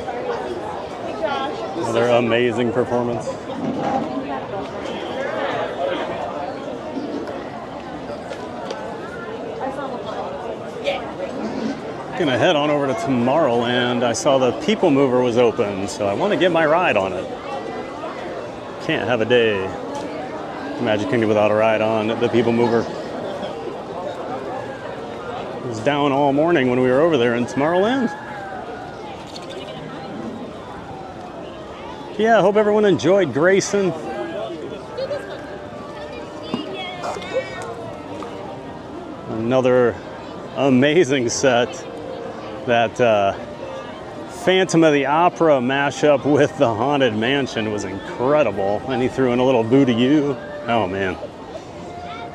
Another amazing performance. Gonna head on over to Tomorrowland. I saw the PeopleMover was open, so I want to get my ride on it. Can't have a day Magic Kingdom without a ride on the PeopleMover. It was down all morning when we were over there in Tomorrowland. Yeah, I hope everyone enjoyed Grayson. Another amazing set. That Phantom of the Opera mashup with the Haunted Mansion was incredible. And he threw in a little Boo to You. Oh man.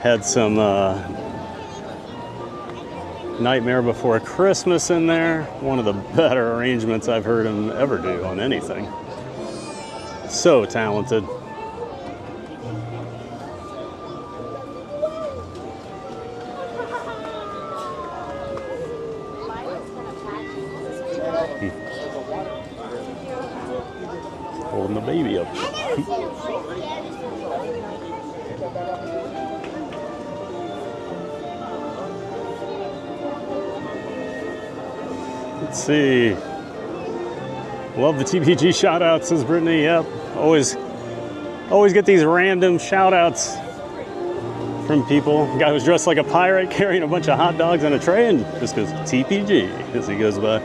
Had some Nightmare Before Christmas in there. One of the better arrangements I've heard him ever do on anything. So talented. Holding the baby up. Let's see. Love the TPG shout outs, says Brittany. Yep. Always get these random shout outs from people. The guy who's dressed like a pirate carrying a bunch of hot dogs on a tray and just goes TPG as he goes by.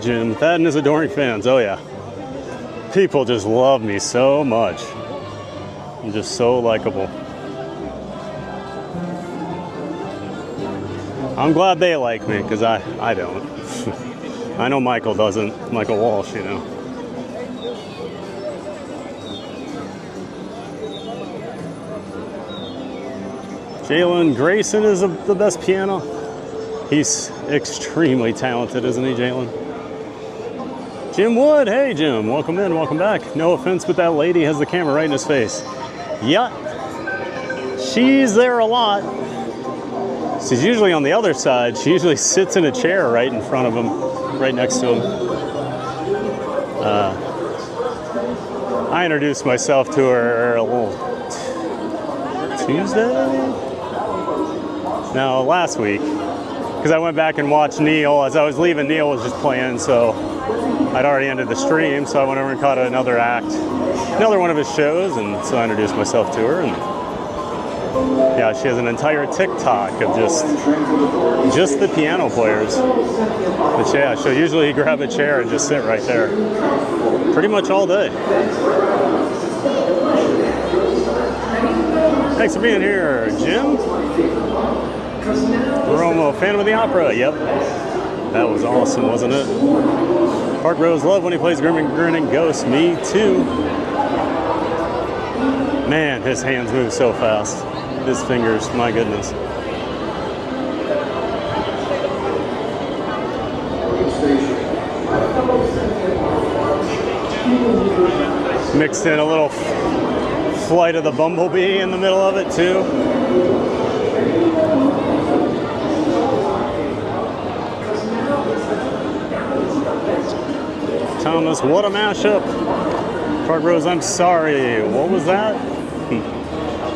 Jim, that and his adoring fans. Oh yeah. People just love me so much. I'm just so likable. I'm glad they like me, because I don't. I know Michael doesn't. Michael Walsh, you know. Jalen Grayson is the best piano. He's extremely talented, isn't he, Jalen? Jim Wood, hey Jim, welcome in, welcome back. No offense, but that lady has the camera right in his face. Yeah, she's there a lot. She's usually on the other side. She usually sits in a chair right in front of him, right next to him. I introduced myself to her a little Tuesday? No, last week. Because I went back and watched Neil. As I was leaving, Neil was just playing, so I'd already ended the stream, so I went over and caught another act, another one of his shows, and so I introduced myself to her. And yeah, she has an entire TikTok of just the piano players. But yeah, she'll usually grab a chair and just sit right there, pretty much all day. Thanks for being here, Jim. Romo, Phantom of the Opera. Yep, that was awesome, wasn't it? Park Rose love when he plays Grinning Ghost. Me too. Man, his hands move so fast. His fingers, my goodness. Mixed in a little Flight of the Bumblebee in the middle of it too. Thomas, what a mashup. Park Rose, I'm sorry. What was that?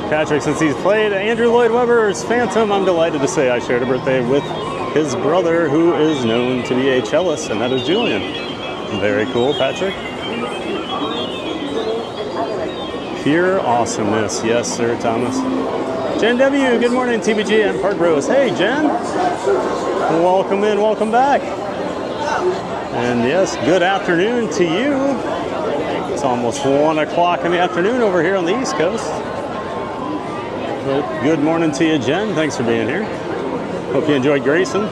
Patrick, since he's played Andrew Lloyd Webber's Phantom, I'm delighted to say I shared a birthday with his brother, who is known to be a cellist, and that is Julian. Very cool, Patrick. Pure awesomeness. Yes, sir, Thomas. Jen W., good morning, TBG and Park Rose. Hey, Jen. Welcome in, welcome back. And yes, good afternoon to you. It's almost 1 o'clock in the afternoon over here on the East Coast. But good morning to you, Jen. Thanks for being here. Hope you enjoyed Grayson.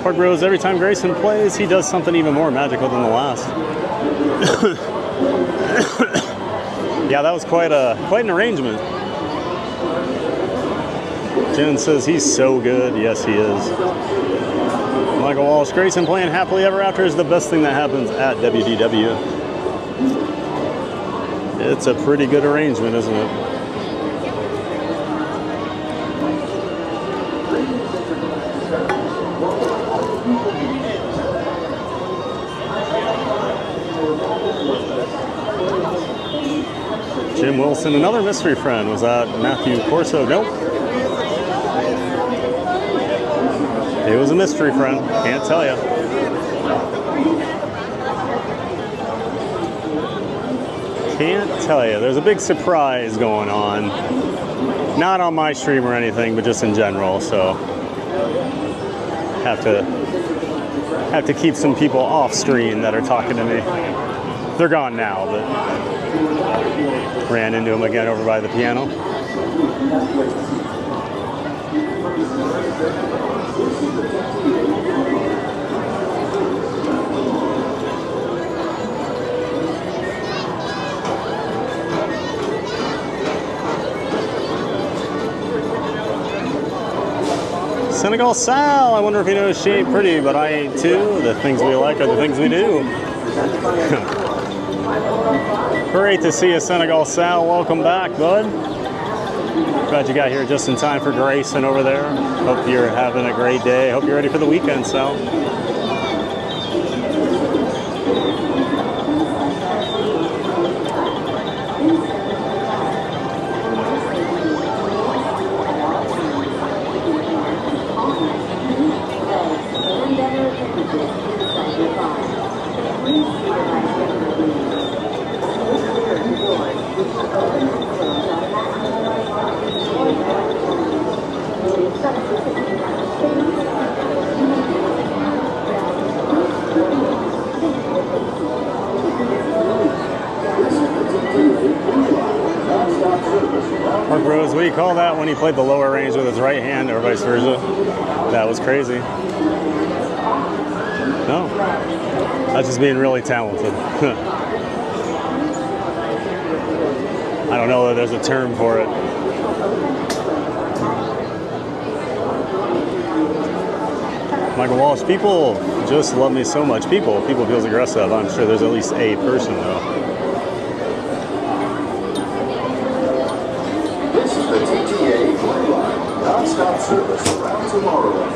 Park Rose, every time Grayson plays, he does something even more magical than the last. Yeah, that was quite an arrangement. Jen says he's so good. Yes, he is. Michael Walsh, Grayson playing Happily Ever After is the best thing that happens at WDW. It's a pretty good arrangement, isn't it? Wilson, another mystery friend. Was that Matthew Corso? Nope. It was a mystery friend. Can't tell you. Can't tell you. There's a big surprise going on. Not on my stream or anything, but just in general. So have to keep some people off screen that are talking to me. They're gone now, but ran into them again over by the piano. Senegal Sal, I wonder if he knows she ain't pretty, but I ain't too. The things we like are the things we do. Great to see you, Senegal Sal. Welcome back, bud. Glad you got here just in time for Grayson over there. Hope you're having a great day. Hope you're ready for the weekend, Sal. Mark Rose, what do you call that when he played the lower range with his right hand or vice versa? That was crazy. No, that's just being really talented. I don't know that there's a term for it. Michael Walsh, people just love me so much. People feels aggressive. I'm sure there's at least a person though. This is the TTA Blue Line, non-stop service around Tomorrowland.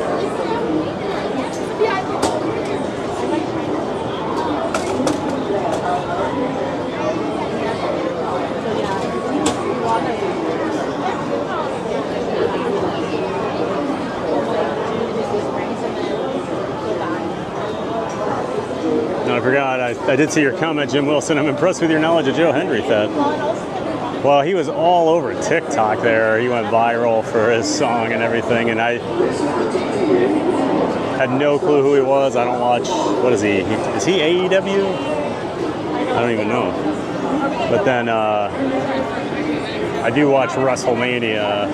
No, I forgot. I did see your comment, Jim Wilson. I'm impressed with your knowledge of Joe Hendry. Well, he was all over TikTok there. He went viral for his song and everything, and I had no clue who he was. I don't watch, what is he? Is he AEW? I don't even know. But then I do watch WrestleMania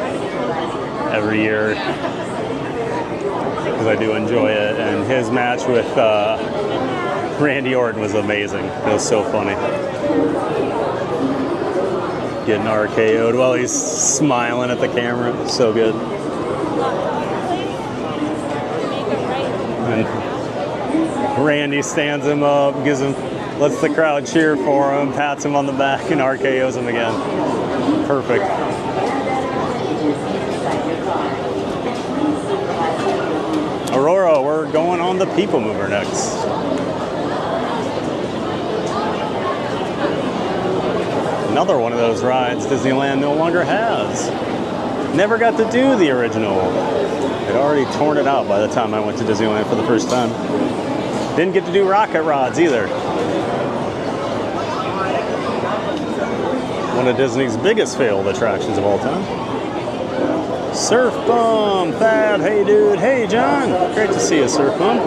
every year because I do enjoy it, and his match with Randy Orton was amazing. It was so funny. Getting RKO'd while he's smiling at the camera. So good. And Randy stands him up, lets the crowd cheer for him, pats him on the back, and RKO's him again. Perfect. Aurora, we're going on the PeopleMover next. Another one of those rides Disneyland no longer has. Never got to do the original. They'd already torn it out by the time I went to Disneyland for the first time. Didn't get to do rocket rods either. One of Disney's biggest failed attractions of all time. Surf Bum, Thad, hey dude, hey John. Great to see you, Surf Bum.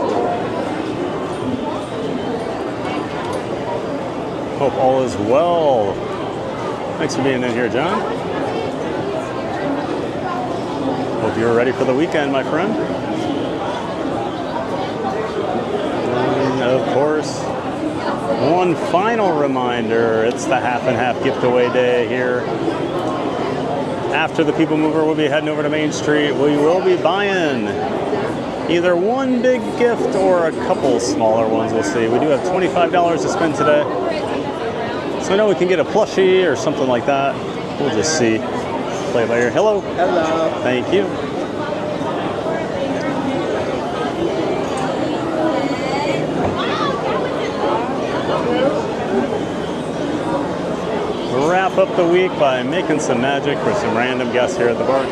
Hope all is well. Thanks for being in here, John. Hope you're ready for the weekend, my friend. And of course, one final reminder, it's the half and half gift away day here. After the PeopleMover, we'll be heading over to Main Street. We will be buying either one big gift or a couple smaller ones, we'll see. We do have $25 to spend today. So I know we can get a plushie or something like that. We'll just see. Play it by ear. Hello. Hello. Thank you. Wrap up the week by making some magic for some random guests here at the park.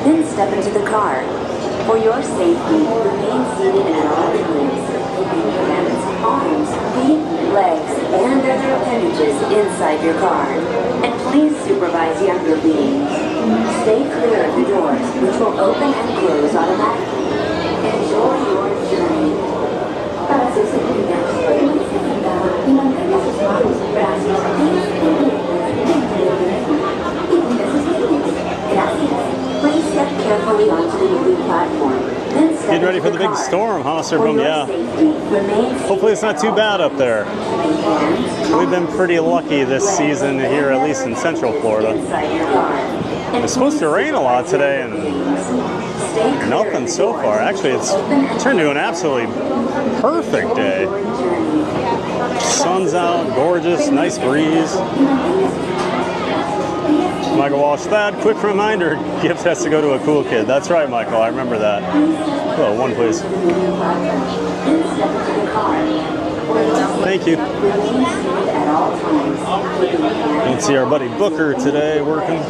Then step into the car. For your safety, remain seated at all times, keeping your hands, arms, feet, legs, and other appendages inside your car. And please supervise younger beings. Stay clear of the doors, which will open and close automatically. Enjoy your journey. Para su seguridad, permanezca sentado y mantenga sus manos, brazos, pies y piernas dentro del vehículo. Y cuida sus límites. Gracias. Please step carefully onto the moving platform. Then step Getting ready for the big storm, huh, Sir Boom? Yeah. Hopefully it's not too bad up there. We've been pretty lucky this season here, at least in Central Florida. It's supposed to rain a lot today, and nothing so far. Actually, it's turned to an absolutely perfect day. Sun's out, gorgeous, nice breeze. Michael Walsh, Thad, quick reminder, gift has to go to a cool kid. That's right, Michael, I remember that. Oh, one please. Thank you. Don't see our buddy Booker today working.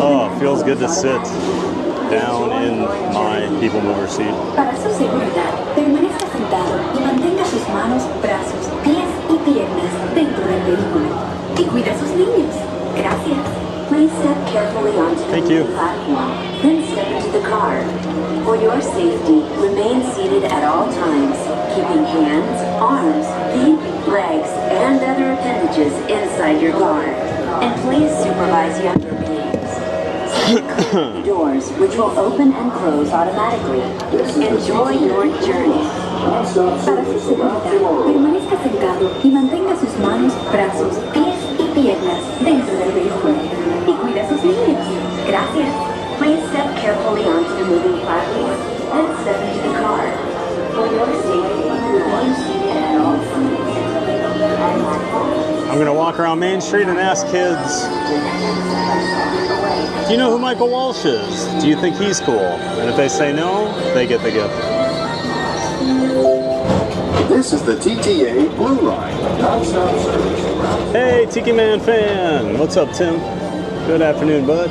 Oh, it feels good to sit down in my PeopleMover seat. Para su seguridad, permanezca sentado y mantenga sus manos, brazos, pies y piernas dentro del vehículo. Y cuida a sus niños. Gracias. Please step carefully onto the platform, then step into the car. For your safety, remain seated at all times, keeping hands, arms, feet, legs, and other appendages inside your car. And please supervise younger beings. The doors, which will open and close automatically. Enjoy your journey. Para su seguridad, permanezca sentado y mantenga sus manos, brazos, pies y piernas dentro del vehículo. Y cuida a sus niños. Gracias. Please step carefully onto the moving platform, then step into the car. For your safety, remain seated at all times. I'm going to walk around Main Street and ask kids, do you know who Michael Walsh is? Do you think he's cool? And if they say no, they get the gift. This is the TTA Blue Line. Non-stop service around. Hey, Tiki Man fan. What's up, Tim? Good afternoon, bud.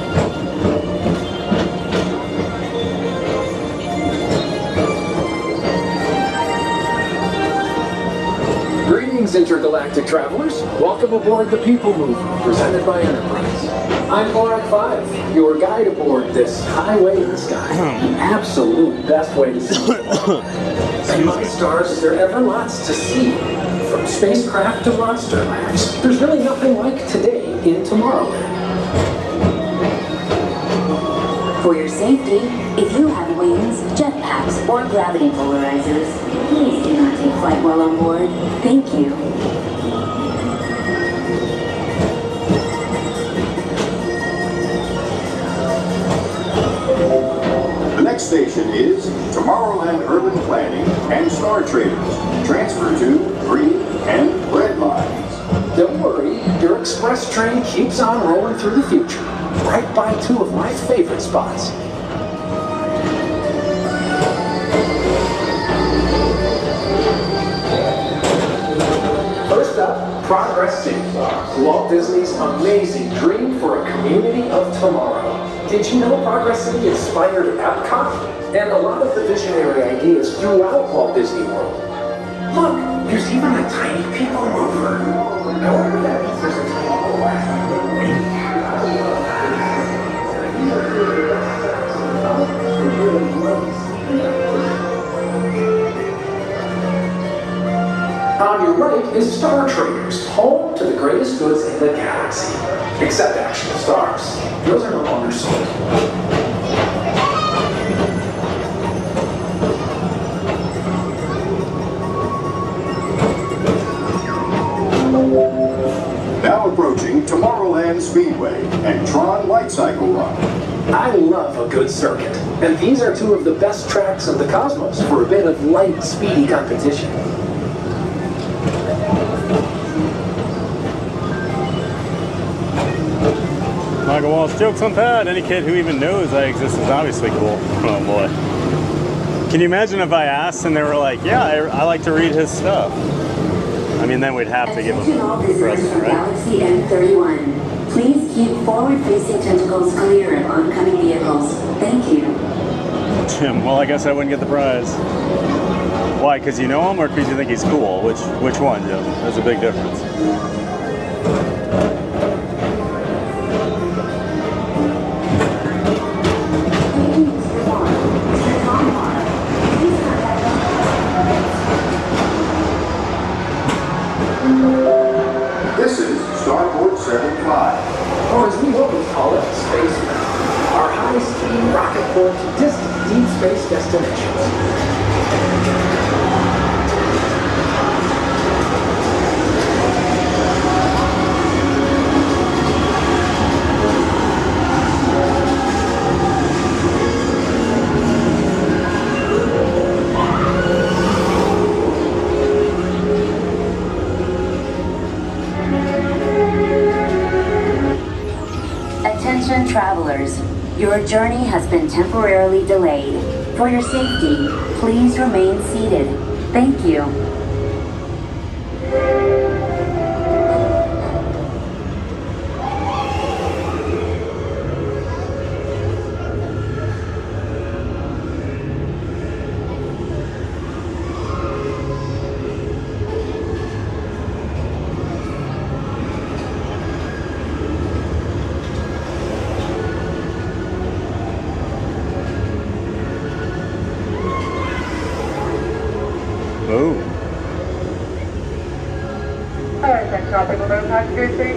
Greetings, intergalactic travelers. Welcome aboard the PeopleMover, presented by Enterprise. I'm Borak 5, your guide aboard this highway in the sky. The absolute best way to see the world. And my stars, is there ever lots to see? From spacecraft to monster labs, there's really nothing like today in Tomorrowland. For your safety, if you have wings, jetpacks, or gravity polarizers, please do not take flight while on board. Thank you. The next station is Tomorrowland Urban Planning and Star Traders. Transfer to green and red lines. Don't worry, your express train keeps on rolling through the future, right by two of my favorite spots. First up, Progress City, Walt Disney's amazing dream for a community of tomorrow. Did you know Progress City inspired Epcot and a lot of the visionary ideas throughout Walt Disney World? Look, there's even a tiny PeopleMover. I wonder if that means there's a tiny On your right is Star Traders, home to the greatest goods in the galaxy. Except actual stars. Those are no longer sold. Tomorrowland Speedway and Tron Lightcycle Run. I love a good circuit, and these are two of the best tracks of the cosmos for a bit of light, speedy competition. Michael Walsh, jokes on Pat. Any kid who even knows I exist is obviously cool. Oh boy. Can you imagine if I asked and they were like, yeah, I like to read his stuff? I mean, then we'd have to give them a present, right? Galaxy M31. Please keep forward-facing tentacles clear of oncoming vehicles. Thank you. Jim, well, I guess I wouldn't get the prize. Why? Because you know him, or because you think he's cool? Which one, Jim? There's a big difference. This is Starport 75. Or as we always call it, Space Mountain. Our high-speed rocket port to distant deep space destinations. Attention travelers, your journey has been temporarily delayed. For your safety, please remain seated. Thank you. Passengers, please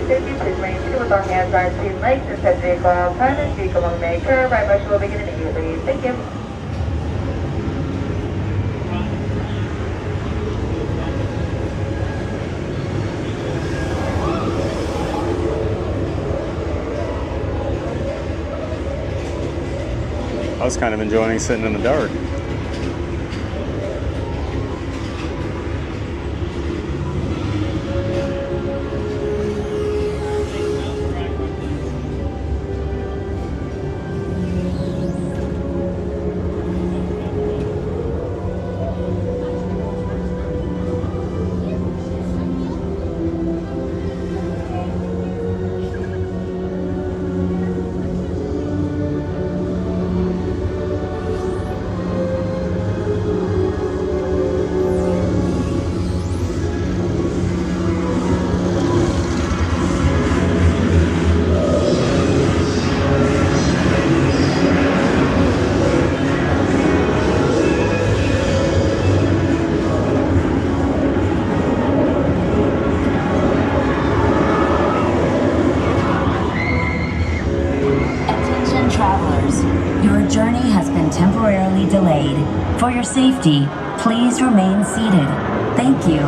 remain seated with all hands on seat legs and set vehicle outside and vehicle will make sure right bus will begin immediately. Thank you. I was kind of enjoying sitting in the dark. Temporarily delayed. For your safety, please remain seated. Thank you.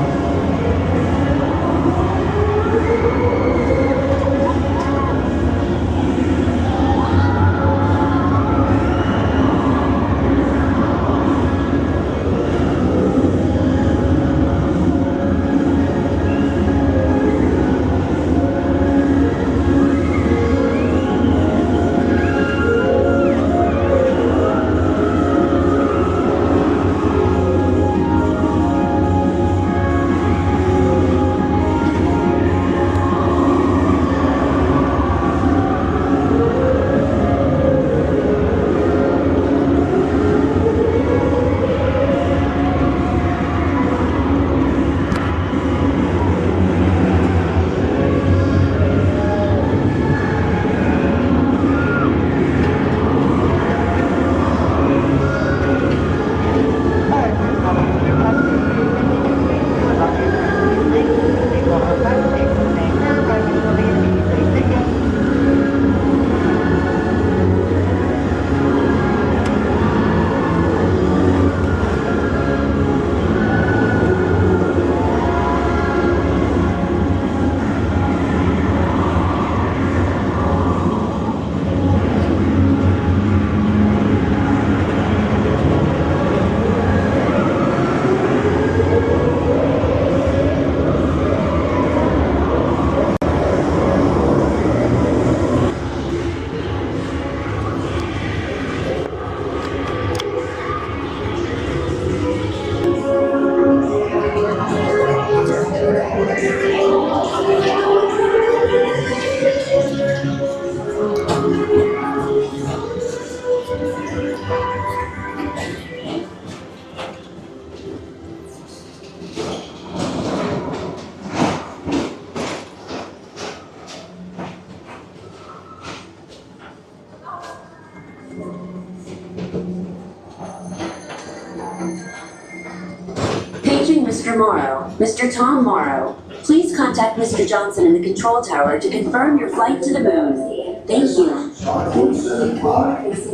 Mr. Morrow, Mr. Tom Morrow, please contact Mr. Johnson in the control tower to confirm your flight to the moon. Thank you.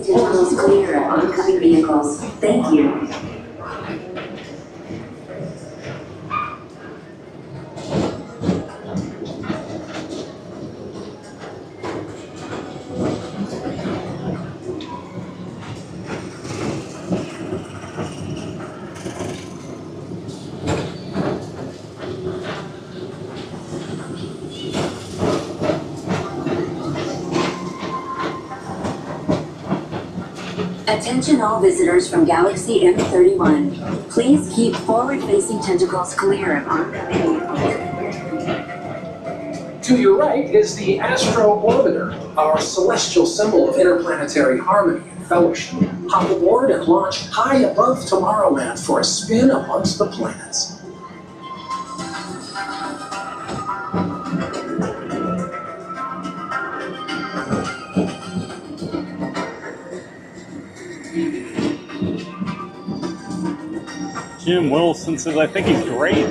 Tentacles clear of oncoming vehicles. Thank you. Attention all visitors from Galaxy M31. Please keep forward-facing tentacles clear of oncoming vehicles. To your right is the Astro Orbiter, our celestial symbol of interplanetary harmony and fellowship. Hop aboard and launch high above Tomorrowland for a spin amongst the planets. Jim Wilson says, I think he's great.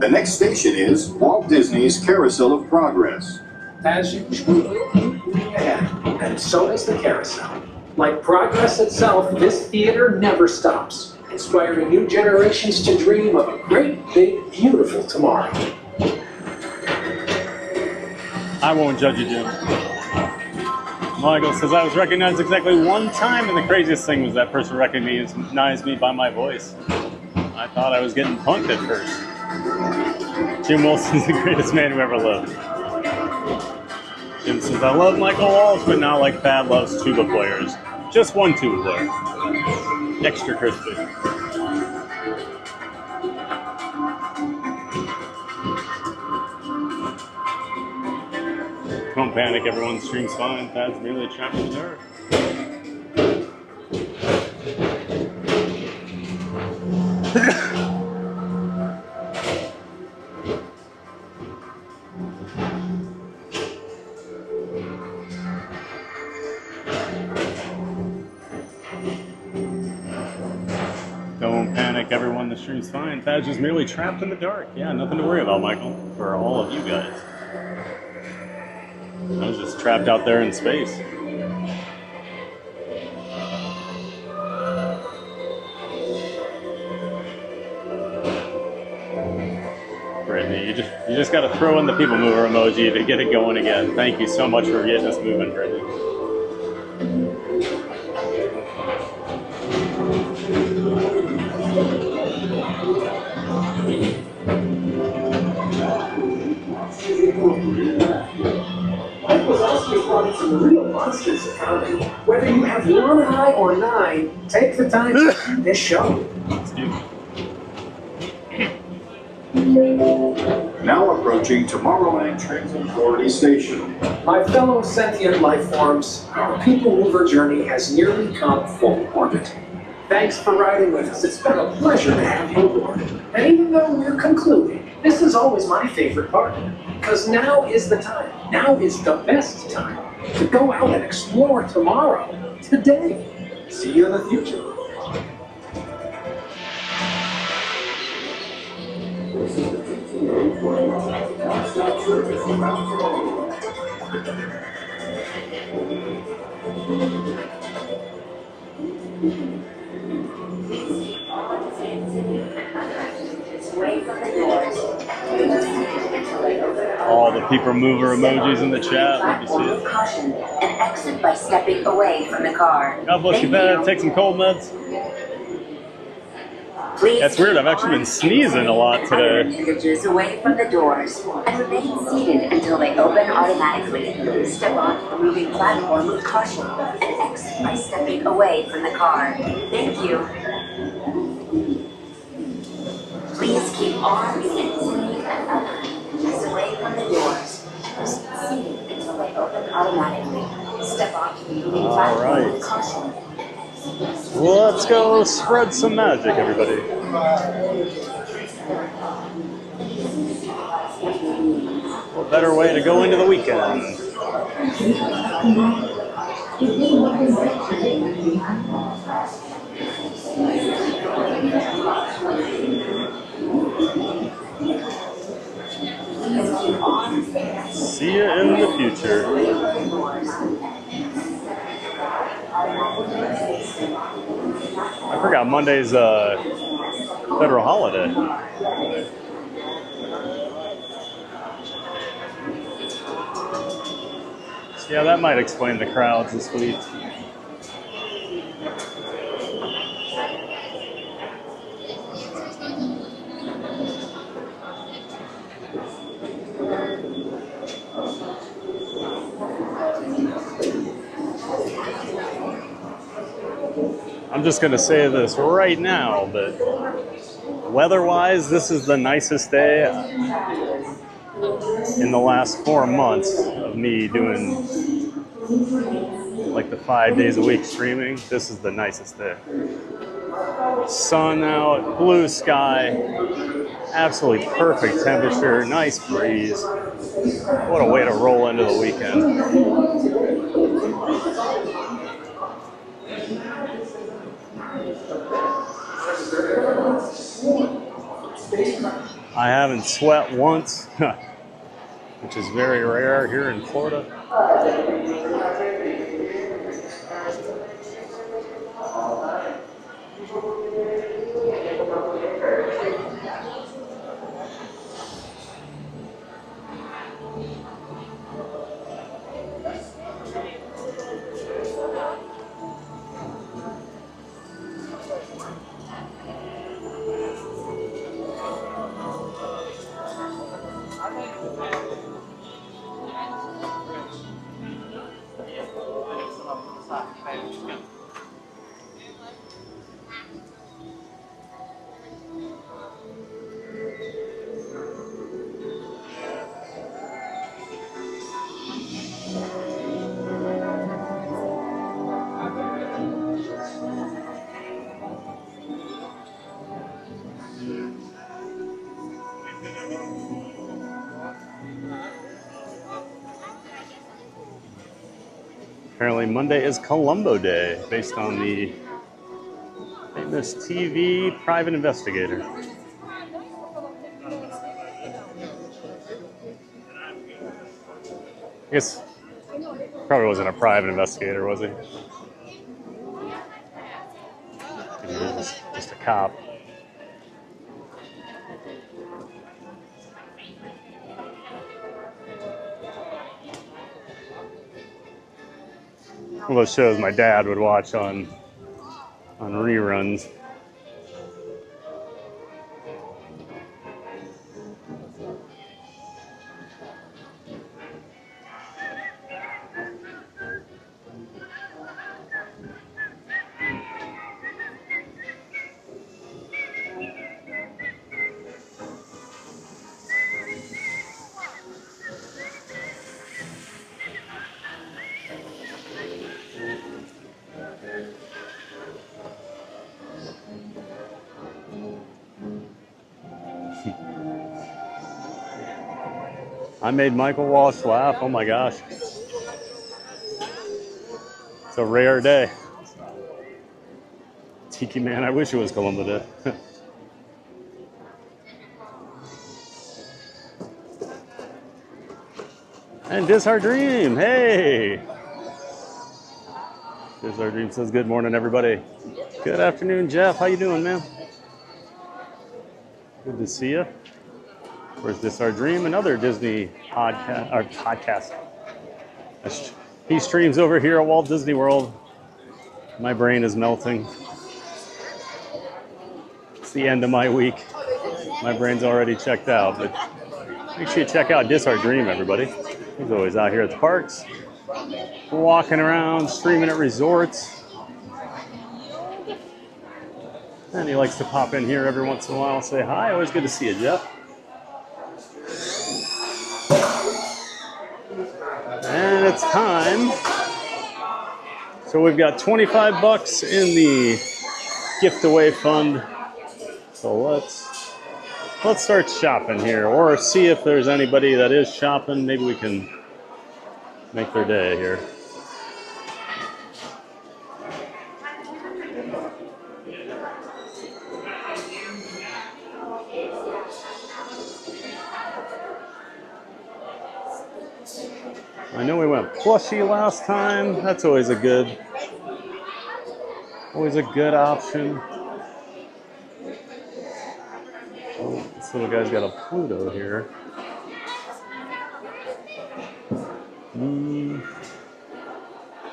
The next station is Walt Disney's Carousel of Progress. As usual, yeah, and so does the carousel. Like progress itself, this theater never stops, inspiring new generations to dream of a great, big, beautiful tomorrow. I won't judge you, Jim. Michael says, I was recognized exactly one time, and the craziest thing was that person recognized me by my voice. I thought I was getting punked at first. Jim Wilson's the greatest man who ever lived. Jim says, I love Michael Walsh, but not like Thad loves tuba players. Just one tuba player. Extra crispy. Don't panic, everyone. Stream's fine. Thad's merely trapped in the dark. Don't panic, everyone. The stream's fine. Thad's just merely trapped in the dark. Yeah, nothing to worry about, Michael. For all of you guys. I was just trapped out there in space. Brittany, you just got to throw in the PeopleMover emoji to get it going again. Thank you so much for getting us moving, Brittany. Mike was also spotting some real monsters coming. Whether you have one eye or 9, take the time to see this show. Now approaching Tomorrowland Transit Authority Station. My fellow sentient life forms, our PeopleMover journey has nearly come full orbit. Thanks for riding with us. It's been a pleasure to have you aboard. And even though we're concluding, this is always my favorite part. Because now is the time. Now is the best time to go out and explore tomorrow, today. See you in the future. All the PeopleMover emojis in the chat. Let me see it. Caution and exit by stepping away from the car. God bless you, Thad. Take some cold meds. Please That's weird. I've actually been sneezing a lot today. Appendages away from the doors and remain seated until they open automatically. Step onto the moving platform with caution and exit by stepping away from the car. Thank you. Please keep arms and sleeve and appendages away from the doors. Seated until they open automatically. Step onto the moving platform with caution. Let's go spread some magic, everybody. What better way to go into the weekend? See you in the future. I forgot Monday's federal holiday. So yeah, that might explain the crowds this week. I'm just going to say this right now, but weather-wise, this is the nicest day in the last 4 months of me doing like the 5 days a week streaming. This is the nicest day. Sun out, blue sky, absolutely perfect temperature, nice breeze. What a way to roll into the weekend. I haven't sweat once, which is very rare here in Florida. Apparently Monday is Columbo Day, based on the famous TV private investigator. I guess probably wasn't a private investigator, was he? He was just a cop. One of those shows my dad would watch on reruns. I made Michael Walsh laugh. Oh my gosh. It's a rare day. Tiki Man, I wish it was Columbo Day. And This Our Dream, hey! This Our Dream says good morning, everybody. Good afternoon, Jeff. How you doing, man? Good to see you. Where's This Our Dream? Another Disney podcast. He streams over here at Walt Disney World. My brain is melting. It's the end of my week. My brain's already checked out, but make sure you check out This Our Dream, everybody. He's always out here at the parks, walking around, streaming at resorts. And he likes to pop in here every once in a while, say hi. Always good to see you, Jeff. And it's time. So we've got 25 bucks in the gift away fund. So let's start shopping here, or see if there's anybody that is shopping. Maybe we can make their day here. I know we went plushie last time. That's always a good option. Oh, this little guy's got a Pluto here.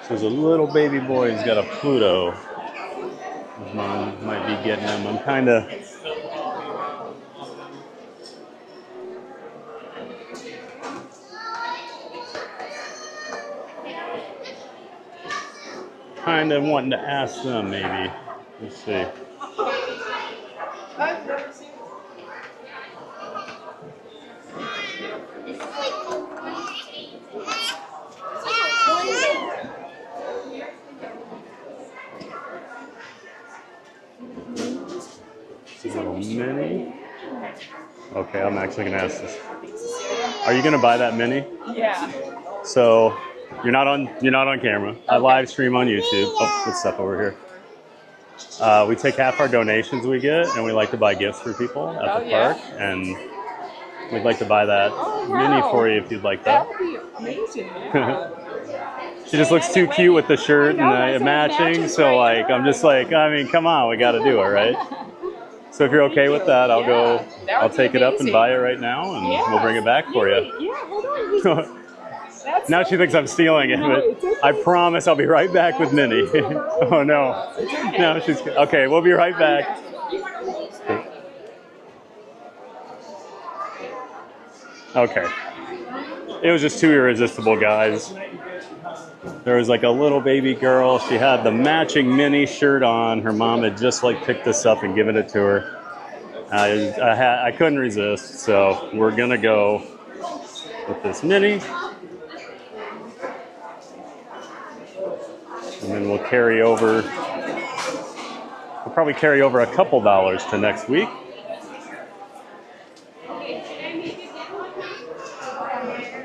So there's a little baby boy who's got a Pluto. His mom might be getting him. I'm kind of wanting to ask them maybe. Let's see. It's a little mini. Okay, I'm actually gonna ask this. Are you gonna buy that mini? Yeah. So you're not on camera. Okay. I live stream on YouTube. Oh, good stuff over here. We take half our donations we get, and we like to buy gifts for people at the park, and we'd like to buy that mini for you if you'd like that. That would be amazing. Yeah. She just looks too cute with the shirt and the matching, so like I'm just like, I mean, come on, we got to do it, right? So if you're okay with that, I'll take it up and buy it right now, and we'll bring it back for you. Yeah, hold on. Now she thinks I'm stealing it, but I promise I'll be right back with Minnie. Oh no. No, she's okay, we'll be right back. Okay. It was just too irresistible, guys. There was like a little baby girl. She had the matching mini shirt on. Her mom had just like picked this up and given it to her. I couldn't resist, so we're gonna go with this mini. And then we'll carry over, we'll probably carry over a couple dollars to next week.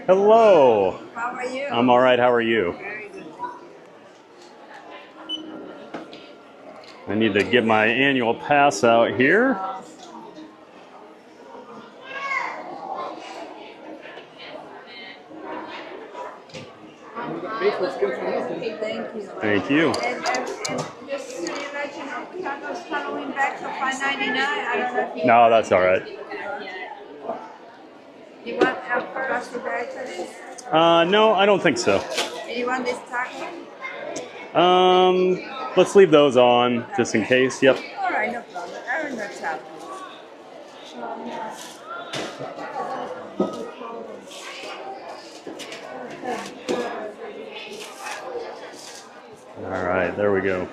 Hello. How are you? I'm all right, how are you? Very good. I need to get my annual pass out here. Okay, thank you. Thank you. And just to let you know, we have those Halloween bags for $5.99. I don't know if you... No, that's all right. You want a plastic bag for this? No, I don't think so. And you want this taco? Let's leave those on just in case. Yep. All right, no problem. I don't know taco. All right, there we go.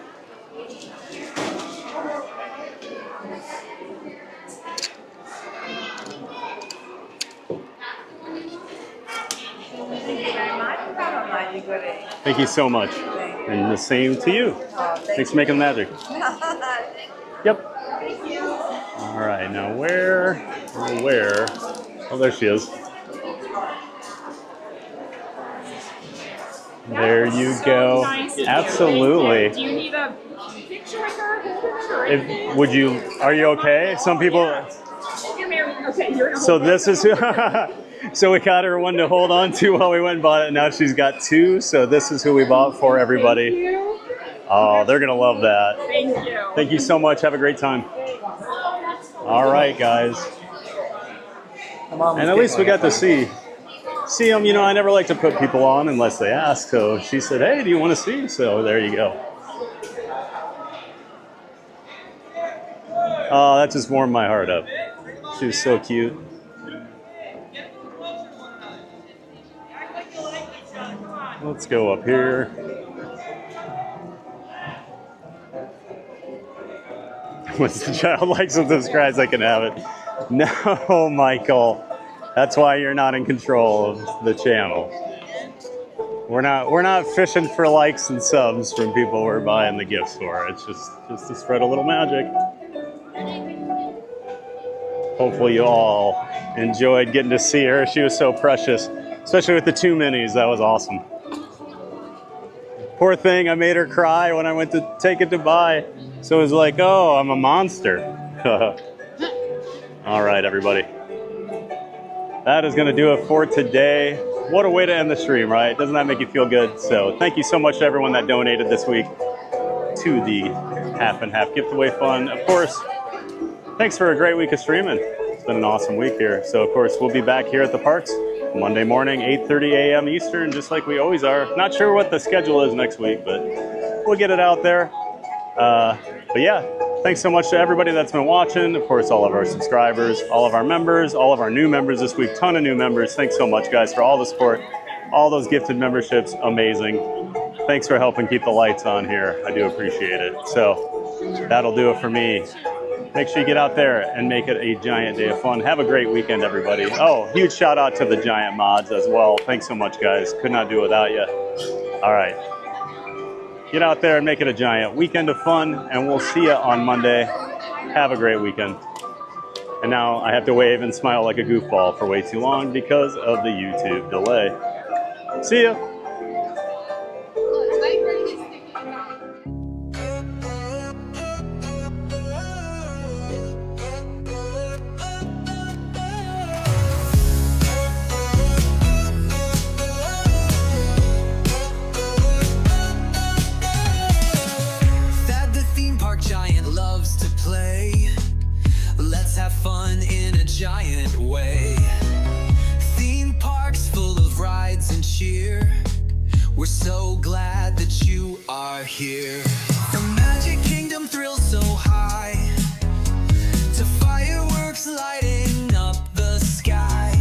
Thank you very much. Have a good day. Thank you so much. And the same to you. Thanks for making the magic. Yep. Thank you. All right, now where? Oh, there she is. There you go. Absolutely. Do you need a picture with her holding it or Would you? Are you okay? Some people. You're married. Okay, you're So this is. So we got her one to hold on to while we went and bought it. Now she's got two. So this is who we bought for everybody. Thank you. Oh, they're gonna love that. Thank you. Thank you so much. Have a great time. All right, guys. And at least we got to see them. You know, I never like to put people on unless they ask. So she said, "Hey, do you want to see?" So there you go. Oh, that just warmed my heart up. She was so cute. Let's go up here. Once the child likes and subscribes, I can have it. No, Michael. That's why you're not in control of the channel. We're not fishing for likes and subs from people we're buying the gifts for. It's just to spread a little magic. Hopefully you all enjoyed getting to see her. She was so precious, especially with the two minis. That was awesome. Poor thing, I made her cry when I went to take it to buy. So it was like, oh, I'm a monster. All right, everybody. That is going to do it for today. what a way to end the stream, right? Doesn't that make you feel good? So thank you so much to everyone that donated this week to the Half and Half Gift Away Fund. Of course, thanks for a great week of streaming. It's been an awesome week here. So of course, we'll be back here at the parks Monday morning, 8:30 a.m. Eastern, just like we always are. Not sure what the schedule is next week, but we'll get it out there. But yeah, thanks so much to everybody that's been watching. Of course, all of our subscribers, all of our members, all of our new members this week. Ton of new members. Thanks so much, guys, for all the support, all those gifted memberships. Amazing. Thanks for helping keep the lights on here. I do appreciate it. So that'll do it for me. Make sure you get out there and make it a giant day of fun. Have a great weekend, everybody. Oh, huge shout out to the giant mods as well. Thanks so much, guys. Could not do it without you. All right. Get out there and make it a giant weekend of fun, and we'll see you on Monday. Have a great weekend. And now I have to wave and smile like a goofball for way too long because of the YouTube delay. See ya. Fun in a giant way. Theme parks full of rides and cheer. We're so glad that you are here. The Magic Kingdom thrills so high, to fireworks lighting up the sky.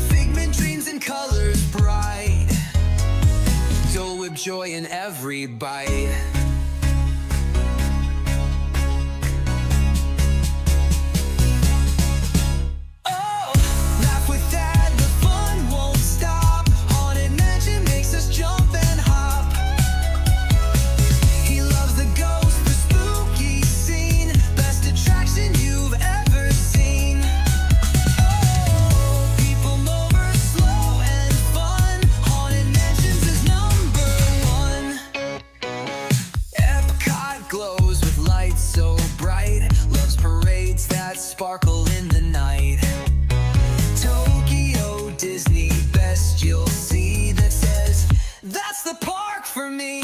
Figment dreams and colors bright, Dole Whip joy in every bite. Sparkle in the night. Tokyo Disney, best you'll see that says that's the park for me.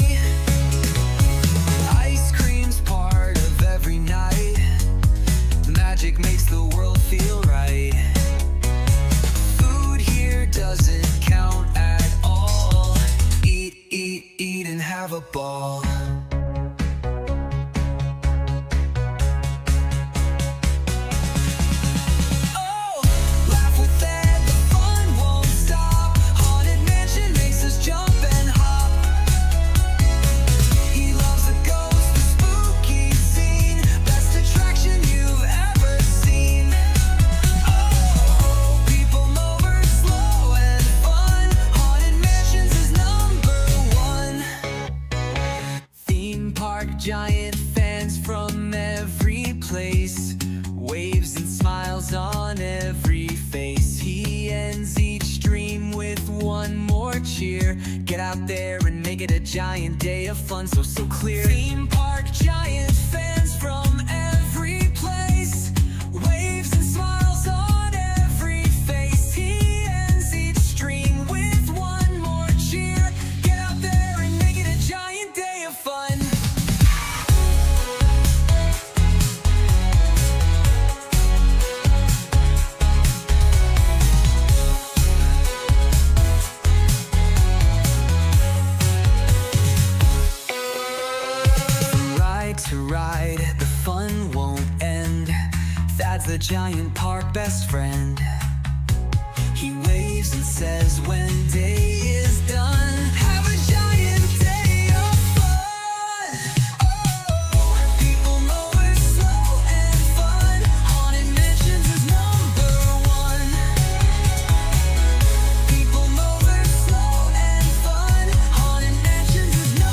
Ice cream's part of every night. Magic makes the world feel right. Food here doesn't count at all. Eat, eat, eat and have a ball. Giant fans from every place, waves and smiles on every face. He ends each dream with one more cheer. Get out there and make it a giant day of fun, so clear. Theme park giant fans from every place, waves and smiles on every face. He ends each dream with one more cheer. Get out there and make it a giant day of fun. To ride, the fun won't end. Thad's the giant park best friend. He waves and says when day is done, have a giant day of fun. Oh, people mover slow and fun. Haunted Mansions is #1. People mover slow and fun. Haunted Mansions is #1.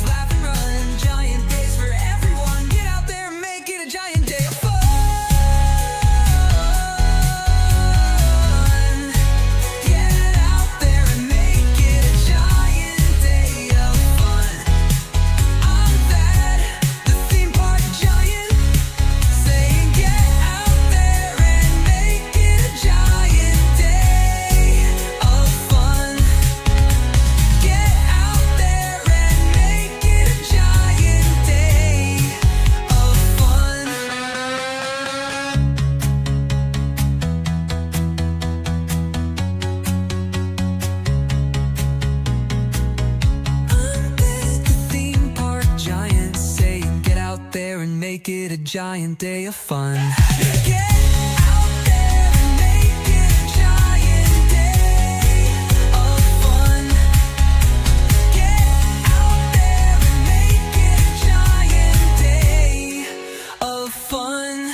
Laugh and run, giant days for everyone. Get out there and make it a giant day of fun. giant day of fun. Get out there and make it a giant day of fun. Get out there and make it a giant day of fun.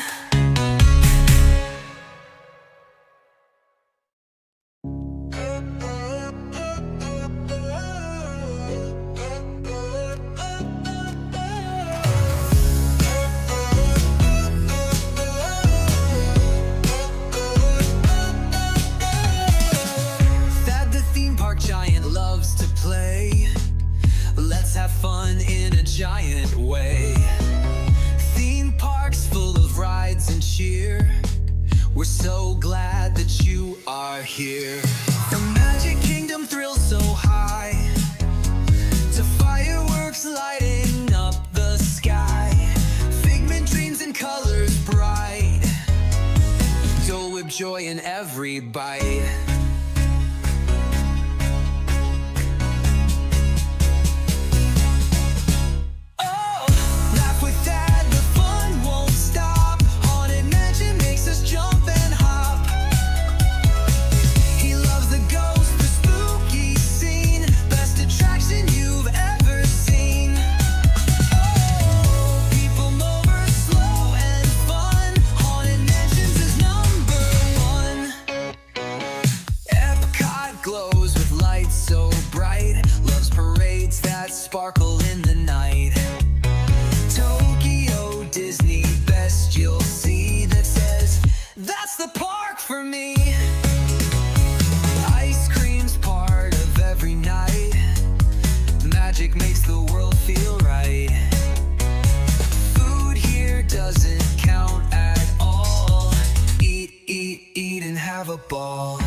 Let's have fun in a giant way. Theme parks full of rides and cheer. We're so glad that you are here. The Magic Kingdom thrills so high, to fireworks lighting up the sky. Figment dreams and colors bright, Dole Whip joy in every bite. Sparkle in the night. Tokyo Disney, best you'll see that says that's the park for me. Ice cream's part of every night. Magic makes the world feel right. Food here doesn't count at all. Eat, eat, eat and have a ball.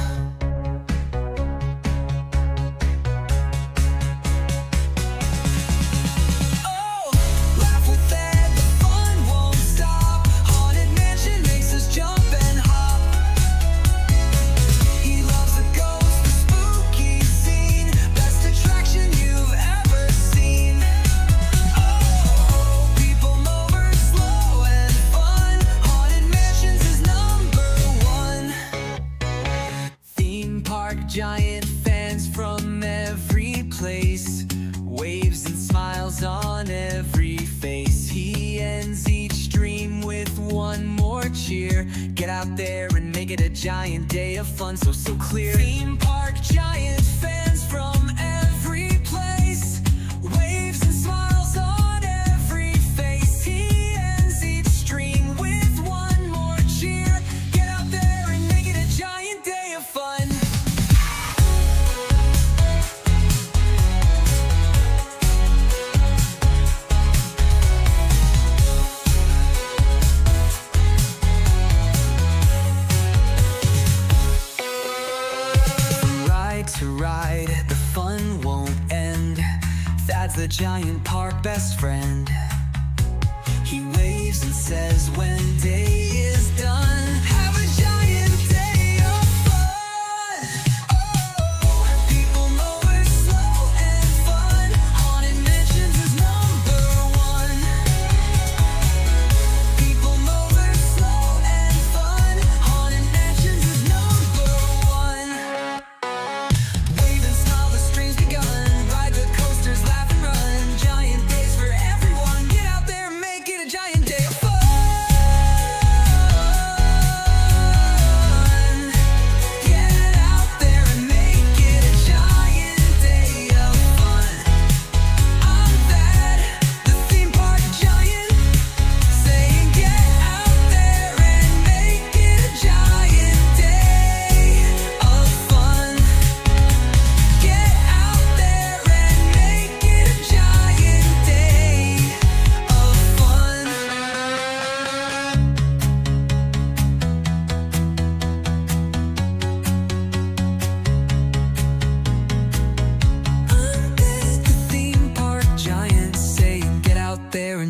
Giant fans from every place, waves and smiles on every face. He ends each dream with one more cheer. Get out there and make it a giant day of fun, so clear. Theme park giant fans from every place, waves and smiles on every face. He ends each dream with one more cheer. Get out there and make it a giant day of fun. To ride, the fun won't end. Thad's the giant park best friend. He waves and says when day is done, have a giant day of fun. Oh, people mover, slow and fun. Haunted Mansions is #1. People mover, slow and fun. Haunted Mansions is #1.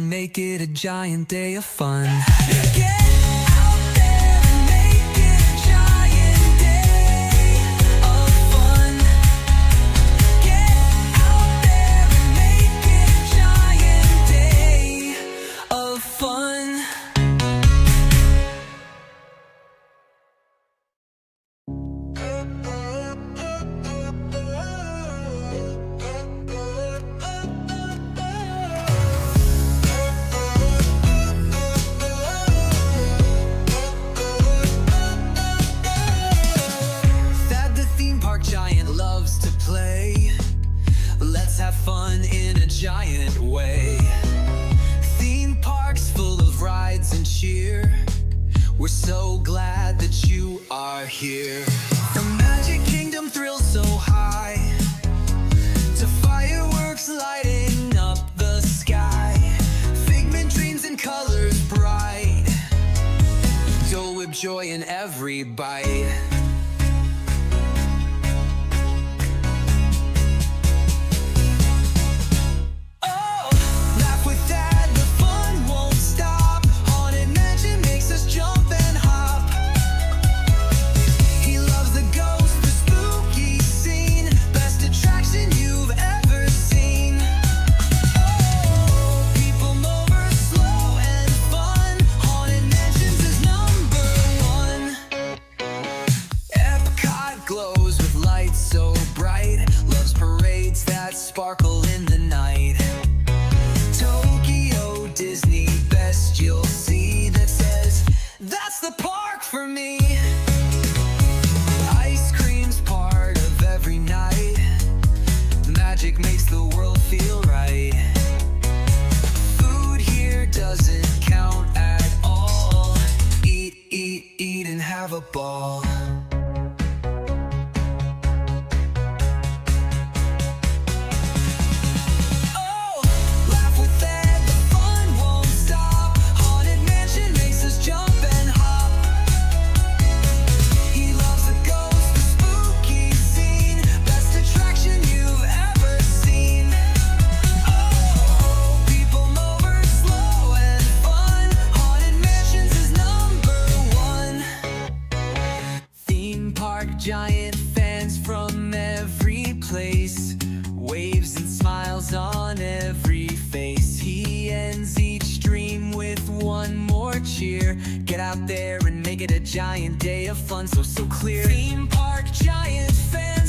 Make it a giant day of fun. Get out there and make it a giant day of fun. Get out there and make it a giant day of fun. giant way. Theme parks full of rides and cheer. We're so glad that you are here. The Magic Kingdom thrills so high, to fireworks lighting up the sky, figment dreams and colors bright, Dole Whip joy in every bite. Sparkle in the night. Tokyo Disney, best you'll see that says, that's the park for me. Ice cream's part of every night. Magic makes the world feel right. Food here doesn't count at all. Eat, eat, eat and have a ball. Giant fans from every place, waves and smiles on every face. He ends each dream with one more cheer. Get out there and make it a giant day of fun, so clear. Theme park giant fans.